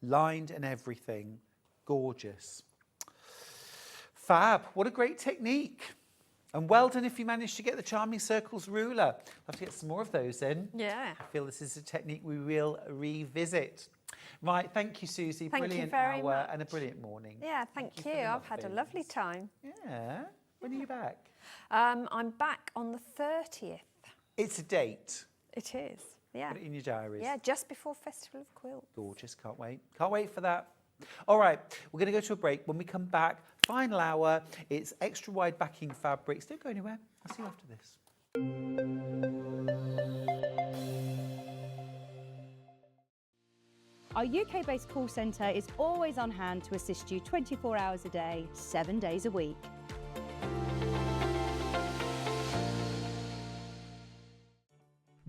Lined and everything, gorgeous. Fab, what a great technique. And well done if you managed to get the Charming Circles ruler. I'll have to get some more of those in. Yeah. I feel this is a technique we will revisit. Right, thank you, Susie. Thank you Brilliant very hour much. and a brilliant morning. Yeah, thank you. for the I've had a lovely muffins. time. Yeah. When are you back? I'm back on the 30th. It's a date. It is, yeah. Put it in your diaries. Yeah, just before Festival of Quilts. Gorgeous, can't wait. Can't wait for that. All right, we're going to go to a break. When we come back, final hour, it's extra wide backing fabrics. Don't go anywhere. I'll see you after this. Our UK-based call centre is always on hand to assist you 24 hours a day, 7 days a week.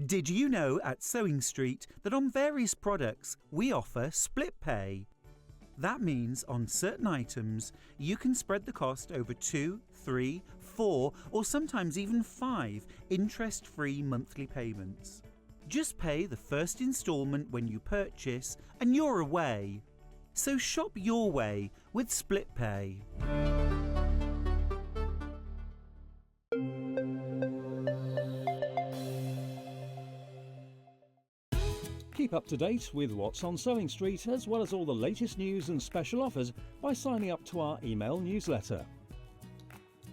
Did you know at Sewing Street that on various products we offer split pay? That means on certain items you can spread the cost over 2, 3, 4 or sometimes even 5 interest-free monthly payments. Just pay the first instalment when you purchase and you're away. So shop your way with split pay. Keep up to date with what's on Sewing Street as well as all the latest news and special offers by signing up to our email newsletter.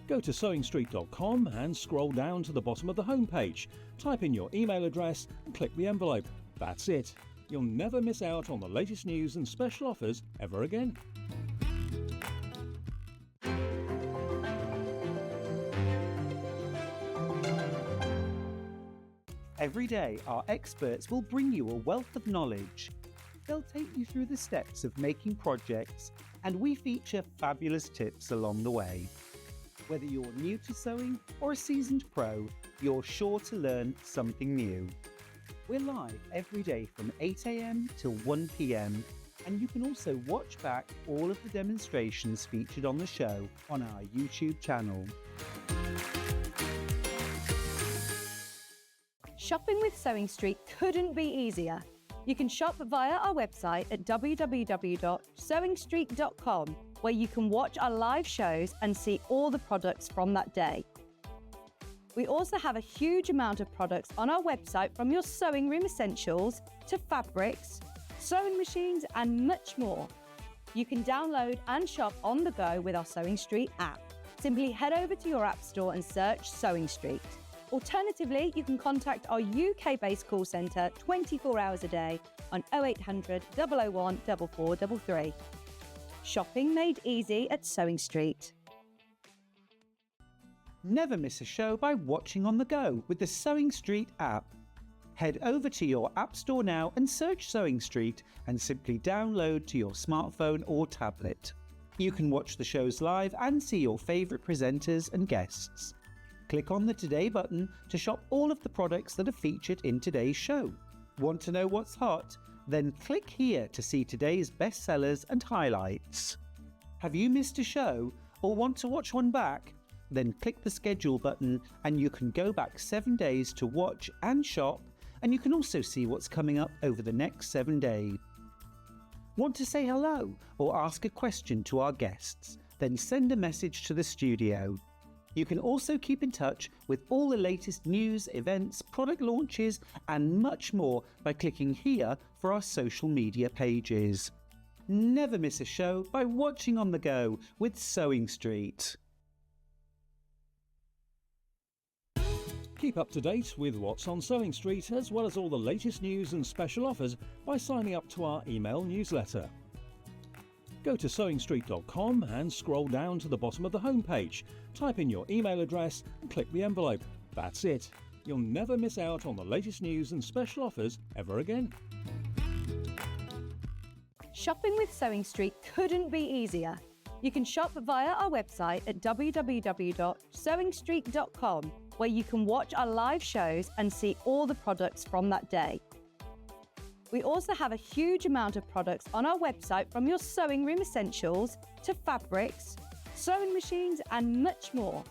Go to sewingstreet.com and scroll down to the bottom of the homepage. Type in your email address and click the envelope. That's it. You'll never miss out on the latest news and special offers ever again. Every day, our experts will bring you a wealth of knowledge. They'll take you through the steps of making projects, and we feature fabulous tips along the way. Whether you're new to sewing or a seasoned pro, you're sure to learn something new. We're live every day from 8 a.m. till 1 p.m, and you can also watch back all of the demonstrations featured on the show on our YouTube channel. Shopping with Sewing Street couldn't be easier. You can shop via our website at www.sewingstreet.com, where you can watch our live shows and see all the products from that day. We also have a huge amount of products on our website, from your sewing room essentials to fabrics, sewing machines and much more. You can download and shop on the go with our Sewing Street app. Simply head over to your app store and search Sewing Street. Alternatively, you can contact our UK-based call centre 24 hours a day on 0800 001 4433. Shopping made easy at Sewing Street. Never miss a show by watching on the go with the Sewing Street app. Head over to your app store now and search Sewing Street and simply download to your smartphone or tablet. You can watch the shows live and see your favourite presenters and guests. Click on the Today button to shop all of the products that are featured in today's show. Want to know what's hot? Then click here to see today's bestsellers and highlights. Have you missed a show or want to watch one back? Then click the schedule button and you can go back 7 days to watch and shop, and you can also see what's coming up over the next 7 days. Want to say hello or ask a question to our guests? Then send a message to the studio. You can also keep in touch with all the latest news, events, product launches and much more by clicking here for our social media pages. Never miss a show by watching on the go with Sewing Street. Keep up to date with what's on Sewing Street as well as all the latest news and special offers by signing up to our email newsletter. Go to sewingstreet.com and scroll down to the bottom of the homepage. Type in your email address and click the envelope. That's it. You'll never miss out on the latest news and special offers ever again. Shopping with Sewing Street couldn't be easier. You can shop via our website at www.sewingstreet.com, where you can watch our live shows and see all the products from that day. We also have a huge amount of products on our website, from your sewing room essentials to fabrics, sewing machines and much more.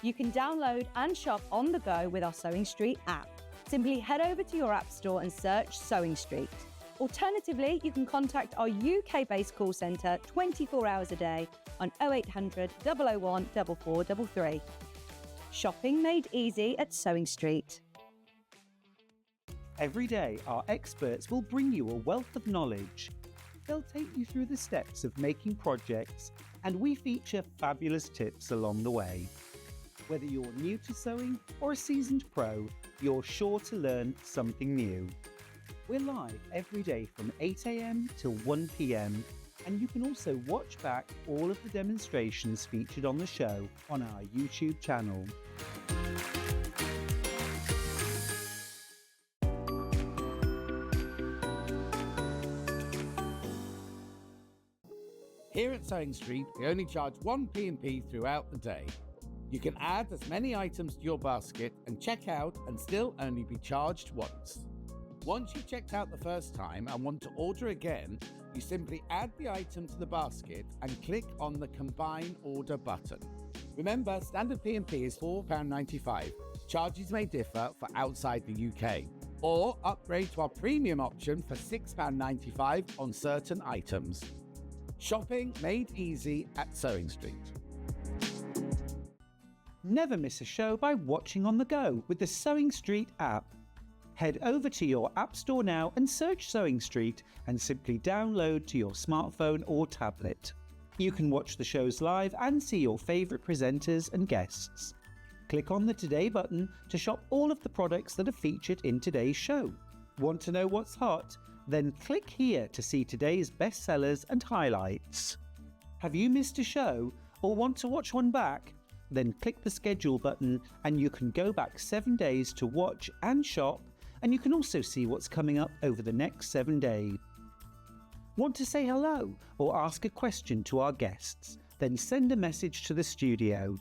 You can download and shop on the go with our Sewing Street app. Simply head over to your app store and search Sewing Street. Alternatively, you can contact our UK-based call centre 24 hours a day on 0800 001 4433. Shopping made easy at Sewing Street. Every day, our experts will bring you a wealth of knowledge. They'll take you through the steps of making projects, and we feature fabulous tips along the way. Whether you're new to sewing or a seasoned pro, you're sure to learn something new. We're live every day from 8 a.m. till 1 p.m. and you can also watch back all of the demonstrations featured on the show on our YouTube channel. Here at Sewing Street, we only charge one P&P throughout the day. You can add as many items to your basket and check out and still only be charged once. Once you've checked out the first time and want to order again, you simply add the item to the basket and click on the Combine Order button. Remember, standard P&P is £4.95. Charges may differ for outside the UK. Or upgrade to our premium option for £6.95 on certain items. Shopping made easy at Sewing Street. Never miss a show by watching on the go with the Sewing Street app. Head over to your app store now and search Sewing Street and simply download to your smartphone or tablet. You can watch the shows live and see your favourite presenters and guests. Click on the Today button to shop all of the products that are featured in today's show. Want to know what's hot? Then click here to see today's bestsellers and highlights. Have you missed a show or want to watch one back? Then click the schedule button and you can go back 7 days to watch and shop, and you can also see what's coming up over the next 7 days. Want to say hello or ask a question to our guests? Then send a message to the studio.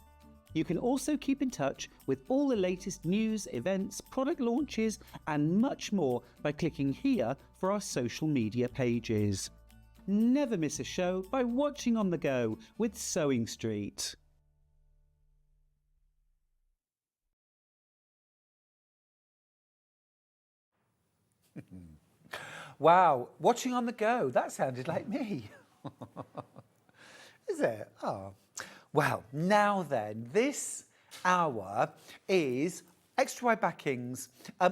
You can also keep in touch with all the latest news, events, product launches and much more by clicking here for our social media pages. Never miss a show by watching on the go with Sewing Street. Wow, watching on the go, that sounded like me. Is it? Oh. Well, now then, this hour is extra wide backings.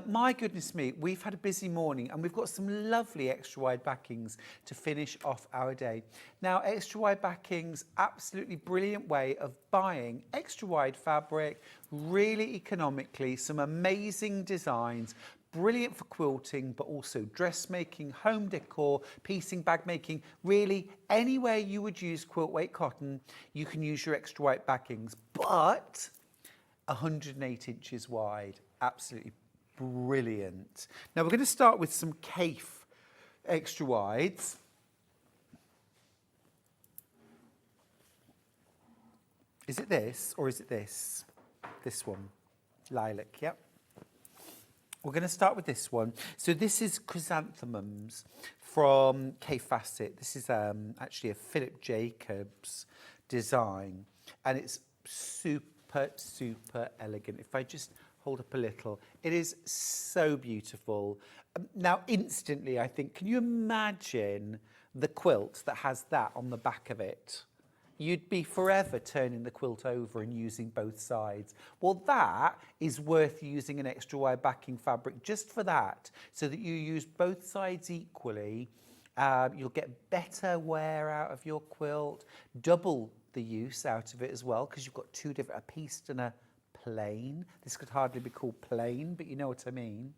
My goodness me, we've had a busy morning and we've got some lovely extra wide backings to finish off our day. Now, extra wide backings, absolutely brilliant way of buying extra wide fabric, really economically, some amazing designs. Brilliant for quilting, but also dressmaking, home decor, piecing, bag making. Really, anywhere you would use quilt weight cotton, you can use your extra wide backings, but 108 inches wide. Absolutely brilliant. Now we're going to start with some Kaffe extra wides. Is it this or is it this? This one. Lilac, yep. We're going to start with this one. So this is Chrysanthemums from Kaffe Fassett. This is actually a Philip Jacobs design, and it's super, super elegant. If I just hold up a little, it is so beautiful. Now, instantly, I think, can you imagine the quilt that has that on the back of it? You'd be forever turning the quilt over and using both sides. Well, that is worth using an extra wide backing fabric just for that, so that you use both sides equally. You'll get better wear out of your quilt, double the use out of it as well, because you've got two different, a pieced and a plain. This could hardly be called plain, but you know what I mean.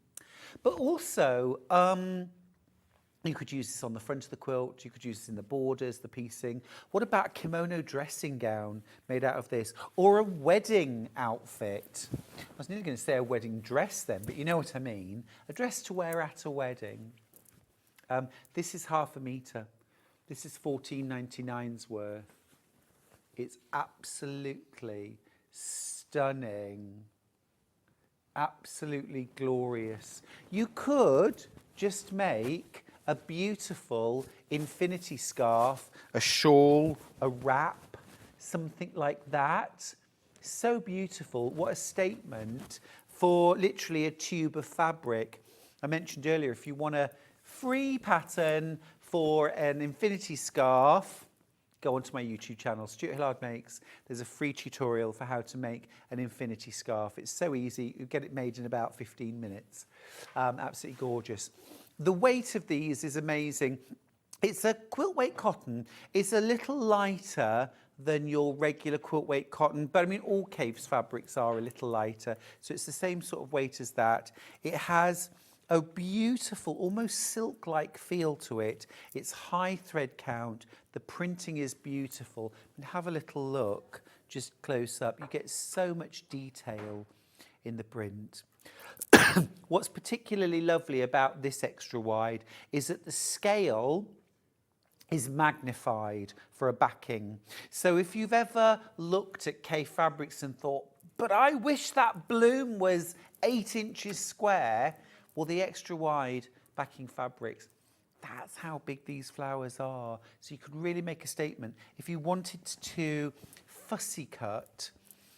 But also, you could use this on the front of the quilt, you could use this in the borders, the piecing. What about a kimono dressing gown made out of this? Or a wedding outfit? I was nearly going to say a wedding dress then, but you know what I mean. A dress to wear at a wedding. This is ½ a metre. This is $14.99's worth. It's absolutely stunning. Absolutely glorious. You could just make a beautiful infinity scarf, a shawl, a wrap, something like that. So beautiful. What a statement for literally a tube of fabric. I mentioned earlier, if you want a free pattern for an infinity scarf, go onto my YouTube channel, Stuart Hillard Makes. There's a free tutorial for how to make an infinity scarf. It's so easy. You get it made in about 15 minutes. Absolutely gorgeous. The weight of these is amazing. It's a quilt weight cotton. It's a little lighter than your regular quilt weight cotton, but I mean all Kaffe's fabrics are a little lighter, so it's the same sort of weight as that. It has a beautiful, almost silk-like feel to it. It's high thread count, the printing is beautiful, and have a little look just close up. You get so much detail in the print. What's particularly lovely about this extra wide is that the scale is magnified for a backing. So if you've ever looked at Kaffe fabrics and thought, but I wish that bloom was 8 inches square, well, the extra wide backing fabrics, that's how big these flowers are. So you could really make a statement. If you wanted to fussy cut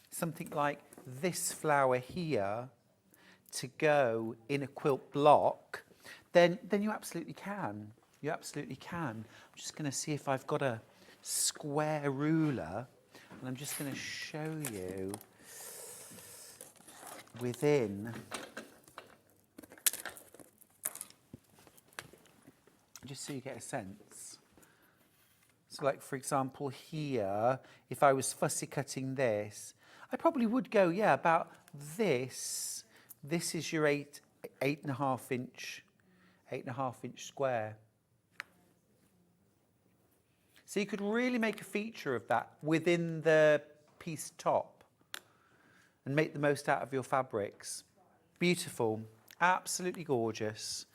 something like this flower here to go in a quilt block, then you absolutely can. You absolutely can. I'm just going to see if I've got a square ruler, and I'm just going to show you within, just so you get a sense. So like, for example, here, if I was fussy cutting this, I probably would go, yeah, about this. This is your 8.5 inch square. So you could really make a feature of that within the piece top and make the most out of your fabrics. Beautiful, absolutely gorgeous.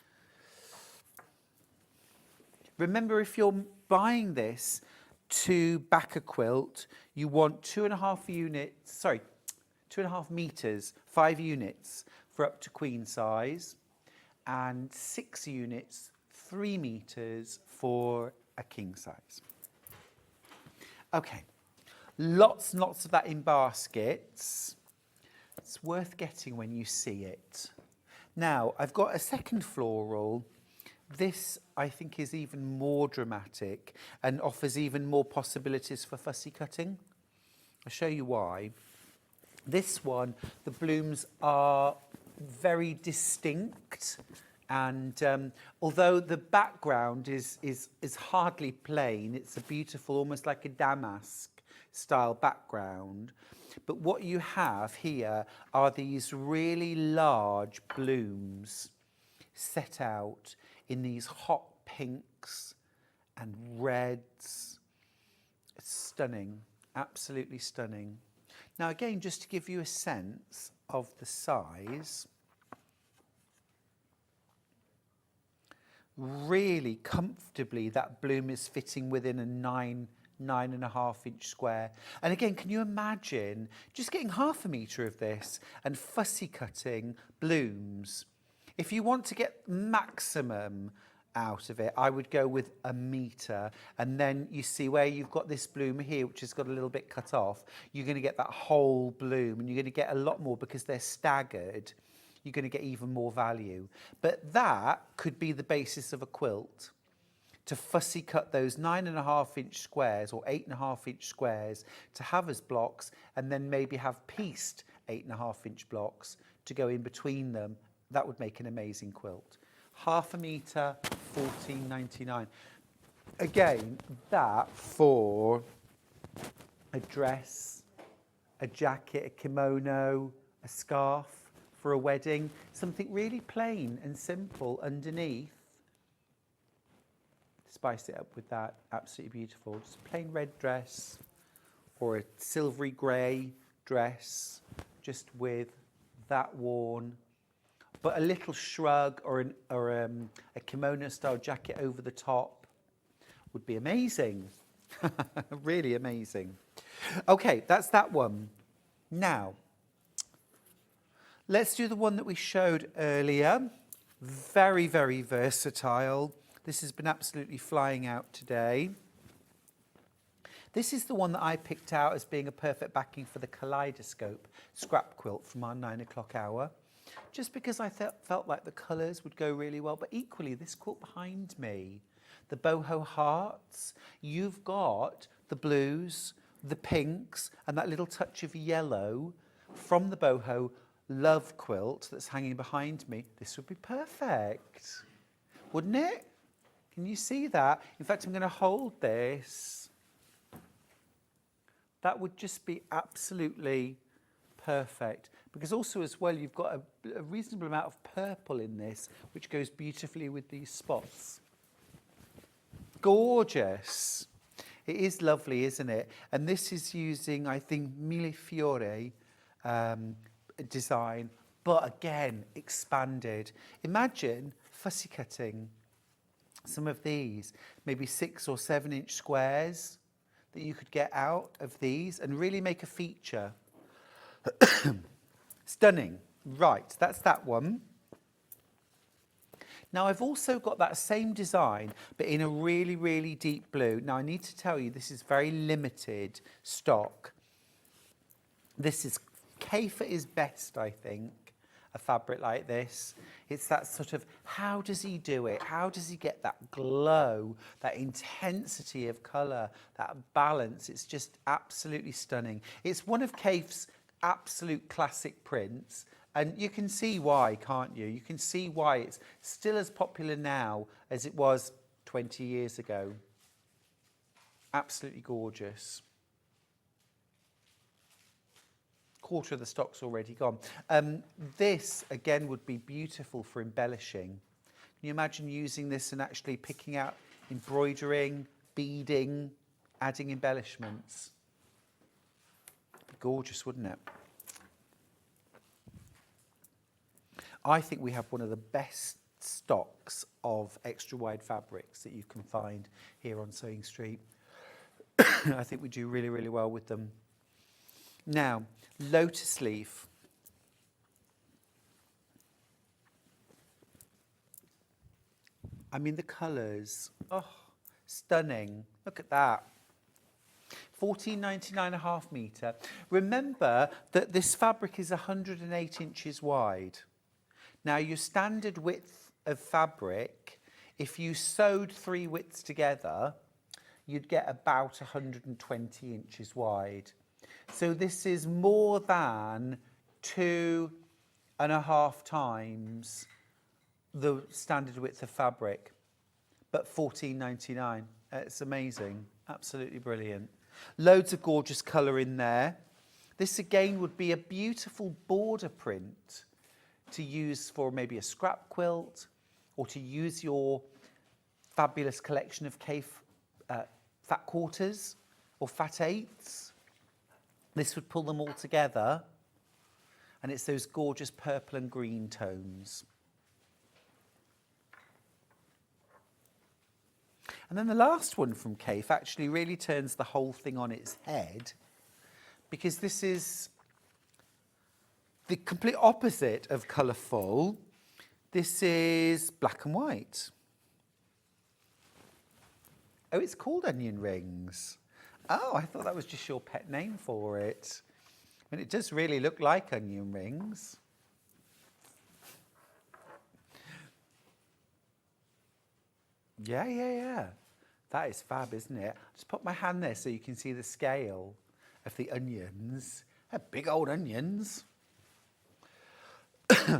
Remember, if you're buying this to back a quilt, you want 2.5 meters, 5 units for up to queen size, and 6 units, 3 meters for a king size. Okay, lots and lots of that in baskets. It's worth getting when you see it. Now, I've got a second floral. This, I think, is even more dramatic and offers even more possibilities for fussy cutting. I'll show you why. This one, the blooms are very distinct, and although the background is hardly plain, it's a beautiful, almost like a damask style background. But what you have here are these really large blooms set out in these hot pinks and reds. It's stunning, absolutely stunning. Now again, just to give you a sense of the size, really comfortably that bloom is fitting within a 9.5 inch square. And again, can you imagine just getting 0.5 meter of this and fussy cutting blooms? If you want to get maximum out of it, I would go with 1 meter, and then you see where you've got this bloom here, which has got a little bit cut off, you're going to get that whole bloom, and you're going to get a lot more because they're staggered. You're going to get even more value. But that could be the basis of a quilt, to fussy cut those 9.5 inch squares or 8.5 inch squares to have as blocks, and then maybe have pieced 8.5 inch blocks to go in between them. That would make an amazing quilt. 0.5 meter, $14.99. Again, that for a dress, a jacket, a kimono, a scarf for a wedding, something really plain and simple underneath. Spice it up with that, absolutely beautiful. Just a plain red dress or a silvery grey dress, just with that worn, but a little shrug or a kimono-style jacket over the top would be amazing. Really amazing. Okay, that's that one. Now, let's do the one that we showed earlier. Very, very versatile. This has been absolutely flying out today. This is the one that I picked out as being a perfect backing for the Kaleidoscope scrap quilt from our 9 o'clock hour. Just because I felt like the colours would go really well, but equally this quilt behind me, the Boho Hearts, you've got the blues, the pinks, and that little touch of yellow from the Boho Love quilt that's hanging behind me. This would be perfect, wouldn't it? Can you see that? In fact, I'm going to hold this That would just be absolutely perfect. Because also as well, you've got a reasonable amount of purple in this, which goes beautifully with these spots. Gorgeous. It is lovely, isn't it? And this is using, I think, Mille Fiori design, but again, expanded. Imagine fussy cutting some of these, maybe 6 or 7 inch squares that you could get out of these and really make a feature. Stunning. Right, that's that one. Now I've also got that same design, but in a really, really deep blue. Now I need to tell you, this is very limited stock. This is, Kaffe is best, I think, a fabric like this. It's that sort of, how does he do it? How does he get that glow, that intensity of colour, that balance? It's just absolutely stunning. It's one of Kaffe's absolute classic prints. And you can see why, can't you? You can see why it's still as popular now as it was 20 years ago. Absolutely gorgeous. Quarter of the stock's already gone. This, again, would be beautiful for embellishing. Can you imagine using this and actually picking out embroidering, beading, adding embellishments? It'd be gorgeous, wouldn't it? I think we have one of the best stocks of extra wide fabrics that you can find here on Sewing Street. I think we do really, really well with them. Now, lotus leaf. I mean, the colours, oh, stunning. Look at that. £14.99.5 metre. Remember that this fabric is 108 inches wide. Now, your standard width of fabric, if you sewed 3 widths together, you'd get about 120 inches wide. So this is more than 2.5 times the standard width of fabric, but £14.99. It's amazing, absolutely brilliant. Loads of gorgeous colour in there. This again would be a beautiful border print to use for maybe a scrap quilt, or to use your fabulous collection of Kaffe fat quarters or fat eighths. This would pull them all together, and it's those gorgeous purple and green tones. And then the last one from Kaffe actually really turns the whole thing on its head, because this is the complete opposite of colourful. This is black and white. Oh, it's called onion rings. Oh, I thought that was just your pet name for it. And it does really look like onion rings. Yeah. That is fab, isn't it? Just put my hand there so you can see the scale of the onions. They're big old onions.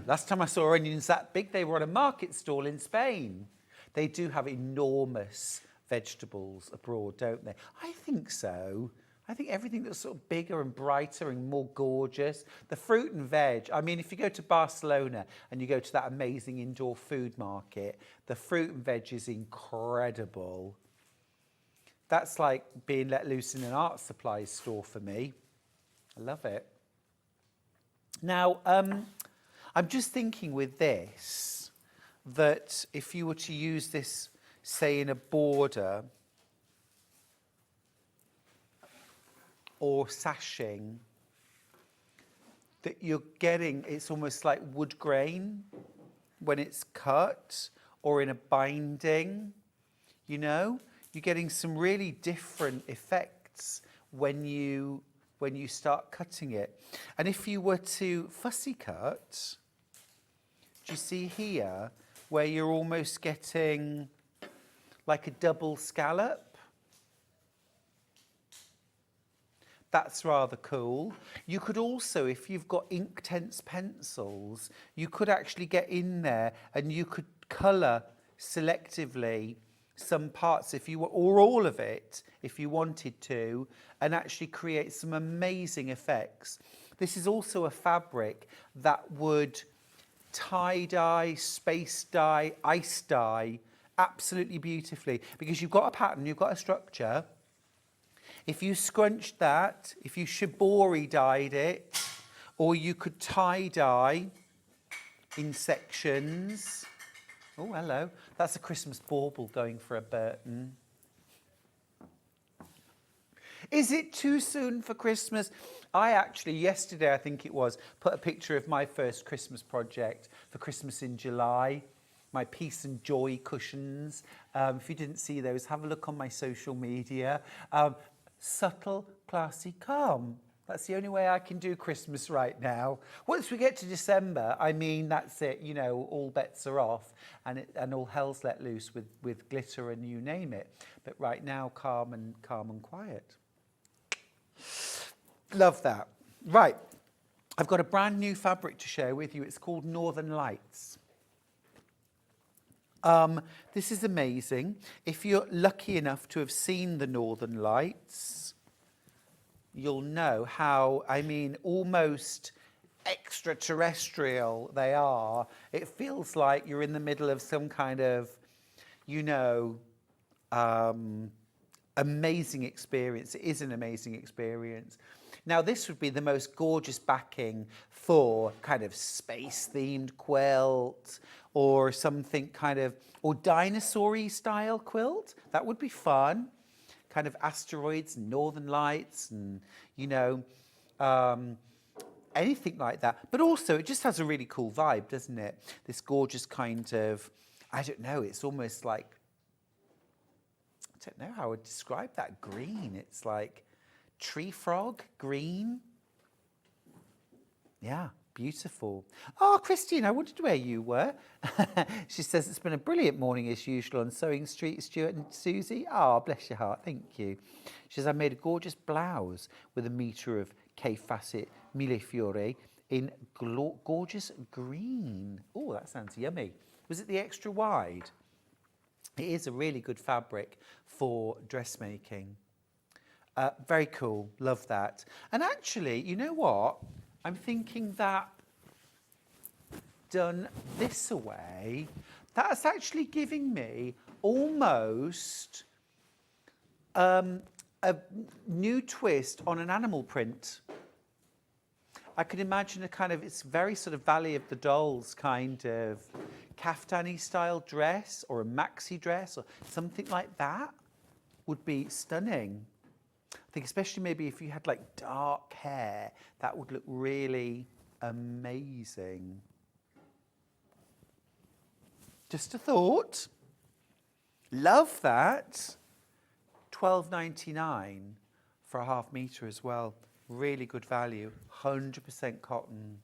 Last time I saw onions that big, they were on a market stall in Spain. They do have enormous vegetables abroad, don't they? I think so. I think everything that's sort of bigger and brighter and more gorgeous. The fruit and veg, I mean, if you go to Barcelona and you go to that amazing indoor food market, the fruit and veg is incredible. That's like being let loose in an art supplies store for me. I love it. Now, I'm just thinking with this, that if you were to use this, say, in a border or sashing, that you're getting, it's almost like wood grain when it's cut, or in a binding, you know? You're getting some really different effects when you start cutting it. And if you were to fussy cut, do you see here where you're almost getting like a double scallop? That's rather cool. You could also, if you've got Inktense pencils, you could actually get in there and you could colour selectively some parts if you or all of it if you wanted to, and actually create some amazing effects. This is also a fabric that would tie-dye, space dye, ice dye absolutely beautifully, because you've got a pattern, you've got a structure. If you scrunched that, if you shibori dyed it, or you could tie-dye in sections. Oh, hello. That's a Christmas bauble going for a Burton. Is it too soon for Christmas? I actually, yesterday I think it was, put a picture of my first Christmas project for Christmas in July. My Peace and Joy cushions. If you didn't see those, have a look on my social media. Subtle, classy, calm. That's the only way I can do Christmas right now. Once we get to December, I mean, that's it. You know, all bets are off, and all hell's let loose with glitter and you name it. But right now, calm and quiet. Love that. Right, I've got a brand new fabric to share with you. It's called Northern Lights. This is amazing. If you're lucky enough to have seen the Northern Lights, you'll know how, I mean, almost extraterrestrial they are. It feels like you're in the middle of some kind of, you know, amazing experience. It is an amazing experience. Now, this would be the most gorgeous backing for kind of space-themed quilt, or something kind of, or dinosaur-y style quilt. That would be fun. Kind of asteroids and northern lights and, you know, anything like that. But also, it just has a really cool vibe, doesn't it? This gorgeous kind of, I don't know, it's almost like, I don't know how I would describe that green. It's like tree frog green. Yeah, beautiful. Oh, Christine, I wondered where you were. She says it's been a brilliant morning as usual on Sewing Street, Stuart and Susie. Oh, bless your heart, thank you. She says, I made a gorgeous blouse with a metre of Kaffe Fassett Mille Fiori in gorgeous green. Oh, that sounds yummy. Was it the extra wide? It is a really good fabric for dressmaking. Very cool, love that. And actually, you know what? I'm thinking that done this way, that's actually giving me almost a new twist on an animal print. I could imagine a kind of, it's very sort of Valley of the Dolls kind of kaftani style dress, or a maxi dress, or something like that would be stunning. I think especially maybe if you had like dark hair, that would look really amazing. Just a thought. Love that. $12.99 for a half metre as well. Really good value. 100% cotton.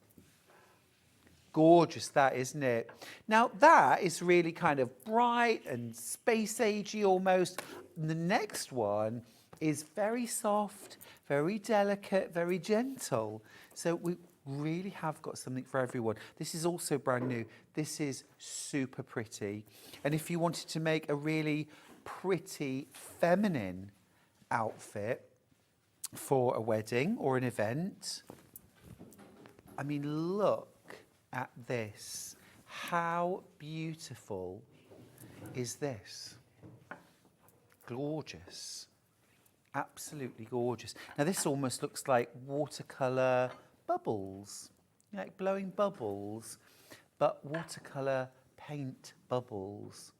Gorgeous that, isn't it? Now that is really kind of bright and space agey almost. And the next one is very soft, very delicate, very gentle. So we really have got something for everyone. This is also brand new. This is super pretty. And if you wanted to make a really pretty feminine outfit for a wedding or an event, I mean, look at this. How beautiful is this? Gorgeous. Absolutely gorgeous. Now this almost looks like watercolour bubbles, like blowing bubbles, but watercolour paint bubbles.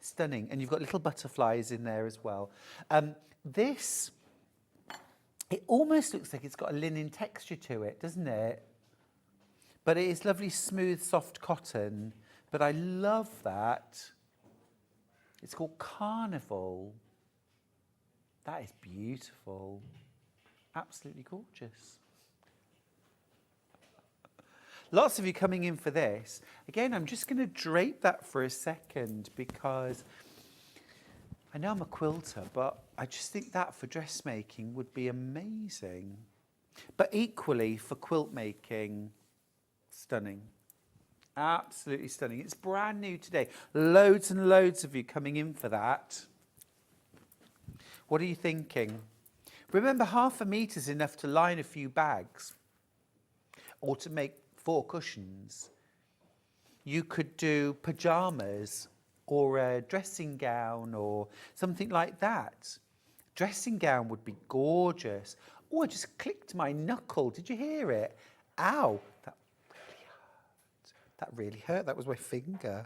Stunning. And you've got little butterflies in there as well. This, it almost looks like it's got a linen texture to it, doesn't it? But it is lovely, smooth, soft cotton. But I love that. It's called Carnival. That is beautiful. Absolutely gorgeous. Lots of you coming in for this. Again, I'm just going to drape that for a second because I know I'm a quilter, but I just think that for dressmaking would be amazing. But equally for quilt making, stunning. Absolutely stunning. It's brand new today. Loads and loads of you coming in for that. What are you thinking? Remember, 1/2 metre is enough to line a few bags or to make 4 cushions. You could do pyjamas or a dressing gown or something like that. Dressing gown would be gorgeous. Oh, I just clicked my knuckle. Did you hear it? Ow, that really hurt. That really hurt. That was my finger.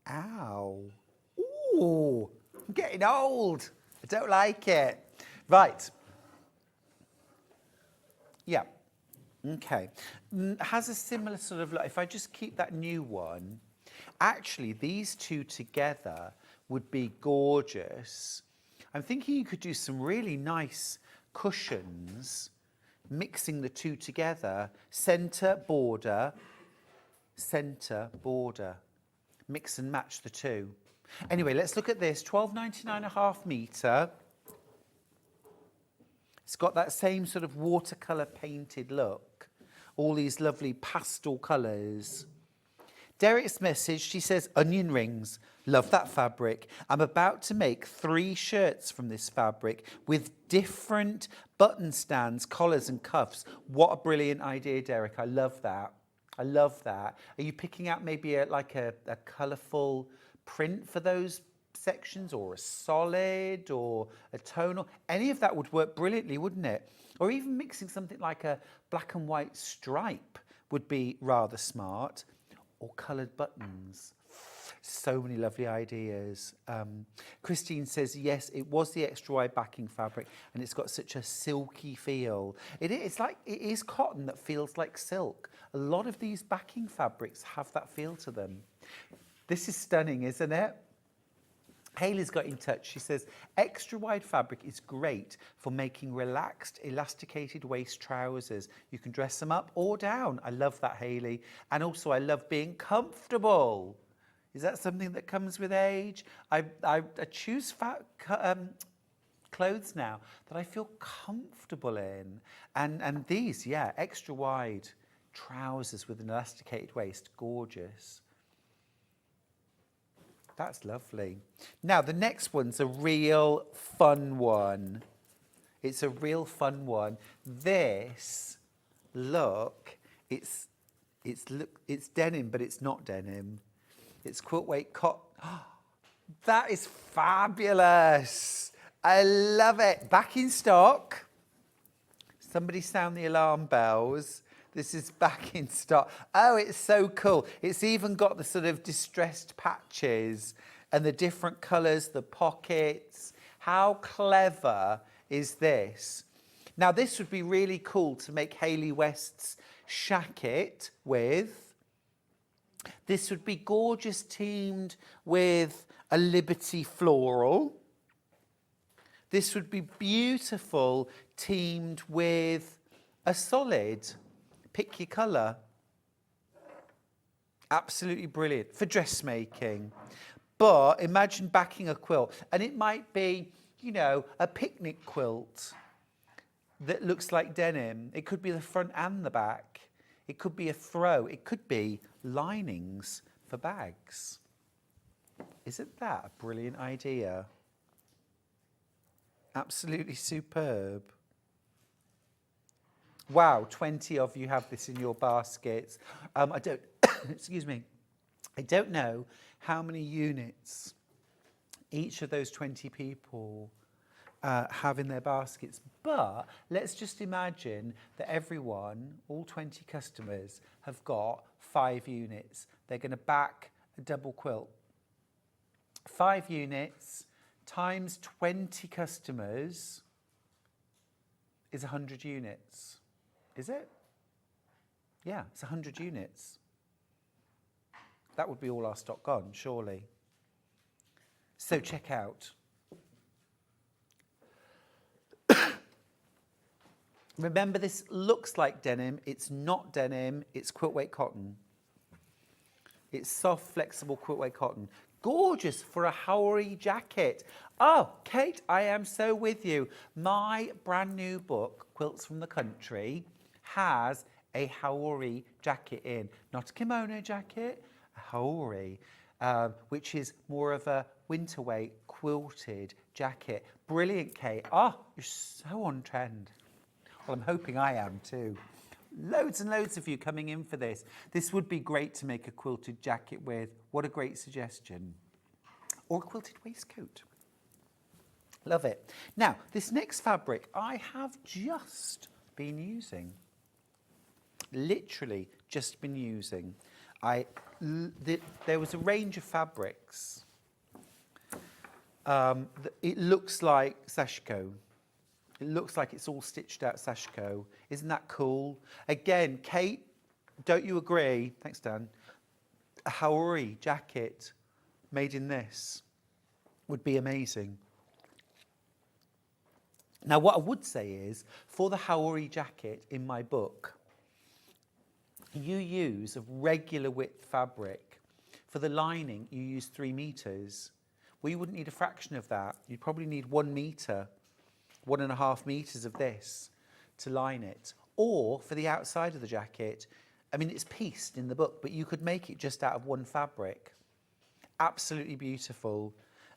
Ow. Ooh, I'm getting old. I don't like it. Right. Yeah. Okay. Has a similar sort of, if I just keep that new one, actually these two together would be gorgeous. I'm thinking you could do some really nice cushions, mixing the two together, centre, border, mix and match the two. Anyway, let's look at this, £12.99 1/2 metre. It's got that same sort of watercolour painted look, all these lovely pastel colours. Derek's message, she says, onion rings. Love that fabric. I'm about to make 3 shirts from this fabric with different button stands, collars and cuffs. What a brilliant idea, Derek. I love that. I love that. Are you picking out maybe a colourful print for those sections, or a solid or a tonal? Any of that would work brilliantly, wouldn't it? Or even mixing something like a black and white stripe would be rather smart. Or coloured buttons. So many lovely ideas. Christine says, yes, it was the extra wide backing fabric and it's got such a silky feel. It is cotton that feels like silk. A lot of these backing fabrics have that feel to them. This is stunning, isn't it? Hayley's got in touch. She says, extra wide fabric is great for making relaxed, elasticated waist trousers. You can dress them up or down. I love that, Hayley. And also, I love being comfortable. Is that something that comes with age? I choose clothes now that I feel comfortable in. And these, yeah, extra wide trousers with an elasticated waist, gorgeous. That's lovely. Now, the next one's a real fun one. It's a real fun one. This, look, it's denim, but it's not denim. It's quilt weight cotton. Oh, that is fabulous. I love it. Back in stock. Somebody sound the alarm bells. This is back in stock. Oh, it's so cool. It's even got the sort of distressed patches and the different colours, the pockets. How clever is this? Now, this would be really cool to make Hayley West's shacket with. This would be gorgeous teamed with a Liberty floral. This would be beautiful teamed with a solid. Pick your colour. Absolutely brilliant for dressmaking. But imagine backing a quilt, and it might be, you know, a picnic quilt that looks like denim. It could be the front and the back. It could be a throw. It could be linings for bags. Isn't that a brilliant idea? Absolutely superb. Wow, 20 of you have this in your baskets. I don't, excuse me, I don't know how many units each of those 20 people have in their baskets, but let's just imagine that everyone, all 20 customers, have got 5 units. They're going to back a double quilt. 5 units times 20 customers is 100 units. Is it? Yeah, it's 100 units. That would be all our stock gone, surely. So check out. Remember, this looks like denim. It's not denim. It's quilt weight cotton. It's soft, flexible quilt weight cotton. Gorgeous for a Haori jacket. Oh, Kate, I am so with you. My brand new book, Quilts from the Country, has a haori jacket in. Not a kimono jacket, a haori, which is more of a winter weight quilted jacket. Brilliant, Kate. Oh, you're so on trend. Well, I'm hoping I am too. Loads and loads of you coming in for this. This would be great to make a quilted jacket with. What a great suggestion. Or a quilted waistcoat. Love it. Now, this next fabric I have just been using. Literally just been using. There was a range of fabrics. It looks like sashiko. It looks like it's all stitched out sashiko. Isn't that cool? Again, Kate, don't you agree? Thanks, Dan. A haori jacket made in this would be amazing. Now, what I would say is, for the haori jacket in my book, you use a regular width fabric. For the lining, you use 3 meters. Well, you wouldn't need a fraction of that. You'd probably need 1 meter. 1.5 meters of this to line it. Or for the outside of the jacket, I mean, it's pieced in the book, but you could make it just out of 1 fabric. Absolutely beautiful.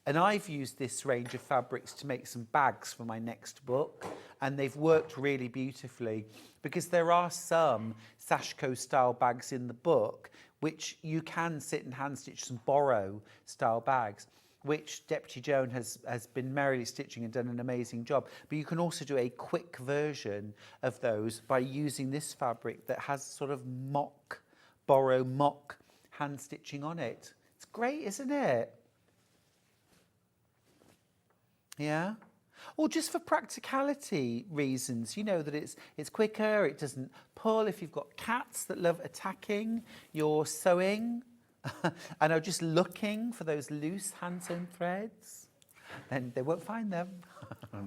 And I've used this range of fabrics to make some bags for my next book, and they've worked really beautifully because there are some sashiko style bags in the book which you can sit and hand stitch some Boho style bags, which Deputy Joan has been merrily stitching and done an amazing job. But you can also do a quick version of those by using this fabric that has sort of Boho mock hand stitching on it. It's great, isn't it? Yeah? Or just for practicality reasons, you know, that it's quicker, it doesn't pull. If you've got cats that love attacking your sewing, and are just looking for those loose hand-sewn threads, then they won't find them.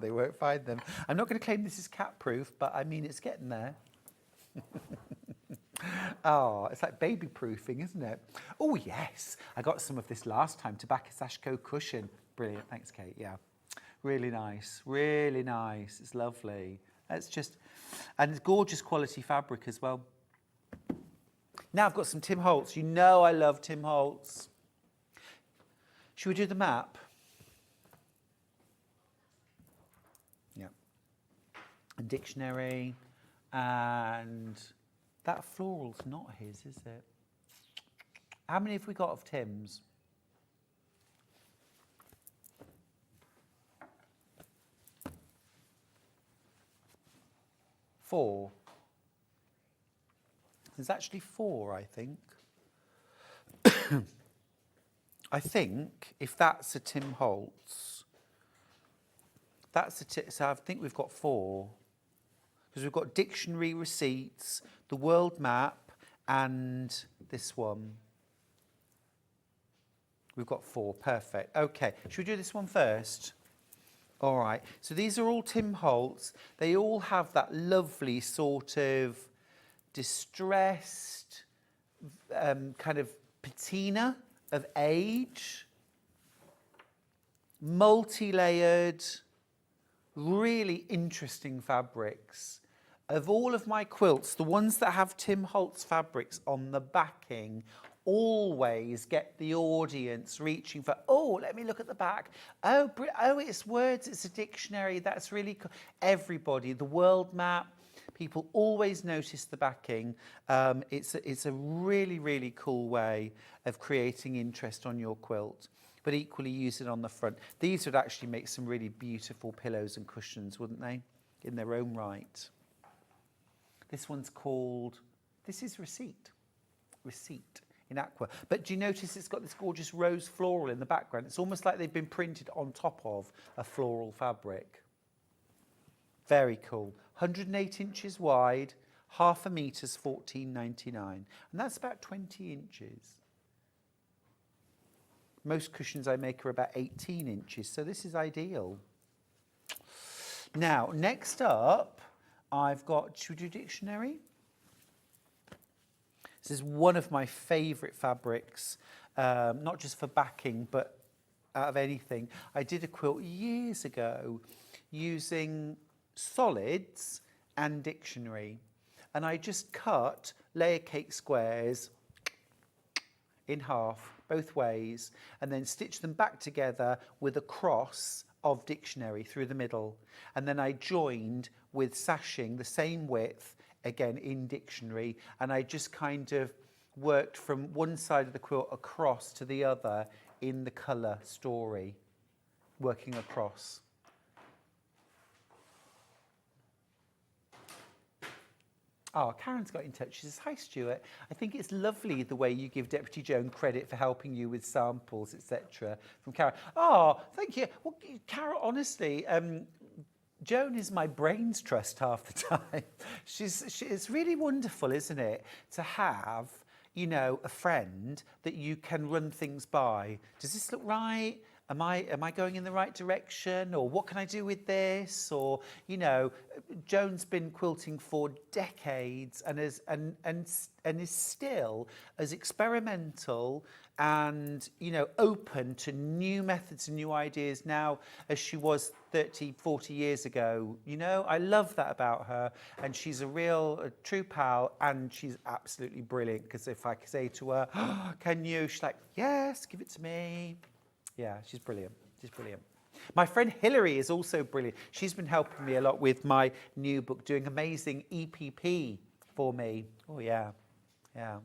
They won't find them. I'm not going to claim this is cat-proof, but I mean, it's getting there. Oh, it's like baby-proofing, isn't it? Oh, yes. I got some of this last time to back a sashiko cushion. Brilliant. Thanks, Kate. Yeah. Really nice. Really nice. It's lovely. It's just... And it's gorgeous quality fabric as well. Now I've got some Tim Holtz. You know I love Tim Holtz. Should we do the map? Yeah. And dictionary. And that floral's not his, is it? How many have we got of Tim's? Four. There's actually 4, I think. I think if that's a Tim Holtz, so I think we've got 4. Because we've got dictionary receipts, the world map, and this one. We've got 4, perfect. Okay, should we do this one first? All right, so these are all Tim Holtz. They all have that lovely sort of distressed kind of patina of age, multi-layered, really interesting fabrics. Of all of my quilts, the ones that have Tim Holtz fabrics on the backing always get the audience reaching for, oh, let me look at the back. Oh, it's words, it's a dictionary. That's really cool. Everybody, the world map, people always notice the backing. It's a really, really cool way of creating interest on your quilt, but equally use it on the front. These would actually make some really beautiful pillows and cushions, wouldn't they? In their own right. This one's called, this is Receipt in aqua. But do you notice it's got this gorgeous rose floral in the background? It's almost like they've been printed on top of a floral fabric. Very cool. 108 inches wide, half a meter's $14.99. And that's about 20 inches. Most cushions I make are about 18 inches, so this is ideal. Now, next up, I've got, should we do dictionary? This is one of my favourite fabrics, not just for backing, but out of anything. I did a quilt years ago using solids and dictionary. and I just cut layer cake squares in half, both ways, and then stitch them back together with a cross of dictionary through the middle. And then I joined with sashing the same width, again in dictionary, and I just kind of worked from one side of the quilt across to the other in the colour story, working across. Oh, Karen's got in touch. She says, hi, Stuart. I think it's lovely the way you give Deputy Joan credit for helping you with samples, etc. From Karen. Oh, thank you. Well, Karen, honestly, Joan is my brains trust half the time. It's really wonderful, isn't it, to have, you know, a friend that you can run things by. Does this look right? Am I going in the right direction? Or what can I do with this? Or, you know, Joan's been quilting for decades and is still as experimental and, you know, open to new methods and new ideas now as she was 30, 40 years ago. You know, I love that about her. And she's a true pal, and she's absolutely brilliant, because if I say to her, oh, can you? She's like, yes, give it to me. Yeah, she's brilliant. She's brilliant. My friend Hilary is also brilliant. She's been helping me a lot with my new book, doing amazing EPP for me. Oh, yeah. Yeah.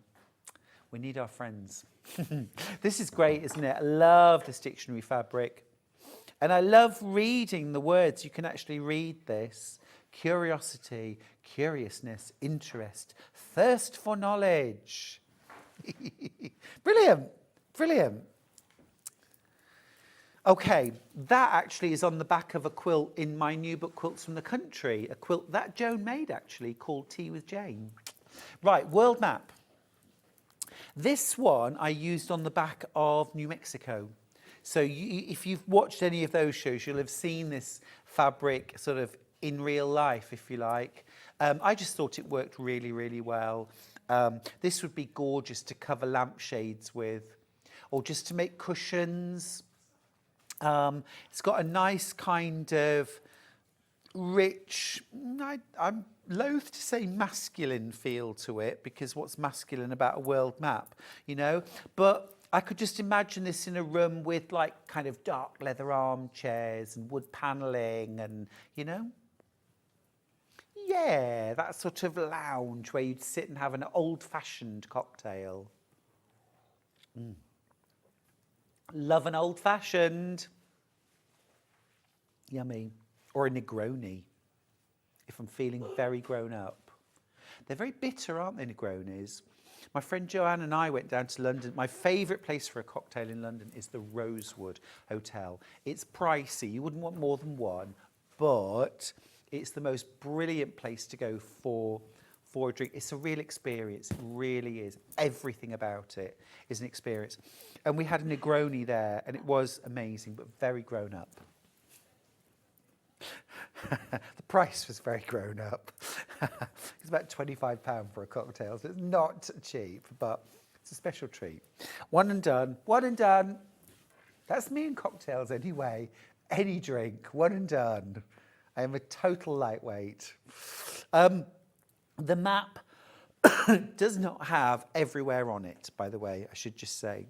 We need our friends. This is great, isn't it? I love this dictionary fabric. And I love reading the words. You can actually read this. Curiosity, curiousness, interest, thirst for knowledge. Brilliant. Brilliant. Okay, that actually is on the back of a quilt in my new book, Quilts from the Country, a quilt that Joan made, actually, called Tea with Jane. Right, world map. This one I used on the back of New Mexico. So if you've watched any of those shows, you'll have seen this fabric sort of in real life, if you like. I just thought it worked really, really well. This would be gorgeous to cover lampshades with, or just to make cushions. It's got a nice kind of rich, I'm loath to say masculine feel to it, because what's masculine about a world map, you know? But I could just imagine this in a room with like kind of dark leather armchairs and wood panelling and, you know? Yeah, that sort of lounge where you'd sit and have an old-fashioned cocktail. Love an old-fashioned. Yummy. Or a Negroni, if I'm feeling very grown up. They're very bitter, aren't they, Negronis? My friend Joanne and I went down to London. My favourite place for a cocktail in London is the Rosewood Hotel. It's pricey. You wouldn't want more than one, but it's the most brilliant place to go for a drink. It's a real experience. It really is. Everything about it is an experience. And we had a Negroni there, and it was amazing, but very grown up. The price was very grown up. It's about £25 for a cocktail, so it's not cheap, but it's a special treat. One and done, one and done. That's me in cocktails anyway. Any drink, one and done. I am a total lightweight. The map does not have everywhere on it, by the way, I should just say.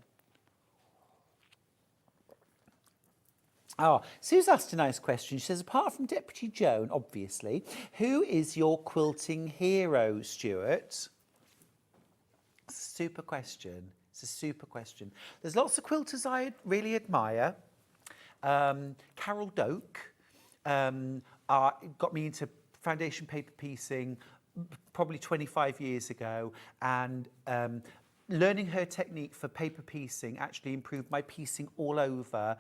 Oh, Sue's asked a nice question. She says, apart from Deputy Joan, obviously, who is your quilting hero, Stuart? It's a super question. It's a super question. There's lots of quilters I really admire. Carol Doak got me into foundation paper piecing probably 25 years ago, and learning her technique for paper piecing actually improved my piecing all over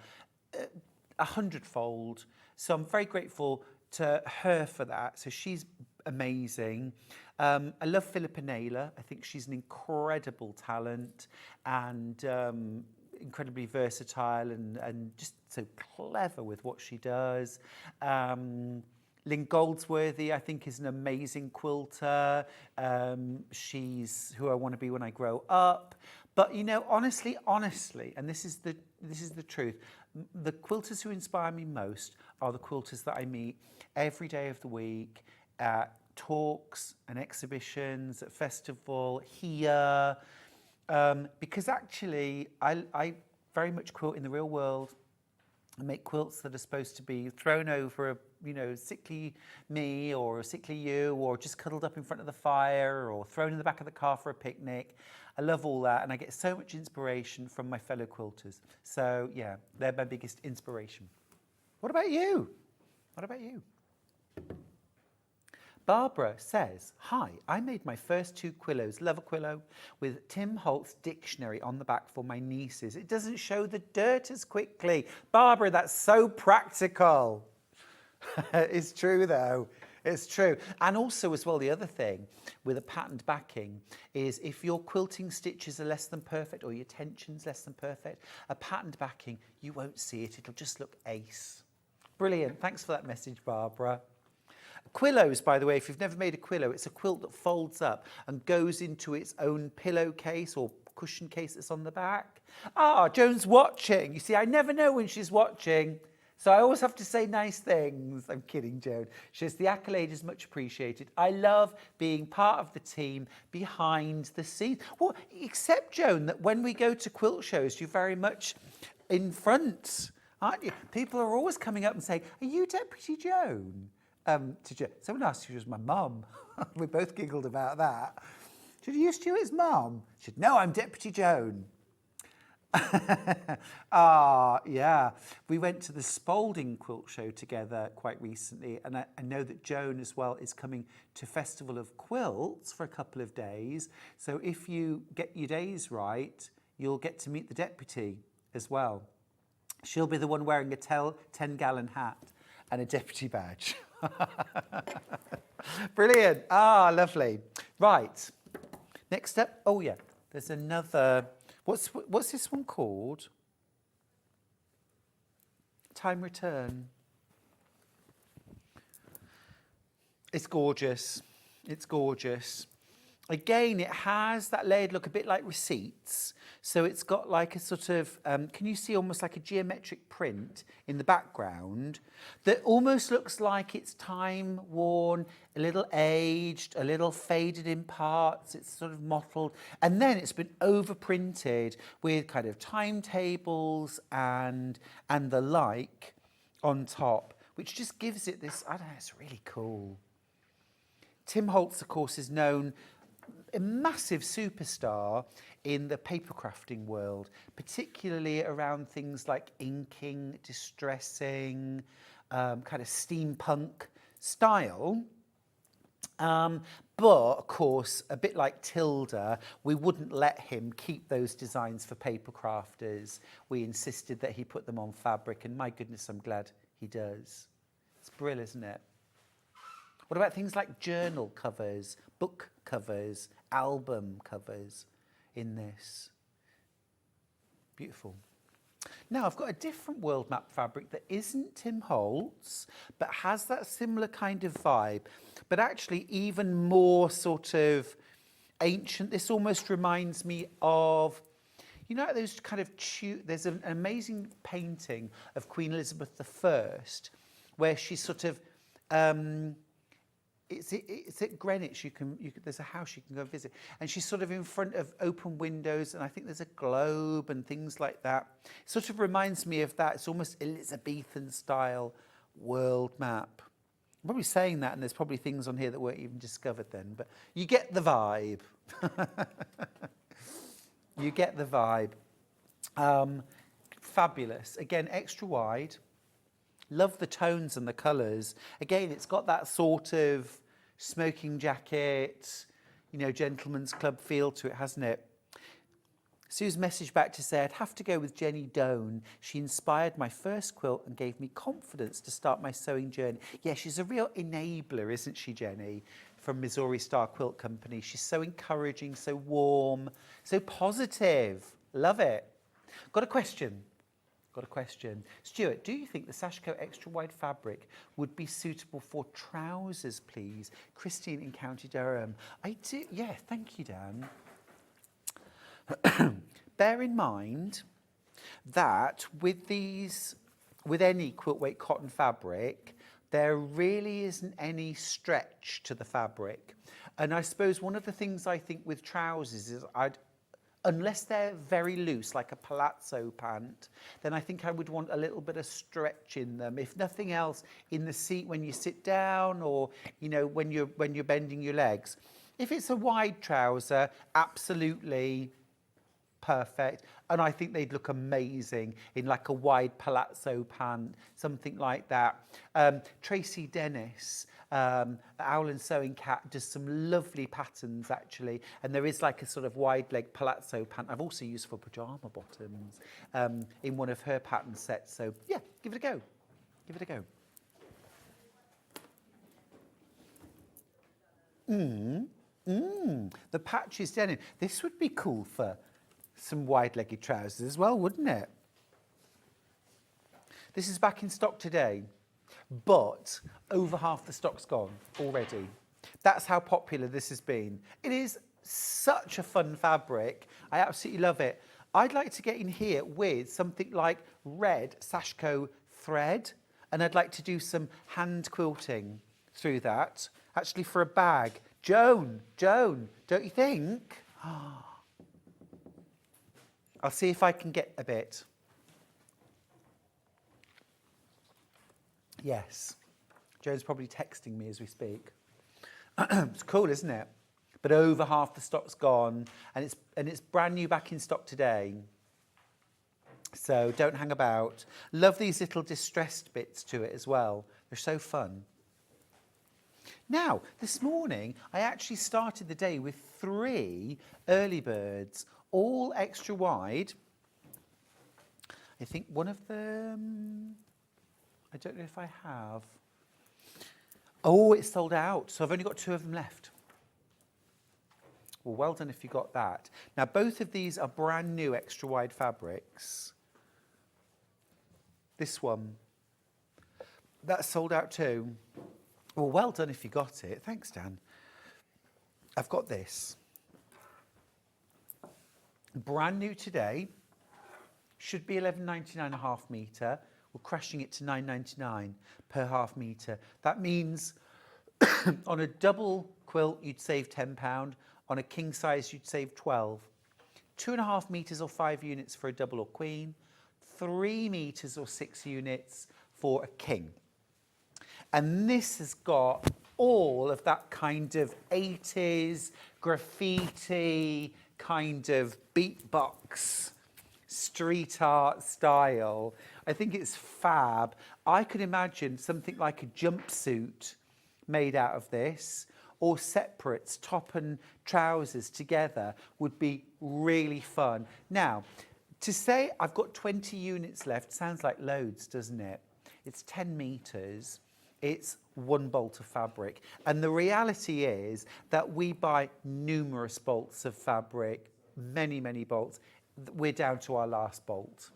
100-fold. So I'm very grateful to her for that. So she's amazing. I love Philippa Naylor. I think she's an incredible talent and incredibly versatile and just so clever with what she does. Lynn Goldsworthy, I think, is an amazing quilter. She's who I want to be when I grow up. But, you know, honestly, and this is the truth, the quilters who inspire me most are the quilters that I meet every day of the week at talks and exhibitions at festival here, because actually I very much quilt in the real world. I make quilts that are supposed to be thrown over a sickly me or a sickly you, or just cuddled up in front of the fire, or thrown in the back of the car for a picnic. I love all that, and I get so much inspiration from my fellow quilters. So yeah, they're my biggest inspiration. What about you? What about you? Barbara says, hi, I made my first 2 quillos, love a quillo, with Tim Holtz dictionary on the back for my nieces. It doesn't show the dirt as quickly. Barbara, that's so practical. It's true though. It's true. And also as well, the other thing with a patterned backing is if your quilting stitches are less than perfect or your tension's less than perfect, a patterned backing, you won't see it. It'll just look ace. Brilliant. Thanks for that message, Barbara. Quillos, by the way, if you've never made a quillo, it's a quilt that folds up and goes into its own pillowcase or cushion case that's on the back. Ah, Joan's watching. You see, I never know when she's watching, so I always have to say nice things. I'm kidding, Joan. She says, the accolade is much appreciated. I love being part of the team behind the scenes. Well, except, Joan, that when we go to quilt shows, you're very much in front, aren't you? People are always coming up and saying, are you Deputy Joan? Someone asked who was my mum. We both giggled about that. She said, are you Stuart's mum? She said, no, I'm Deputy Joan. Yeah. We went to the Spalding quilt show together quite recently, and I know that Joan as well is coming to Festival of Quilts for a couple of days. So if you get your days right, you'll get to meet the deputy as well. She'll be the one wearing a 10-gallon hat and a deputy badge. Brilliant. Lovely. Right. Next up. Oh yeah, there's another. What's this one called? Time Return. It's gorgeous. It's gorgeous. Again, it has that layered look, a bit like receipts. So it's got like a sort of, can you see almost like a geometric print in the background that almost looks like it's time worn, a little aged, a little faded in parts. It's sort of mottled. And then it's been overprinted with kind of timetables and the like on top, which just gives it this, I don't know, it's really cool. Tim Holtz, of course, is known a massive superstar in the paper crafting world, particularly around things like inking, distressing, kind of steampunk style. But of course, a bit like Tilda, we wouldn't let him keep those designs for paper crafters. We insisted that he put them on fabric, and my goodness, I'm glad he does. It's brilliant, isn't it? What about things like journal covers, book covers, album covers in this? Beautiful. Now, I've got a different world map fabric that isn't Tim Holtz, but has that similar kind of vibe, but actually even more sort of ancient. This almost reminds me of, you know, those kind of, there's an amazing painting of Queen Elizabeth I, where she's sort of, it's at Greenwich. There's a house you can go visit, and she's sort of in front of open windows, and I think there's a globe and things like that. It sort of reminds me of that. It's almost Elizabethan style world map. I'm probably saying that, and there's probably things on here that weren't even discovered then, but you get the vibe. You get the vibe. Fabulous. Again, extra wide. Love the tones and the colours. Again, it's got that sort of smoking jacket, you know, gentleman's club feel to it, hasn't it? Sue's messaged back to say, I'd have to go with Jenny Doan. She inspired my first quilt and gave me confidence to start my sewing journey. Yeah, she's a real enabler, isn't she, Jenny, from Missouri Star Quilt Company. She's so encouraging, so warm, so positive. Love it. Got a question. Stuart, do you think the Sashiko extra wide fabric would be suitable for trousers, please? Christine in County Durham. I do, yeah, thank you, Dan. Bear in mind that with any quilt weight cotton fabric, There really isn't any stretch to the fabric. And I suppose one of the things I think with trousers is unless they're very loose, like a palazzo pant, then I think I would want a little bit of stretch in them. If nothing else, in the seat when you sit down, or when you're bending your legs. If it's a wide trouser, absolutely perfect. And I think they'd look amazing in like a wide palazzo pant, something like that. Tracy Dennis, Owl and Sewing Cat, does some lovely patterns actually, and there is like a sort of wide leg palazzo pant I've also used for pyjama bottoms in one of her pattern sets. So yeah, give it a go. Give it a go. The patches denim. This would be cool for some wide-legged trousers as well, wouldn't it? This is back in stock today, but over half the stock's gone already. That's how popular this has been. It is such a fun fabric. I absolutely love it. I'd like to get in here with something like red Sashko thread, and I'd like to do some hand quilting through that, actually for a bag. Joan, don't you think? I'll see if I can get a bit. Yes. Joan's probably texting me as we speak. It's cool, isn't it? But over half the stock's gone, and it's brand new back in stock today. So don't hang about. Love these little distressed bits to it as well. They're so fun. Now, this morning, I actually started the day with 3 early birds, all extra wide. I think one of them, I don't know if I have. Oh, it's sold out, so I've only got 2 of them left. Well done if you got that. Now, both of these are brand new extra wide fabrics. This one, that's sold out too. Well done if you got it. Thanks, Dan. I've got this. Brand new today. Should be £11.99 a half metre. We're crashing it to £9.99 per half metre. That means on a double quilt, you'd save £10. On a king size, you'd save 12. 2.5 metres or 5 units for a double or queen. 3 metres or 6 units for a king. And this has got all of that kind of 80s graffiti, kind of beatbox, street art style. I think it's fab. I could imagine something like a jumpsuit made out of this, or separates, top and trousers together, would be really fun. Now, to say I've got 20 units left sounds like loads, doesn't it? It's 10 metres. It's 1 bolt of fabric. And the reality is that we buy numerous bolts of fabric, many, many bolts. We're down to our last bolt.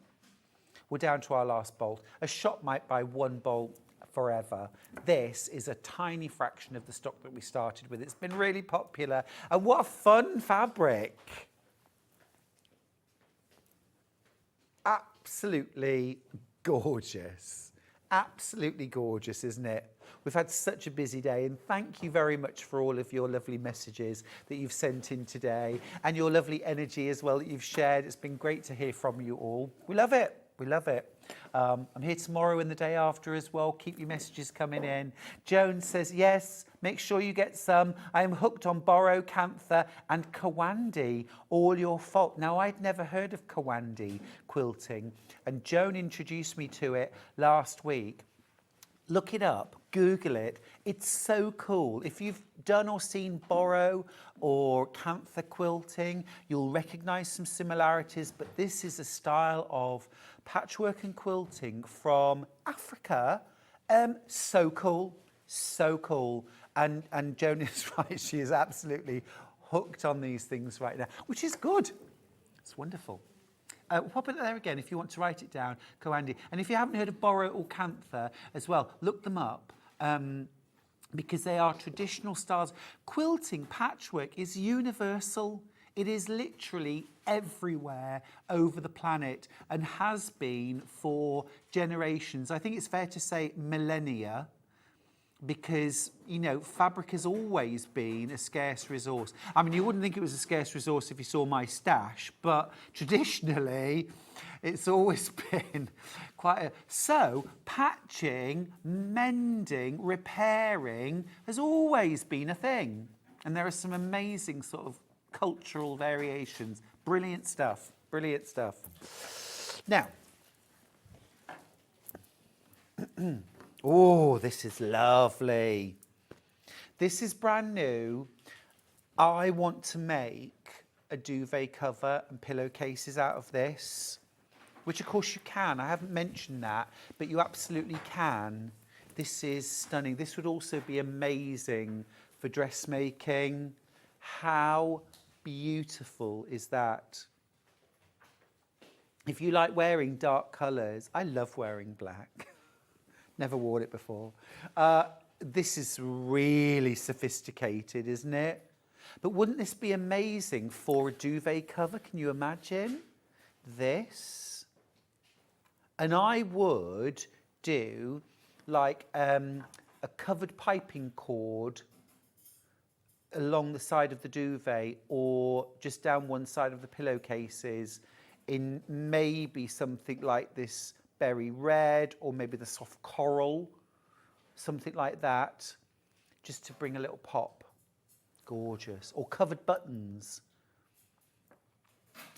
We're down to our last bolt. A shop might buy 1 bolt forever. This is a tiny fraction of the stock that we started with. It's been really popular. And what a fun fabric. Absolutely gorgeous. Absolutely gorgeous, isn't it? We've had such a busy day, and thank you very much for all of your lovely messages that you've sent in today, and your lovely energy as well that you've shared. It's been great to hear from you all. We love it. We love it. I'm here tomorrow and the day after as well. Keep your messages coming in. Joan says, yes, make sure you get some. I am hooked on Boho, Cantha and Kawandi. All your fault. Now, I'd never heard of Kawandi quilting, and Joan introduced me to it last week. Look it up, Google it. It's so cool. If you've done or seen Boho or Cantha quilting, you'll recognise some similarities, but this is a style of patchwork and quilting from Africa. So cool, so cool. And Joan is right, she is absolutely hooked on these things right now, which is good. It's wonderful. Pop it there again if you want to write it down, Coandy. And if you haven't heard of Boho or Cantha as well, look them up because they are traditional styles. Quilting, patchwork is universal. It is literally everywhere over the planet and has been for generations. I think it's fair to say millennia. because, you know, fabric has always been a scarce resource. I mean, you wouldn't think it was a scarce resource if you saw my stash, but traditionally, it's always been quite a... So, patching, mending, repairing has always been a thing. And there are some amazing sort of cultural variations. Brilliant stuff, brilliant stuff. Now, oh, this is lovely. This is brand new. I want to make a duvet cover and pillowcases out of this, which of course you can. I haven't mentioned that, but you absolutely can. This is stunning. This would also be amazing for dressmaking. How beautiful is that? If you like wearing dark colours, I love wearing black. Never worn it before. This is really sophisticated, isn't it? But wouldn't this be amazing for a duvet cover? Can you imagine this? And I would do like a covered piping cord along the side of the duvet or just down one side of the pillowcases in maybe something like this berry red or maybe the soft coral, something like that, just to bring a little pop. Gorgeous. Or covered buttons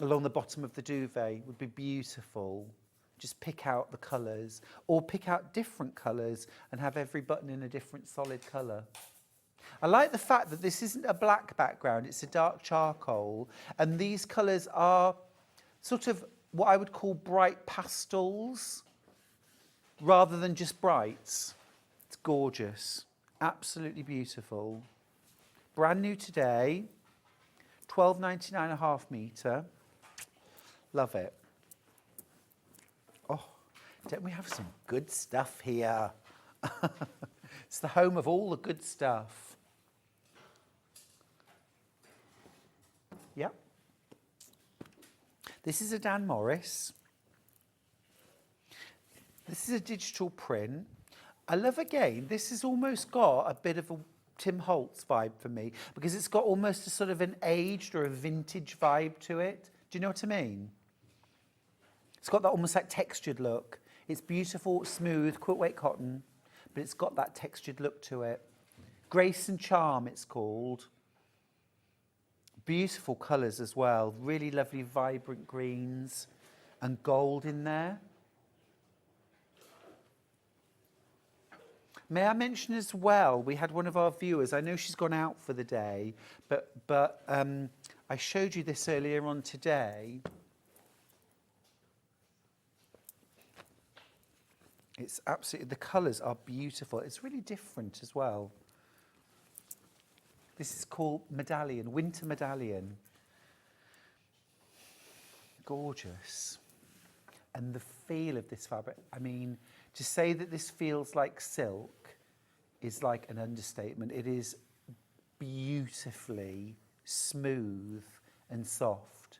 along the bottom of the duvet would be beautiful. Just pick out the colours or pick out different colours and have every button in a different solid colour. I like the fact that this isn't a black background, it's a dark charcoal, and these colours are sort of what I would call bright pastels rather than just brights. It's gorgeous, absolutely beautiful. Brand new today, £12.99 a half metre. Love it. Oh, don't we have some good stuff here? It's the home of all the good stuff. Yep. This is a Dan Morris. This is a digital print. I love, again, this has almost got a bit of a Tim Holtz vibe for me because it's got almost a sort of an aged or a vintage vibe to it. Do you know what I mean? It's got that almost like textured look. It's beautiful, smooth, quilt weight cotton, but it's got that textured look to it. Grace and Charm, it's called. Beautiful colours as well. Really lovely, vibrant greens and gold in there. May I mention as well, we had one of our viewers, I know she's gone out for the day, but I showed you this earlier on today. It's absolutely, the colours are beautiful. It's really different as well. This is called Medallion, Winter Medallion. Gorgeous. And the feel of this fabric, I mean, to say that this feels like silk is like an understatement. It is beautifully smooth and soft.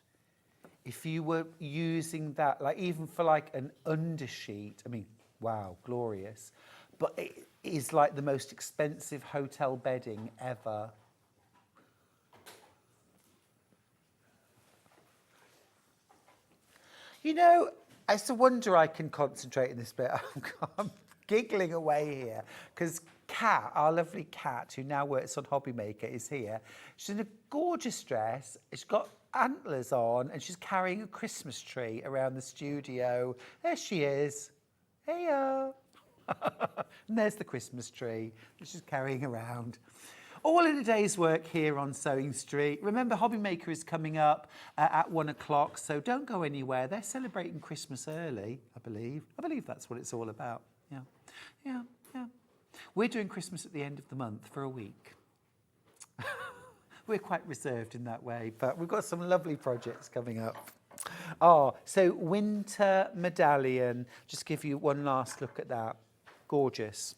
If you were using that, like even for like an undersheet, I mean, wow, glorious. But it is like the most expensive hotel bedding ever. You know, it's a wonder I can concentrate in this bit. I'm giggling away here because Kat, our lovely Kat, who now works on Hobby Maker, is here. She's in a gorgeous dress. She's got antlers on and she's carrying a Christmas tree around the studio. There she is. Hey-o. And there's the Christmas tree that she's carrying around. All in a day's work here on Sewing Street. Remember, Hobby Maker is coming up at 1 o'clock, so don't go anywhere. They're celebrating Christmas early, I believe. I believe that's what it's all about. Yeah, yeah, yeah. We're doing Christmas at the end of the month for a week. We're quite reserved in that way, but we've got some lovely projects coming up. Oh, so Winter Medallion. Just give you one last look at that. Gorgeous.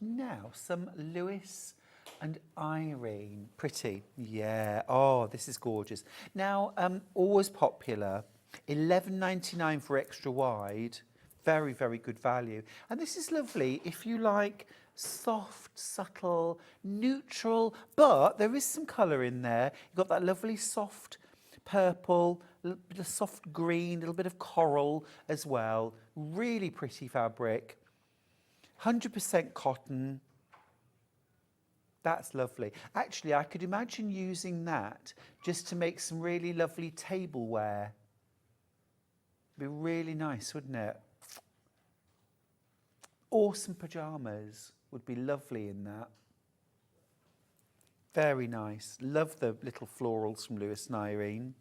Now, some Lewis and Irene. Pretty, yeah. Oh, this is gorgeous. Now, always popular. £11.99 for extra wide. Very, very good value. And this is lovely if you like soft, subtle, neutral, but there is some colour in there. You've got that lovely soft purple, a little bit of soft green, a little bit of coral as well. Really pretty fabric. 100% cotton. That's lovely. Actually, I could imagine using that just to make some really lovely tableware. Be really nice, wouldn't it? Awesome pyjamas would be lovely in that. Very nice. Love the little florals from Lewis and Irene.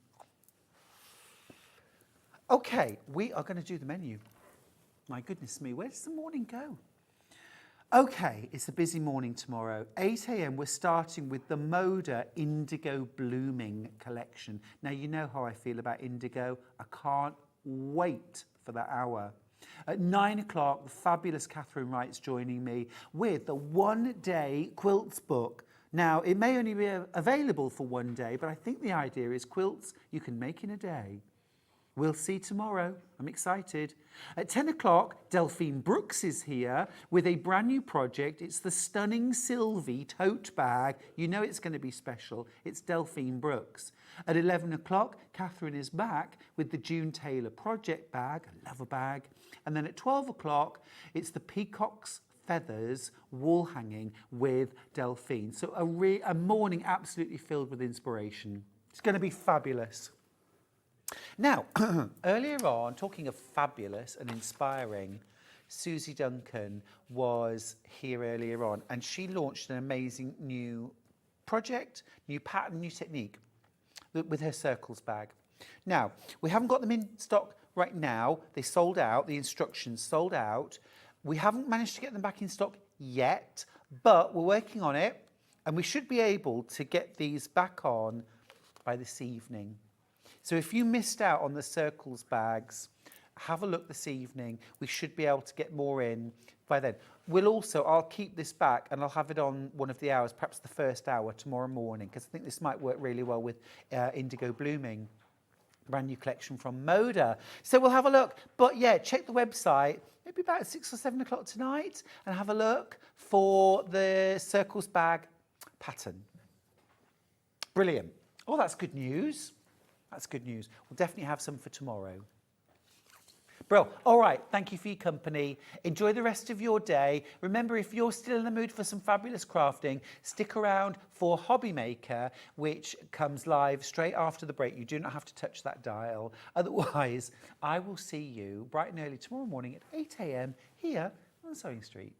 Okay, we are going to do the menu. My goodness me, where does the morning go? Okay, it's a busy morning tomorrow. 8 a.m. we're starting with the Moda Indigo Blooming collection. Now, you know how I feel about indigo. I can't wait for that hour. At 9 o'clock, the fabulous Catherine Wright's joining me with the one-day quilts book. Now, it may only be available for one day, but I think the idea is quilts you can make in a day. We'll see tomorrow. I'm excited. At 10 o'clock, Delphine Brooks is here with a brand new project. It's the stunning Sylvie tote bag. You know it's going to be special. It's Delphine Brooks. At 11 o'clock, Catherine is back with the June Taylor project bag. I love a bag. And then at 12 o'clock, it's the Peacock's Feathers wall hanging with Delphine. So a morning absolutely filled with inspiration. It's going to be fabulous. Now, earlier on, talking of fabulous and inspiring, Suzie Duncan was here earlier on, and she launched an amazing new project, new pattern, new technique with her circles bag. Now, we haven't got them in stock right now. They sold out. The instructions sold out. We haven't managed to get them back in stock yet, but we're working on it, and we should be able to get these back on by this evening. So if you missed out on the circles bags, have a look this evening. We should be able to get more in by then. I'll keep this back and I'll have it on one of the hours, perhaps the first hour tomorrow morning, because I think this might work really well with Indigo Blooming. Brand new collection from Moda. So we'll have a look. But yeah, check the website, maybe about 6 or 7 o'clock tonight, and have a look for the circles bag pattern. Brilliant. Oh, that's good news. That's good news. We'll definitely have some for tomorrow. Brill. All right. Thank you for your company. Enjoy the rest of your day. Remember, if you're still in the mood for some fabulous crafting, stick around for Hobby Maker, which comes live straight after the break. You do not have to touch that dial. Otherwise, I will see you bright and early tomorrow morning at 8 a.m. here on Sewing Street.